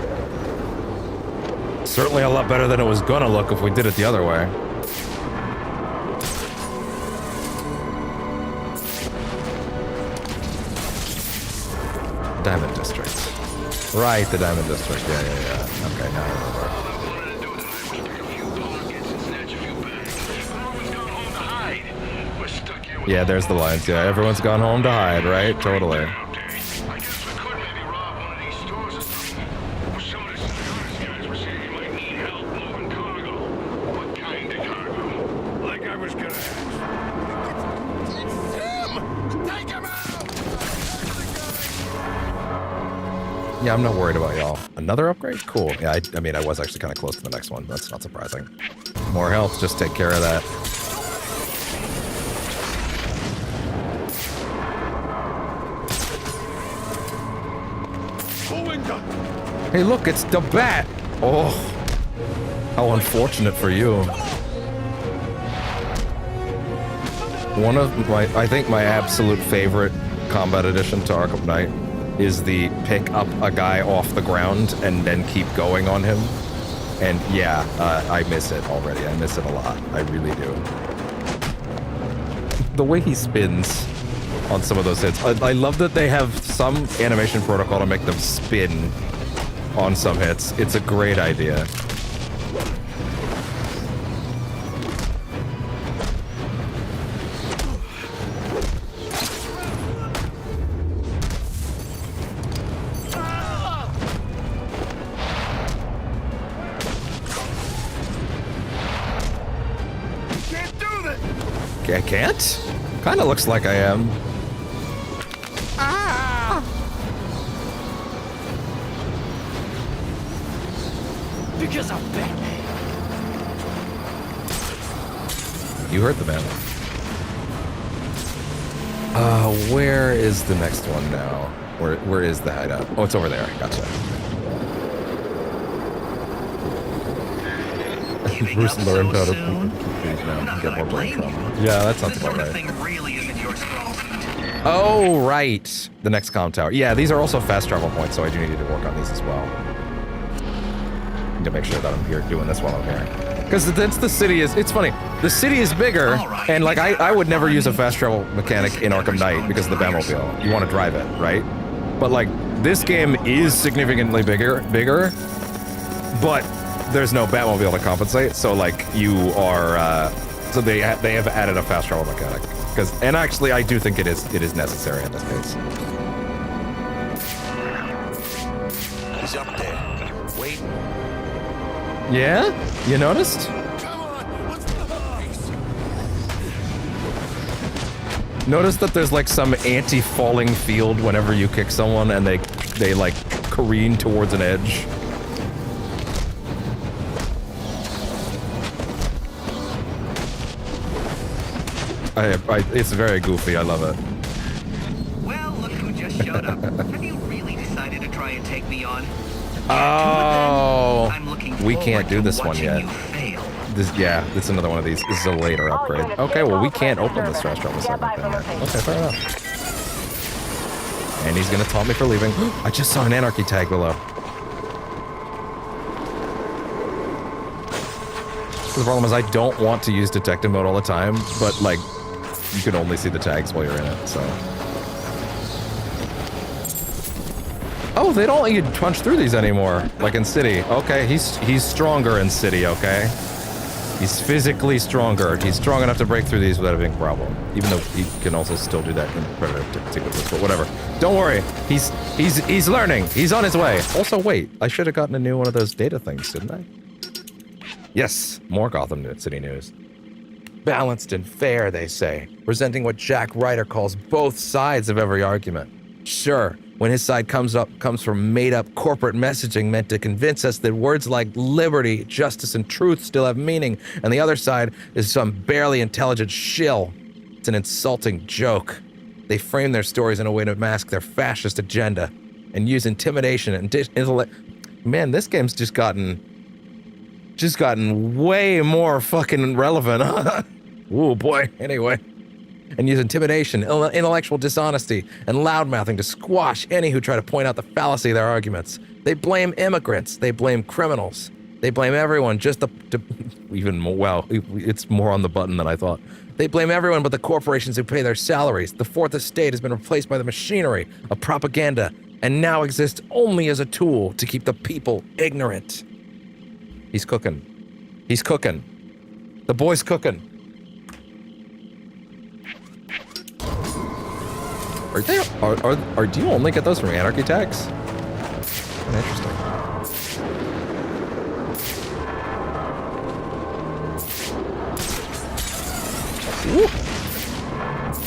Certainly a lot better than it was gonna look if we did it the other way. Diamond District. Right, the Diamond District. Yeah. Okay, now I remember. Yeah, there's the lines. Yeah, everyone's gone home to hide, right? Totally. Yeah, I'm not worried about y'all. Another upgrade? Cool. Yeah, I mean, I was actually kind of close to the next one. That's not surprising. More health, just take care of that. Hey, look, it's the bat! Oh, how unfortunate for you. One of I think my absolute favorite combat addition to Arkham Knight is the pick up a guy off the ground and then keep going on him. And yeah, I miss it already. I miss it a lot. I really do. The way he spins on some of those hits. I love that they have some animation protocol to make them spin on some hits. It's a great idea. I can't? Kinda looks like I am. Ah! Because I'm Batman. You heard the man. Where is the next one now? Where is the hideout? Oh, it's over there. Gotcha. Bruce learned how to now get more brain trauma. Yeah, that sounds about right. Oh, right. The next comm tower. Yeah, these are also fast travel points, so I do need to work on these as well. Need to make sure that I'm here doing this while I'm here. Because the city is, it's funny, the city is bigger, and like I would never use a fast travel mechanic in Arkham Knight because of the Batmobile. You want to drive it, right? But like, this game is significantly bigger, but there's no Batmobile to compensate, so like you are, so they have added a fast travel mechanic. And actually, I do think it is necessary in this case. He's up there. Wait. Yeah? You noticed? Notice that there's like some anti-falling field whenever you kick someone and they like careen towards an edge. It's very goofy. I love it. Well, look who just showed up. Have you really decided to try and take me on? Oh, I'm looking we can't do this one yet. This is another one of these. This is a later upgrade. Okay, well we can't open this restaurant with second thing yet. Okay, fair enough. And he's gonna taunt me for leaving. I just saw an anarchy tag below. The problem is I don't want to use detective mode all the time, but like you can only see the tags while you're in it, so. Oh, they don't let you punch through these anymore, like in City. Okay, he's stronger in City, okay? He's physically stronger. He's strong enough to break through these without a big problem. Even though he can also still do that in Predator Tickets, but whatever. Don't worry, he's learning. He's on his way. Also, wait, I should have gotten a new one of those data things, didn't I? Yes, more Gotham City news. Balanced and fair, they say, presenting what Jack Ryder calls both sides of every argument. Sure, when his side comes from made-up corporate messaging meant to convince us that words like liberty, justice, and truth still have meaning, and the other side is some barely intelligent shill. It's an insulting joke. They frame their stories in a way to mask their fascist agenda and use intimidation and intellect. Man, this game's just gotten way more fucking relevant, huh? Ooh, boy. Anyway. And use intimidation, intellectual dishonesty, and loudmouthing to squash any who try to point out the fallacy of their arguments. They blame immigrants. They blame criminals. They blame everyone just even more, well, it's more on the button than I thought. They blame everyone but the corporations who pay their salaries. The fourth estate has been replaced by the machinery of propaganda and now exists only as a tool to keep the people ignorant. He's cooking. He's cooking. The boy's cooking. Do you only get those from anarchy tags? Interesting. Woo.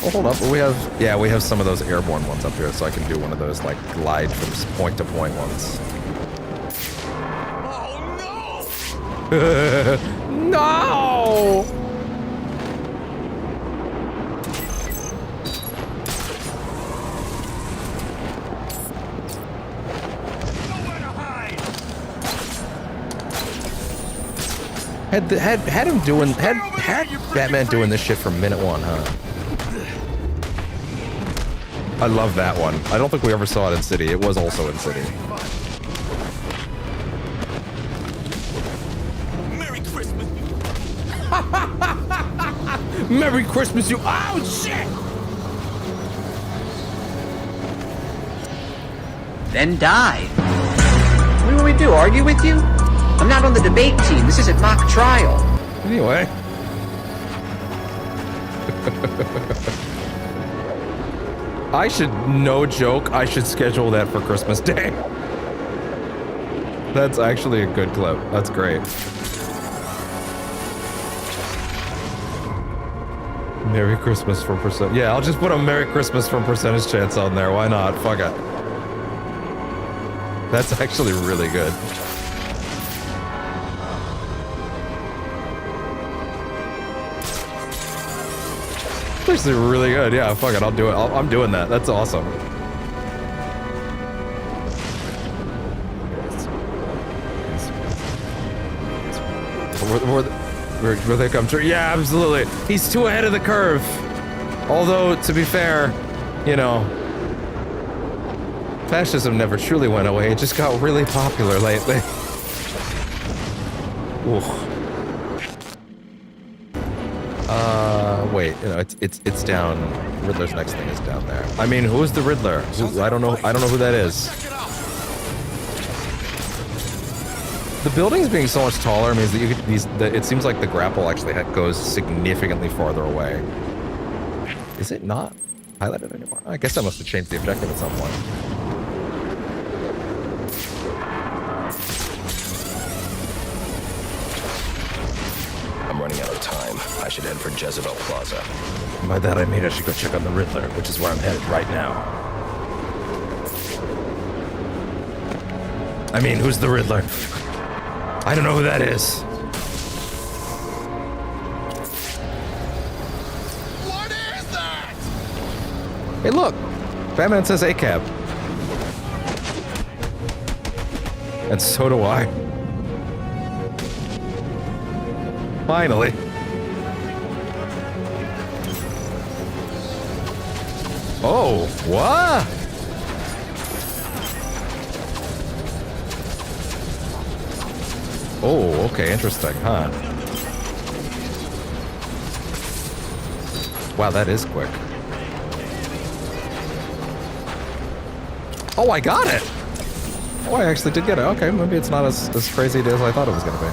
Oh, hold up. We have some of those airborne ones up here, so I can do one of those like glide from point to point ones. Oh no! No! Had Batman doing this shit from minute one, huh? I love that one. I don't think we ever saw it in City. It was also in City. Merry Christmas. Merry Christmas, you. Oh shit! Then die. What do we do? Argue with you? I'm not on the debate team. This isn't mock trial. Anyway. No joke, I should schedule that for Christmas Day. That's actually a good clip. That's great. Merry Christmas for percent. Yeah, I'll just put a Merry Christmas from percentage chance on there. Why not? Fuck it. That's actually really good. Actually really good. Yeah, fuck it. I'll do it. I'm doing that. That's awesome. Where they come true. Yeah, absolutely. He's too ahead of the curve. Although, to be fair, you know, fascism never truly went away. It just got really popular lately. Ooh. Wait, you know, it's down. Riddler's next thing is down there. I mean, who's the Riddler? I don't know who that is. The buildings being so much taller means that you could, it seems like the grapple actually goes significantly farther away. Is it not highlighted anymore? I guess I must have changed the objective at some point. I'm running out of time. I should head for Jezebel Plaza. By that I mean I should go check on the Riddler, which is where I'm headed right now. I mean, who's the Riddler? I don't know who that is. What is that? Hey, look! Batman says ACAB. And so do I. Finally. Oh, what? Oh, okay, interesting, huh? Wow, that is quick. Oh, I got it! Oh, I actually did get it. Okay, maybe it's not as crazy as I thought it was gonna be.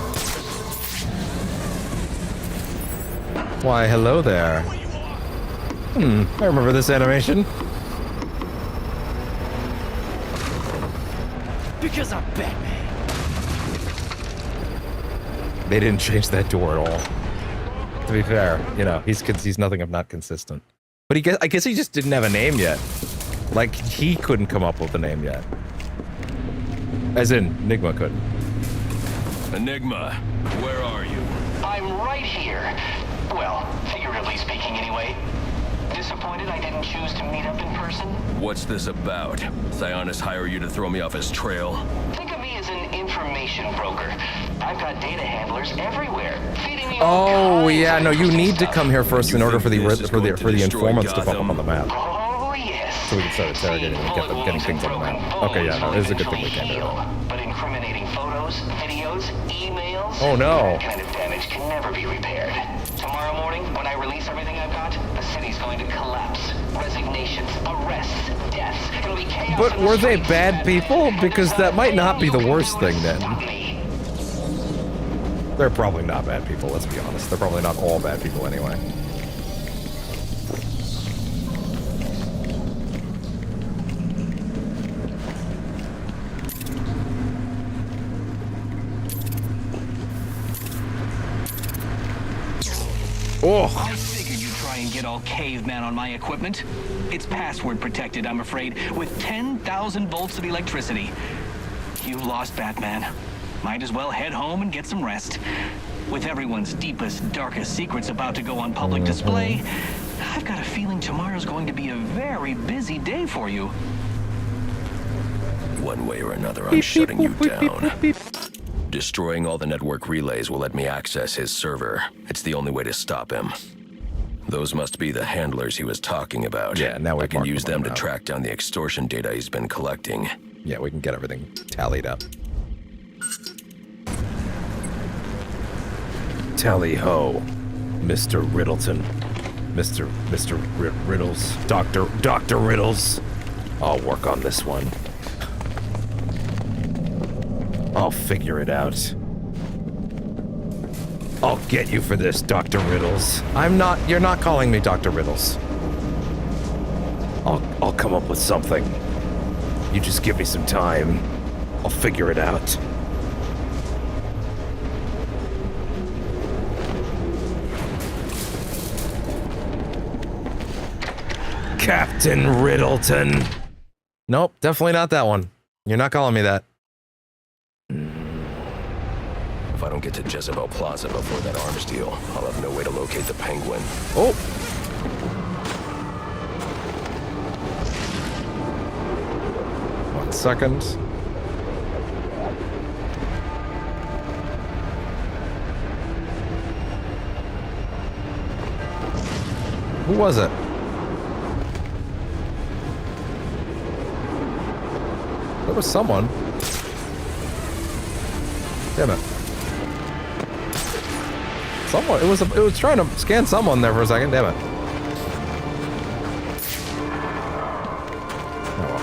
Why, hello there. I remember this animation. Because I'm Batman. They didn't change that door at all. To be fair, you know, he's nothing if not consistent. But I guess he just didn't have a name yet. Like, he couldn't come up with a name yet. As in, Enigma couldn't. Enigma, where are you? I'm right here. Well, figuratively speaking anyway. Disappointed I didn't choose to meet up in person? What's this about? Sionis hire you to throw me off his trail? Think of me as an information broker. I've got data handlers everywhere, feeding me Oh yeah, no, you need to come here first in order for the informants to pop up on the map. Oh yes. So we can start interrogating and getting things on the map. Okay, yeah, no, it's a good thing we came here. But incriminating photos, videos, emails. Oh no. That kind of damage can never be repaired. Tomorrow morning, when I release everything I've got, the city's going to collapse. Resignations, arrests, deaths. It'll be chaos. But were they bad people? Because that might not be the worst thing then. They're probably not bad people, let's be honest. They're probably not all bad people anyway. Oh. I figured you'd try and get all caveman on my equipment. It's password protected, I'm afraid, with 10,000 volts of electricity. You lost, Batman. Might as well head home and get some rest. With everyone's deepest, darkest secrets about to go on public display, I've got a feeling tomorrow's going to be a very busy day for you. One way or another, I'm shutting you down. Destroying all the network relays will let me access his server. It's the only way to stop him. Those must be the handlers he was talking about. Yeah, now I can use them to track down the extortion data he's been collecting. Yeah, we can get everything tallied up. Tally ho, Mr. Riddleton. Mr. Riddles. Dr. Riddles. I'll work on this one. I'll figure it out. I'll get you for this, Dr. Riddles. You're not calling me Dr. Riddles. I'll come up with something. You just give me some time. I'll figure it out. Captain Riddleton. Nope, definitely not that one. You're not calling me that. If I don't get to Jezebel Plaza before that arms deal, I'll have no way to locate the Penguin. Oh! 1 second. Who was it? There was someone. Damn it. Someone, it was trying to scan someone there for a second, damn it.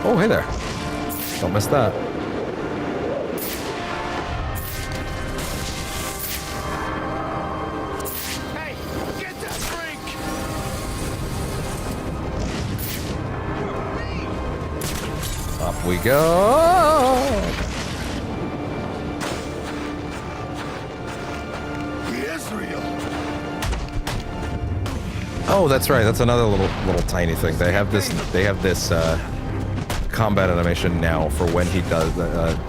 Oh, hey there. Don't miss that. go. Oh, that's right. That's another little tiny thing. They have this combat animation now for when he does.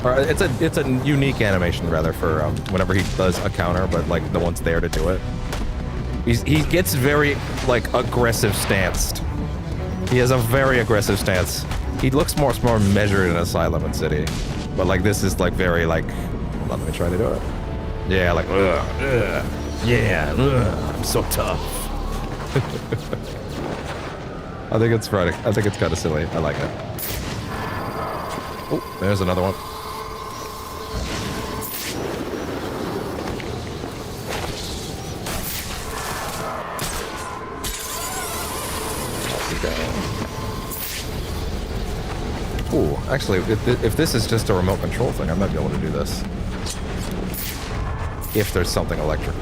Or it's a unique animation rather for whenever he does a counter, but like the one's there to do it. He gets very like aggressive stanced. He has a very aggressive stance. He looks more measured in Asylum and City, but like this is like very like. Hold on, let me try to do it. Yeah, like yeah, I'm so tough. I think it's right. I think it's kind of silly. I like it. Oh, there's another one. Ooh, actually, if this is just a remote control thing, I might be able to do this. If there's something electric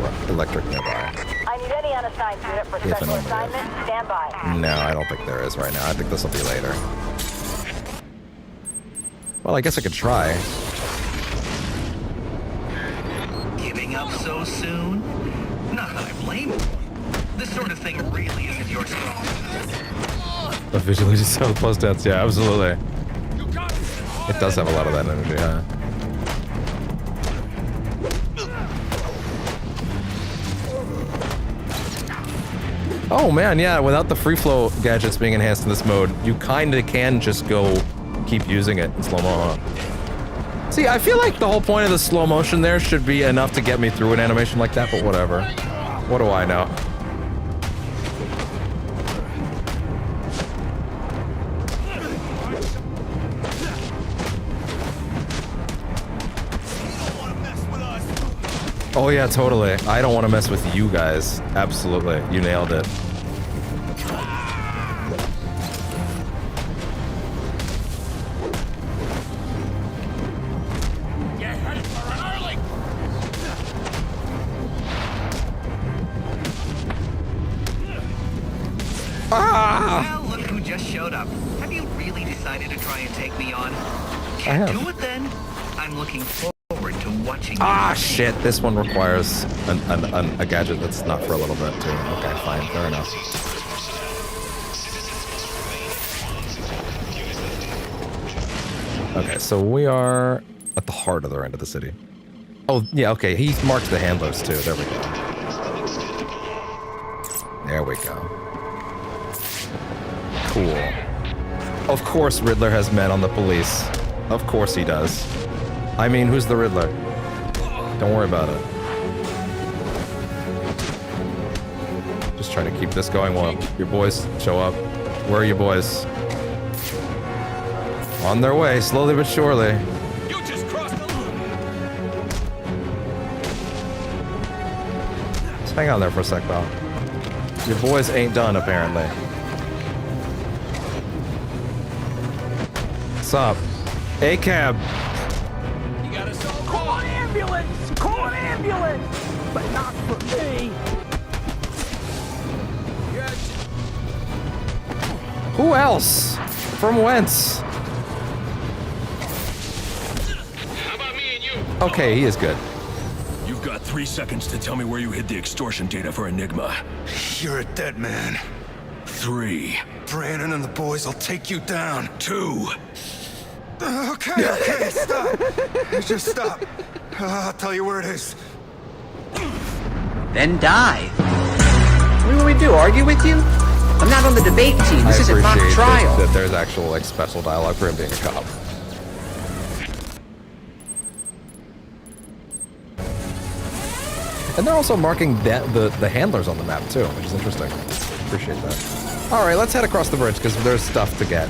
nearby. I need any unassigned unit for special assignment. Stand by. No, I don't think there is right now. I think this will be later. Well, I guess I could try. Giving up so soon? Not that I blame you. This sort of thing really isn't your strong. The visually so close dance, yeah, absolutely. It does have a lot of that energy, huh? Oh man, yeah, without the free flow gadgets being enhanced in this mode, you kinda can just go keep using it in slow-mo. See, I feel like the whole point of the slow motion there should be enough to get me through an animation like that, but whatever. What do I know? Oh yeah, totally. I don't want to mess with you guys. Absolutely. You nailed it. Well, look who just showed up. Have you really decided to try and take me on? Can't do it then. I'm looking forward to watching. Ah, shit. This one requires a gadget that's not for a little bit, too. Okay, fine. Fair enough. Okay, so we are at the heart of the end of the city. Oh, yeah, okay. He marked the handlers, too. There we go. There we go. Cool. Of course Riddler has men on the police. Of course he does. I mean, who's the Riddler? Don't worry about it. Just trying to keep this going while your boys show up. Where are your boys? On their way, slowly but surely. You just crossed the line. Just hang on there for a sec, pal. Your boys ain't done, apparently. What's up? A-cab. You gotta call an ambulance! Call an ambulance! But not for me! Who else? From whence? How about me and you? Okay, he is good. You've got 3 seconds to tell me where you hid the extortion data for Enigma. You're a dead man. 3. Brandon and the boys will take you down. 2. Okay, stop. Just stop. I'll tell you where it is. Then die. What will we do, argue with you? I'm not on the debate team. This isn't mock trial. That there's actual like special dialogue for him being a cop. And they're also marking that the handlers on the map too, which is interesting. Appreciate that. All right, let's head across the bridge because there's stuff to get.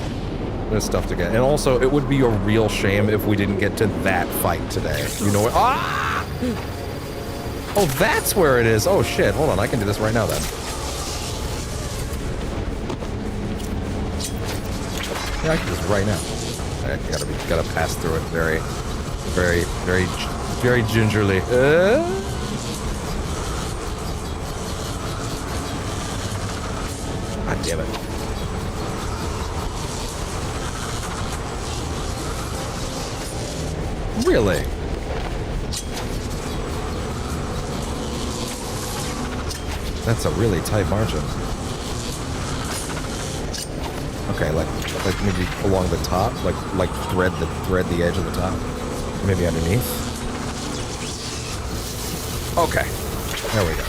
There's stuff to get. And also, it would be a real shame if we didn't get to that fight today. You know what? Ah! Oh, that's where it is. Oh, shit. Hold on. I can do this right now, then. Yeah, I can do this right now. I gotta pass through it very, very, very, very gingerly. God damn it. Really? That's a really tight margin. Okay, like maybe along the top, like thread the edge of the top, maybe underneath. Okay, there we go.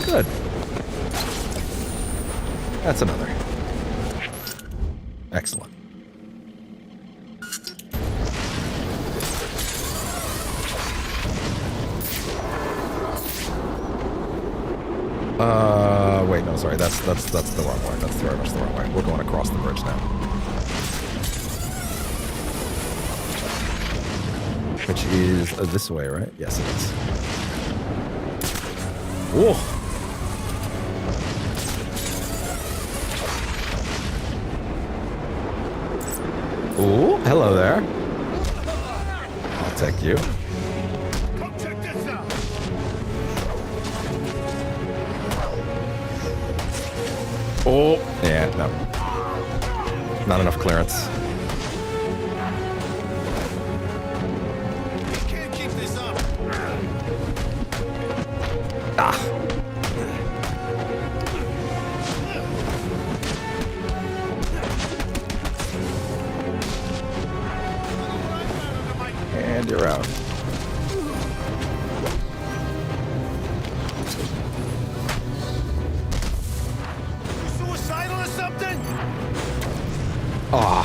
Good. That's another. Excellent. Wait, no, sorry, that's the wrong way. That's very much the wrong way. We're going across the bridge now. Which is this way, right? Yes, it is. Whoa! Ooh, hello there. I'll take you. Oh, yeah, no. Not enough clearance. Can't keep this up. Ah. And you're out. Suicidal or something? Ah.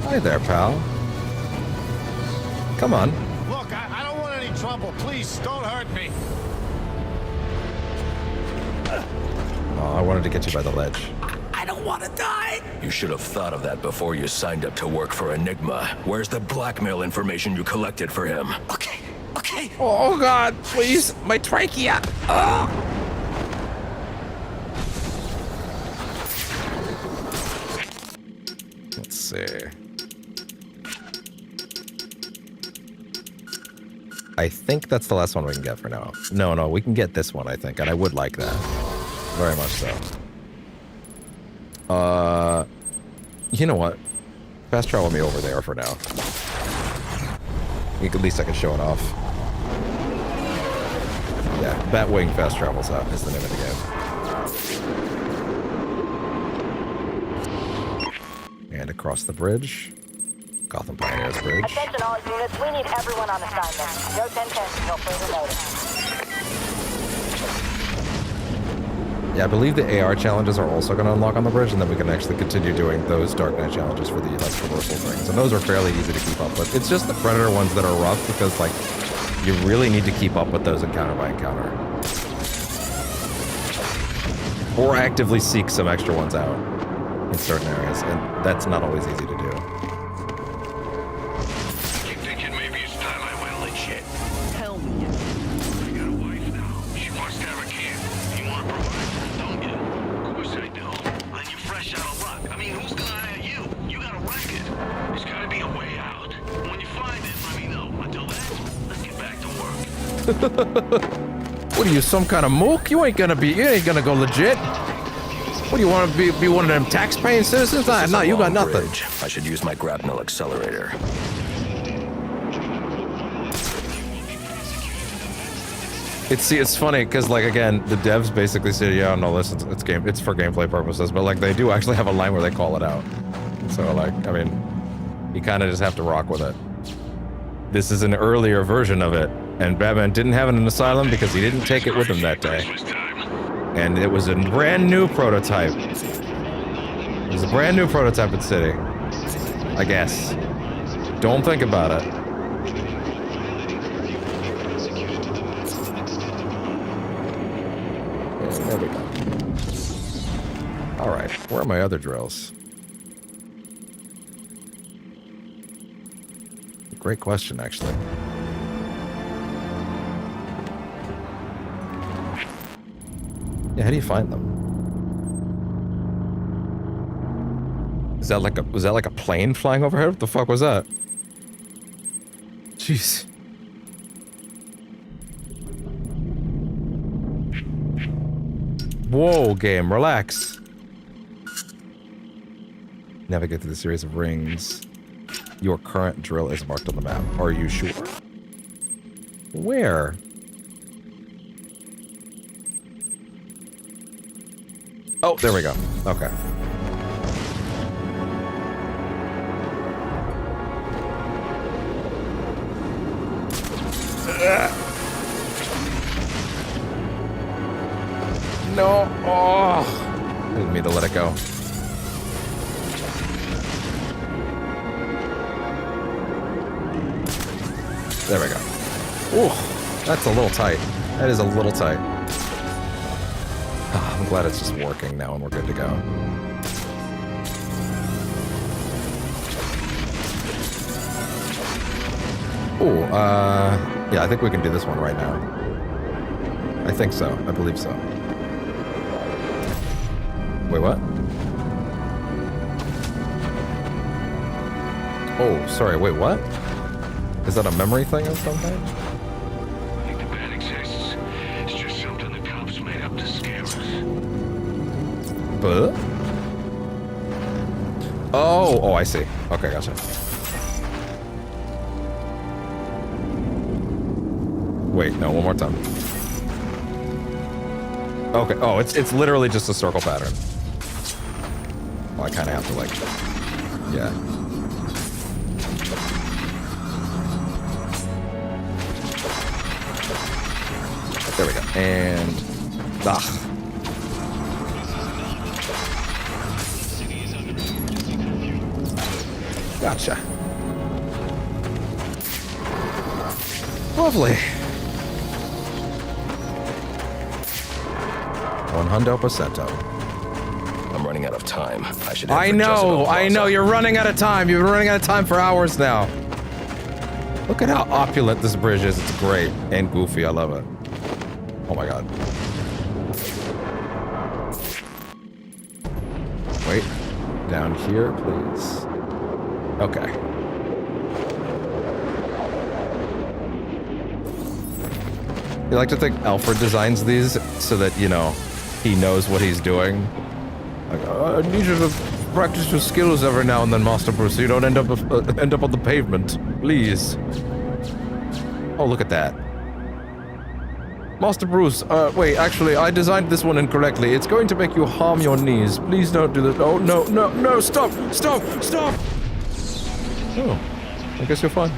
Hi there, pal. Come on. Look, I don't want any trouble. Please, don't hurt me. Oh, I wanted to get you by the ledge. I don't want to die. You should have thought of that before you signed up to work for Enigma. Where's the blackmail information you collected for him? Okay. Oh God, please, my trachea. Oh. Let's see. I think that's the last one we can get for now. No, we can get this one, I think, and I would like that. Very much so. You know what? Fast travel me over there for now. At least I can show it off. Yeah, Batwing fast travels up is the name of the game. And across the bridge. Gotham Pioneers Bridge. Attention all units, we need everyone on assignment. No 10-10 until further notice. Yeah, I believe the AR challenges are also going to unlock on the bridge, and then we can actually continue doing those Dark Knight challenges for the traversal things. And those are fairly easy to keep up with. It's just the Predator ones that are rough because, like, you really need to keep up with those encounter by encounter. Or actively seek some extra ones out in certain areas, and that's not always easy to do. What are you, some kind of mook? You ain't gonna go legit. What do you want to be one of them tax-paying citizens? No, you got nothing. Bridge. I should use my grapnel accelerator. It's funny because, like, again, the devs basically say, yeah, no, listen, it's for gameplay purposes, but like they do actually have a line where they call it out. So, like, I mean, you kind of just have to rock with it. This is an earlier version of it, and Batman didn't have an asylum because he didn't take it with him that day. And it was a brand new prototype. It was a brand new prototype at City. I guess. Don't think about it. Yeah, there we go. Alright, where are my other drills? Great question, actually. Yeah, how do you find them? Was that like a plane flying overhead? What the fuck was that? Jeez. Whoa, game, relax. Navigate through the series of rings. Your current drill is marked on the map. Are you sure? Where? Oh, there we go. Okay. No. Oh. I didn't mean to let it go. There we go. Ooh, that's a little tight. That is a little tight. Oh, I'm glad it's just working now and we're good to go. Ooh, yeah, I think we can do this one right now. I think so. I believe so. Wait, what? Oh, sorry, wait, what? Is that a memory thing of some kind? I think the bat exists. It's just something the cops made up to scare us. But? Oh, I see. Okay, gotcha. Wait, no, one more time. Okay, oh, it's literally just a circle pattern. Well, I kind of have to, like, yeah. There we go. And... Gotcha. Lovely. 100%. I'm running out of time. I know, you're running out of time. You've been running out of time for hours now. Look at how opulent this bridge is. It's great and goofy. I love it. Oh my god. Wait. Down here, please. Okay. You like to think Alfred designs these so that, you know, he knows what he's doing? Like, I need you to practice your skills every now and then, Master Bruce, so you don't end up on the pavement. Please. Oh, look at that. Master Bruce, wait, actually, I designed this one incorrectly. It's going to make you harm your knees. Please don't do this. Oh, no, no, no, stop, stop, stop! Oh, I guess you're fine.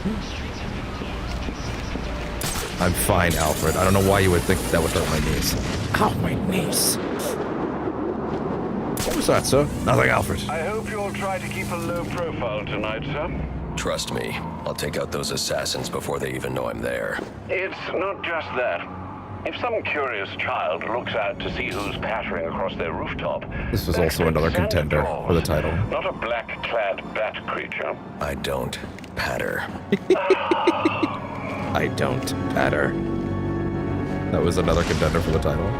I'm fine, Alfred. I don't know why you would think that would hurt my knees. Ow, my knees. What was that, sir? Nothing, Alfred. I hope you'll try to keep a low profile tonight, sir. Trust me, I'll take out those assassins before they even know I'm there. It's not just that. If some curious child looks out to see who's pattering across their rooftop... This was also another contender for the title. Not a black-clad bat creature. I don't patter. I don't patter. That was another contender for the title.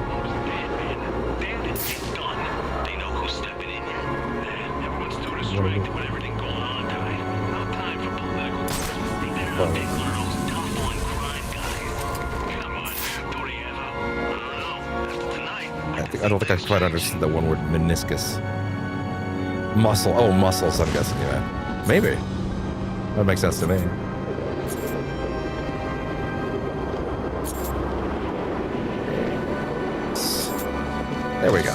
I don't think I quite understood that one word, meniscus. Muscle. Oh, muscles, I'm guessing, yeah. Maybe. That makes sense to me. There we go.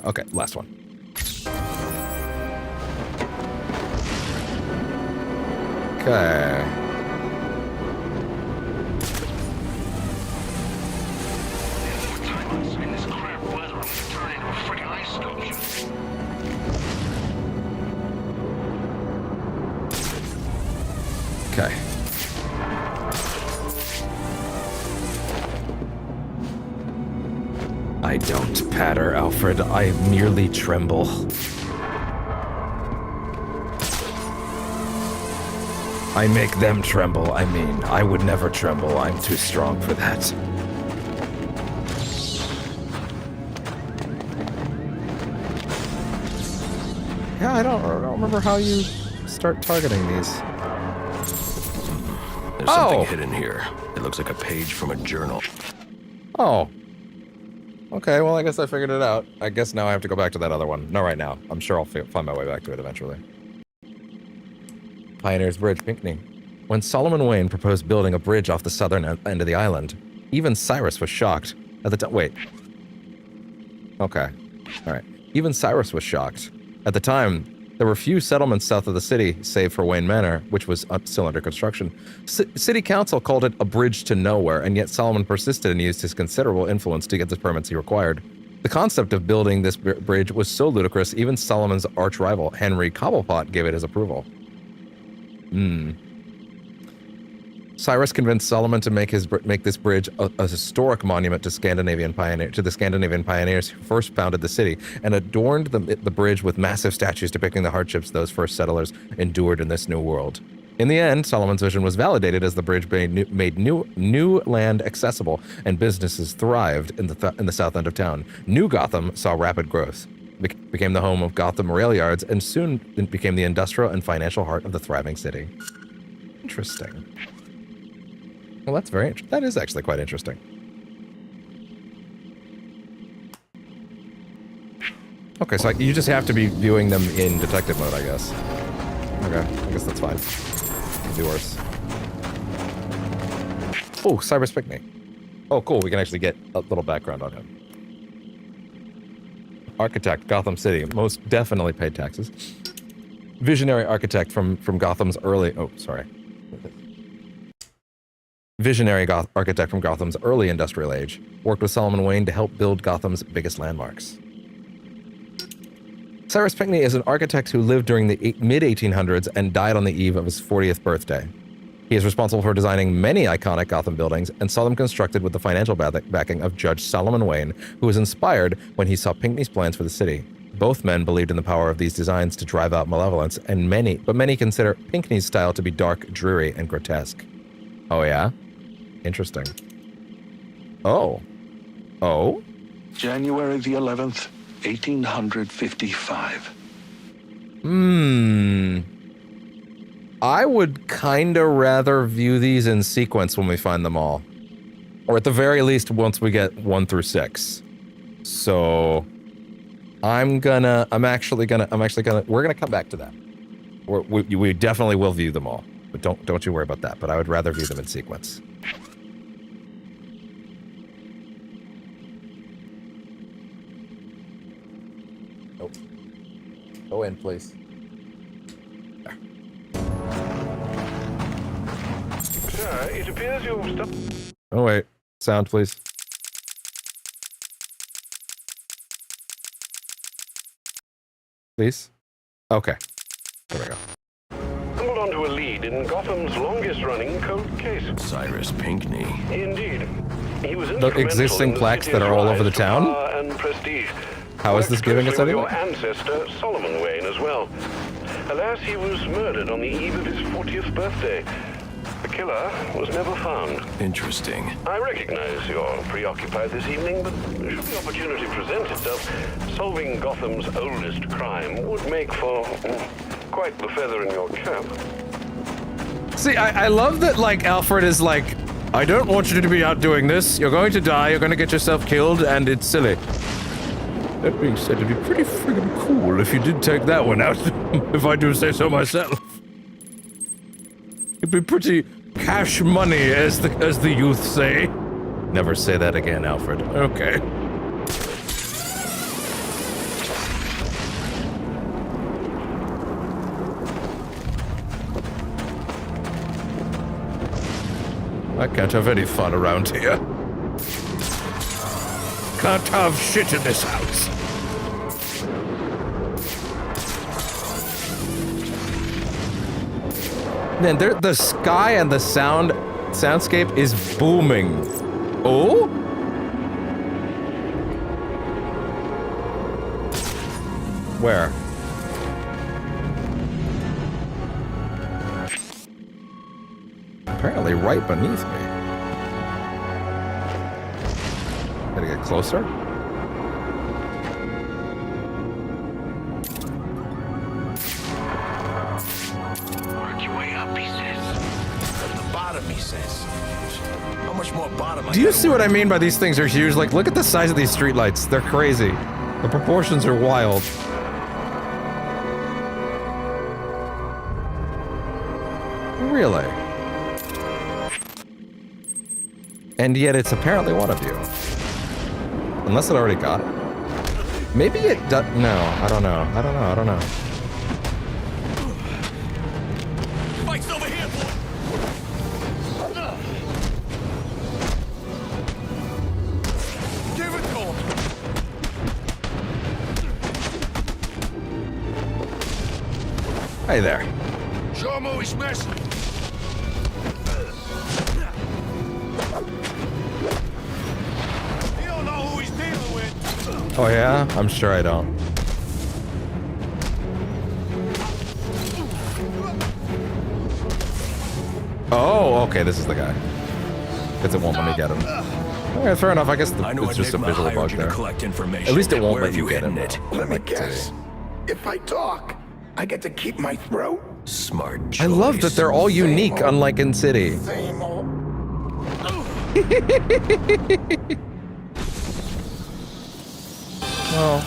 Okay, last one. Okay. Okay. I don't patter, Alfred. I merely tremble. I make them tremble. I mean, I would never tremble. I'm too strong for that. Yeah, I don't remember how you start targeting these. There's something hidden here. It looks like a page from a journal. Oh. Okay, well, I guess I figured it out. I guess now I have to go back to that other one. Not right now. I'm sure I'll find my way back to it eventually. Pioneer's Bridge, Pinckney. When Solomon Wayne proposed building a bridge off the southern end of the island, even Cyrus was shocked at the time. Wait. Okay. All right. Even Cyrus was shocked. At the time, there were few settlements south of the city, save for Wayne Manor, which was still under construction. City Council called it a bridge to nowhere, and yet Solomon persisted and used his considerable influence to get the permits he required. The concept of building this bridge was so ludicrous, even Solomon's arch-rival, Henry Cobblepot, gave it his approval. Cyrus convinced Solomon to make this bridge a historic monument to the Scandinavian pioneers who first founded the city, and adorned the bridge with massive statues depicting the hardships those first settlers endured in this new world. In the end, Solomon's vision was validated as the bridge made new land accessible, and businesses thrived in the south end of town. New Gotham saw rapid growth, became the home of Gotham rail yards, and soon became the industrial and financial heart of the thriving city. Interesting. Well, that's very interesting. That is actually quite interesting. Okay, so you just have to be viewing them in detective mode, I guess. Okay, I guess that's fine. Could be worse. Oh, Cyrus Pinckney. Oh, cool. We can actually get a little background on him. Architect, Gotham City. Most definitely paid taxes. Visionary architect from Gotham's early... Oh, sorry. Visionary architect from Gotham's early industrial age, worked with Solomon Wayne to help build Gotham's biggest landmarks. Cyrus Pinckney is an architect who lived during the mid-1800s and died on the eve of his 40th birthday. He is responsible for designing many iconic Gotham buildings and saw them constructed with the financial backing of Judge Solomon Wayne, who was inspired when he saw Pinckney's plans for the city. Both men believed in the power of these designs to drive out malevolence, and many consider Pinckney's style to be dark, dreary, and grotesque. Oh yeah? Interesting. Oh. Oh? January the 11th, 1855. I would kinda rather view these in sequence when we find them all. Or at the very least, once we get 1 through 6. So... we're gonna come back to that. We definitely will view them all. But don't you worry about that, but I would rather view them in sequence. Nope. Go in, please. There. Sir, it appears you've stopped... Oh wait. Sound, please. Please? Okay. There we go. Stumbled onto a lead in Gotham's longest-running cold case. Cyrus Pinckney. Indeed. He was The existing plaques that are all over the town? And prestige. How is this giving us anything? Your ancestor, Solomon Wayne, as well. Alas, he was murdered on the eve of his 40th birthday. The killer was never found. Interesting. I recognize you're preoccupied this evening, but should the opportunity present itself, solving Gotham's oldest crime would make for quite the feather in your cap. See, I love that, like, Alfred is like, I don't want you to be out doing this. You're going to die, you're going to get yourself killed, and it's silly. That being said, it'd be pretty friggin' cool if you did take that one out, if I do say so myself. It'd be pretty cash money, as the youth say. Never say that again, Alfred. Okay. I can't have any fun around here. Can't have shit in this house. Man, the sky and the soundscape is booming. Oh? Where? Apparently right beneath me. Gotta get closer. of me says. How much more bottom? Do you see what I mean by these things are huge? Like, look at the size of these streetlights. They're crazy. The proportions are wild. Really? And yet it's apparently one of you. Unless it already got it. Maybe it does. No, I don't know. I don't know. Fight's over here, boy. Give it to him. Hey there. Show him who he's messing. You don't know who he's dealing with. Oh yeah? I'm sure I don't. Oh, okay, this is the guy. Because it won't let me get him. Okay, fair enough. I guess it's just a visual bug there. At least it won't let you get him. Let me guess. If I talk, I get to keep my throat. Smart choice. I love that they're all unique, unlike in City. Same old. Well.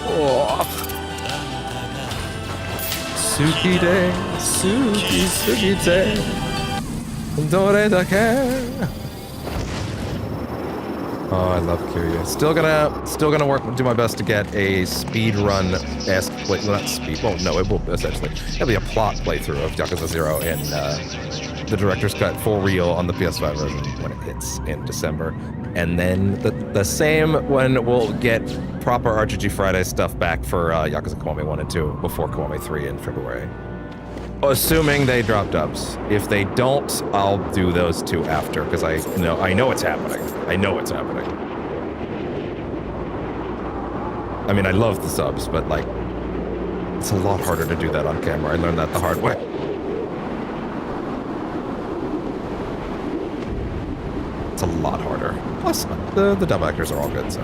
Oh. Suki de, Suki de, Dore da ke. Oh, I love Kiryu. Still gonna do my best to get a speed run esque play. Well, not speed. Well, no, it will essentially. It'll be a plot playthrough of Yakuza 0 in the director's cut for real on the PS5 version when it hits in December, and then the same when we'll get proper RGG Friday stuff back for Yakuza Kiwami 1 and 2 before Kiwami 3 in February. Assuming they drop dubs. If they don't, I'll do those two after, because I know it's happening. I know it's happening. I mean, I love the subs, but like, it's a lot harder to do that on camera. I learned that the hard way. It's a lot harder. Plus, the dub actors are all good, so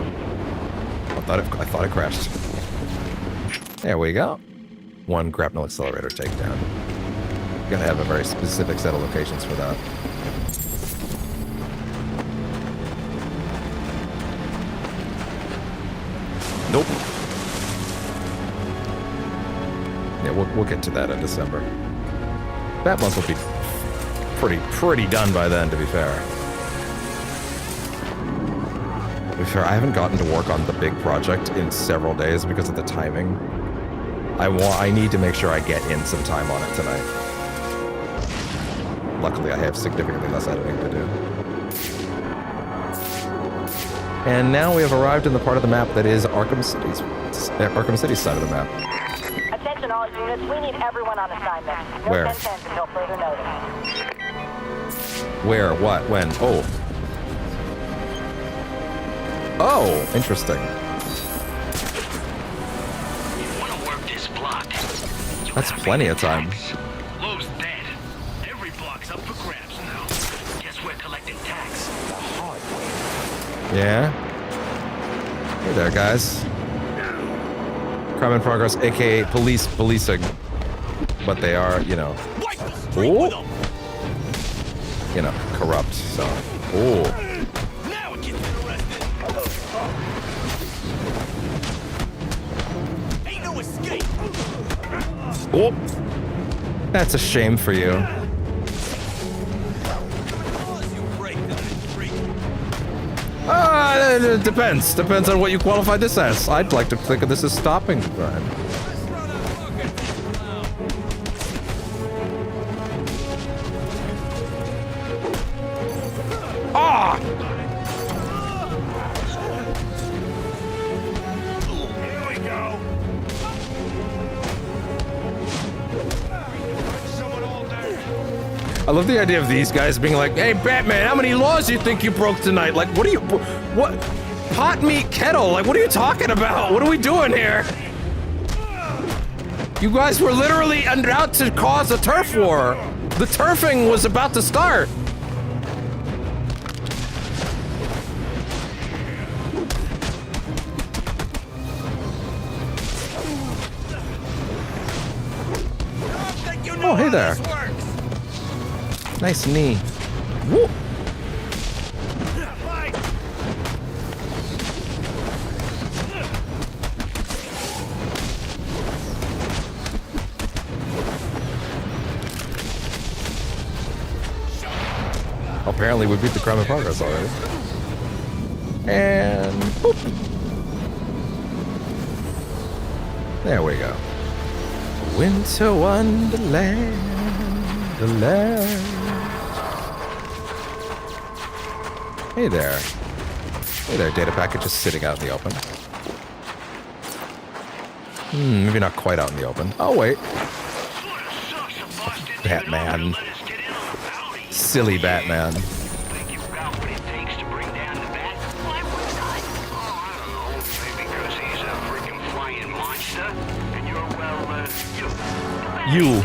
I thought it crashed. There we go. One grapnel accelerator takedown. Gotta have a very specific set of locations for that. Nope. Yeah, we'll get to that in December. BATMONTH will be pretty done by then, to be fair. To be fair, I haven't gotten to work on the big project in several days because of the timing. I need to make sure I get in some time on it tonight. Luckily, I have significantly less editing to do. And now we have arrived in the part of the map that is Arkham City's side of the map. Attention all units, we need everyone on assignment. No Where? 10-10 until further notice. Where? What? When? Oh. Oh, interesting. That's plenty of time. Lowe's dead. Every block's up for grabs now. Guess we're collecting tax. The hard way. Yeah. Hey there, guys. Crime in progress, aka policing. But they are, you know. Ooh. You know, corrupt, so. Ooh. Now we're getting arrested. Ain't no escape. Oh, that's a shame for you. It depends. Depends on what you qualify this as. I'd like to think of this as stopping the crime. Ah! Here we go. I love the idea of these guys being like, hey, Batman, how many laws do you think you broke tonight? Like, what are you, what? Pot, meat, kettle, like, what are you talking about? What are we doing here? You guys were literally about to cause a turf war. The turfing was about to start. Oh, hey there. Nice knee. Woo. Apparently we beat the crime in progress already. And boop. There we go. Winter Wonderland. The land. Hey there. Hey there, data packet just sitting out in the open. Maybe not quite out in the open. Oh, wait. Batman. Silly Batman. You.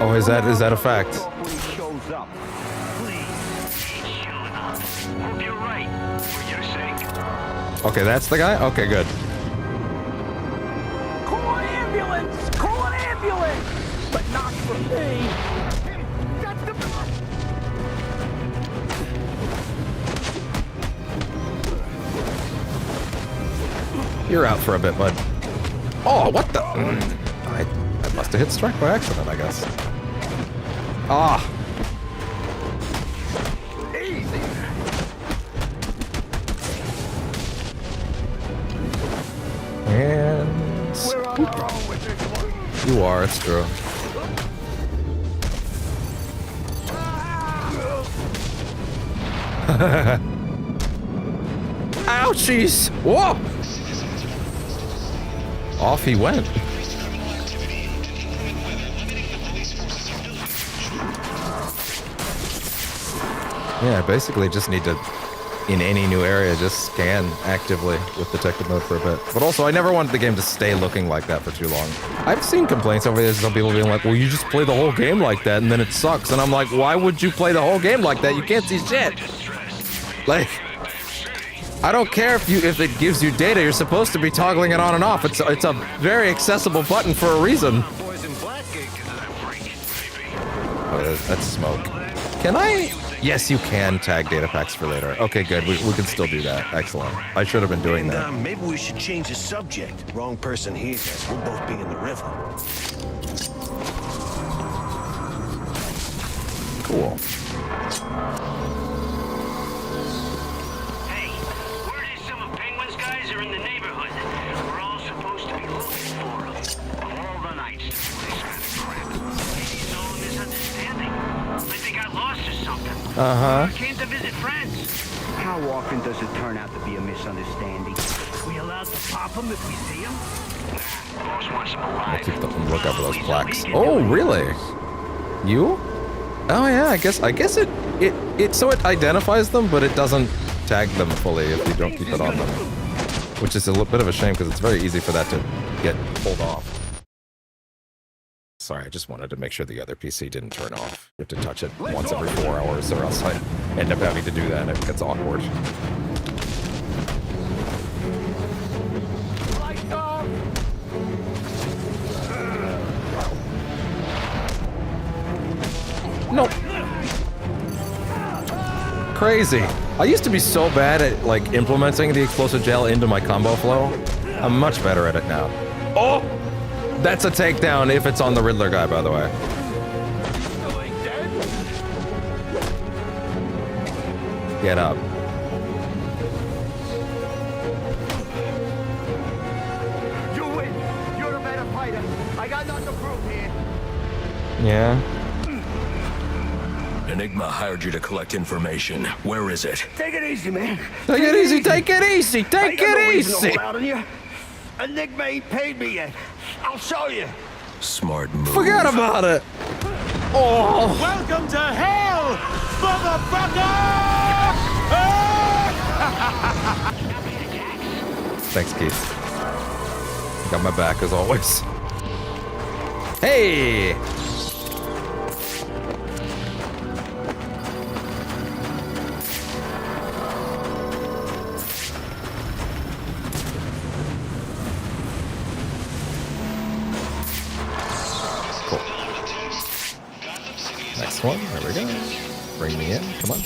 Oh, is that a fact? Okay, that's the guy? Okay, good. Call an ambulance! Call an ambulance! But not for me! You're out for a bit, bud. Oh, what the? I must have hit strike by accident, I guess. Ah. Easy. And we're on our own with this one. You are, it's true. Ouchies! Whoa! Off he went. Yeah, basically just need to, in any new area, just scan actively with detective mode for a bit. But also, I never wanted the game to stay looking like that for too long. I've seen complaints over there, some people being like, well, you just play the whole game like that and then it sucks. And I'm like, why would you play the whole game like that? You can't see shit. Like, I don't care if it gives you data, you're supposed to be toggling it on and off. It's a very accessible button for a reason. Oh, that's smoke. Can I? Yes, you can tag data packs for later. Okay, good. We can still do that. Excellent. I should have been doing that. Maybe we should change the subject. Wrong person hears us. We'll both be in the river. Cool. Hey, word is some of Penguin's guys are in the neighborhood. We're all supposed to be looking for them. Of all the nights, this kind of crap. Maybe it's all a misunderstanding. Like they got lost or something. Uh-huh. Came to visit friends. How often does it turn out to be a misunderstanding? We allowed to pop them if we see them? Boss wants them I'll alive. keep the look out for those plaques. Oh, really? You? Oh yeah, I guess it so it identifies them, but it doesn't tag them fully if you don't keep it on them. Which is a little bit of a shame because it's very easy for that to get pulled off. Sorry, I just wanted to make sure the other PC didn't turn off. You have to touch it once every 4 hours or else I end up having to do that and it gets awkward. No. Crazy. I used to be so bad at like implementing the explosive gel into my combo flow. I'm much better at it now. Oh! That's a takedown if it's on the Riddler guy, by the way. Get up. You win. You're a better fighter. I got nothing to prove here. Yeah. Enigma hired you to collect information. Where is it? Take it easy, man. Take it easy, take it easy, take it easy! Enigma ain't paid me yet. I'll show you. Smart move. Forget about it! Oh! Welcome to hell, motherfucker! Thanks, Keith. Got my back as always. Hey! this one. There we go. Bring me in. Come on.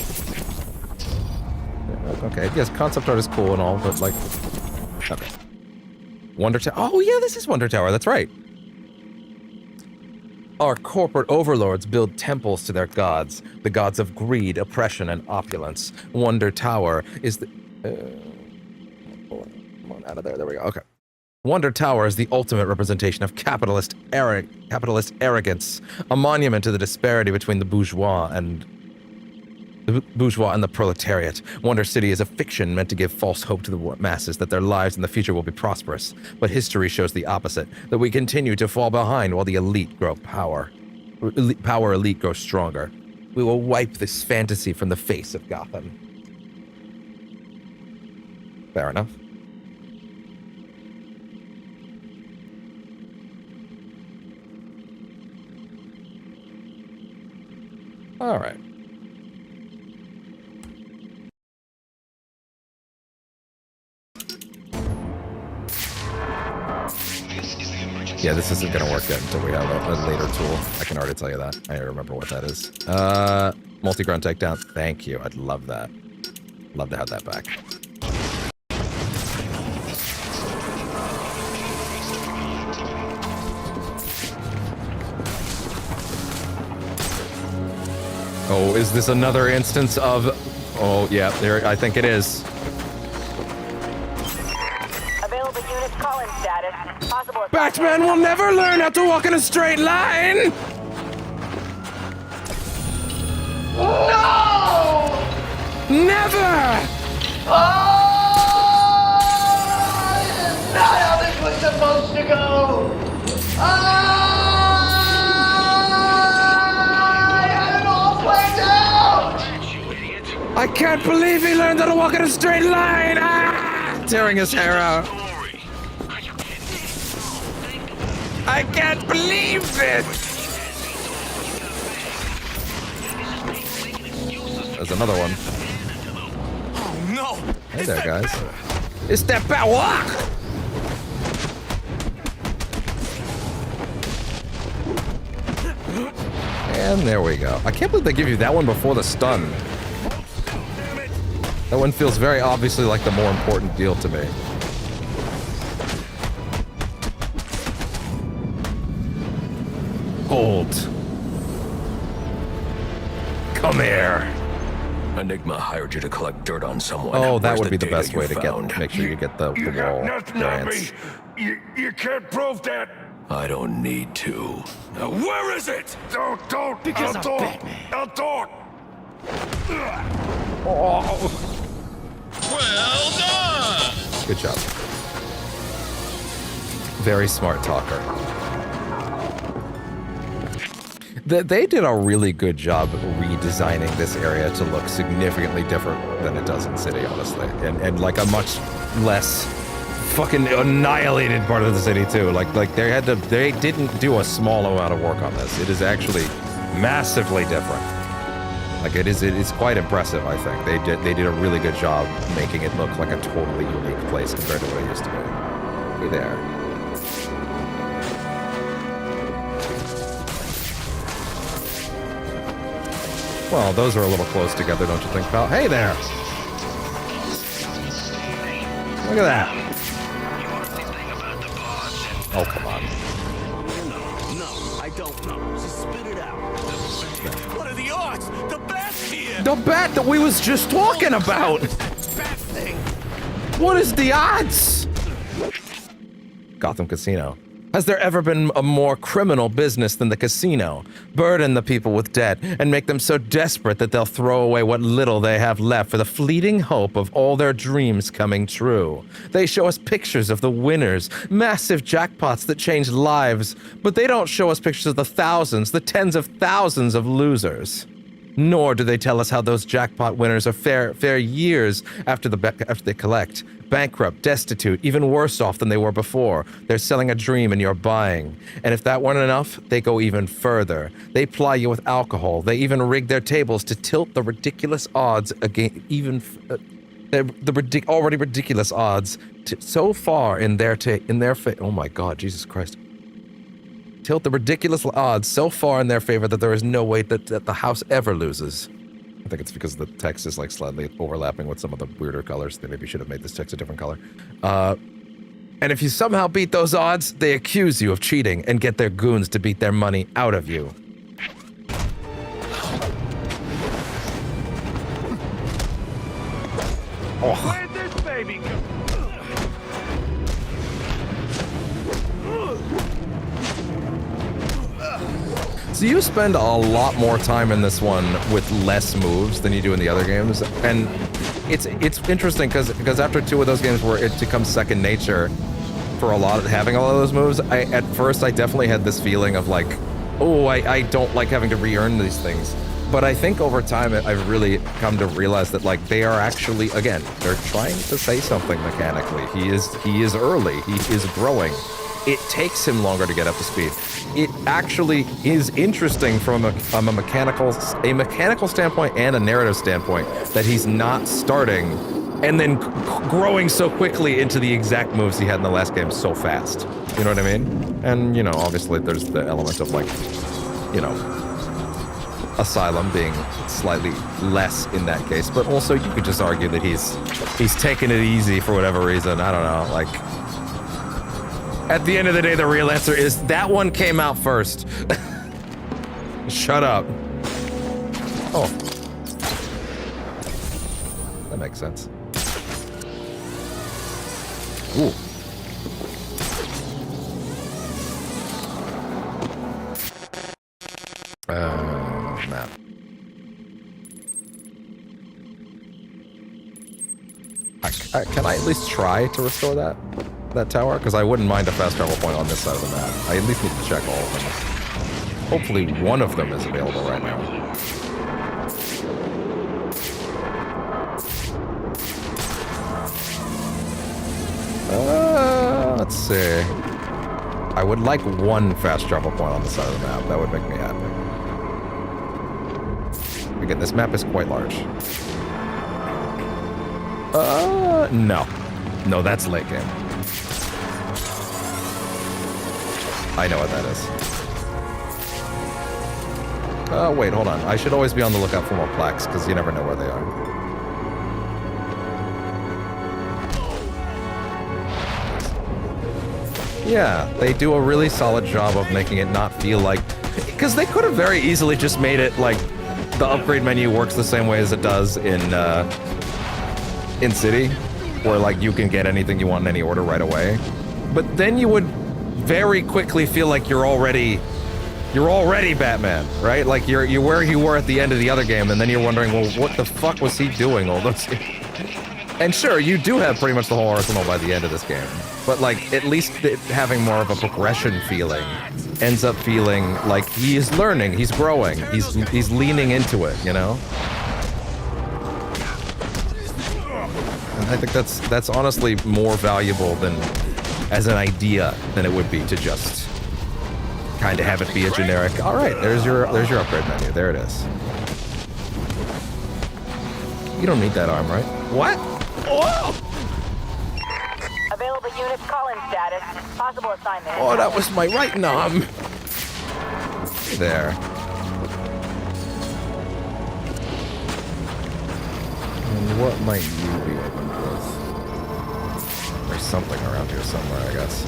Okay, yes, concept art is cool and all, but like... Okay. Wonder Tower. Oh, yeah, this is Wonder Tower. That's right. Our corporate overlords build temples to their gods, the gods of greed, oppression, and opulence. Wonder Tower is the... come on, out of there. There we go. Okay. Wonder Tower is the ultimate representation of capitalist arrogance, a monument to the disparity between the bourgeois and the proletariat. Wonder City is a fiction meant to give false hope to the masses that their lives in the future will be prosperous. But history shows the opposite, that we continue to fall behind while the elite grow power. Power elite grows stronger. We will wipe this fantasy from the face of Gotham. Fair enough. All right. Yeah, this isn't gonna work yet until we have a later tool. I can already tell you that. I remember what that is. Multi-ground takedown. Thank you. I'd love that. Love to have that back. Oh, is this another instance of... Oh, yeah, there. I think it is. Available units call-in status. Possible... Batman will never learn how to walk in a straight line! No! Never! Oh! This is not how this was supposed to go! I can't believe he learned how to walk in a straight line! Ah! Tearing his hair out. I can't believe this! There's another one. Oh no! Hey there, guys. It's that bat walk! And there we go. I can't believe they give you that one before the stun. That one feels very obviously like the more important deal to me. Gold. Come here. Enigma hired you to collect dirt on someone. Oh, that Where's would be the data best you way to found? make sure you get the You got wall nothing on giants. me. You can't prove that. I don't need to. Now, where is it? Don't. Because I'll I'm talk. Batman. I'll talk. Oh. Well done! Good job. Very smart talker. They did a really good job redesigning this area to look significantly different than it does in City, honestly. And like a much less fucking annihilated part of the city too. Like they didn't do a small amount of work on this. It is actually massively different. Like it's quite impressive, I think. They did a really good job making it look like a totally unique place compared to what it used to be. Hey there. Well, those are a little close together, don't you think, pal? Hey there! Look at that. Oh, come on. No, I don't know. Just spit it out. What are the odds? The bat's here! The bat that we was just talking about! Bat thing! What is the odds? Gotham Casino. Has there ever been a more criminal business than the casino? Burden the people with debt and make them so desperate that they'll throw away what little they have left for the fleeting hope of all their dreams coming true. They show us pictures of the winners, massive jackpots that change lives, but they don't show us pictures of the thousands, the tens of thousands of losers. Nor do they tell us how those jackpot winners are fare years after they collect. Bankrupt, destitute, even worse off than they were before. They're selling a dream and you're buying. And if that weren't enough, they go even further. They ply you with alcohol. They even rig their tables to tilt the ridiculous odds against already ridiculous odds so far in their oh my God, Jesus Christ. tilt the ridiculous odds so far in their favor that there is no way that the house ever loses. I think it's because the text is like slightly overlapping with some of the weirder colors. They maybe should have made this text a different color. And if you somehow beat those odds, they accuse you of cheating and get their goons to beat their money out of you. Oh. Where'd this baby go? So you spend a lot more time in this one with less moves than you do in the other games, and it's interesting because after 2 of those games where it becomes second nature for a lot of having all of those moves, at first I definitely had this feeling of like, oh, I don't like having to re-earn these things. But I think over time I've really come to realize that like they are actually, again, they're trying to say something mechanically. He is early, he is growing. It takes him longer to get up to speed. It actually is interesting from a mechanical standpoint and a narrative standpoint that he's not starting and then growing so quickly into the exact moves he had in the last game so fast. You know what I mean? And, you know, obviously there's the element of like, you know, Asylum being slightly less in that case, but also you could just argue that he's taking it easy for whatever reason. I don't know, like, at the end of the day, the real answer is that one came out first. Shut up. Oh. That makes sense. Ooh. Map. Can I at least try to restore that tower? Because I wouldn't mind a fast travel point on this side of the map. I at least need to check all of them. Hopefully one of them is available right now. Let's see. I would like one fast travel point on the side of the map. That would make me happy. Again, this map is quite large. No. No, that's late game. I know what that is. Wait, hold on. I should always be on the lookout for more plaques, because you never know where they are. Yeah, they do a really solid job of making it not feel like... Because they could have very easily just made it like the upgrade menu works the same way as it does in City, where like you can get anything you want in any order right away. But then you would very quickly feel like you're already Batman, right? Like you're where you were at the end of the other game, and then you're wondering, well, what the fuck was he doing all those years? And sure, you do have pretty much the whole arsenal by the end of this game, but like at least having more of a progression feeling ends up feeling like he is learning, he's growing, he's leaning into it, you know? And I think that's honestly more valuable than as an idea than it would be to just kind of have it be a generic, all right, there's your upgrade menu, there it is. You don't need that arm, right? What? Oh! Available units call-in status. Possible assignment. Oh, that was my right arm. There. And what might you be open with? There's something around here somewhere, I guess.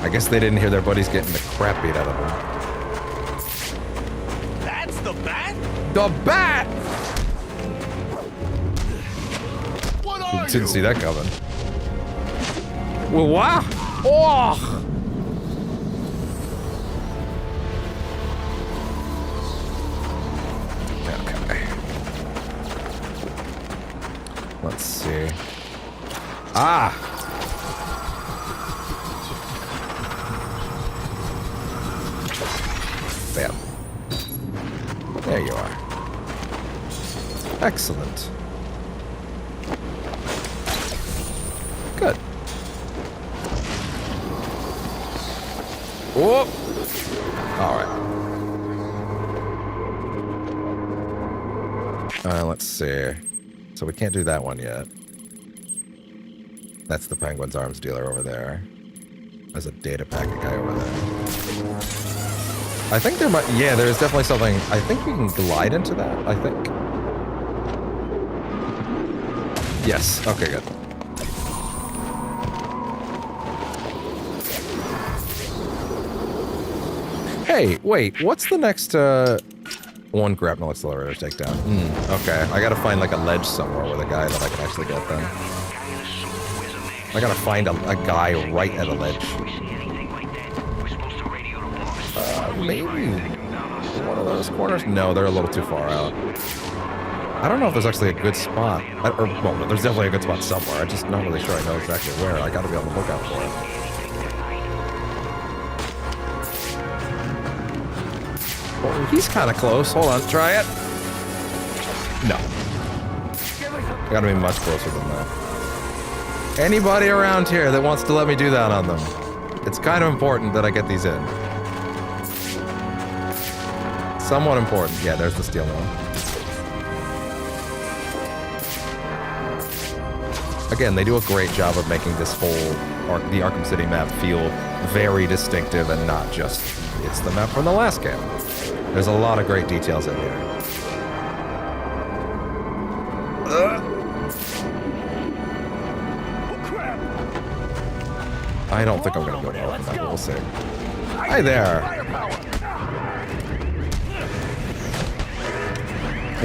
I guess they didn't hear their buddies getting the crap beat out of them. That's the bat? The bat! What are Didn't see that coming. Well, wow! Oh! Okay. Let's see. Ah! Bam. There you are. Excellent. Good. Whoop! Alright. Let's see. So we can't do that one yet. That's the Penguin's arms dealer over there. There's a data packet guy over there. I think there might... Yeah, there's definitely something... I think we can glide into that, I think. Yes. Okay, good. Hey, wait. What's the next, one grapnel accelerator takedown? Okay. I gotta find, like, a ledge somewhere with a guy that I can actually get then. I gotta find a guy right at a ledge. Maybe one of those corners? No, they're a little too far out. I don't know if there's actually a good spot. Well, no, there's definitely a good spot somewhere. I'm just not really sure I know exactly where. I gotta be on the lookout for it. Oh, he's kind of close. Hold on, try it. No. I gotta be much closer than that. Anybody around here that wants to let me do that on them. It's kind of important that I get these in. Somewhat important. Yeah, there's the steel mill. Again, they do a great job of making this whole the Arkham City map feel very distinctive and not just it's the map from the last game. There's a lot of great details in here. I don't think I'm gonna go to Arkham, but we'll see. Hi there!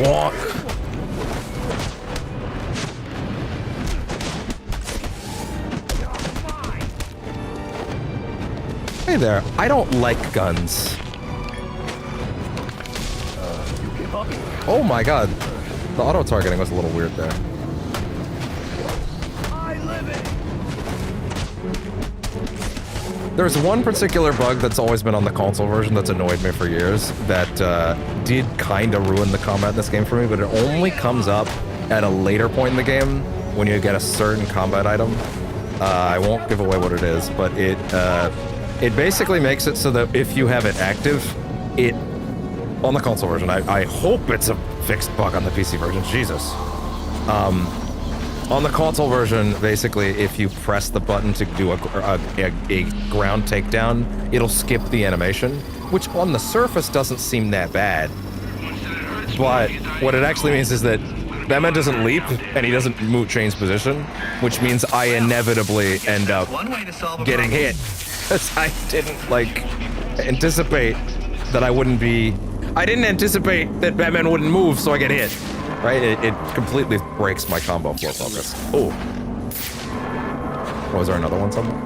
Walk! Hey there, I don't like guns. Oh my god, the auto-targeting was a little weird there. There's one particular bug that's always been on the console version that's annoyed me for years that did kind of ruin the combat in this game for me, but it only comes up at a later point in the game when you get a certain combat item. I won't give away what it is, but it basically makes it so that if you have it active, it... On the console version, I hope it's a fixed bug on the PC version, Jesus. On the console version, basically, if you press the button to do a ground takedown, it'll skip the animation, which on the surface doesn't seem that bad. But what it actually means is that Batman doesn't leap, and he doesn't change position, which means I inevitably end up getting hit. Because I didn't, like, anticipate that I wouldn't be... I didn't anticipate that Batman wouldn't move, so I get hit. Right? It completely breaks my combo floor focus. Oh. Was there another one somewhere?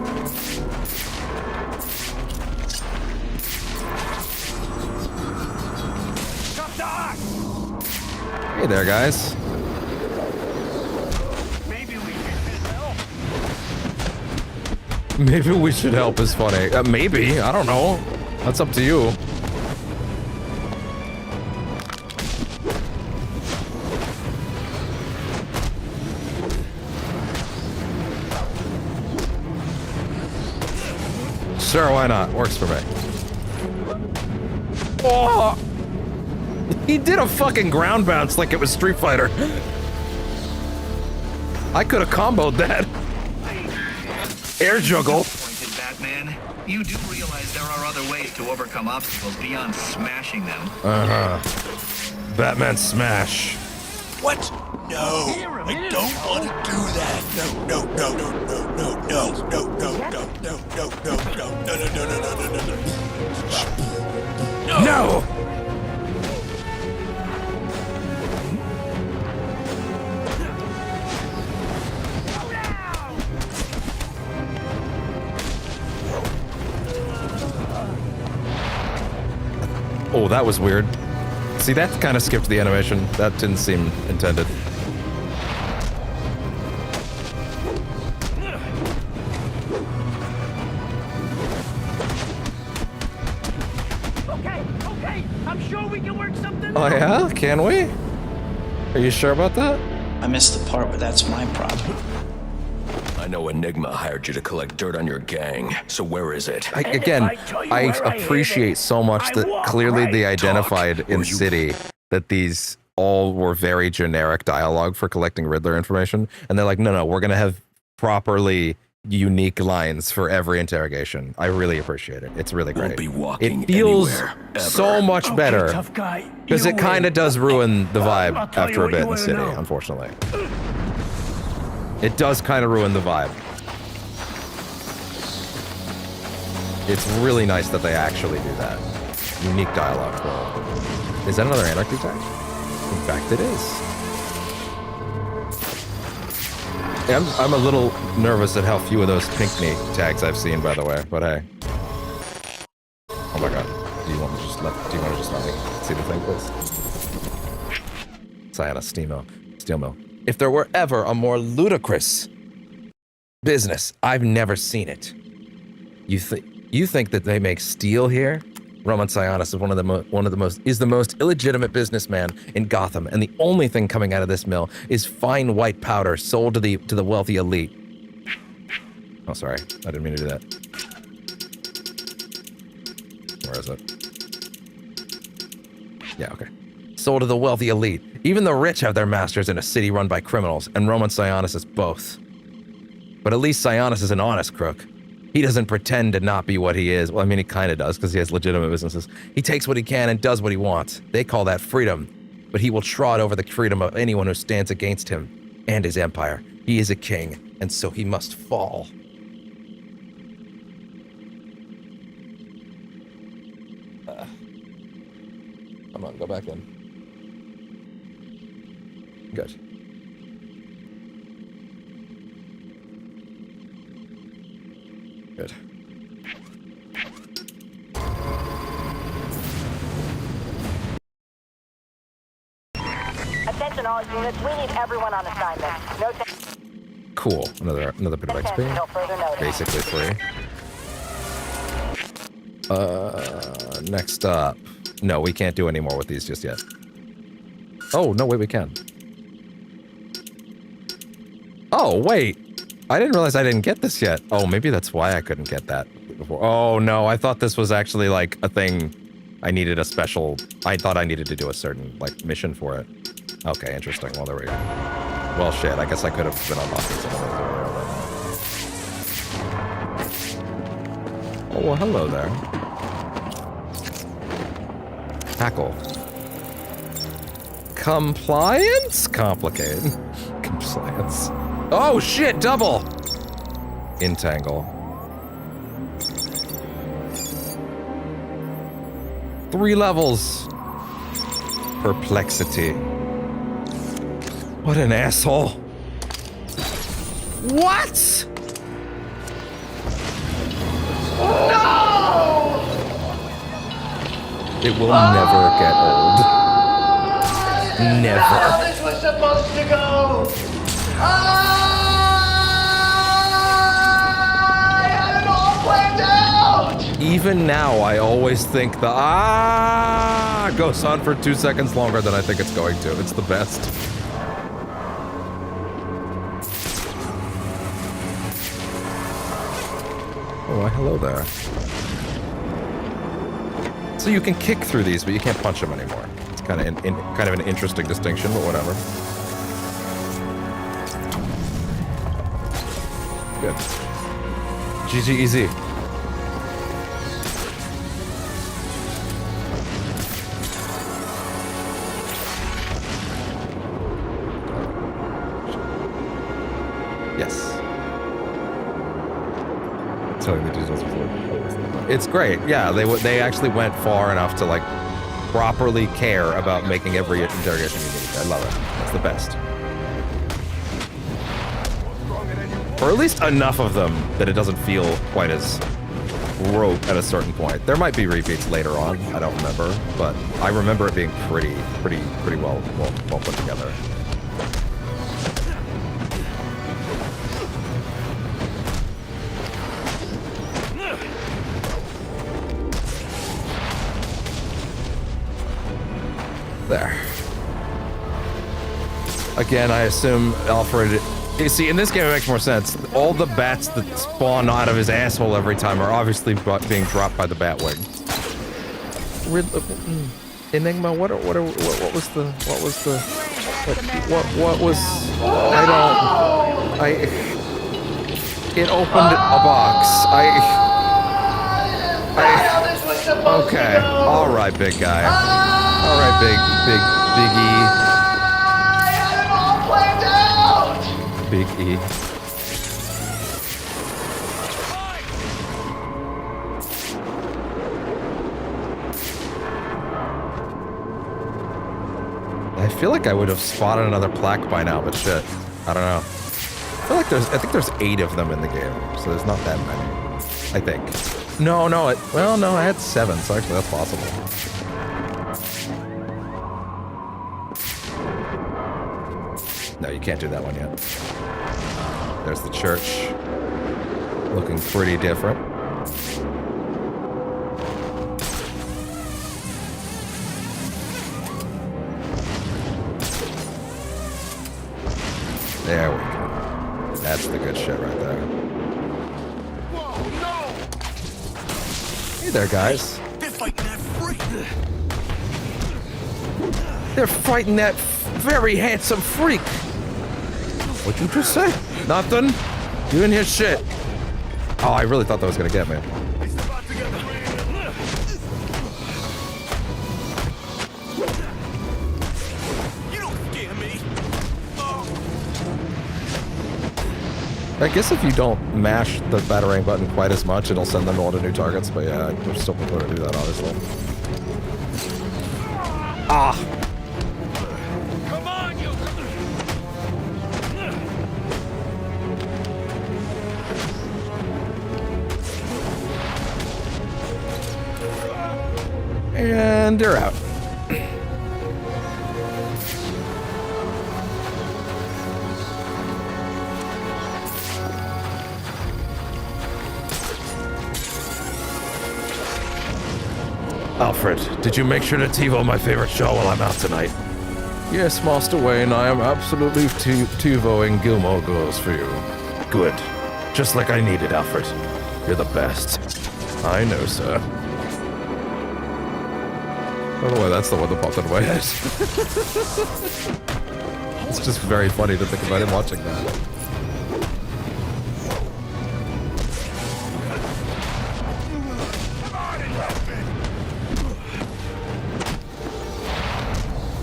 Hey there, guys. Maybe we should help is funny. Maybe. I don't know. That's up to you. Sure, why not? Works for me. Oh! He did a fucking ground bounce like it was Street Fighter. I could have comboed that. Air juggle. Batman, you do realize there are other ways to overcome obstacles beyond smashing them. Batman smash. What? No, I don't want to do that. No. No! Oh, that was weird. See, that kind of skipped the animation. That didn't seem intended. Okay, I'm sure we can work something Oh yeah? Can we? Are you sure about that? I missed the part where that's my problem. I know Enigma hired you to collect dirt on your gang, so where is it? I appreciate so much that clearly they identified in City that these all were very generic dialogue for collecting Riddler information, and they're like, no, we're gonna have properly unique lines for every interrogation. I really appreciate it. It's really great. It feels so much better because it kind of does ruin the vibe after a bit in the city, unfortunately. It does kind of ruin the vibe. It's really nice that they actually do that. Unique dialogue. Well, is that another anarchy tag? In fact, it is. I'm a little nervous at how few of those Pinkney tags I've seen, by the way. But hey. Oh my god. Do you want to just let me see the thing, please? Sayana Steel Mill. If there were ever a more ludicrous business, I've never seen it. You think that they make steel here? Roman Sionis is the most illegitimate businessman in Gotham, and the only thing coming out of this mill is fine white powder sold to the wealthy elite. Oh, sorry, I didn't mean to do that. Where is it? Yeah, okay. Sold to the wealthy elite. Even the rich have their masters in a city run by criminals, and Roman Sionis is both. But at least Sionis is an honest crook. He doesn't pretend to not be what he is. Well, I mean, he kind of does, because he has legitimate businesses. He takes what he can and does what he wants. They call that freedom. But he will trot over the freedom of anyone who stands against him and his empire. He is a king, and so he must fall. Come on, go back in. Good. Good. Attention all units, we need everyone on assignment. No Cool. Another bit of XP. Basically free. Next up. No, we can't do any more with these just yet. Oh, no, wait, we can. Oh, wait. I didn't realize I didn't get this yet. Oh, maybe that's why I couldn't get that before. Oh, no, I thought this was actually, like, a thing. I needed a special... I thought I needed to do a certain, like, mission for it. Okay, interesting. Well, there we go. Well, shit, I guess I could have been unlocking some of those. Oh, well, hello there. Tackle. Compliance? Complicated. Compliance. Oh, shit, double! Entangle. 3 levels. Perplexity. What an asshole. What? No! It will never get old. Never. How this was supposed to go! I had it all planned out! Even now, I always think the goes on for 2 seconds longer than I think it's going to. It's the best. Oh, well, hello there. So you can kick through these, but you can't punch them anymore. It's kind of an interesting distinction, but whatever. Good. GG easy. Yes. Telling the details before. It's great. Yeah, they actually went far enough to like properly care about making every interrogation unique. I love it. It's the best. Or at least enough of them that it doesn't feel quite as rote at a certain point. There might be repeats later on. I don't remember, but I remember it being pretty well put together. There. Again, I assume Alfred... You see, in this game it makes more sense. All the bats that spawn out of his asshole every time are obviously being dropped by the Batwing. Enigma, what was the... It opened a box. Okay. All right, big guy. All right, Big E. I feel like I would have spotted another plaque by now, but shit. I don't know. I think there's 8 of them in the game, so there's not that many. I think. No, I had 7, so actually that's possible. No, you can't do that one yet. There's the church. Looking pretty different. There we go. That's the good shit right there. Whoa, no! Hey there, guys. They're fighting that freak. They're fighting that very handsome freak. What'd you just say? Nothing? Doing his shit. Oh, I really thought that was gonna get me. You don't scare me. I guess if you don't mash the batarang button quite as much, it'll send them all to new targets, but yeah, I still prefer to do that, obviously. Ah! Come on, you. And they're out. Alfred, did you make sure to TiVo my favorite show while I'm out tonight? Yes, Master Wayne, I am absolutely TiVoing Gilmore Girls for you. Good. Just like I needed, Alfred. You're the best. I know, sir. By the way, that's the one that popped into my head. It's just very funny to think about him watching that.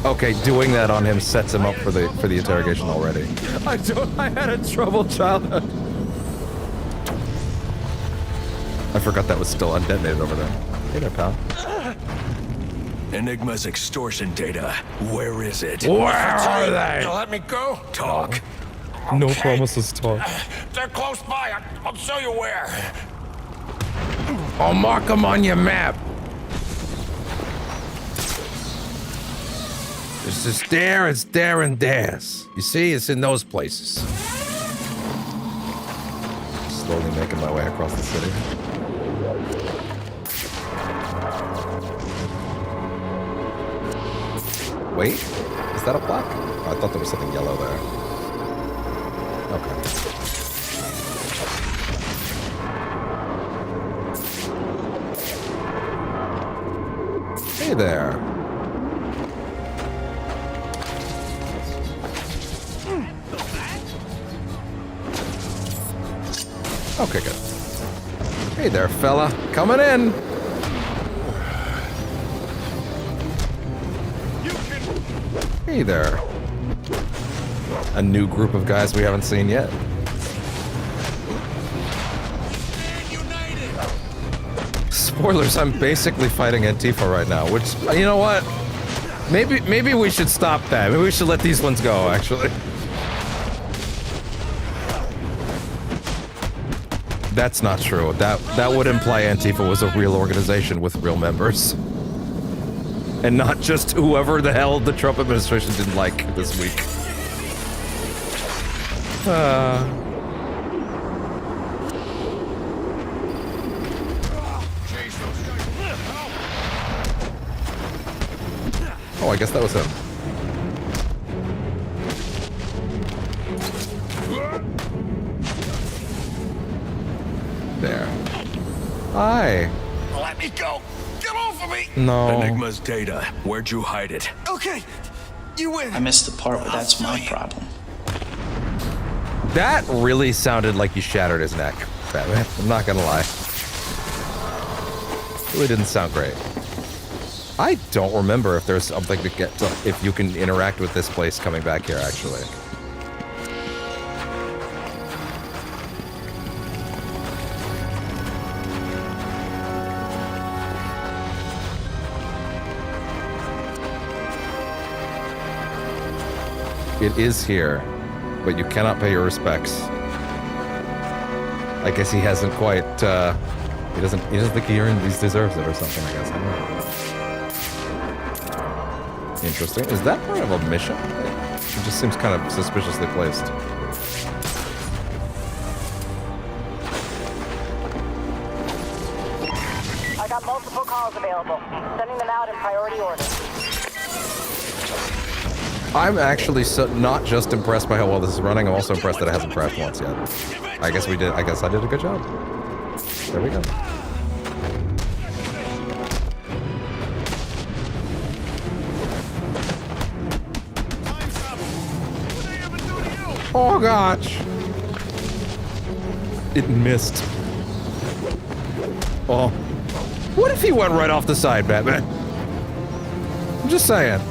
Okay, doing that on him sets him up for the interrogation already. I had a troubled childhood. I forgot that was still undetonated over there. Hey there, pal. Enigma's extortion data. Where is it? Where are they? You let me go? Talk. No promises, talk. They're close by. I'll show you where. I'll mark them on your map. It's just there, it's there, and there's. You see, it's in those places. Slowly making my way across the city. Wait, is that a plaque? Oh, I thought there was something yellow there. Okay. Hey there. Okay, good. Hey there, fella. Coming in. Hey there. A new group of guys we haven't seen yet. Spoilers, I'm basically fighting Antifa right now, which, you know what? Maybe we should stop that. Maybe we should let these ones go, actually. That's not true. That would imply Antifa was a real organization with real members. And not just whoever the hell the Trump administration didn't like this week. Oh, I guess that was him. There. Hi. Let me go. Get off of me. No. Enigma's data. Where'd you hide it? Okay. You win. I missed the part where that's my problem. That really sounded like you shattered his neck, Batman. I'm not gonna lie. Really didn't sound great. I don't remember if there's something to get to, if you can interact with this place coming back here, actually. It is here, but you cannot pay your respects. I guess he hasn't quite, he doesn't think he deserves it or something, I guess. I don't know. Interesting. Is that part of a mission? It just seems kind of suspiciously placed. I got multiple calls available. Sending them out in priority order. I'm actually not just impressed by how well this is running, I'm also impressed that it hasn't crashed once yet. I guess I did a good job. There we go. Oh gosh! It missed. Oh. What if he went right off the side, Batman? I'm just saying.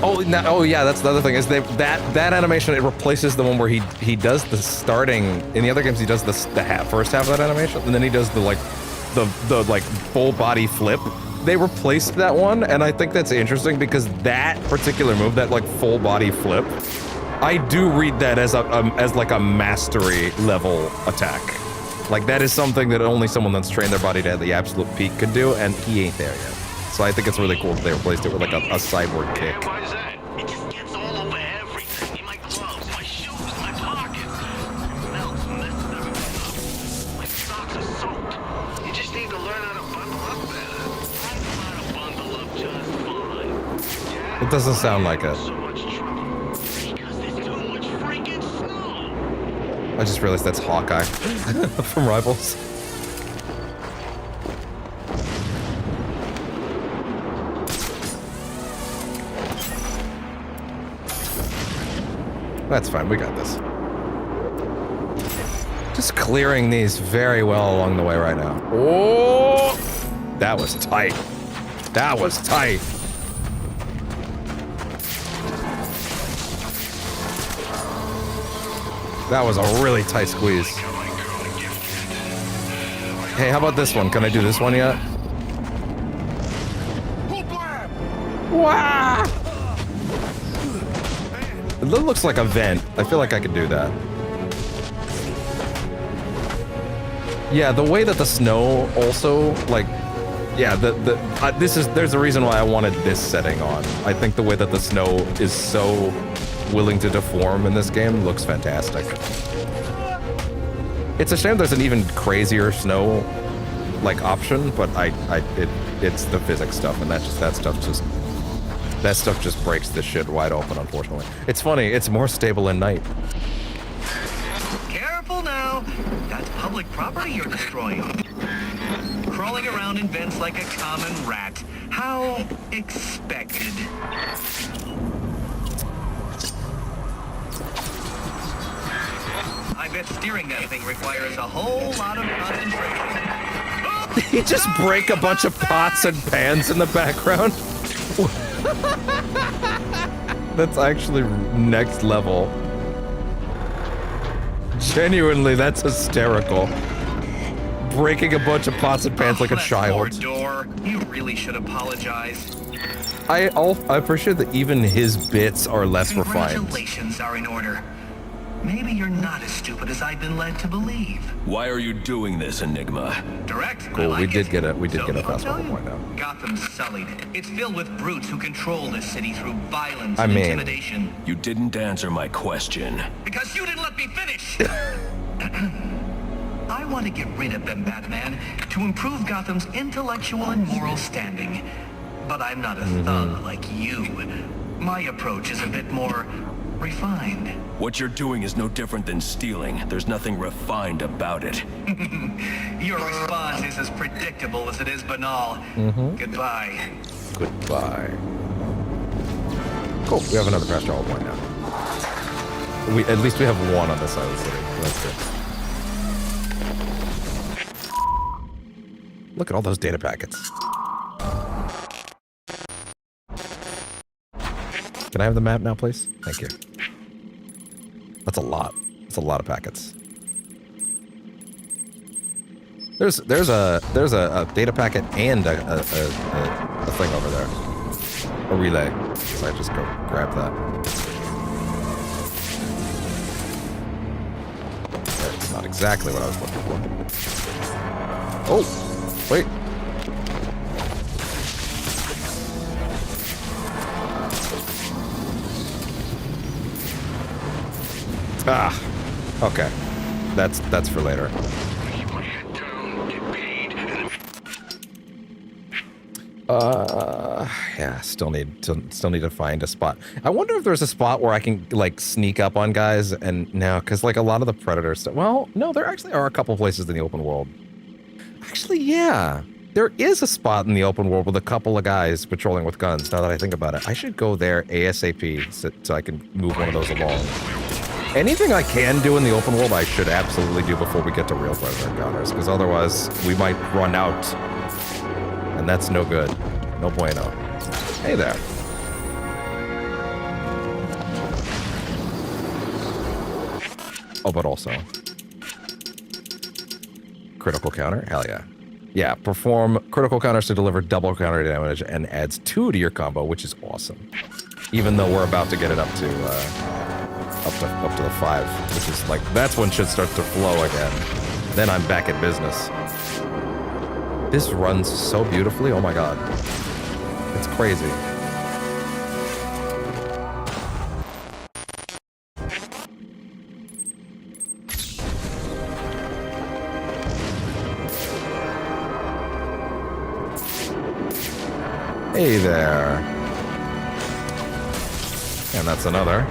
Oh, oh yeah, that's the other thing, is that animation, it replaces the one where he does the starting, in the other games he does the first half of that animation, and then he does the full body flip. They replaced that one, and I think that's interesting because that particular move, that like full body flip, I do read that as like a mastery level attack. Like that is something that only someone that's trained their body to the absolute peak could do, and he ain't there yet. So I think it's really cool that they replaced it with like a sideward kick. Why is that? It just gets all over everything. In my gloves, my shoes, my pockets. It melts, messes everything up. My socks are soaked. You just need to learn how to bundle up better. I know how to bundle up just fine. Yeah, It doesn't sound like it. so much trouble. Because there's too much freaking snow. I just realized that's Hawkeye from Rivals. That's fine, we got this. Just clearing these very well along the way right now. Oh! That was tight. That was tight. That was a really tight squeeze. Hey, how about this one? Can I do this one yet? Wow! It looks like a vent. I feel like I could do that. Yeah, the way that the snow also, like, yeah, there's a reason why I wanted this setting on. I think the way that the snow is so willing to deform in this game looks fantastic. It's a shame there's an even crazier snow, like, option, but it's the physics stuff, and that stuff just breaks this shit wide open, unfortunately. It's funny, it's more stable at night. Careful now. That's public property you're destroying. Crawling around in vents like a common rat. How expected. I bet steering that thing requires a whole lot of concentration. Did he just break a bunch of pots and pans in the background? That's actually next level. Genuinely, that's hysterical. Breaking a bunch of pots and pans like a child. Door. You really should apologize. I appreciate that even his bits are less refined. Congratulations are in order. Maybe you're not as stupid as I've been led to believe. Why are you doing this, Enigma? Direct. Cool, we did get a fast forward point now. Gotham's sullied. It's filled with brutes who control this city through violence I and mean, intimidation. You didn't answer my question. Because you didn't let me finish! I want to get rid of them, Batman, to improve Gotham's intellectual and moral standing. But I'm not a thug like you. My approach is a bit more refined. What you're doing is no different than stealing. There's nothing refined about it. Your response is as predictable as it is banal. Goodbye. Goodbye. Cool, we have another fast travel point now. at least we have one on this side of the city. That's good. Look at all those data packets. Can I have the map now, please? Thank you. That's a lot. That's a lot of packets. There's a data packet and a thing over there. A relay. So I just go grab that. That's not exactly what I was looking for. Oh, wait. Ah, okay. That's for later. Yeah, still need to find a spot. I wonder if there's a spot where I can like sneak up on guys and no, because like a lot of the Predator stuff. Well, no, there actually are a couple places in the open world. Actually, yeah, there is a spot in the open world with a couple of guys patrolling with guns. Now that I think about it, I should go there ASAP so I can move one of those along. Anything I can do in the open world, I should absolutely do before we get to real Predator encounters, because otherwise we might run out, and that's no good. No bueno. Hey there. Oh, but also critical counter? Hell yeah. Yeah, perform critical counters to deliver double counter damage and adds 2 to your combo, which is awesome. Even though we're about to get it up to the 5, which is like, that's when shit starts to flow again. Then I'm back at business. This runs so beautifully, oh my god. It's crazy. Hey there. And that's another.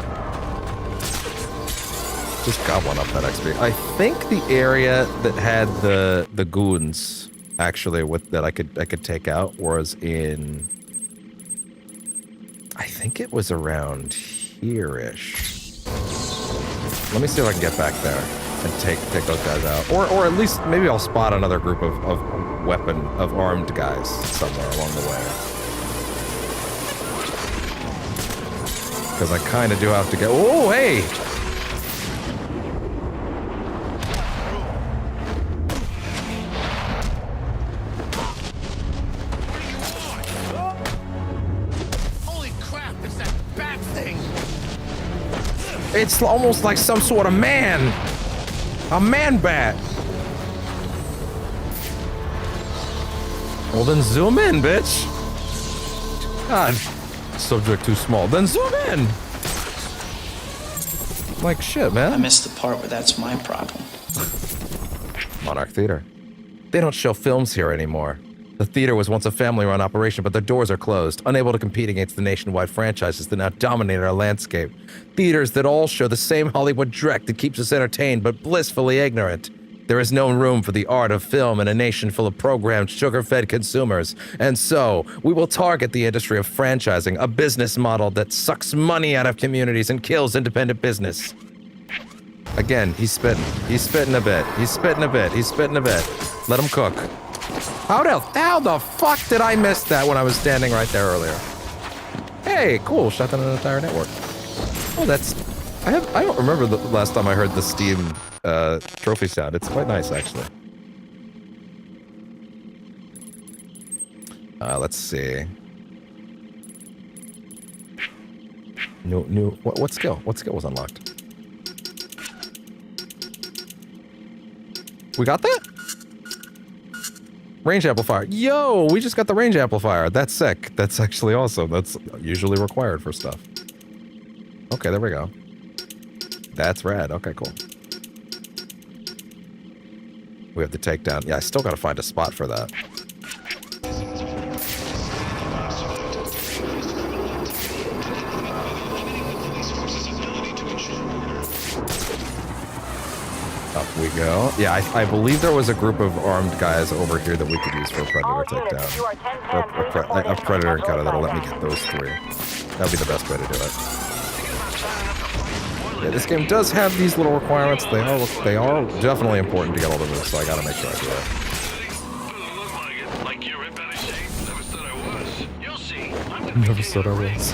Just got one up that XP. I think the area that had the goons actually that I could take out was in, I think it was around here-ish. Let me see if I can get back there and take those guys out. Or at least maybe I'll spot another group of armed guys somewhere along the way. Because I kind of do have to get... Oh, hey! Holy crap, it's that bat thing! It's almost like some sort of man! A man bat! Well, then zoom in, bitch! God. Subject too small. Then zoom in! Like shit, man. I missed the part where that's my problem. Monarch Theater. They don't show films here anymore. The theater was once a family-run operation, but their doors are closed, unable to compete against the nationwide franchises that now dominate our landscape. Theaters that all show the same Hollywood dreck that keeps us entertained but blissfully ignorant. There is no room for the art of film in a nation full of programmed, sugar-fed consumers. And so, we will target the industry of franchising, a business model that sucks money out of communities and kills independent business. Again, he's spitting. He's spitting a bit. He's spitting a bit. He's spitting a bit. Let him cook. How the fuck did I miss that when I was standing right there earlier? Hey, cool. Shut down an entire network. Oh, that's... I don't remember the last time I heard the Steam trophy sound. It's quite nice, actually. Let's see. What skill? What skill was unlocked? We got that? Range amplifier. Yo, we just got the range amplifier. That's sick. That's actually awesome. That's usually required for stuff. Okay, there we go. That's rad. Okay, cool. We have the takedown. Yeah, I still gotta find a spot for that. Up we go. Yeah, I believe there was a group of armed guys over here that we could use for a Predator takedown. Or a Predator encounter that'll let me get those 3. That'd be the best way to do it. Okay, this game does have these little requirements. They are definitely important to get all of this, so I gotta make sure I do it. Never said I was.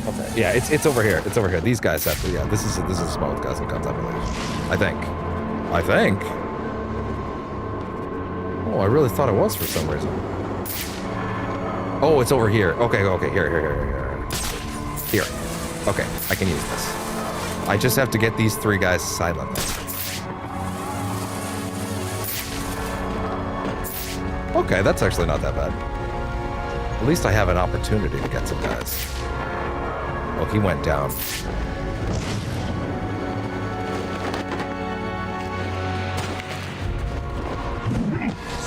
Okay, yeah, it's over here. It's over here. These guys have to. Yeah, this is a spot with guys and guns, I believe. I think. Oh, I really thought it was for some reason. Oh, it's over here. Okay, here. Here. Okay, I can use this. I just have to get these 3 guys silently. Okay, that's actually not that bad. At least I have an opportunity to get some guys. Oh, he went down.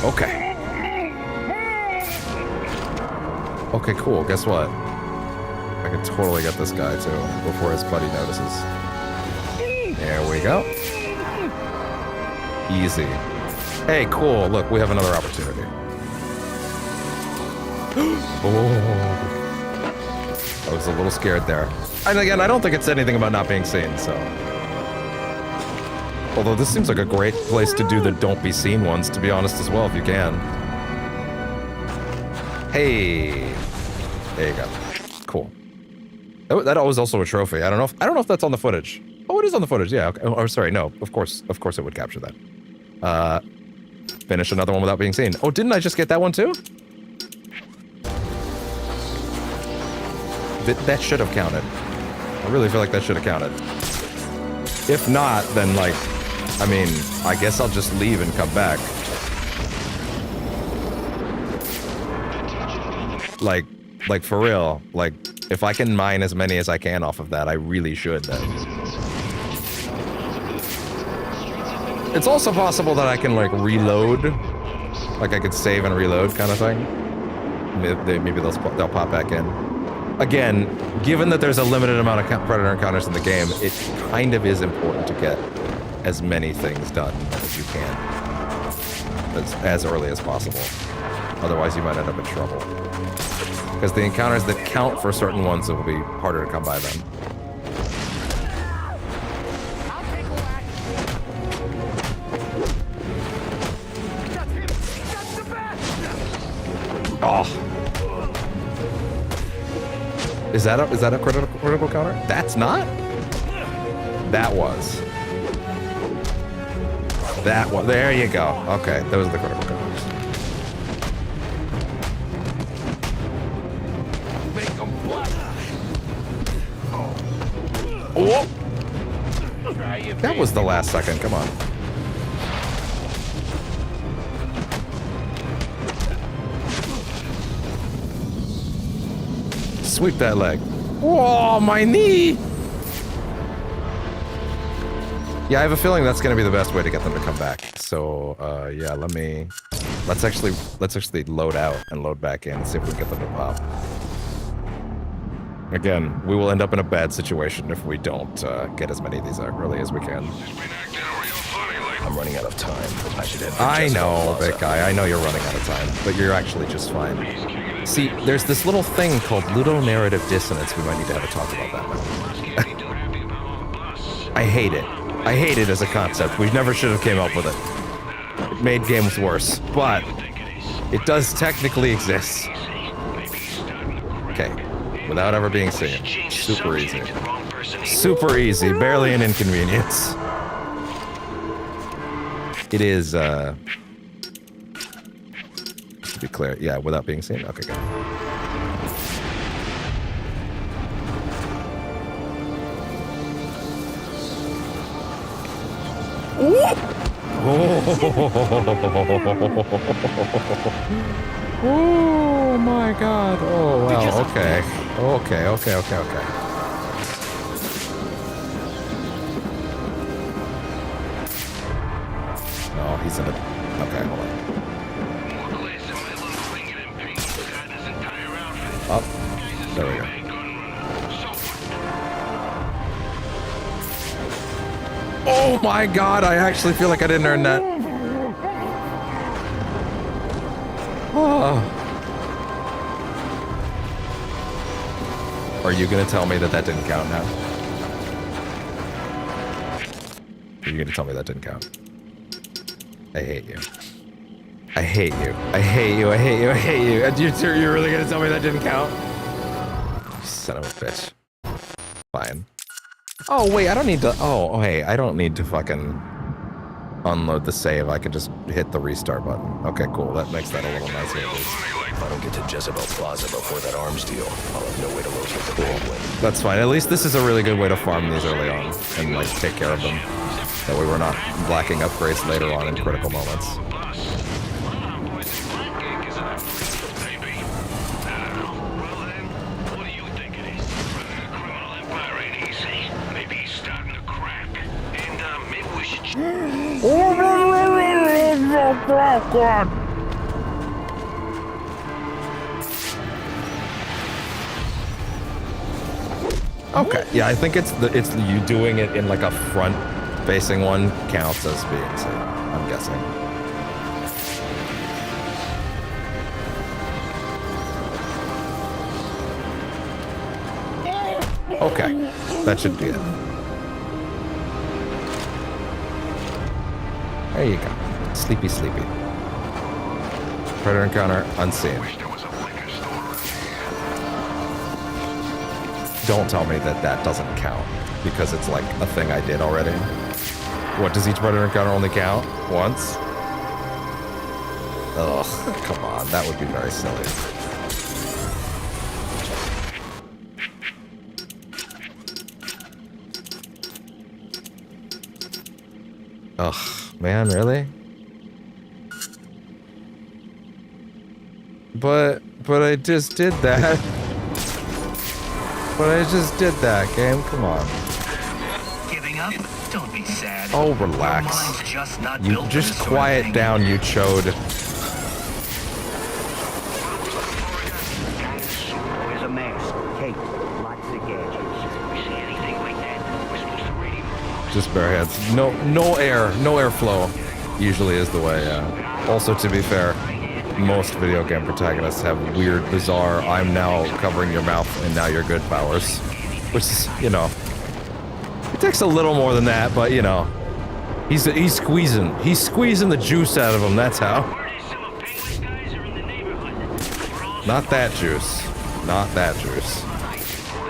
Okay. Okay, cool. Guess what? I can totally get this guy, too, before his buddy notices. There we go. Easy. Hey, cool. Look, we have another opportunity. Oh. I was a little scared there. And again, I don't think it said anything about not being seen, so... Although this seems like a great place to do the don't be seen ones, to be honest, as well, if you can. Hey. There you go. Cool. That was also a trophy. I don't know if that's on the footage. Oh, it is on the footage. Yeah. Okay. Oh, sorry. No. Of course it would capture that. Finish another one without being seen. Oh, didn't I just get that one too? That should have counted. I really feel like that should have counted. If not, then like, I mean, I guess I'll just leave and come back. Like for real, like if I can mine as many as I can off of that, I really should then. It's also possible that I can like reload, like I could save and reload kind of thing. Maybe they'll pop back in. Again, given that there's a limited amount of predator encounters in the game, it kind of is important to get as many things done as you can, as early as possible. Otherwise, you might end up in trouble. Because the encounters that count for certain ones, it will be harder to come by then. Oh. Is that a critical counter? That's not? That was. That one. There you go. Okay, those are the critical counters. Oh! That was the last second. Come on. Sweep that leg. Oh, my knee! Yeah, I have a feeling that's going to be the best way to get them to come back. So, yeah, let's actually load out and load back in and see if we can get them to pop. Again, we will end up in a bad situation if we don't get as many of these out early as we can. I'm running out of time. I should head for I know, big guy. I know you're running out of time, but you're actually just fine. See, there's this little thing called ludonarrative dissonance. We might need to have a talk about that. I hate it. I hate it as a concept. We never should have came up with it. It made games worse, but it does technically exist. Okay, without ever being seen. Super easy. Super easy. Barely an inconvenience. It is, to be clear, yeah, without being seen. Okay, good. Oh my god. Oh wow. Okay. Okay. Oh, he's in it. Okay, hold on. Up. There we go. Oh my god, I actually feel like I didn't earn that. Oh. Are you gonna tell me that that didn't count now? Are you gonna tell me that didn't count? I hate you. I hate you. I hate you. I hate you. I hate you. You're really gonna tell me that didn't count? You son of a bitch. Fine. Oh, wait, I don't need to... Oh, hey, I don't need to fucking unload the save. I can just hit the restart button. Okay, cool. That makes that a little nicer at least. If I don't get to Jezebel Plaza before that arms deal, I'll have no way to locate the Penguin. That's fine. At least this is a really good way to farm these early on and, like, take care of them. That way we're not lacking upgrades later on in critical moments. Okay, yeah, I think it's you doing it in like a front-facing one counts as being safe, I'm guessing. Okay, that should be it. There you go. Sleepy, sleepy. Predator encounter unseen. Don't tell me that that doesn't count, because it's like a thing I did already. What, does each predator encounter only count once? Ugh, come on, that would be very silly. Ugh, man, really? But I just did that. But I just did that, game. Come on. Giving up? Don't be sad. Oh, relax. You just quiet down, you chode. There's a mask, cape, lots of gadgets. We see anything like that, we're supposed to radio. Just bare heads. No airflow. Usually is the way. Also, to be fair, most video game protagonists have weird, bizarre, I'm now covering your mouth and now you're good powers. Which is, you know, it takes a little more than that, but you know, he's squeezing the juice out of him, that's how. Not that juice. Not that juice.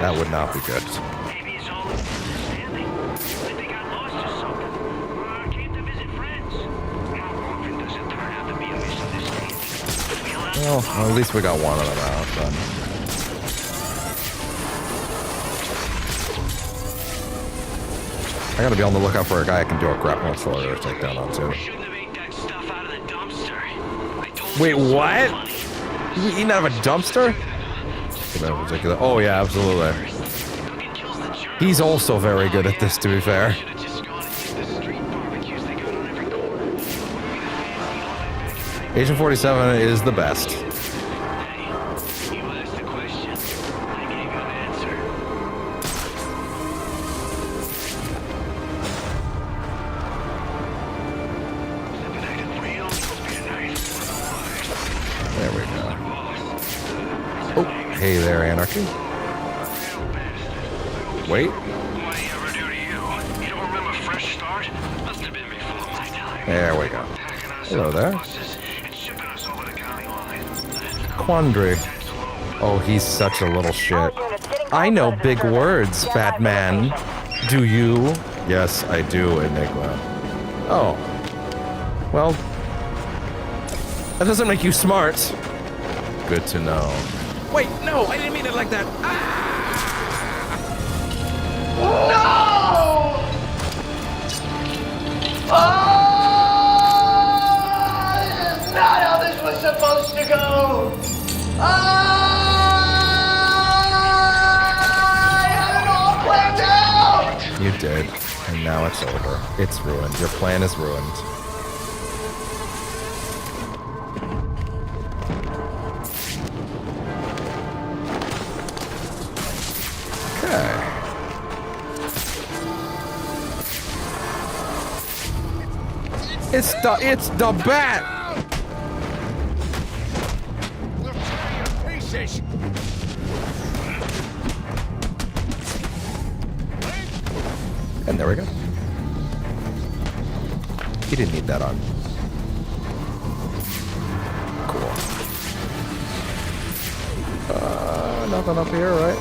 That would not be good. Well, at least we got one of them out, then. I gotta be on the lookout for a guy I can do a grapple accelerator takedown on, too. Wait, what? You eating out of a dumpster? Oh, yeah, absolutely. He's also very good at this, to be fair. Agent 47 is the best. There we go. Oh, hey there, Anarchy. Wait. There we go. Hello there. Quandary. Oh, he's such a little shit. I know big words, Batman. Do you? Yes, I do, Enigma. Oh. Well, that doesn't make you smart. Good to know. Wait, no, I didn't mean it like that. No! That's not how this was supposed to go! I had it all planned out! You did, and now it's over. It's ruined. Your plan is ruined. Okay. It's the bat! And there we go. He didn't need that on. Cool. Nothing up here, right?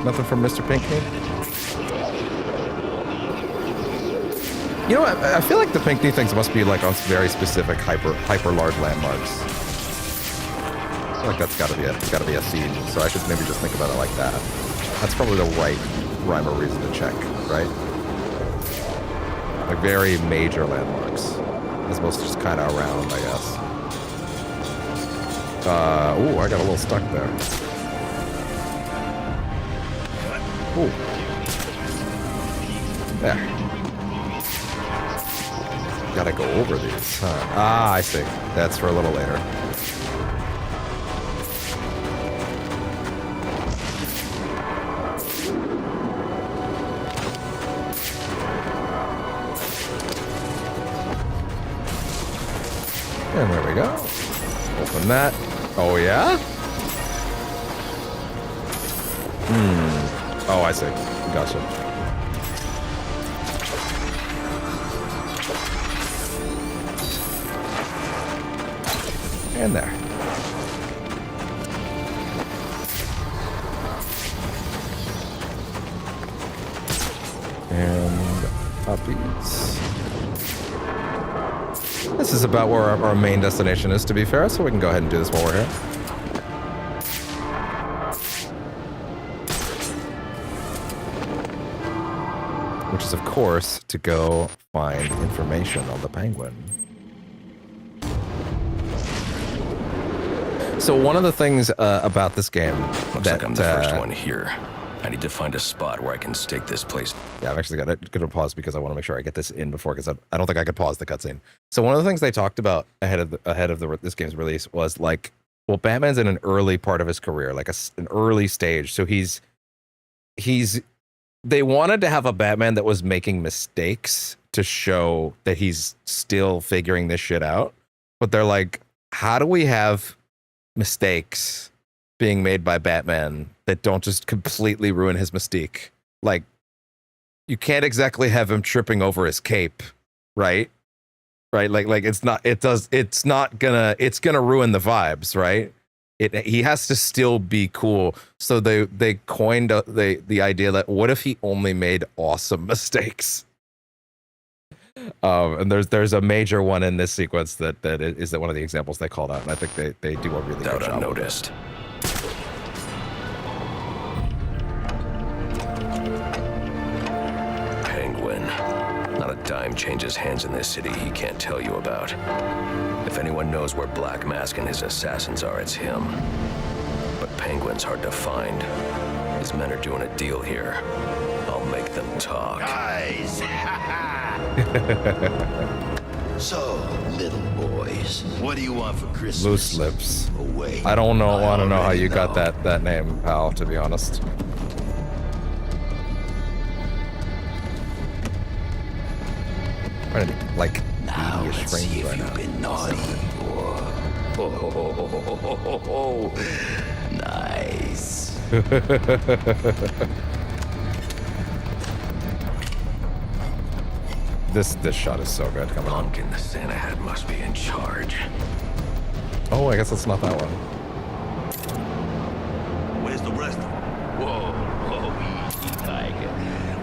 Nothing from Mr. Pinkney? You know what? I feel like the Pinkney things must be like on very specific hyper large landmarks. I feel like that's gotta be a seed. So I should maybe just think about it like that. That's probably the right rhyme or reason to check, right? Like very major landmarks, as opposed to just kind of around, I guess. Ooh, I got a little stuck there. Ooh. There. Gotta go over these, huh? Ah, I see. That's for a little later. And there we go. Open that. Oh, yeah? Oh, I see. Gotcha. And there. And upbeats. This is about where our main destination is, to be fair, so we can go ahead and do this while we're here. Which is, of course, to go find information on the Penguin. So one of the things about this game Looks like I'm the first one here. I need to find a spot where I can stake this place. Yeah, I've actually got to pause because I want to make sure I get this in before, because I don't think I could pause the cutscene. So one of the things they talked about ahead of this game's release was like, well, Batman's in an early part of his career, like an early stage. So they wanted to have a Batman that was making mistakes to show that he's still figuring this shit out. But they're like, how do we have mistakes being made by Batman that don't just completely ruin his mystique? Like, you can't exactly have him tripping over his cape, right? Right? Like it's gonna ruin the vibes, right? He has to still be cool. So they coined the idea that what if he only made awesome mistakes? And there's a major one in this sequence that is one of the examples they called out, and I think they do a really good job. Unnoticed. Penguin. Not a dime changes hands in this city he can't tell you about. If anyone knows where Black Mask and his assassins are, it's him. But Penguin's hard to find. His men are doing a deal here. I'll make them talk. Guys! So, little boys, what do you want for Christmas? Loose lips. Away. I don't want to know how you got that name, pal, to be honest. I'm trying to, like, now let's see if you've been naughty or... Oh, nice. This shot is so good. Come on. Pumpkin the Santa hat must be in charge. Oh, I guess that's not that one. Where's the rest of them? Whoa, easy, tiger.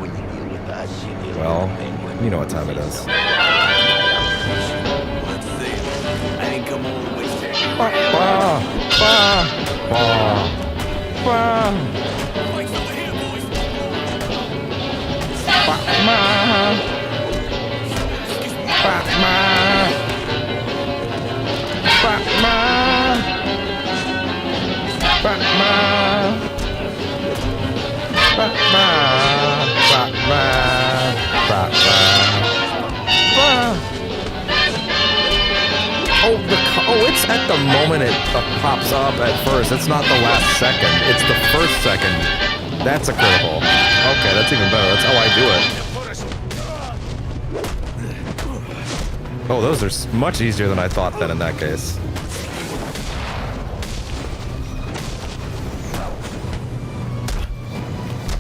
When you deal with us, you deal Well, with Penguin. you know what time it is. Let's see. I ain't come all the way there. Mike's over here, boys. Batman. Oh, it's at the moment it pops up at first. It's not the last second. It's the first second. That's a critical. Okay, that's even better. That's how I do it. Oh, those are much easier than I thought then in that case.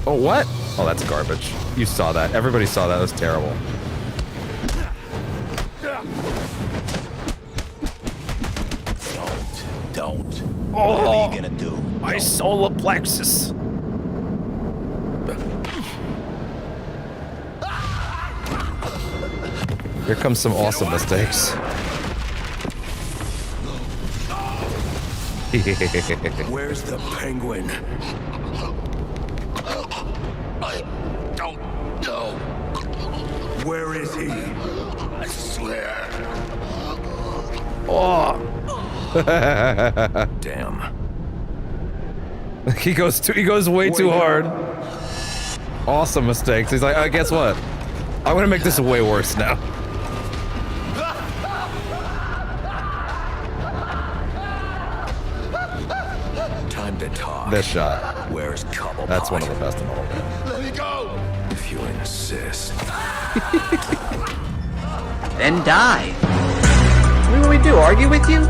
Oh, what? Oh, that's garbage. You saw that. Everybody saw that. That was terrible. Don't. Oh, what are you gonna do? My solar plexus. Here comes some awesome mistakes. Where's the penguin? I don't know. Where is he? I swear. Oh. Damn. He goes way too hard. Awesome mistakes. He's like, guess what? I'm gonna make this way worse now. Time to talk. This shot. Where's Cobblepot? That's one of the best in the whole game. Let me go. If you insist. Then die. What do we do, argue with you?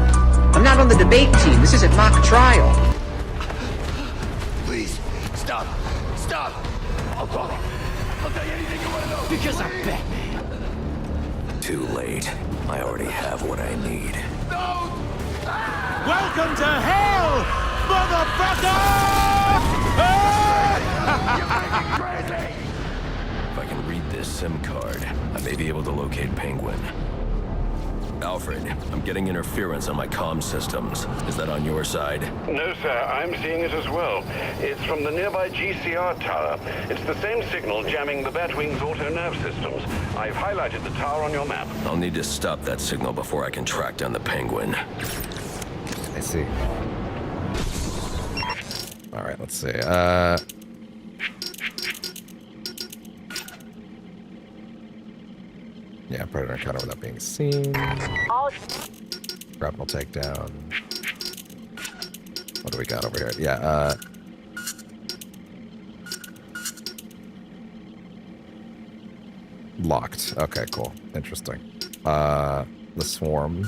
I'm not on the debate team. This isn't mock trial. Please, stop. Stop. I'll tell you anything you want to know. Because I'm Batman. Too late. I already have what I need. No! Welcome to hell, motherfucker! If I can read this SIM card, I may be able to locate Penguin. Alfred, I'm getting interference on my comm systems. Is that on your side? No, sir. I'm seeing it as well. It's from the nearby GCR tower. It's the same signal jamming the Batwing's auto-nav systems. I've highlighted the tower on your map. I'll need to stop that signal before I can track down the Penguin. I see. All right, let's see. Yeah, predator encounter without being seen. Grapple takedown. What do we got over here? Yeah, locked. Okay, cool. Interesting. The swarm.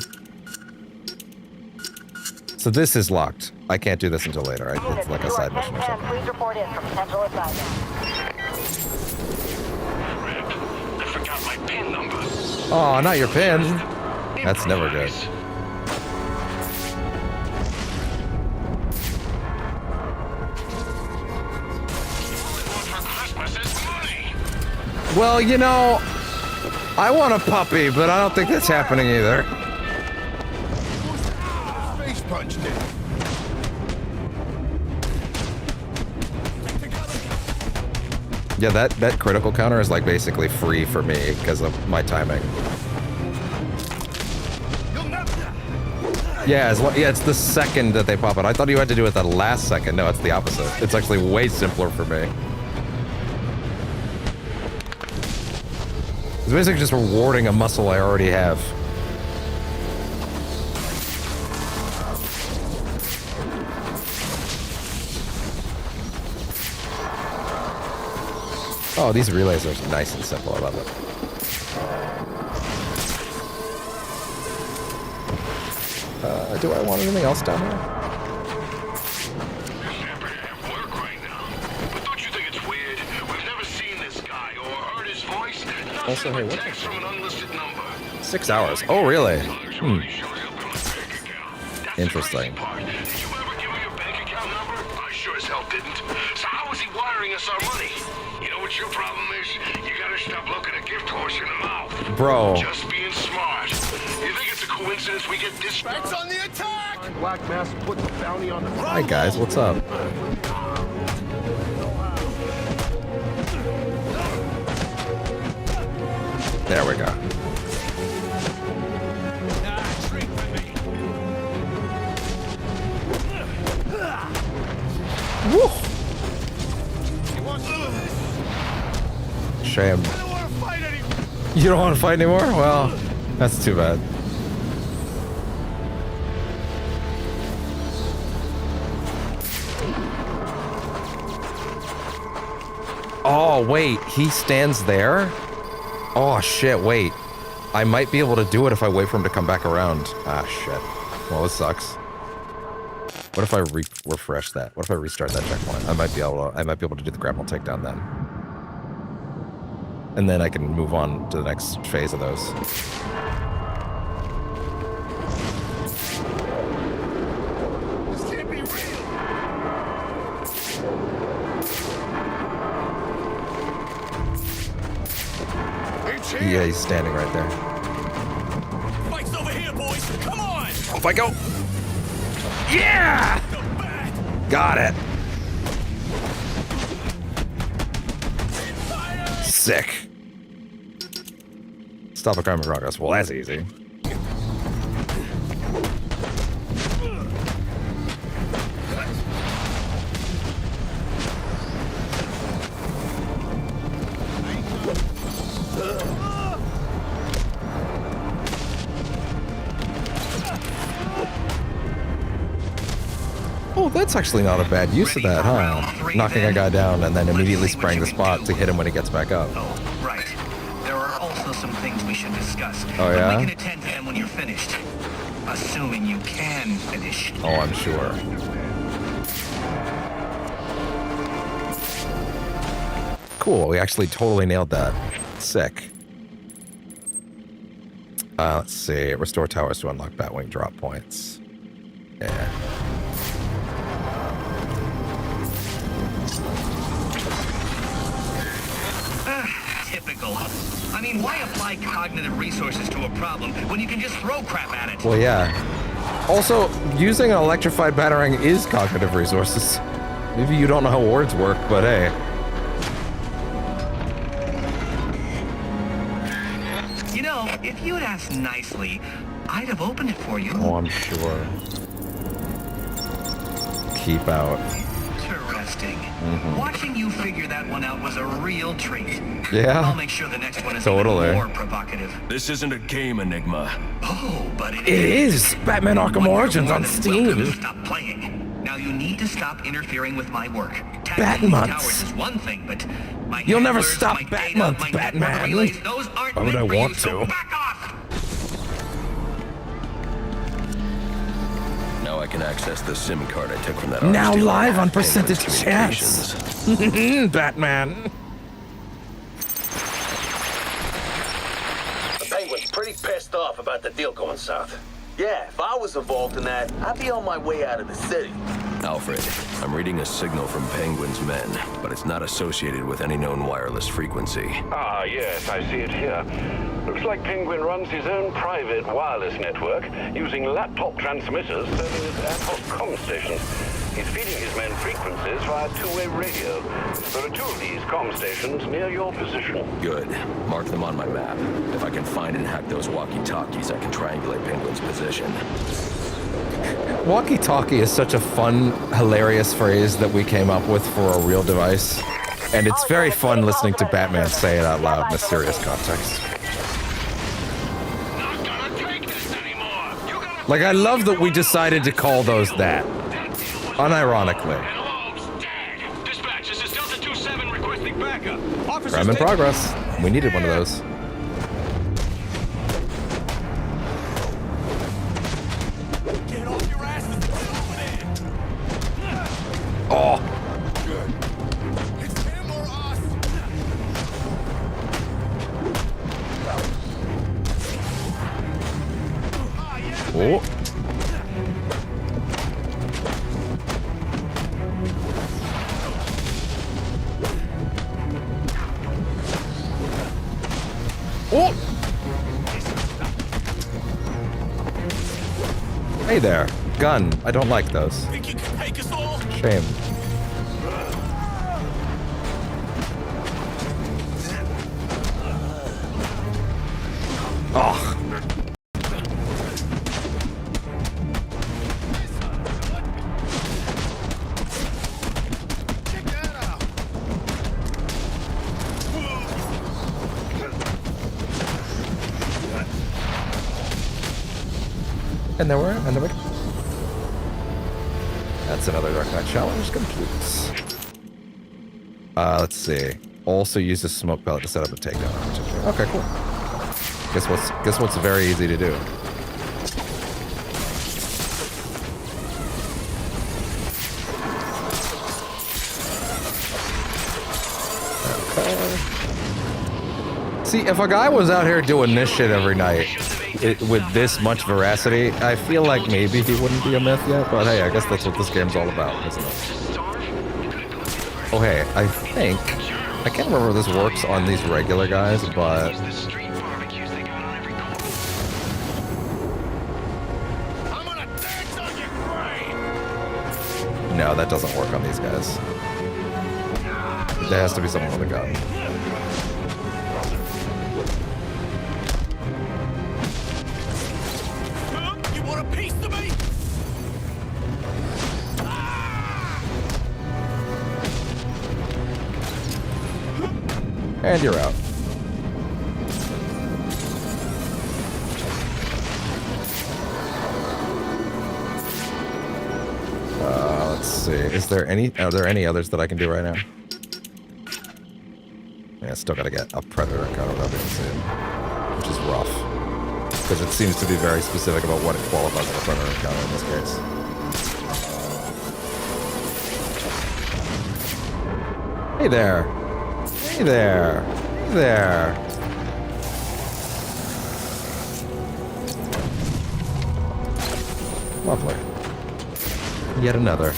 So this is locked. I can't do this until later. Right? It's like a side mission or something. Please report in for potential assignment. I forgot my PIN number. Oh, not your pin. That's never good. Well, you know, I want a puppy, but I don't think that's happening either. Face punched it. Yeah, that critical counter is like basically free for me because of my timing. Yeah, it's the second that they pop it. I thought you had to do it the last second. No, it's the opposite. It's actually way simpler for me. It's basically just rewarding a muscle I already have. Oh, these relays are nice and simple. I love it. Do I want anything else down here? Also, hey, what? 6 hours. Oh, really? Hmm. Interesting. I sure as hell didn't. So how is he wiring us our money? You know what your problem is? You gotta stop looking a gift horse in the mouth. Bro. Just being smart. You think it's a coincidence we get this? Bats on the attack! Black Mask put the bounty on the front. Hi, guys. What's up? There we go. Woo! Shame. You don't want to fight anymore? Well, that's too bad. Oh, wait. He stands there? Oh, shit. Wait. I might be able to do it if I wait for him to come back around. Ah, shit. Well, this sucks. What if I refresh that? What if I restart that checkpoint? I might be able to do the grapple takedown then. and then I can move on to the next phase of those. This can't be real. Yeah, he's standing right there. Fight's over here, boys. Come on. Off I go. Yeah! Got it. Sick. Stop a crime in progress. Well, that's easy. Oh, that's actually not a bad use of that, huh? Knocking a guy down and then immediately spraying the spot to hit him when he gets back up. Oh, right. There are also some things we should discuss. Oh, yeah? But we can attend to them when you're finished. Assuming you can finish. Oh, I'm sure. Cool, we actually totally nailed that. Sick. Let's see. Restore towers to unlock Batwing drop points. Yeah. Typical. I mean, why apply cognitive resources to a problem when you can just throw crap at it? Well, yeah. Also, using an electrified batarang is cognitive resources. Maybe you don't know how words work, but hey. You know, if you had asked nicely, I'd have opened it for you. Oh, I'm sure. Keep out. Interesting. Watching you figure that one out was a real treat. Yeah. I'll make sure the next one is Totally. even more provocative. This isn't a game, Enigma. Oh, but It is Batman Arkham Origins on Steam. Stop playing. Now you need to stop interfering with my work. BATMONTH. Towers is one thing, but my You'll never handlers, stop my BATMONTH, data, my Batman. network relays, those aren't Why would meant I for want you, so to? back off. Now I can access the SIM card I took from that Now arms dealer live on at Percentage Penguin's Chance. Batman. The Penguin's pretty pissed off about the deal going south. Yeah, if I was involved in that, I'd be on my way out of the city. Alfred, I'm reading a signal from Penguin's men, but it's not associated with any known wireless frequency. Ah, yes, I see it here. Looks like Penguin runs his own private wireless network using laptop transmitters serving as ad hoc comm stations. He's feeding his men frequencies via two-way radio. There are two of these comm stations near your position. Good. Mark them on my map. If I can find and hack those walkie-talkies, I can triangulate Penguin's position. Walkie-talkie is such a fun, hilarious phrase that we came up with for a real device. And it's very fun listening to Batman say it out loud in a serious context. Like, I love that we decided to call those that. Unironically. Dispatch, this is Delta 27 requesting backup. Crime in progress. We needed one of those. Get off your asses and get over there. Oh. It's him or us. Oh. Oh! Hey there. Gun. I don't like those. Think you can take us all? Shame. Oh. And there were, that's another Dark Knight challenge complete. Let's see. Also use a smoke pellet to set up a takedown. Okay, cool. Guess what's very easy to do. Okay. See, if a guy was out here doing this shit every night with this much veracity, I feel like maybe he wouldn't be a myth yet, but hey, I guess that's what this game's all about, isn't it? Oh, hey, I think... I can't remember if this works on these regular guys, but... No, that doesn't work on these guys. There has to be someone with a gun. You want a piece of me? And you're out. Let's see. Are there any others that I can do right now? Yeah, still gotta get a predator encounter without being seen, which is rough. Because it seems to be very specific about what it qualifies as a predator encounter in this case. Hey there! Hey there! Hey there! Lovely. Yet another.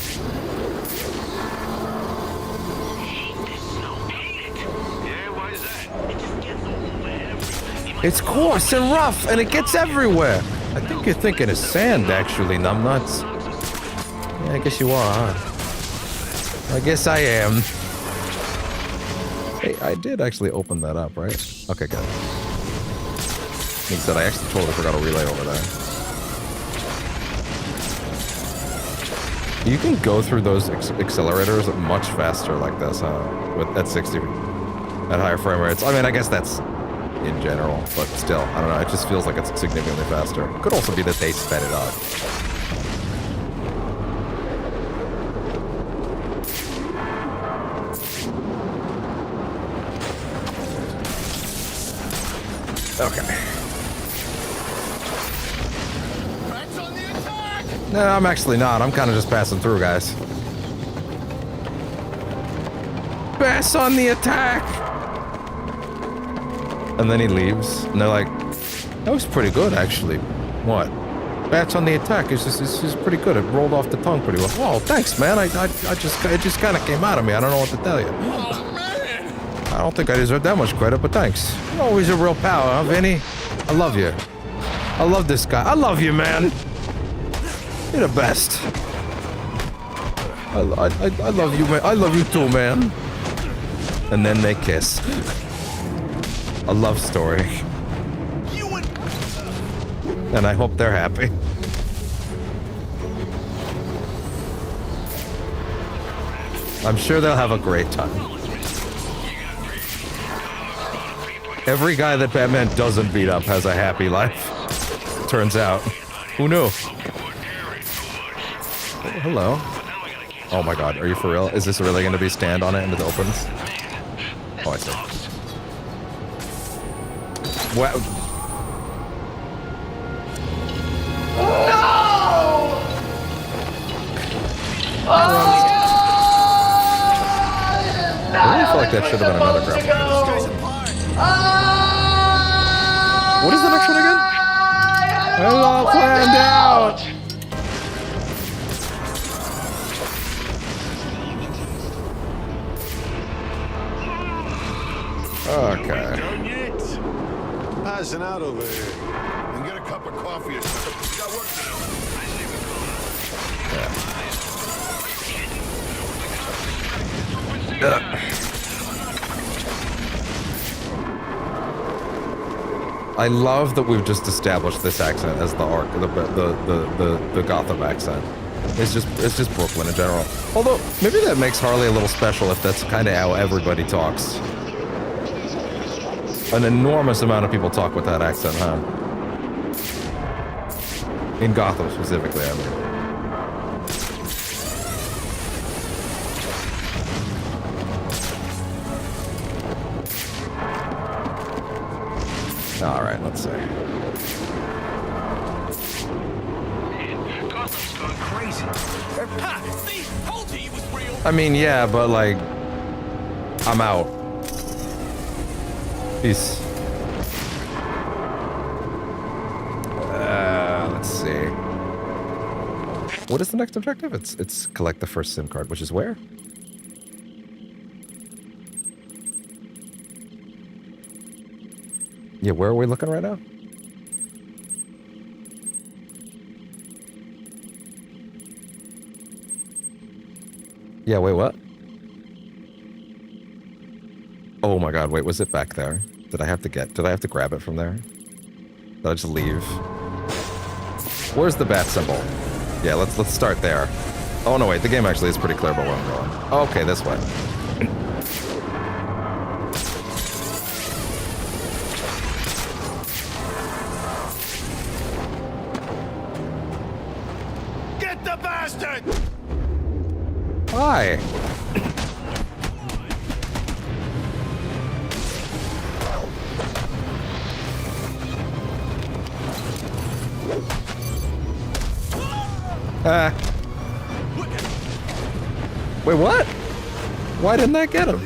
It's coarse and rough, and it gets everywhere. I think you're thinking of sand, actually, numbnuts. Yeah, I guess you are, huh? I guess I am. Hey, I did actually open that up, right? Okay, good. Means that I actually totally forgot to relay over there. You can go through those accelerators much faster like this, huh? At 60, at higher frame rates. I mean, I guess that's in general, but still, I don't know. It just feels like it's significantly faster. Could also be that they sped it up. Okay. No, I'm actually not. I'm kind of just passing through, guys. Pass on the attack! And then he leaves, and they're like, that was pretty good, actually. What? Bats on the attack is just pretty good. It rolled off the tongue pretty well. Oh, thanks, man. It just kind of came out of me. I don't know what to tell you. I don't think I deserve that much credit, but thanks. You're always a real pal, huh, Vinny? I love you. I love this guy. I love you, man. You're the best. I love you, man. I love you too, man. And then they kiss. A love story. And I hope they're happy. I'm sure they'll have a great time. Every guy that Batman doesn't beat up has a happy life. Turns out. Who knew? Oh, hello. Oh my god, are you for real? Is this really going to be stand on it and it opens? Oh, I see. Wow. No! I really feel like that should have been another grapple. What is the next one again? I'm all planned out! Okay. Passing out over here. And get a cup of coffee or something. Got work to do. I love that we've just established this accent as the Gotham accent. It's just Brooklyn in general. Although maybe that makes Harley a little special if that's kind of how everybody talks. An enormous amount of people talk with that accent, huh? In Gotham specifically, I mean. All right, let's see. Gotham's going crazy. See, told you he was real. I mean, yeah, but like, I'm out. Peace. What is the next objective? It's collect the first SIM card, which is where? Yeah, where are we looking right now? Yeah, wait, what? Oh my god, wait, was it back there? Did I have to grab it from there? Did I just leave? Where's the bat symbol? Yeah, let's start there. Oh no, wait, the game actually is pretty clear about where I'm going. Okay, this way. Get the bastard! Hi. Wait, what? Why didn't that get him?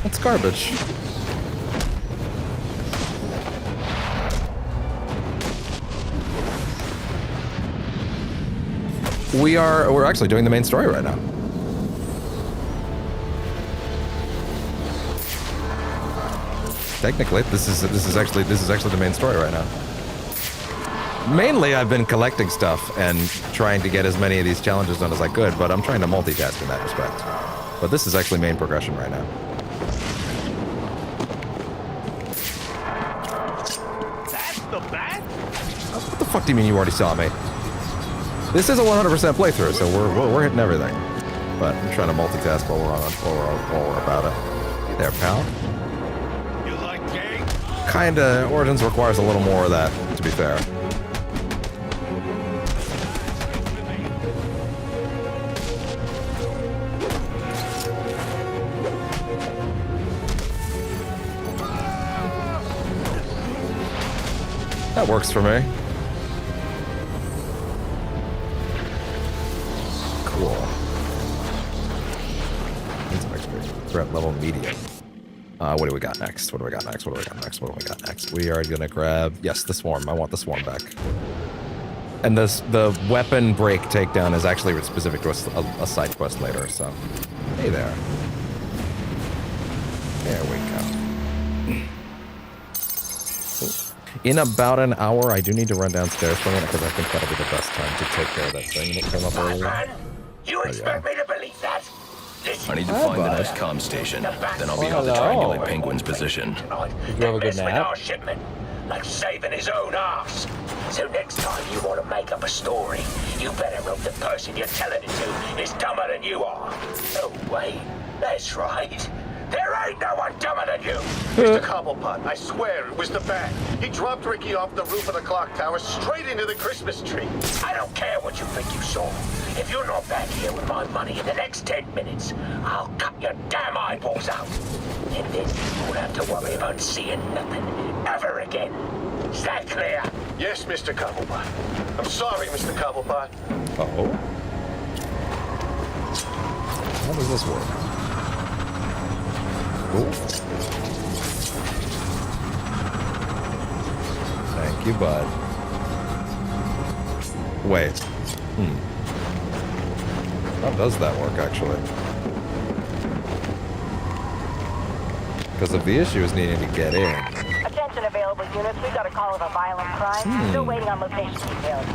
That's garbage. We're actually doing the main story right now. Technically, this is actually the main story right now. Mainly, I've been collecting stuff and trying to get as many of these challenges done as I could, but I'm trying to multitask in that respect. But this is actually main progression right now. That's the bat? What the fuck do you mean you already saw me? This is a 100% playthrough, so we're hitting everything. But I'm trying to multitask while we're about it. Hey there, pal. You like game? Kinda. Origins requires a little more of that, to be fair. That works for me. Cool. Need some XP. Threat level medium. What do we got next? What do we got next? What do we got next? What do we got next? We are gonna grab, yes, the swarm. I want the swarm back. And the weapon break takedown is actually specific to a side quest later. So, hey there. There we go. In about an hour, I do need to run downstairs for a minute because I think that'll be the best time to take care of that thing that came up earlier. You expect me to believe that? I need to find the next comm station. Then I'll be able to triangulate Penguin's position. Did you have a good nap? Our shipment, like saving his own ass. So next time you want to make up a story, you better hope the person you're telling it to is dumber than you are. Oh wait, that's right. There ain't no one dumber than you! Mr. Cobblepot, I swear it was the bat. He dropped Ricky off the roof of the clock tower straight into the Christmas tree. I don't care what you think you saw. If you're not back here with my money in the next 10 minutes, I'll cut your damn eyeballs out. And then you won't have to worry about seeing nothing ever again. Is that clear? Yes, Mr. Cobblepot. I'm sorry, Mr. Cobblepot. Uh-oh. How does this work? Cool. Thank you, bud. Wait. How does that work, actually? Because of the issue is needing to get in. Attention available units, we got a call of a violent crime. Still waiting on location details.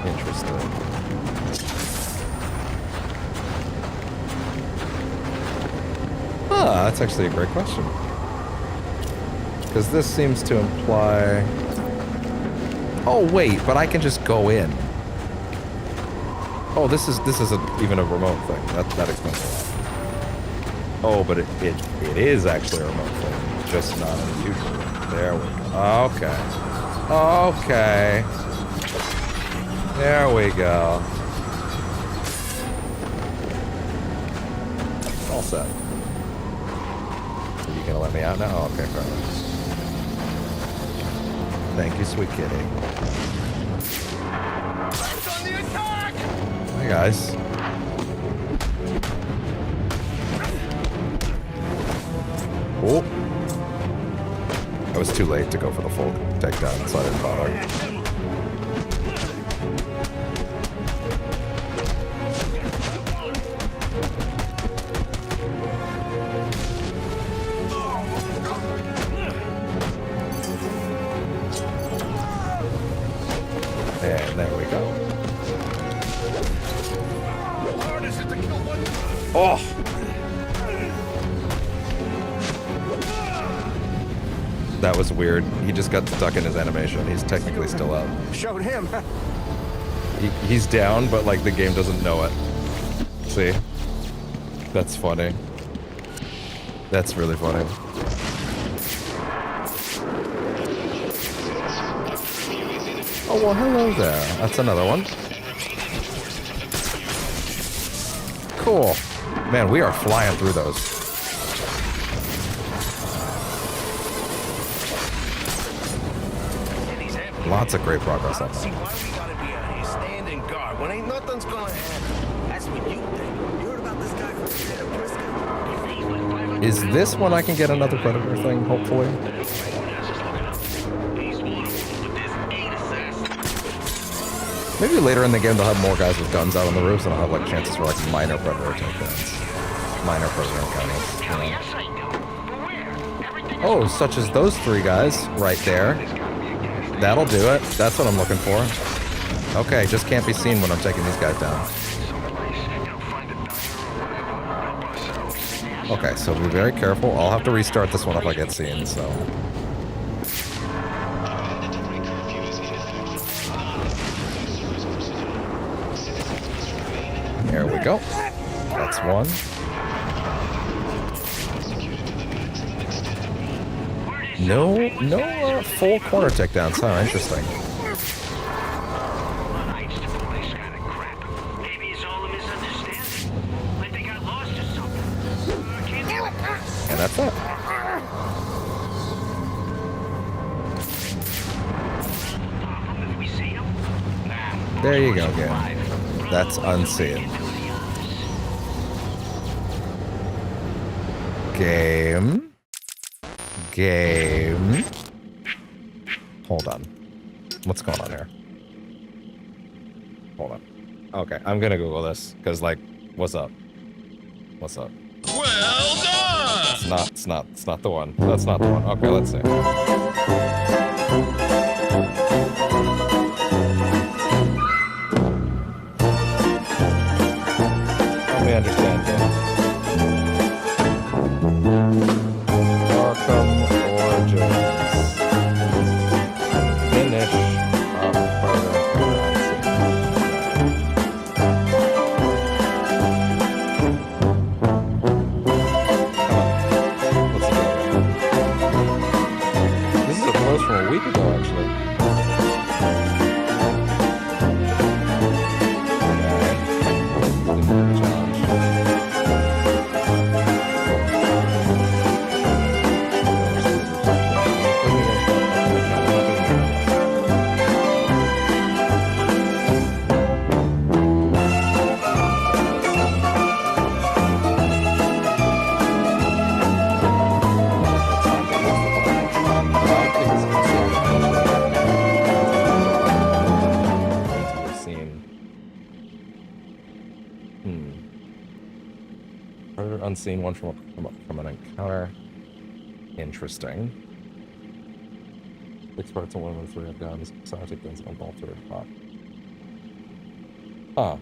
Interesting. Ah, that's actually a great question. Because this seems to imply... Oh, wait, but I can just go in. Oh, this isn't even a remote thing. That explains a lot. Oh, but it is actually a remote thing. Just not unusual. There we go. Okay. Okay. There we go. All set. You gonna let me out now? Oh, okay, fair enough. Thank you, sweet kitty. On the attack! Hey, guys. Oh. I was too late to go for the full takedown, so I didn't bother. And there we go. Oh! That was weird. He just got stuck in his animation. He's technically still up. Showed him. He's down, but like the game doesn't know it. See? That's funny. That's really funny. Oh, well, hello there. That's another one. Cool. Man, we are flying through those. Lots of great progress on See that. why we gotta be out here standing guard when ain't nothing's gonna happen. That's what you think. You heard about this guy from Frisco? Is this when I can get another Predator thing, hopefully? Maybe later in the game they'll have more guys with guns out on the roofs and I'll have like chances for like minor Predator takedowns. Minor Predator encounters, you know? Oh, such as those three guys right there. That'll do it. That's what I'm looking for. Okay, just can't be seen when I'm taking these guys down. Okay, so be very careful. I'll have to restart this one if I get seen, so... There we go. That's one. No full corner takedowns, huh? Interesting. And that's it. There you go, game. That's unseen. Game. Hold on. What's going on here? Hold on. Okay, I'm gonna Google this, because, like, what's up? What's up? Well done! It's not the one. That's not the one. Okay, let's see. Help me understand, game. Arkham Origins. Finish up further. This is a post from a week ago, actually. Unseen one from an encounter. Interesting. 6 parts and 1 of 3 have guns. Scientific guns on ball 3 hot. Huh.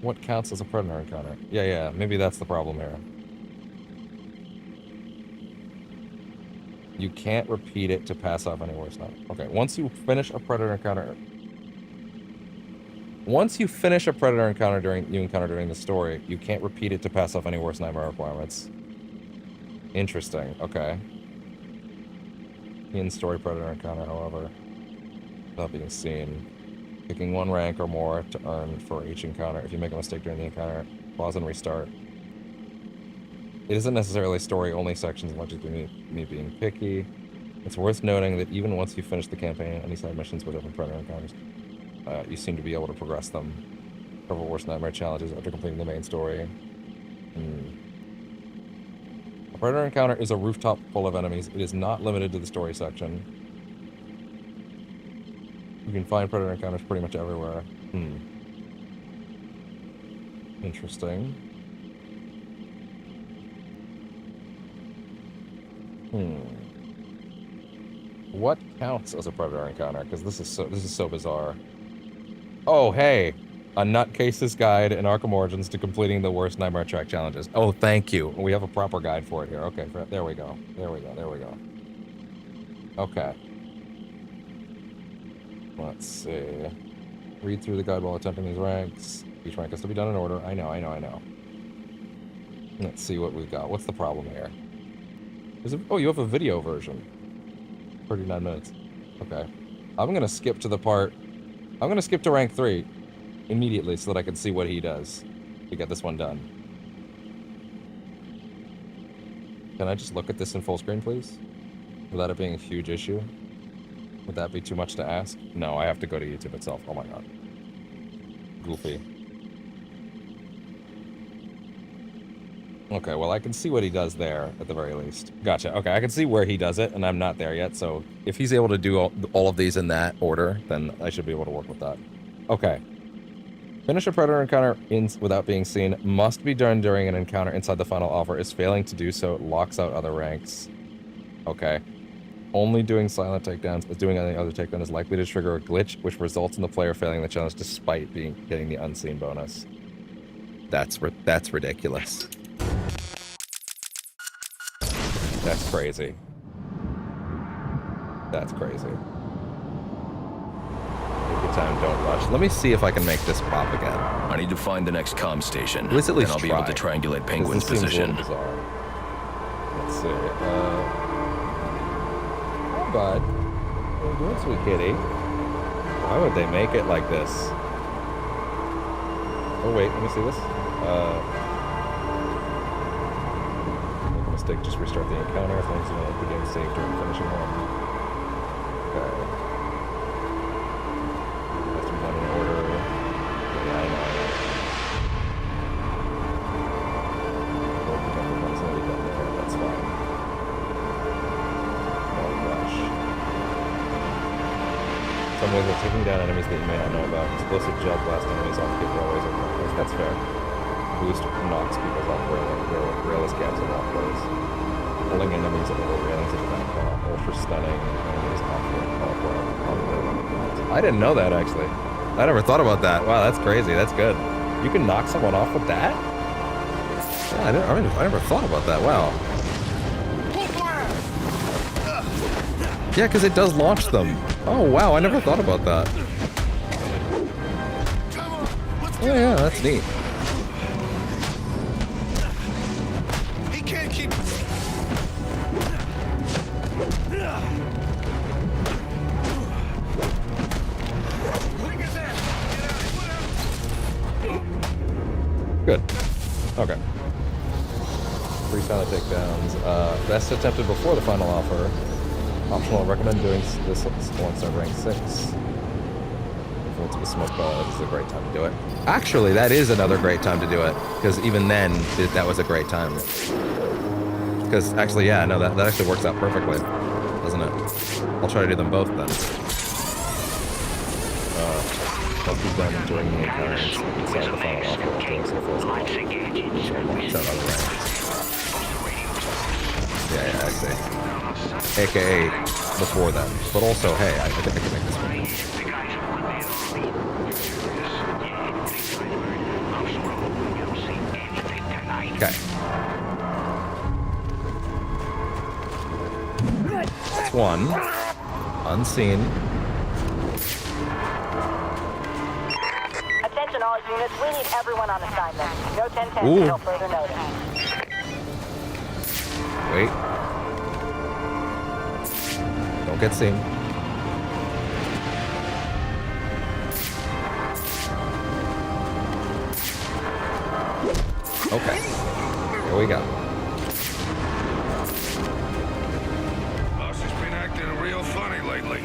What counts as a predator encounter? Yeah, maybe that's the problem here. You can't repeat it to pass off any worse now. Okay, once you finish a predator encounter during the story, you can't repeat it to pass off any worse nightmare requirements. Interesting. Okay. In story predator encounter, however, without being seen, picking 1 rank or more to earn for each encounter. If you make a mistake during the encounter, pause and restart. It isn't necessarily story-only sections as much as me being picky. It's worth noting that even once you finish the campaign, any side missions with different predator encounters, you seem to be able to progress them over worst nightmare challenges after completing the main story. A predator encounter is a rooftop full of enemies. It is not limited to the story section. You can find predator encounters pretty much everywhere. Interesting. What counts as a predator encounter? Because this is so bizarre. Oh, hey, a nutcase's guide in Arkham Origins to completing the worst Nightmare Track challenges. Oh, thank you. We have a proper guide for it here. Okay, there we go. There we go. There we go. Okay. Let's see. Read through the guide while attempting these ranks. Each rank has to be done in order. I know. Let's see what we've got. What's the problem here? Oh, you have a video version. 39 minutes. Okay. I'm going to skip to the part... I'm going to skip to rank 3 immediately so that I can see what he does to get this one done. Can I just look at this in full screen, please? Without it being a huge issue? Would that be too much to ask? No, I have to go to YouTube itself. Oh my god. Goofy. Okay, well I can see what he does there, at the very least. Gotcha. Okay, I can see where he does it, and I'm not there yet, so if he's able to do all of these in that order, then I should be able to work with that. Okay. Finish a predator encounter without being seen. Must be done during an encounter inside the final offer. Is failing to do so, locks out other ranks. Okay. Only doing silent takedowns, as doing any other takedown is likely to trigger a glitch, which results in the player failing the challenge despite getting the unseen bonus. That's ridiculous. That's crazy. That's crazy. Take your time, don't rush. Let me see if I can make this pop again. I need to find the next comm station. Let's at least and I'll be able to triangulate Penguin's position. Let's see. Oh, bud. What are you doing, sweet kitty? Why would they make it like this? Oh, wait. Let me see this. Make a mistake. Just restart the encounter as long as you know the game saved during finishing one. Okay. Has to be done in order. Yeah, I know. That's fine. Some ways of taking down enemies that you may not know about. Explosive gel blast enemies off kick railways or walkways. That's fair. Boost knocks people off railless gaps and walkways. Pulling enemies over railings is not far. Ultra stunning enemies off I didn't know that, actually. I never thought about that. Wow, that's crazy. That's good. You can knock someone off with that? Yeah, I never thought about that. Wow. Yeah, because it does launch them. Oh, wow, I never thought about that. Yeah, that's neat. He can't keep... Good. Okay. 3 silent takedowns. Best attempted before the final offer. Optional, I recommend doing this once at rank 6. Influence of a smoke ball, this is a great time to do it. Actually, that is another great time to do it, because even then, that was a great time. Because, actually, yeah, no, that actually works out perfectly, doesn't it? I'll try to do them both, then. Must be done during the encounter inside the final offer. Yeah, I see. AKA before then. But also, hey, I think I can make this one. Okay. That's one. Unseen. Attention all units, we need everyone on assignment. No 10-10 Ooh. until further notice. Wait. Don't get seen. Okay. Here we go. Boss has been acting real funny lately.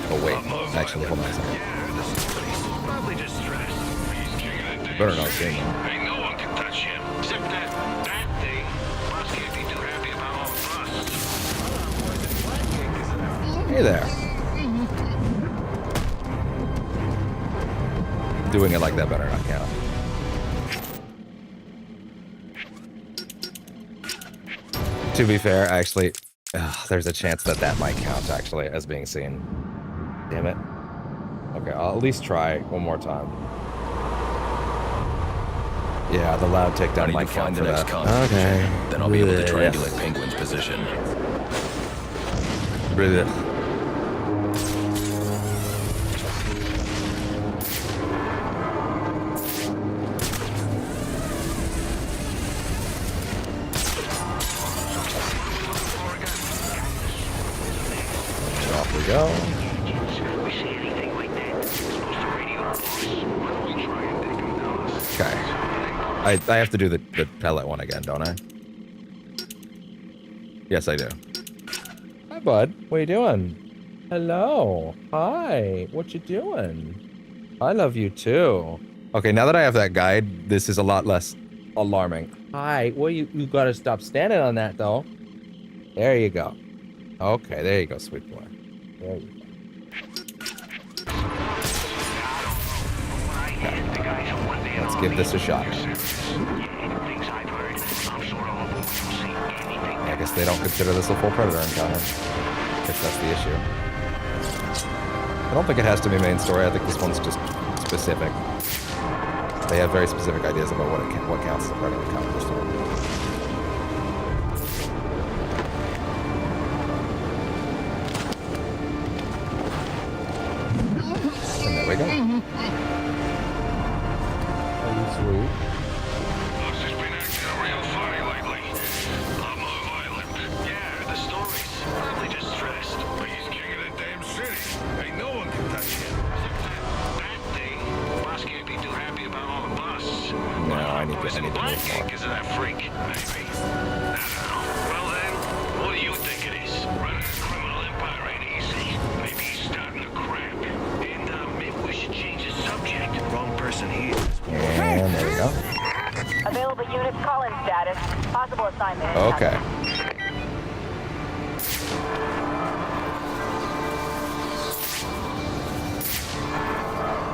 Oh, wait. Actually, hold on a second. Probably just stressed. Better not see him. Ain't no one can touch him. Except that thing. Boss can't be too happy about all of us. Hey there. Doing it like that better not count. To be fair, actually, There's a chance that that might count, actually, as being seen. Damn it. Okay, I'll at least try one more time. Yeah, the loud takedown might count for that. Okay. Then I'll be able to triangulate Penguin's position. Off we go. Okay. I have to do the pellet one again, don't I? Yes, I do. Hi, bud. What are you doing? Hello. Hi. What you doing? I love you too. Okay, now that I have that guide, this is a lot less alarming. Hi. Well, you gotta stop standing on that, though. There you go. Okay, there you go, sweet boy. There you go. Okay. Let's give this a shot. I guess they don't consider this a full Predator encounter. I guess that's the issue. I don't think it has to be main story. I think this one's just specific. They have very specific ideas about what counts as a Predator encounter this time. And there we go. Sweet. I need to move more. Is that freak? Maybe. I don't know. Well then, what do you think it is? Running a criminal empire ain't easy. Maybe he's starting to cramp. And maybe we should change the subject. Wrong person here. And there we go. Available units, call in status. Possible assignment. Okay.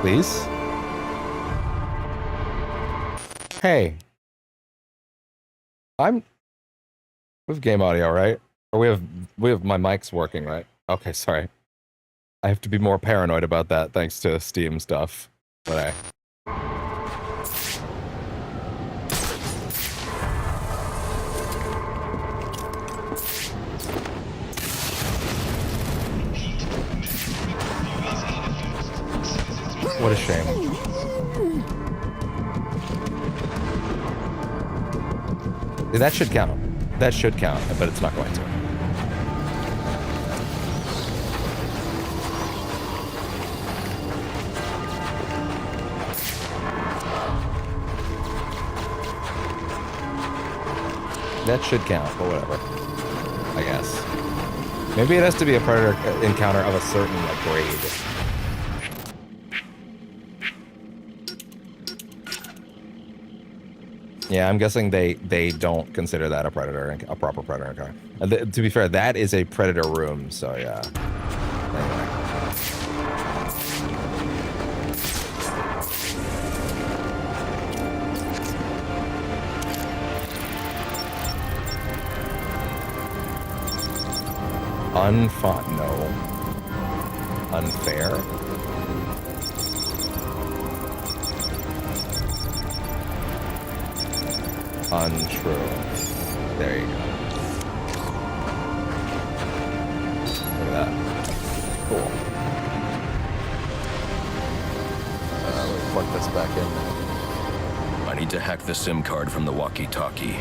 Please. Hey. We have game audio, right? Or we have my mics working, right? Okay, sorry. I have to be more paranoid about that thanks to Steam stuff. But what a shame. That should count. That should count, but it's not going to. That should count, but whatever. I guess. Maybe it has to be a Predator encounter of a certain grade. Yeah, I'm guessing they don't consider that a Predator, a proper Predator encounter. To be fair, that is a Predator room, so yeah. Anyway. Unfun, no. Unfair? Untrue. There you go. Look at that. Cool. We'll plug this back in. I need to hack the SIM card from the walkie-talkie.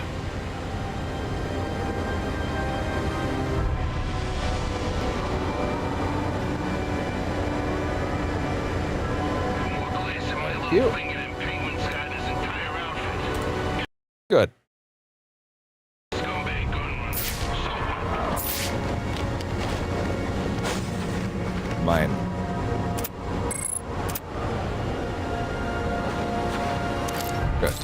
Thank you. Good. Mine. Good.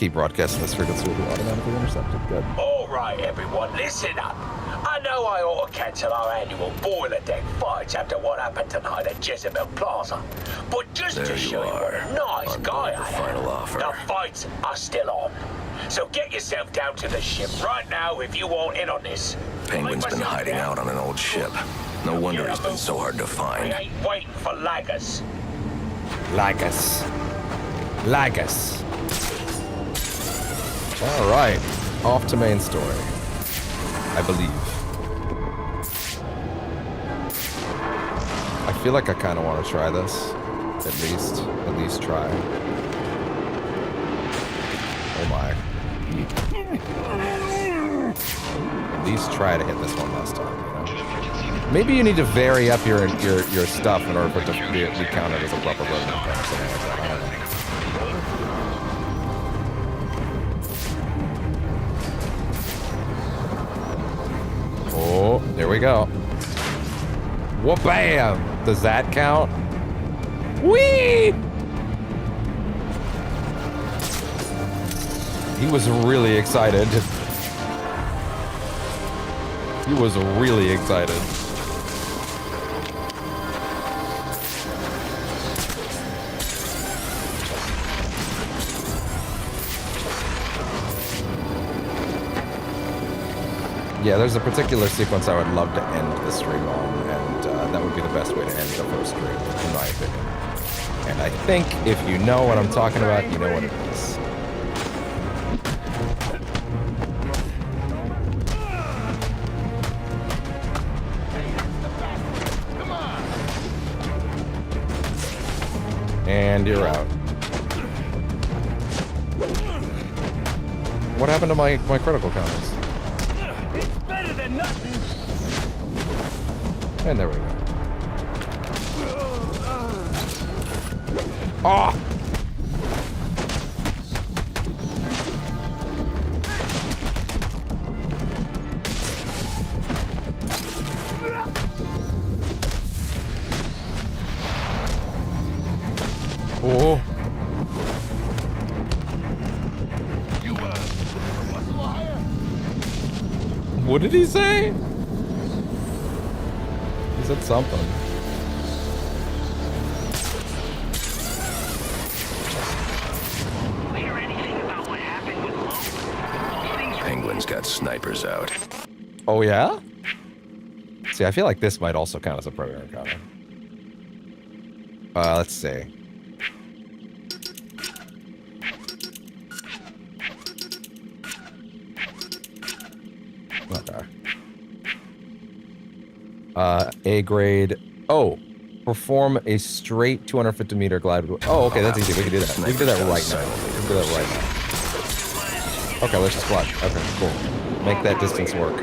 keep broadcasting this frequency will be automatically intercepted. Good. All right, everyone, listen up. I know I ought to cancel our annual boiler deck fights after what happened tonight at Jezebel Plaza. But just to show you what a nice guy I am, the fights are still on. So get yourself down to the ship right now if you want in on this. Penguin's been hiding out on an old ship. No wonder he's been so hard to I find. ain't waiting for laggers. Lagus. Lagus. All right. Off to main story. I believe. I feel like I kind of want to try this. At least try. Oh my. At least try to hit this one last time, you know? Maybe you need to vary up your stuff in order for it to be counted as a proper version or something like that. I don't know. Oh, there we go. Wha-bam! Does that count? Whee! He was really excited. He was really excited. Yeah, there's a particular sequence I would love to end the stream on, and that would be the best way to end the first stream, in my opinion. And I think if you know what I'm talking about, you know what it is. And you're out. What happened to my critical counters? It's better than nothing. And there we go. Ah! Oh. What did he say? He said something. Penguin's got snipers out. Oh yeah? See, I feel like this might also count as a program encounter. Let's see. Okay. A grade. Oh, perform a straight 250 meter glide. Oh, okay, that's easy. We can do that. We can do that right now. We can do that right now. Okay, let's just glide. Okay, cool. Make that distance work.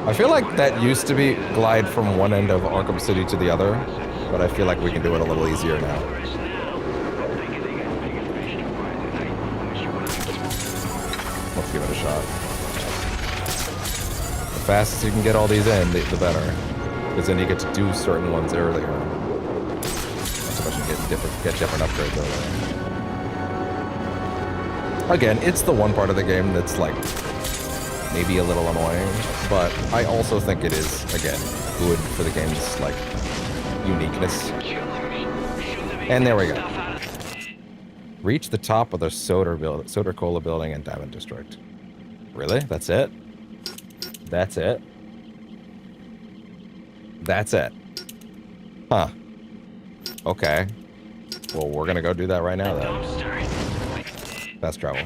I feel like that used to be glide from one end of Arkham City to the other, but I feel like we can do it a little easier now. Let's give it a shot. The fastest you can get all these in, the better. Because then you get to do certain ones earlier. Not so much you get different upgrades earlier. Again, it's the one part of the game that's like maybe a little annoying, but I also think it is, again, good for the game's like uniqueness. And there we go. Reach the top of the Soda Cola building in Diamond District. Really? That's it? That's it? That's it. Huh. Okay. Well, we're gonna go do that right now then. Fast travel.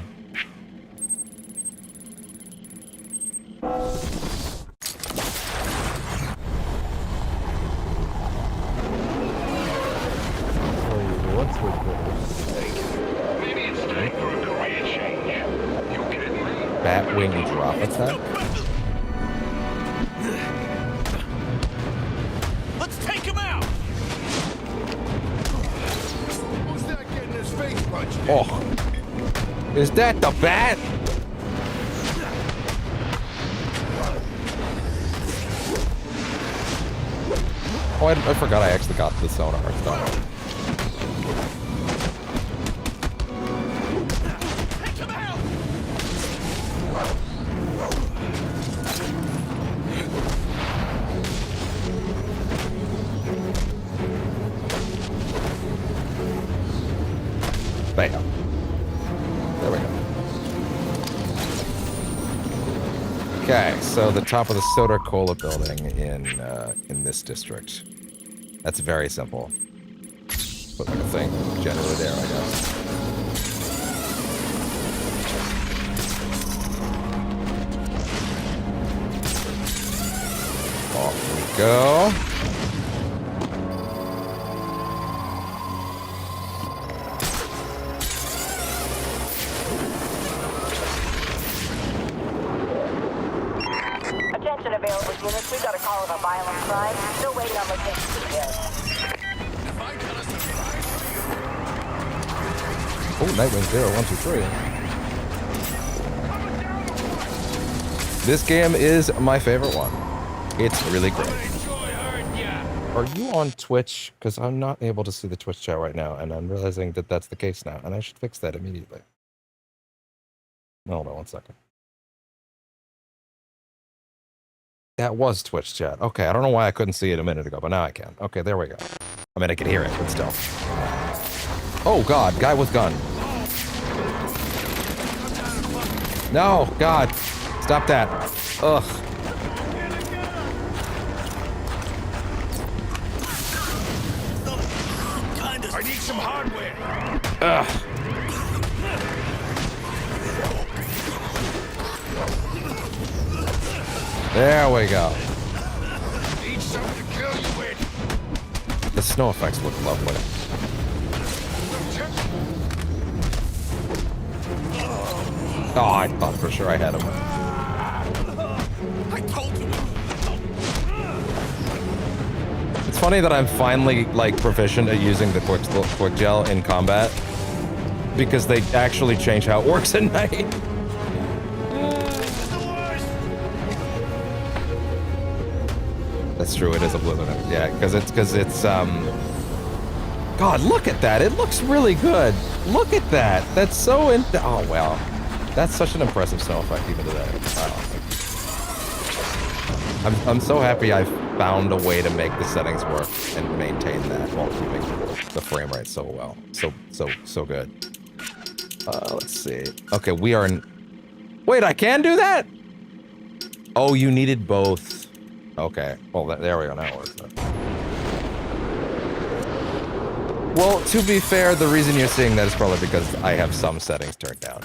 What's with Maybe it's time for a career change. You get me? Batwing drop attack? Let's take him out! Who's that getting his face punched? Oh. Is that the bat? Oh, I forgot I actually got the sonar stuff. There we go. Okay, so the top of the Soda Cola building in this district. That's very simple. Put like a thing generally there, I guess. Off we go. Attention available units. We got a call of a violent crime. Still waiting on location details. Oh, Nightwing 0, 1, 2, 3. This game is my favorite one. It's really great. Are you on Twitch? Because I'm not able to see the Twitch chat right now, and I'm realizing that that's the case now, and I should fix that immediately. Hold on one second. That was Twitch chat. Okay, I don't know why I couldn't see it a minute ago, but now I can. Okay, there we go. I mean, I can hear it, but still. Oh, God, guy with gun. No, God. Stop that. Ugh. I need some hardware. Ugh. There we go. Need something to kill you with. The snow effects look lovely. Oh, I thought for sure I had him. I told you. It's funny that I'm finally like proficient at using the quick gel in combat because they actually change how it works at night. That's true. It is a blizzard. Yeah, because it's God, look at that. It looks really good. Look at that. That's so oh well. That's such an impressive snow effect even today. Wow. I'm so happy I found a way to make the settings work and maintain that while keeping the frame rate so well. So good. Let's see. Okay, we are in... Wait, I can do that? Oh, you needed both. Okay. Well, there we go. Now it works. Well, to be fair, the reason you're seeing that is probably because I have some settings turned down.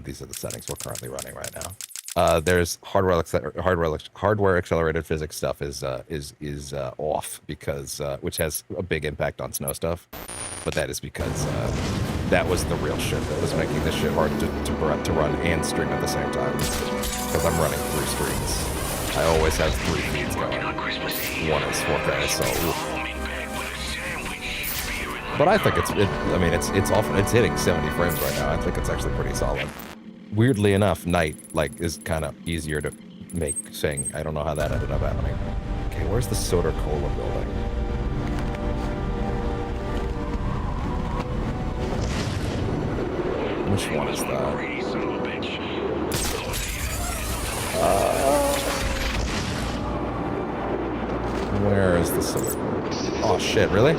These are the settings we're currently running right now. There's hardware accelerated physics stuff is off because which has a big impact on snow stuff, but that is because that was the real shit that was making this shit hard to run and stream at the same time. Because I'm running 3 streams. I always have 3 feeds going. One is 4K, so. But I think it's hitting 70 frames right now. I think it's actually pretty solid. Weirdly enough, night is kind of easier to make thing. I don't know how that ended up happening. Okay, where's the Soda Cola building? Which one is that? Where is the Soda Cola? Oh shit! Really?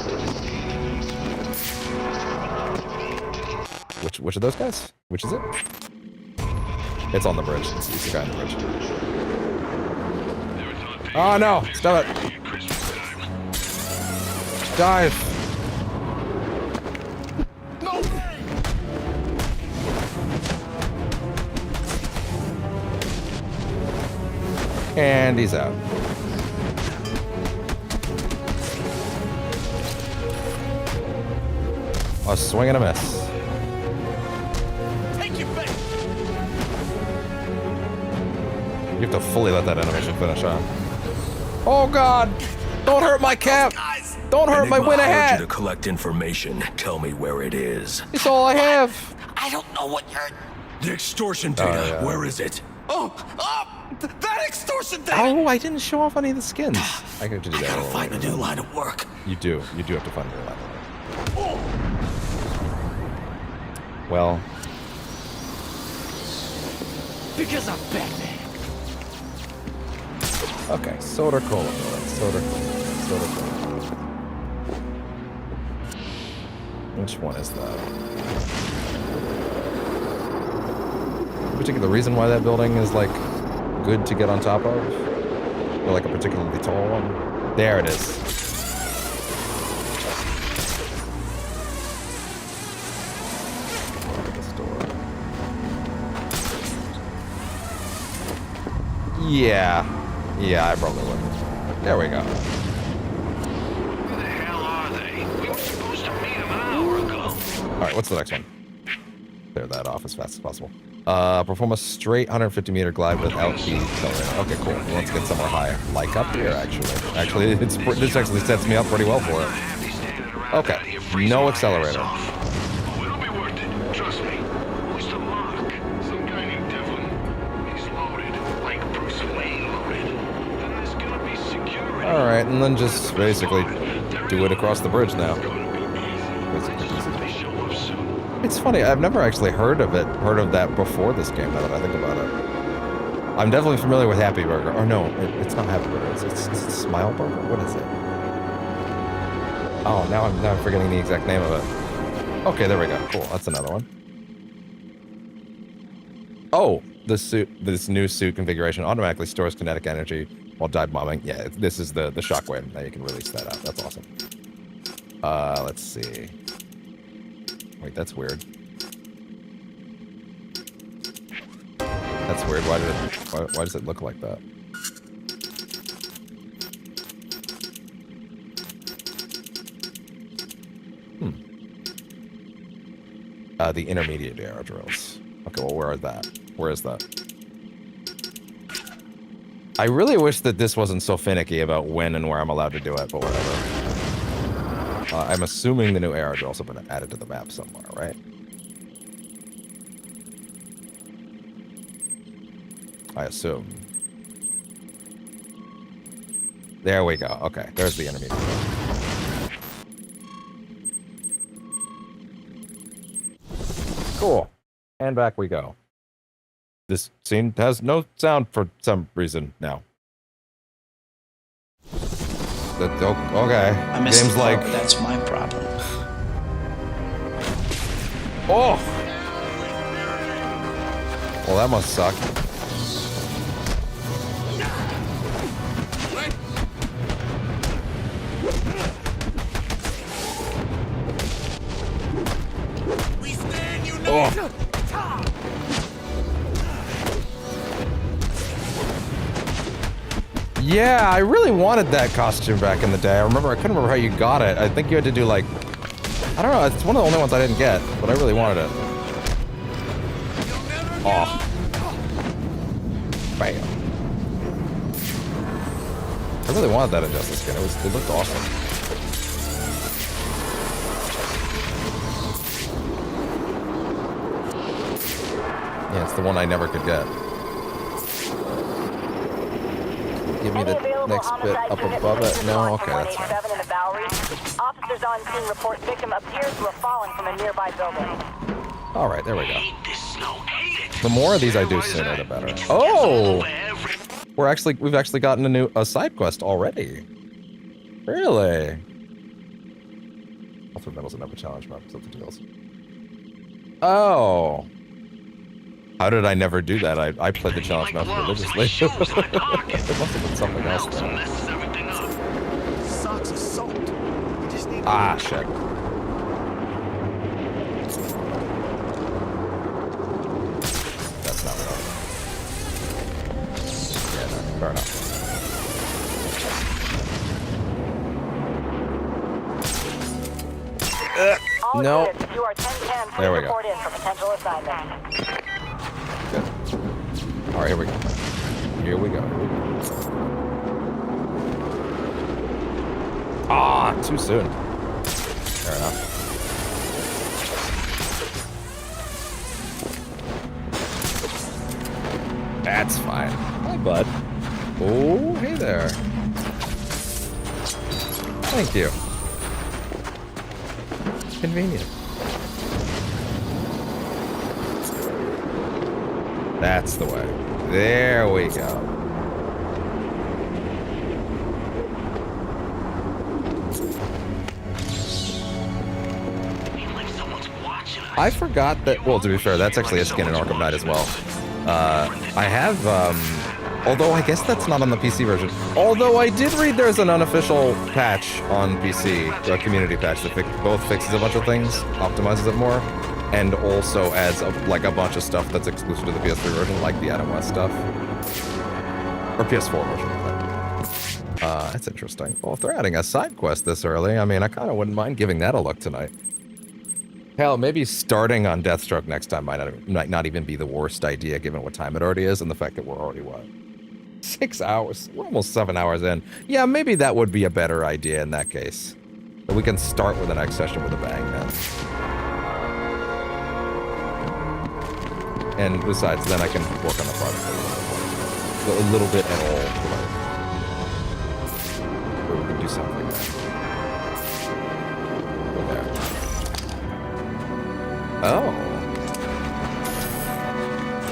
Which of those guys? Which is it? It's on the bridge. It's the guy on the bridge. Oh no! Stop it! Dive! No way! And he's out. A swing and a miss. You have to fully let that animation finish, huh? Oh God! Don't hurt my cap! Don't hurt my win ahead! I hired you to collect information. Tell me where it is. It's all I have. I don't know what you're... The extortion data. Where is it? That extortion data! Oh, I didn't show off any of the skins. I could do that. I gotta find a new line of work. You do. You do have to find a new line of work. Well. Because I'm Batman. Okay, Soda Cola. Soda Cola. Which one is that? particular reason why that building is like good to get on top of? Or like a particularly tall one? There it is. Yeah. Yeah, I probably would. There we go. Where the hell are they? We were supposed to meet them an hour ago. Alright, what's the next one? Clear that off as fast as possible. Perform a straight 150-meter glide without the accelerator. Okay, cool. Well, let's get somewhere higher. Like up here, actually. Actually, this actually sets me up pretty well for it. Okay, no accelerator. Oh, it'll be worth it. Trust me. Who's the mark? Some guy named Devlin. He's loaded, like Bruce Wayne loaded. Then there's gonna be security. Alright, and then just basically do it across the bridge now. It's funny, I've never actually heard of that before this game, now that I think about it. I'm definitely familiar with Happy Burger. Or no, it's not Happy Burger, it's Smile Burger? What is it? Oh, now I'm forgetting the exact name of it. Okay, there we go. Cool, that's another one. Oh, this new suit configuration automatically stores kinetic energy while dive bombing. Yeah, this is the shockwave. Now you can release that out. That's awesome. Let's see. Wait, that's weird. That's weird. Why does it look like that? The intermediate arrow drills. Okay, well, where is that? Where is that? I really wish that this wasn't so finicky about when and where I'm allowed to do it, but whatever. I'm assuming the new arrow drills have been added to the map somewhere, right? I assume. There we go. Okay, there's the intermediate. Cool. And back we go. This scene has no sound for some reason now. Okay. I missed Game's the part like... where that's my problem. Oh! Well, that must suck. Oh. Yeah, I really wanted that costume back in the day. I couldn't remember how you got it. I think you had to do like, I don't know, it's one of the only ones I didn't get, but I really wanted it. Oh. Bam. I really wanted that Injustice skin. It looked awesome. Yeah, it's the one I never could get. Give me the next bit up above it. No? Okay, that's fine. Officers on scene report victim appears to have fallen from a nearby building. Alright, there we go. The more of these I do sooner, the better. Oh! We've actually gotten a side quest already. Really? Also, medals another challenge map, something else. Oh. How did I never do that? I played the challenge map religiously. It must have been something else though. Socks are soaked. Ah, shit. That's not what I was. Yeah, no, fair enough. No. There we go. Good. Alright, here we go. Here we go. Ah, too soon. Fair enough. That's fine. Hi, bud. Oh, hey there. Thank you. Convenient. That's the way. There we go. I forgot that, well, to be fair, that's actually a skin in Arkham Knight as well. I have, although I guess that's not on the PC version. Although I did read there's an unofficial patch on PC, a community patch that both fixes a bunch of things, optimizes it more, and also adds a bunch of stuff that's exclusive to the PS3 version, like the Adam West stuff. Or PS4 version. That's interesting. Well, if they're adding a side quest this early, I mean, I kind of wouldn't mind giving that a look tonight. Hell, maybe starting on Deathstroke next time might not even be the worst idea, given what time it already is, and the fact that we're already, what, 6 hours? We're almost 7 hours in. Yeah, maybe that would be a better idea in that case. But we can start with the next session with a bang, then. And besides, then I can work on the product a little bit at all. Or we can do something like that. Go there. Oh.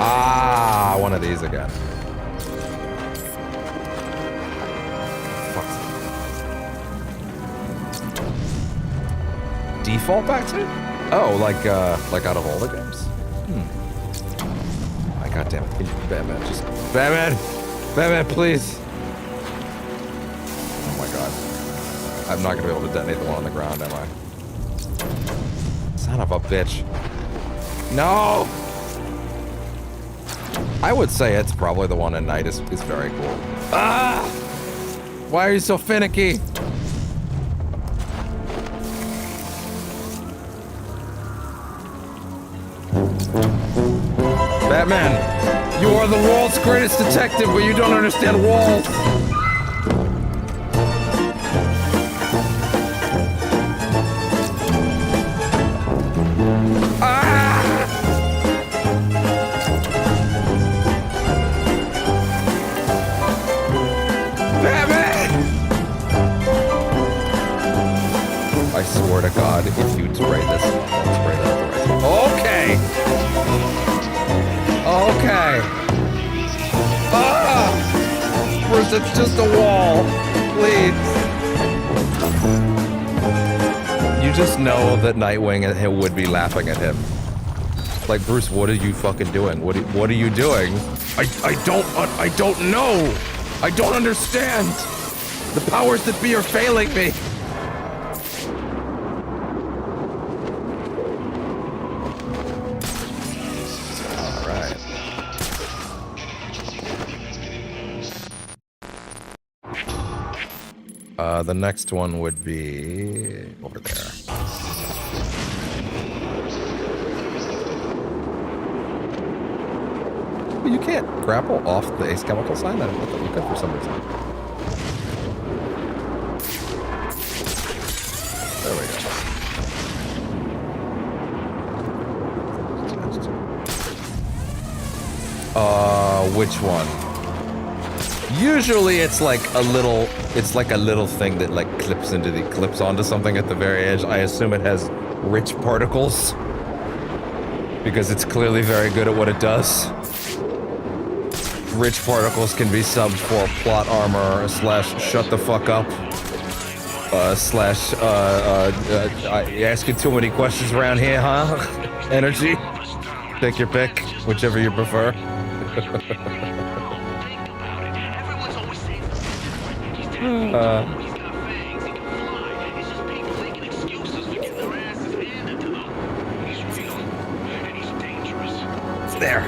Ah, one of these again. Default back to? Oh, like out of all the games? My goddamn it. Batman, just... Batman! Batman, please! Oh my god. I'm not gonna be able to detonate the one on the ground, am I? Son of a bitch. No! I would say it's probably the one at night is very cool. Ah! Why are you so finicky? Batman, you are the world's greatest detective, but you don't understand walls. I swear to God, if you spray this, I'll spray that. Okay. Okay. Ah! Bruce, it's just a wall. Please. You just know that Nightwing would be laughing at him. Like, Bruce, what are you fucking doing? What are you doing? I don't know. I don't understand. The powers that be are failing me. The next one would be over there. You can't grapple off the Ace Chemical sign? I thought you could for some reason. There we go. Which one? Usually it's like a little thing that like clips onto something at the very edge. I assume it has rich particles because it's clearly very good at what it does. Rich particles can be subbed for plot armor / shut the fuck up / asking too many questions around here, huh? Energy. Take your pick, whichever you prefer. There.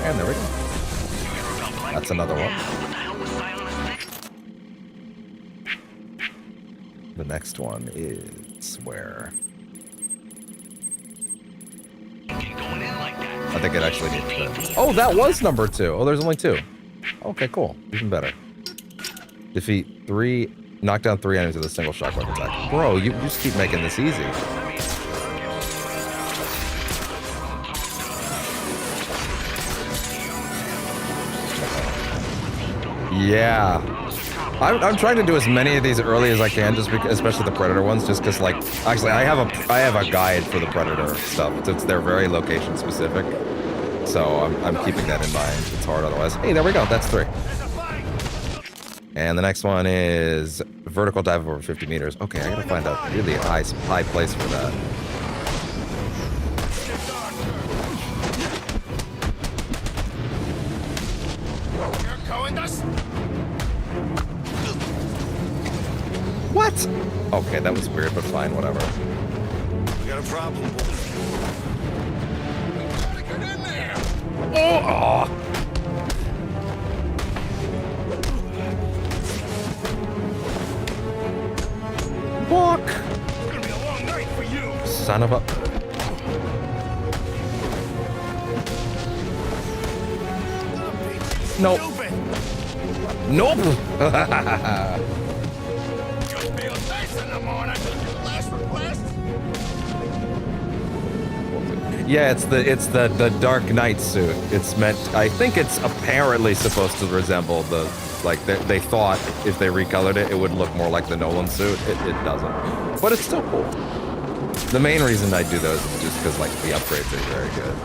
And there we go. That's another one. The next one is where? I think it actually needs to. Oh, that was number 2. Oh, there's only 2. Okay, cool. Even better. Defeat 3, knock down 3 enemies with a single shockwave attack. Bro, you just keep making this easy. Yeah. I'm trying to do as many of these early as I can, just because, especially the Predator ones, just because, like, actually, I have a guide for the Predator stuff. They're very location specific, so I'm keeping that in mind. It's hard otherwise. Hey, there we go. That's 3. And the next one is vertical dive over 50 meters. Okay, I gotta find a really high place for that. joined us? What? Okay, that was weird, but fine, whatever. We got a problem, boys. Get in there! Oh! Walk! It's gonna be a long night for you! Son of a... Nope. Nope! Just feel nice in the morning. Last request? Yeah, it's the Dark Knight suit. It's meant, I think it's apparently supposed to resemble the, like, they thought if they recolored it, it would look more like the Nolan suit. It doesn't. But it's still cool. The main reason I do those is just because, like, the upgrades are very good.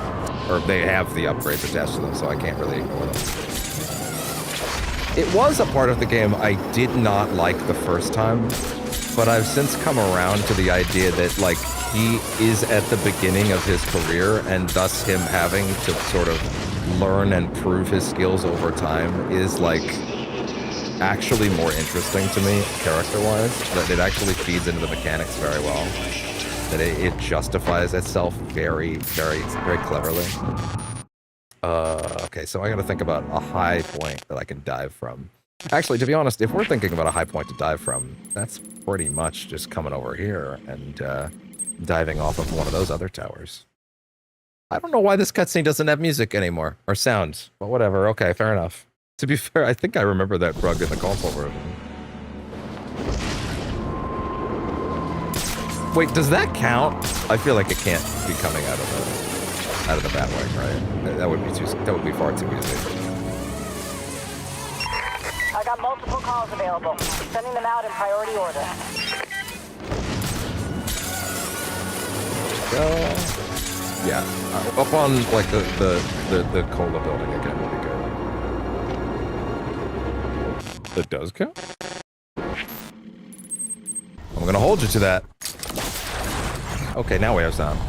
Or they have the upgrades attached to them, so I can't really ignore them. It was a part of the game I did not like the first time, but I've since come around to the idea that, like, he is at the beginning of his career, and thus him having to sort of learn and prove his skills over time is, like, actually more interesting to me, character-wise. That it actually feeds into the mechanics very well. That it justifies itself very, very, very cleverly. Okay, so I gotta think about a high point that I can dive from. Actually, to be honest, if we're thinking about a high point to dive from, that's pretty much just coming over here and diving off of one of those other towers. I don't know why this cutscene doesn't have music anymore, or sounds, but whatever, okay, fair enough. To be fair, I think I remember that bug in the console version. Wait, does that count? I feel like it can't be coming out of the Batwing, right? That would be far too easy. I got multiple calls available. Sending them out in priority order. Yeah, up on like the Cola building again would be good. It does count? I'm gonna hold you to that. Okay, now we have sound.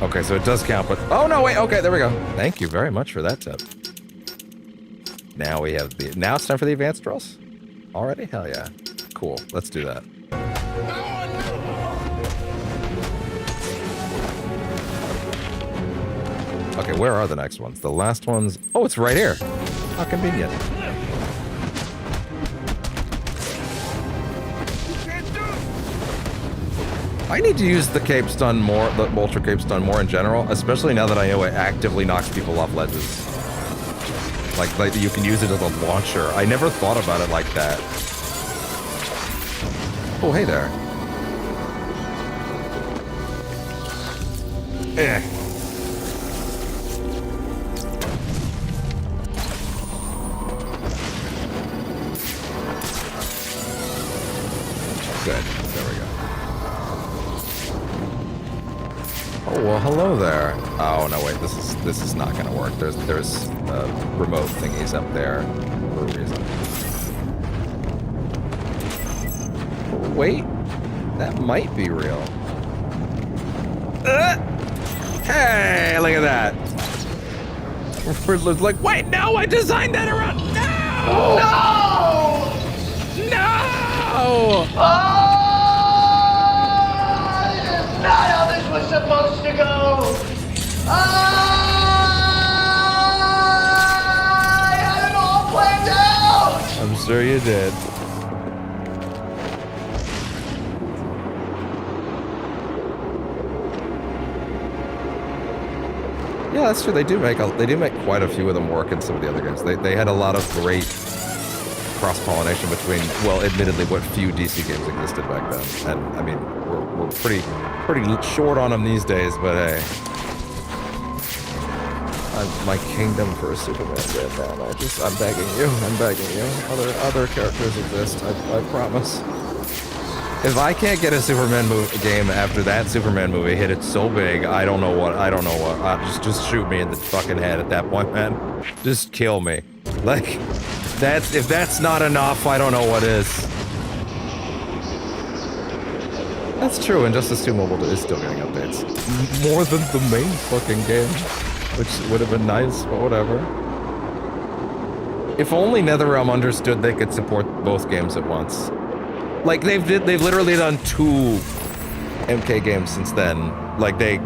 Okay, so it does count, but... Oh, no, wait, okay, there we go. Thank you very much for that tip. Now we have the... Now it's time for the advanced drills? Already? Hell yeah. Cool, let's do that. Okay, where are the next ones? The last ones... Oh, it's right here. How convenient. I need to use the cape stun more, the ultra cape stun more in general, especially now that I know it actively knocks people off ledges. Like you can use it as a launcher. I never thought about it like that. Oh, hey there. Eh. Good. There we go. Oh, well, hello there. Oh, no, wait, this is not gonna work. There's remote thingies up there for a reason. Wait, that might be real. Hey, look at that. We're like, wait, no, I designed that around. No! No! No! Oh! That's not how this was supposed to go! I had it all planned out! I'm sure you did. Yeah, that's true. They do make quite a few of them work in some of the other games. They had a lot of great cross-pollination between, well, admittedly, what few DC games existed back then. And I mean, we're pretty short on them these days, but hey. My kingdom for a Superman Batman. I'm begging you. Other characters exist. I promise. If I can't get a Superman game after that Superman movie hit it so big, I don't know what. Just shoot me in the fucking head at that point, man. Just kill me. Like, if that's not enough, I don't know what is. That's true. Injustice 2 Mobile is still getting updates. More than the main fucking game, which would have been nice, but whatever. If only NetherRealm understood they could support both games at once. Like they've literally done 2 MK games since then. Like they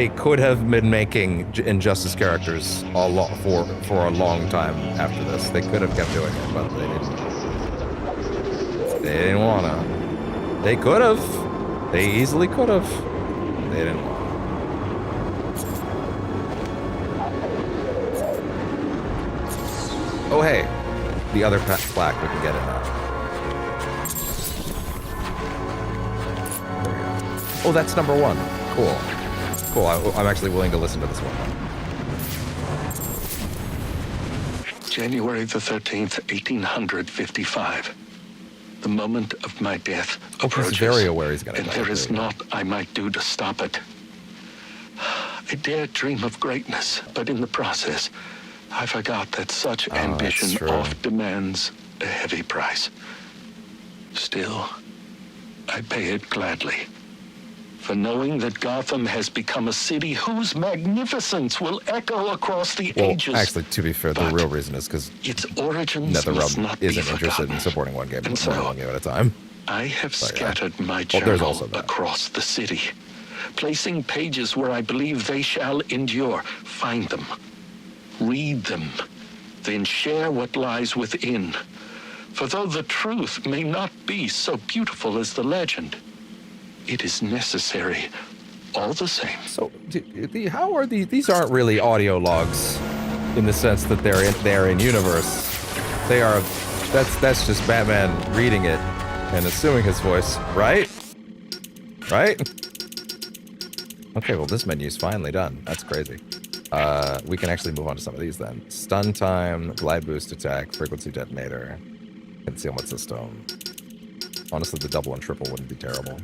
could have been making Injustice characters for a long time after this. They could have kept doing it, but they didn't. They didn't wanna. They could have. They easily could have. They didn't want. Oh hey, the other plaque we can get it now. There we go. Oh, that's number 1. Cool. Cool. I'm actually willing to listen to this one. January the 13th, 1855. The moment of my death approaches. He's very aware he's gonna die. And there is naught I might do to stop it. I dared dream of greatness, but in the process, I forgot that such ambition oft demands a heavy price. Still, I pay it gladly. For knowing that Gotham has become a city whose magnificence will echo across the ages. Actually, to be fair, the real reason is because its origins NetherRealm isn't interested in supporting one game, one game at a time. I have scattered my journal across the city, placing pages where I believe they shall endure. Find them, read them, then share what lies within. For though the truth may not be so beautiful as the legend, it is necessary all the same. So, how are these aren't really audio logs in the sense that they're in universe. They are, that's just Batman reading it and assuming his voice, right? Right? Okay, well this menu's finally done. That's crazy. We can actually move on to some of these then. Stun time, glide boost attack, frequency detonator, concealment system. Honestly, the double and triple wouldn't be terrible.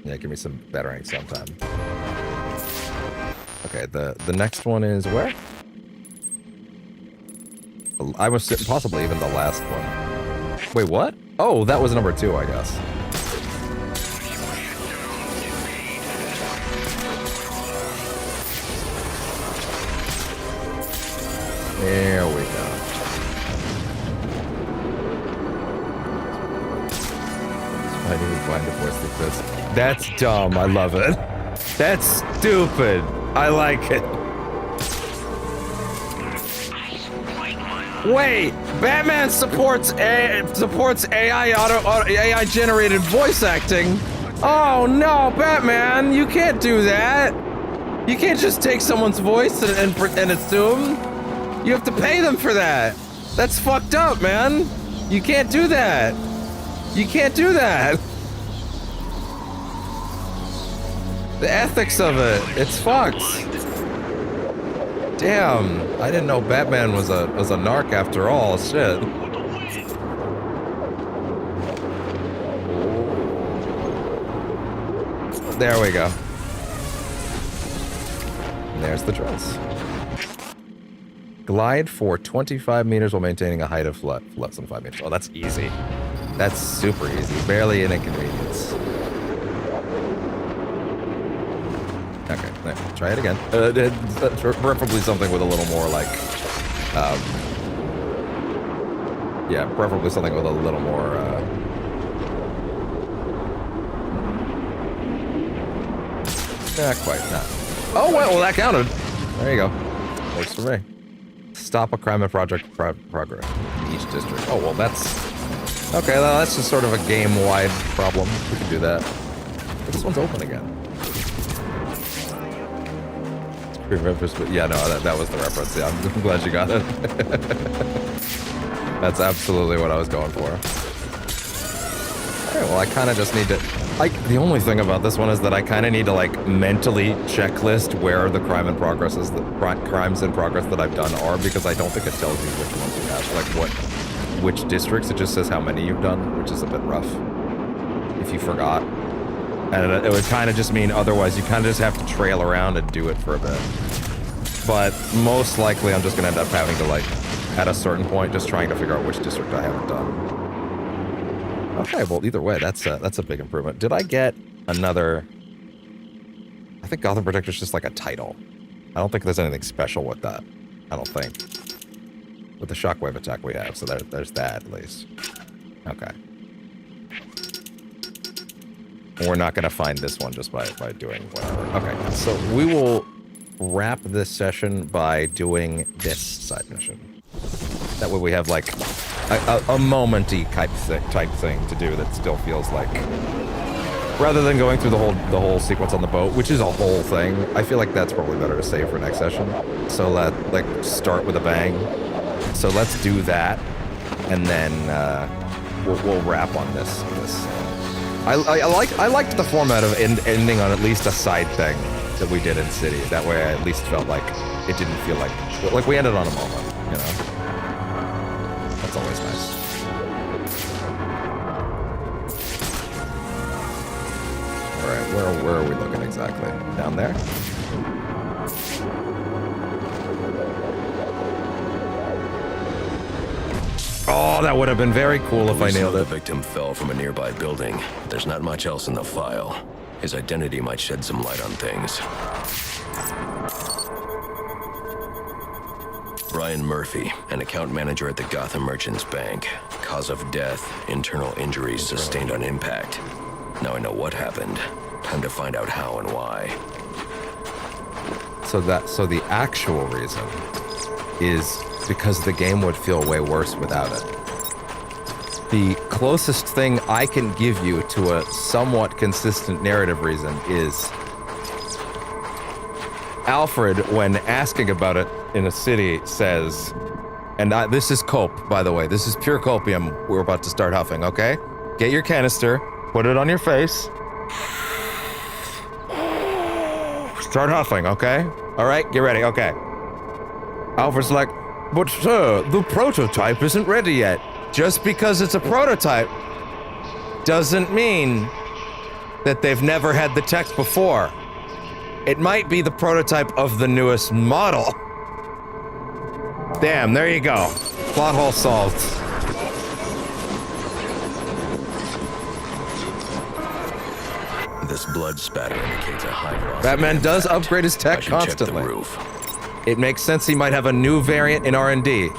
Yeah, give me some battering sometime. Okay, the next one is where? I was possibly even the last one. Wait, what? Oh, that was number 2, I guess. There we go. I didn't find a voice like this. That's dumb. I love it. That's stupid. I like it. Wait, Batman supports AI generated voice acting. Oh no, Batman, you can't do that. You can't just take someone's voice and assume. You have to pay them for that. That's fucked up, man. You can't do that. You can't do that. The ethics of it, it's fucked. Damn, I didn't know Batman was a narc after all. Shit. There we go. And there's the dress. Glide for 25 meters while maintaining a height of less than 5 meters. Oh, that's easy. That's super easy. Barely an inconvenience. Okay, try it again. Preferably something with a little more like, yeah, preferably something with a little more, not quite, not. Oh, well, that counted. There you go. Works for me. Stop a crime and project progress in each district. Oh, well, that's, okay, well, that's just sort of a game-wide problem. We can do that. But this one's open again. But yeah, no, that was the reference. Yeah, I'm glad you got it. That's absolutely what I was going for. Alright, well, I kind of just need to... the only thing about this one is that I kind of need to, like, mentally checklist where the crimes in progress that I've done are, because I don't think it tells you which ones you have. Like, which districts. It just says how many you've done, which is a bit rough. If you forgot. And it would kind of just mean otherwise you kind of just have to trail around and do it for a bit. But most likely I'm just going to end up having to, like, at a certain point, just trying to figure out which district I haven't done. Okay, well, either way, that's a big improvement. Did I get another... I think Gotham Protector's just like a title. I don't think there's anything special with that. I don't think. With the shockwave attack we have, so there's that at least. Okay. We're not gonna find this one just by doing whatever. Okay, so we will wrap this session by doing this side mission. That way we have like a moment-y type thing to do that still feels like, rather than going through the whole sequence on the boat, which is a whole thing. I feel like that's probably better to save for next session. So like start with a bang. So let's do that, and then we'll wrap on this. I liked the format of ending on at least a side thing that we did in City. That way I at least felt like it didn't feel like we ended on a moment, you know? That's always nice. Alright, where are we looking exactly? Down there? Oh, that would have been very cool if I nailed it. The victim fell from a nearby building. There's not much else in the file. His identity might shed some light on things. Brian Murphy, an account manager at the Gotham Merchants Bank. Cause of death, internal injuries sustained on impact. Now I know what happened. Time to find out how and why. So the actual reason is because the game would feel way worse without it. The closest thing I can give you to a somewhat consistent narrative reason is Alfred, when asking about it in a city, says, and this is cope, by the way, this is pure copium we're about to start huffing, okay? Get your canister, put it on your face, start huffing, okay? All right, get ready, okay. Alfred's like, but sir, the prototype isn't ready yet. Just because it's a prototype doesn't mean that they've never had the tech before. It might be the prototype of the newest model. Damn, there you go. Plot hole solved. This blood spatter indicates a high velocity. Batman does upgrade his tech constantly. Check the roof. It makes sense he might have a new variant in R&D.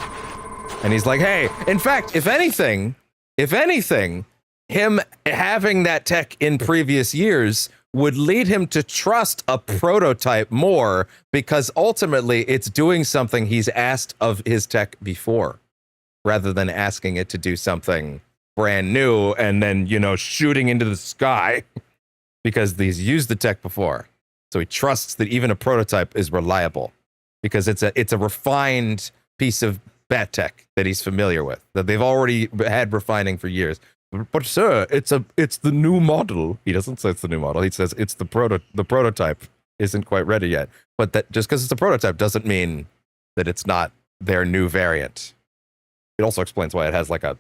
And he's like, hey, in fact, if anything, him having that tech in previous years would lead him to trust a prototype more, because ultimately it's doing something he's asked of his tech before, rather than asking it to do something brand new and then, you know, shooting into the sky because he's used the tech before. So he trusts that even a prototype is reliable because it's a refined piece of bat tech that he's familiar with, that they've already had refining for years. But sir, it's the new model. He doesn't say it's the new model. He says it's the prototype isn't quite ready yet. But that just because it's a prototype doesn't mean that it's not their new variant. It also explains why it has like a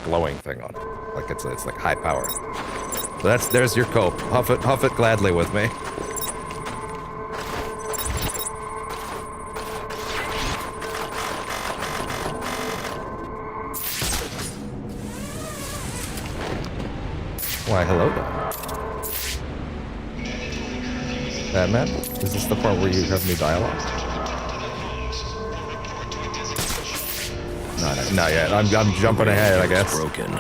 glowing thing on it. Like it's like high power. So there's your cope. Huff it gladly with me. Why, hello there. Batman, is this the part where you have new dialogue? Not yet. I'm jumping ahead, I guess. Broken.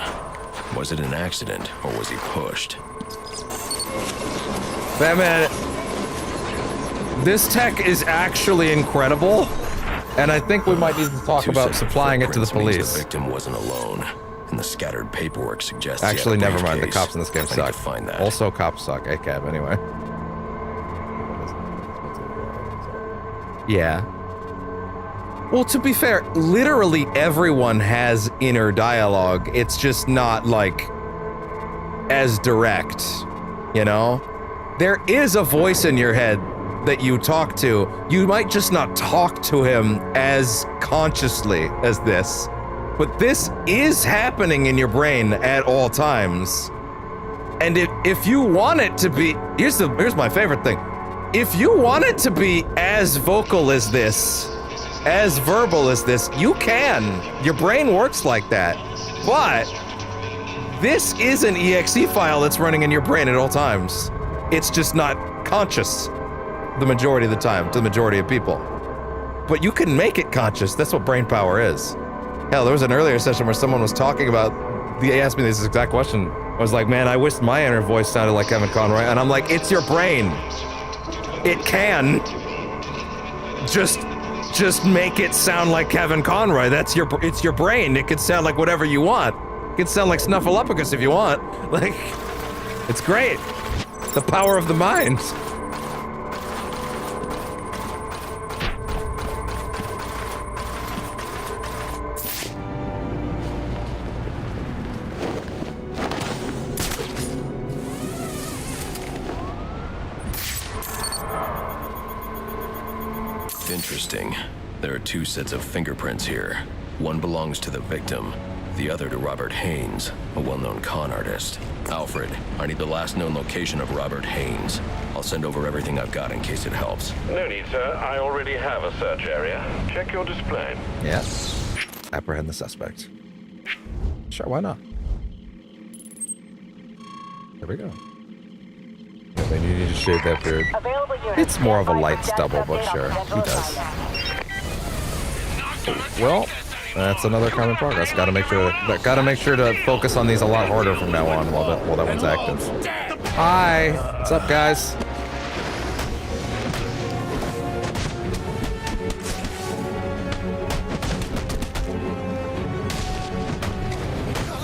Was it an accident, or was he pushed? Batman, this tech is actually incredible, and I think we might need to talk about supplying it to the police. The victim wasn't alone. And the scattered paperwork suggests. Actually, never mind. The cops in this game suck. Find that. Also, cops suck. ACAB, anyway. Yeah. Well, to be fair, literally everyone has inner dialogue. It's just not, like, as direct, you know? There is a voice in your head that you talk to. You might just not talk to him as consciously as this. But this is happening in your brain at all times. And if you want it to be, here's my favorite thing. If you want it to be as vocal as this, as verbal as this, you can. Your brain works like that. But This is an exe file that's running in your brain at all times. It's just not conscious the majority of the time to the majority of people. But you can make it conscious. That's what brain power is. Hell, there was an earlier session where someone was talking about, they asked me this exact question. I was like, man, I wish my inner voice sounded like Kevin Conroy. And I'm like, it's your brain. It can. Just make it sound like Kevin Conroy. It's your brain. It can sound like whatever you want. It can sound like Snuffleupagus if you want. Like, it's great. The power of the mind. Interesting. There are two sets of fingerprints here. One belongs to the victim, the other to Robert Haynes, a well-known con artist. Alfred, I need the last known location of Robert Haynes. I'll send over everything I've got in case it helps. No need, sir. I already have a search area. Check your display. Yes. Apprehend the suspect. Sure, why not? There we go. Yeah, they need to shave that beard. It's more of a light stubble, but sure, he does. Well, that's another crime in progress. Gotta make sure to focus on these a lot harder from now on while that one's active. Hi, what's up, guys?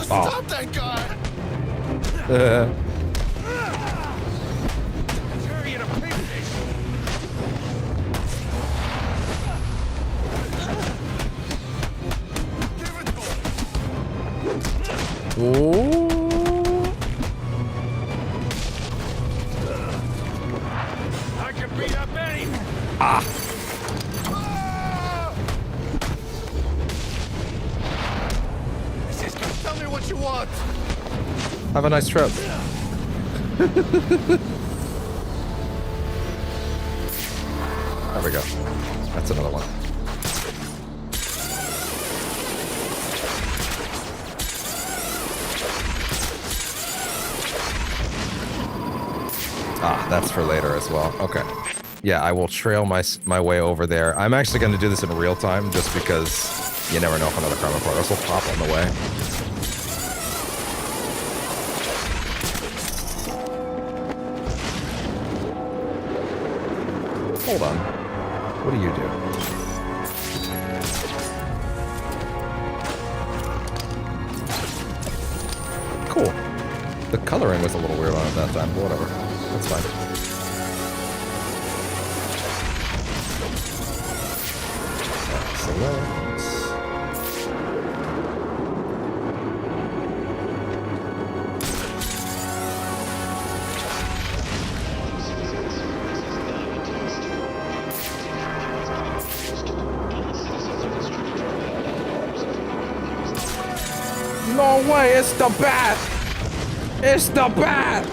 Stop that guy! I can beat up anyone. Just tell me what you want. Have a nice trip. There we go. That's another one. Ah, that's for later as well. Okay. Yeah, I will trail my way over there. I'm actually going to do this in real time just because you never know if another crime in progress will pop on the way. Hold on. What do you do? Cool. The coloring was a little weird on it that time, but whatever. That's fine. Excellent. No way, it's the bat! It's the bat!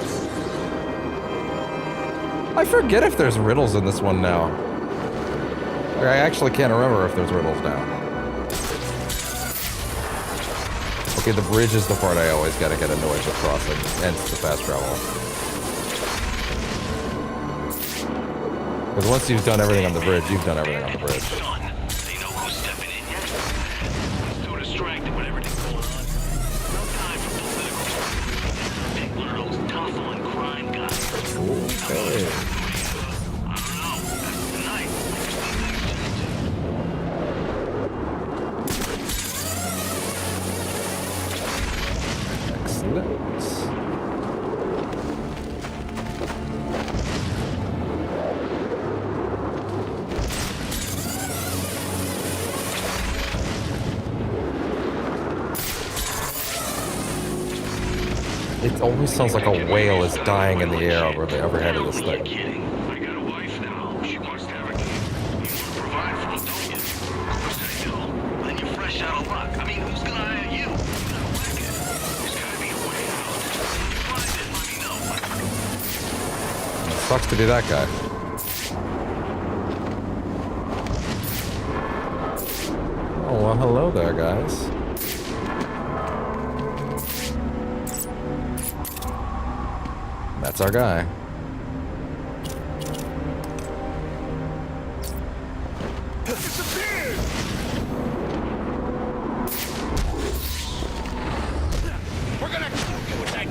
I forget if there's riddles in this one now. Like, I actually can't remember if there's riddles now. Okay, the bridge is the part I always gotta get annoyed with crossing, and it's the fast travel. Because once you've done everything on the bridge, you've done everything on the bridge. Okay. Excellent. It always sounds like a whale is dying in the air over the overhead of this thing. I got a wife now. She wants to have a kid. You want to provide for them, don't you? Of course I do. Then you're fresh out of luck. I mean, who's gonna hire you? You're not working. There's gotta be a way out. When you find it, let me know. It sucks to be that guy. Oh, well, hello there, guys. That's our guy. We're gonna kill you with that.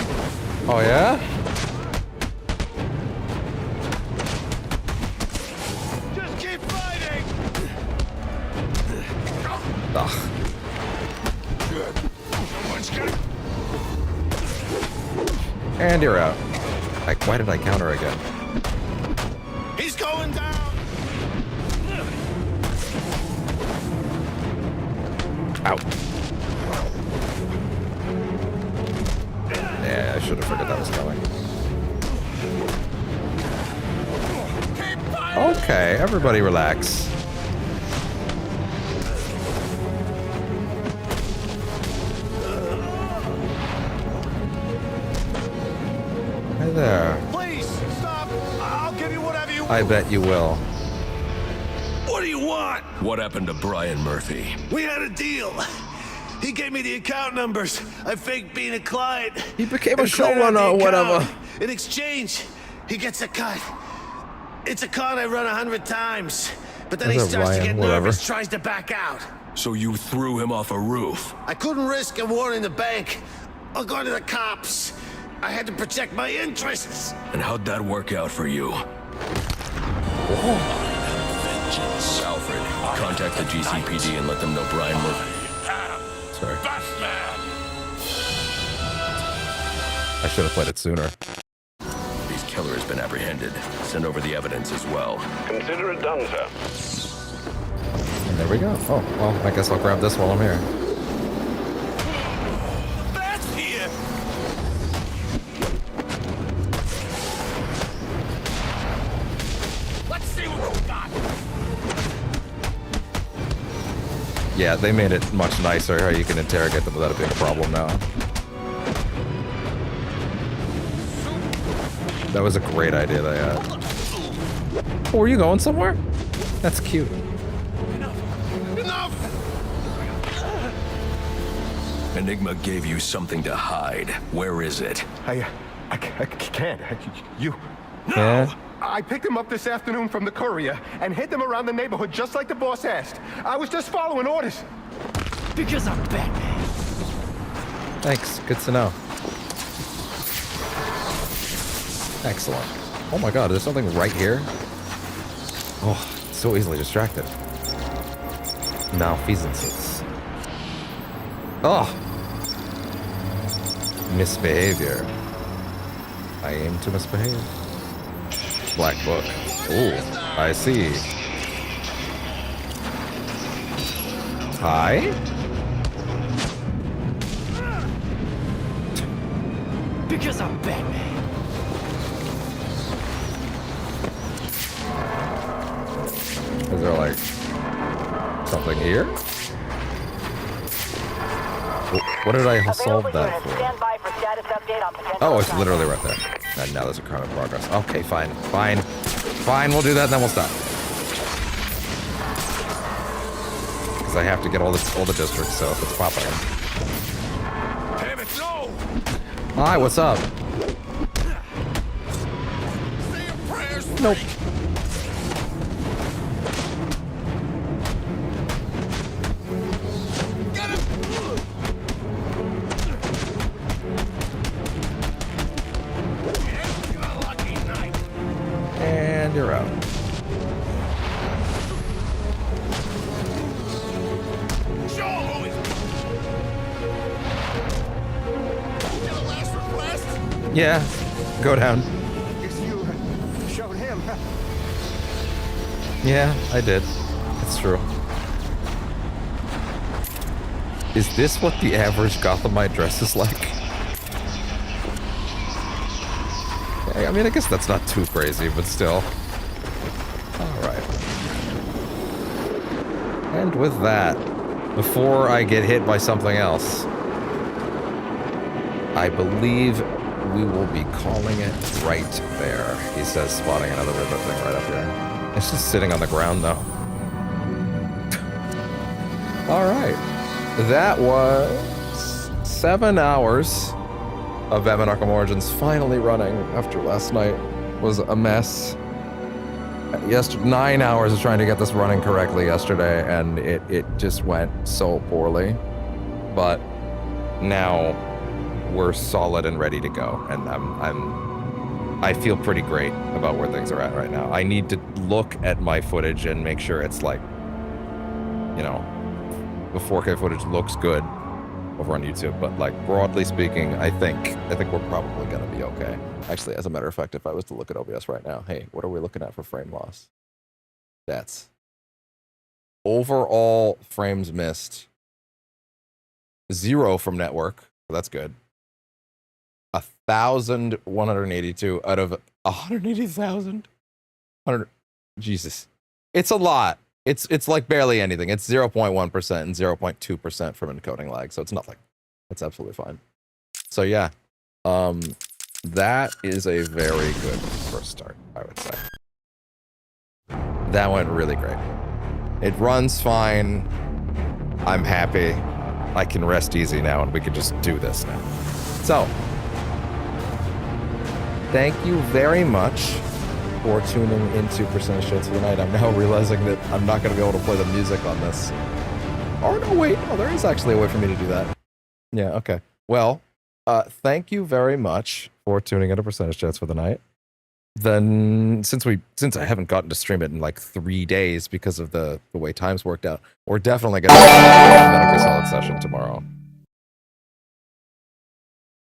Oh yeah? Just keep fighting. Ugh. Good. Someone's gonna. And you're out. Like, why did I counter again? He's going down. Ow. Yeah, I should have figured that was coming. Okay, everybody relax. Hi there. Please, stop. I'll give you whatever you I bet you will. What do you want? What happened to Brian Murphy? We had a deal. He gave me the account numbers. I faked being a client. He became a and cleared out showrunner or the account. whatever. In exchange, he gets a cut. It's a con I run 100 times. But then he That's a starts to Ryan, get whatever. nervous, tries to back out. So you threw him off a roof? I couldn't risk him warning the bank or going to the cops. I had to protect my interests. And how'd that work out for you? Alfred, contact the GCPD and let them know Brian Murphy. Sorry. I should have played it sooner. His killer has been apprehended. Send over the evidence as well. Consider it done, sir. And there we go. Oh, well, I guess I'll grab this while I'm here. That's here. Let's see what you got. Yeah, they made it much nicer how you can interrogate them without it being a problem now. That was a great idea they had. Oh, are you going somewhere? That's cute. Enough. Enigma gave you something to hide. Where is it? I can't. You. Yeah. I picked him up this afternoon from the courier and hid them around the neighborhood just like the boss asked. I was just following orders. Because I'm Batman. Thanks. Good to know. Excellent. Oh my god, there's something right here? Oh, so easily distracted. Malfeasances. Oh! Misbehavior. I aim to misbehave. Black book. Ooh, I see. Hi? Because I'm Batman. Is there like something here? What did I solve that for? Stand by for status update on potential Oh, it's attack. literally right there. And now there's a crime in progress. Okay, fine. Fine. Fine, we'll do that and then we'll stop. Because I have to get all the districts, so if it's popping in. Damn it, no! Hi, what's up? Say your prayers. Nope. And you're out. Yeah, go down. Guess you showed him. Yeah, I did. It's true. Is this what the average Gothamite dresses like? I mean, I guess that's not too crazy, but still. Alright. And with that, before I get hit by something else, I believe we will be calling it right there. He says spotting another river thing right up here. It's just sitting on the ground, though. Alright. That was 7 hours of Batman Arkham Origins finally running after last night was a mess. 9 hours of trying to get this running correctly yesterday, and it just went so poorly. But now we're solid and ready to go, and I feel pretty great about where things are at right now. I need to look at my footage and make sure it's like, you know, the 4K footage looks good over on YouTube, but like broadly speaking, I think we're probably gonna be okay. Actually, as a matter of fact, if I was to look at OBS right now, hey, what are we looking at for frame loss? That's overall frames missed. 0 from network, so that's good. 1,182 out of 180,000. Jesus, it's a lot. It's like barely anything. It's 0.1% and 0.2% from encoding lag, so it's nothing. It's absolutely fine. So yeah, that is a very good first start, I would say. That went really great. It runs fine. I'm happy. I can rest easy now, and we can just do this now. So, thank you very much for tuning into Percentage Chance for the Night. I'm now realizing that I'm not going to be able to play the music on this. Oh, no, wait. No, there is actually a way for me to do that. Yeah, okay. Well, thank you very much for tuning into Percentage Chance for the Night. Then, since I haven't gotten to stream it in like 3 days because of the way times worked out, we're definitely going to have a Metal Gear Solid session tomorrow.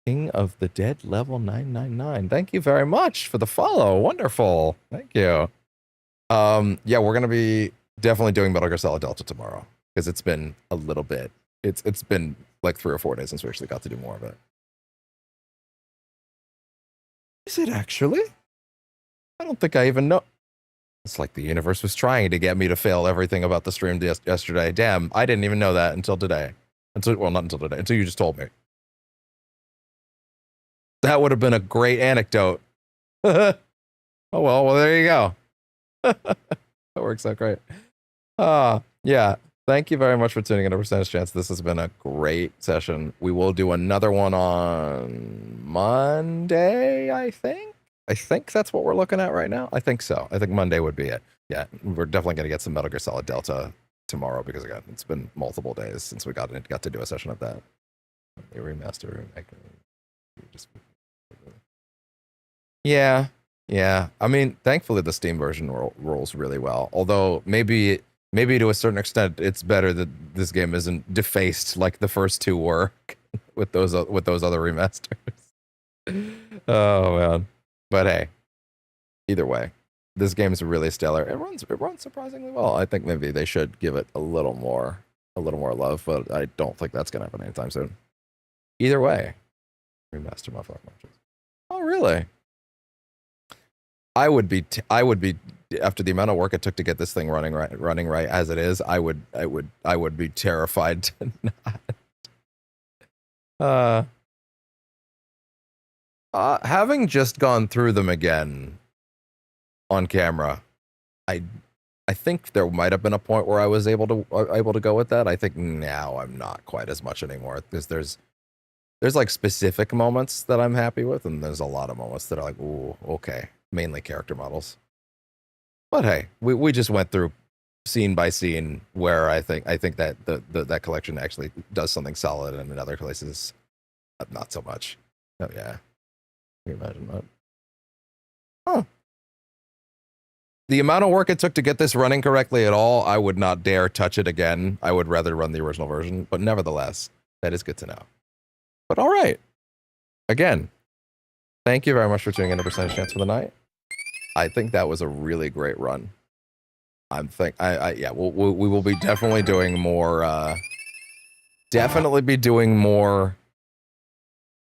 King of the Dead level 999. Thank you very much for the follow. Wonderful. Thank you. Yeah, we're gonna be definitely doing Metal Gear Solid Delta tomorrow because it's been a little bit. It's been like 3 or 4 days since we actually got to do more of it. Is it actually? I don't think I even know. It's like the universe was trying to get me to fail everything about the stream yesterday. Damn, I didn't even know that until today. Well, not until today. Until you just told me. That would have been a great anecdote. Oh, well, there you go. That works out great. Yeah. Thank you very much for tuning in to Percentage Chance. This has been a great session. We will do another one on Monday, I think. I think that's what we're looking at right now. I think so. I think Monday would be it. Yeah, we're definitely going to get some Metal Gear Solid Delta tomorrow because, again, it's been multiple days since we got to do a session of that. Remaster. Yeah. I mean, thankfully the Steam version rolls really well. Although maybe to a certain extent, it's better that this game isn't defaced like the first 2 were with those other remasters. Oh man. But hey, either way, this game is really stellar. It runs surprisingly well. I think maybe they should give it a little more love, but I don't think that's gonna happen anytime soon. Either way, remaster my fucking matches. Oh really? I would be after the amount of work it took to get this thing running right as it is. I would be terrified to not. Having just gone through them again on camera, I think there might have been a point where I was able to go with that. I think now I'm not quite as much anymore because there's like specific moments that I'm happy with, and there's a lot of moments that are like, ooh, okay, mainly character models. But hey, we just went through scene by scene where I think that that collection actually does something solid, and in other places, not so much. Oh yeah. Can you imagine that? Huh. The amount of work it took to get this running correctly at all, I would not dare touch it again. I would rather run the original version, but nevertheless, that is good to know. But all right. Again, thank you very much for tuning in to Percentage Chance for the Night. I think that was a really great run. Yeah, we will be definitely doing more,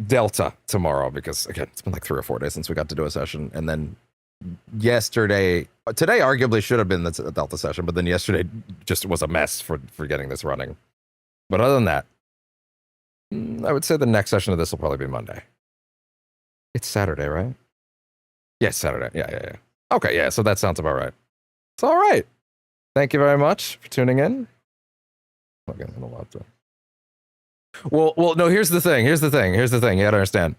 Delta tomorrow because, again, it's been like 3 or 4 days since we got to do a session. And then today arguably should have been the Delta session, but then yesterday just was a mess for getting this running. But other than that, I would say the next session of this will probably be Monday. It's Saturday, right? Yes, Saturday. Yeah. Okay, yeah, so that sounds about right. It's all right. Thank you very much for tuning in. Okay, I'm a lot to... Well, no, here's the thing. You gotta understand.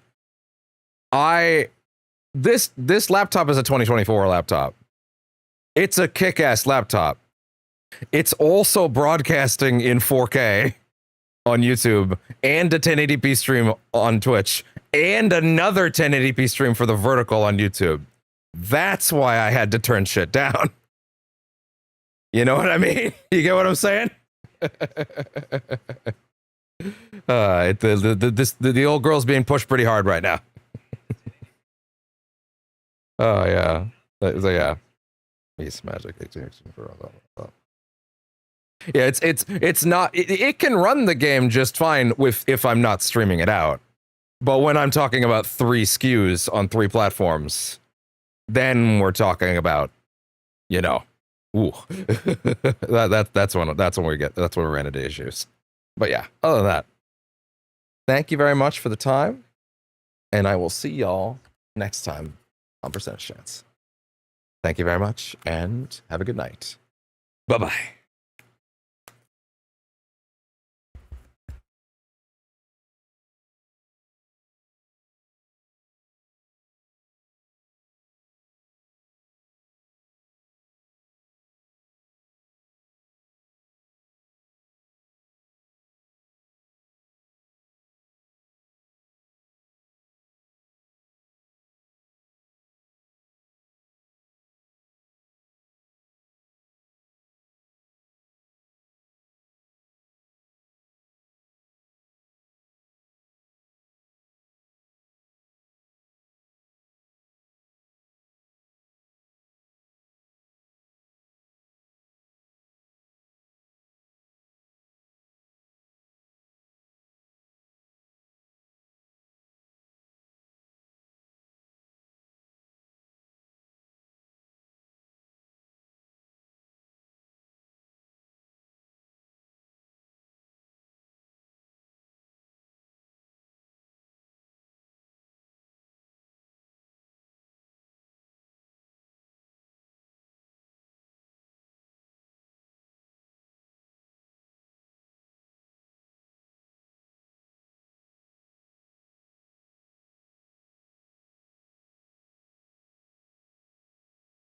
This laptop is a 2024 laptop. It's a kick-ass laptop. It's also broadcasting in 4K on YouTube and a 1080p stream on Twitch and another 1080p stream for the vertical on YouTube. That's why I had to turn shit down. You know what I mean? You get what I'm saying? The old girl's being pushed pretty hard right now. Oh yeah, so yeah. Beast magic for yeah. It's not. It can run the game just fine if I'm not streaming it out. But when I'm talking about 3 SKUs on 3 platforms, then we're talking about, you know, ooh, that's when we ran into issues. But yeah, other than that, thank you very much for the time, and I will see y'all next time on Percentage Chance. Thank you very much, and have a good night. Bye-bye.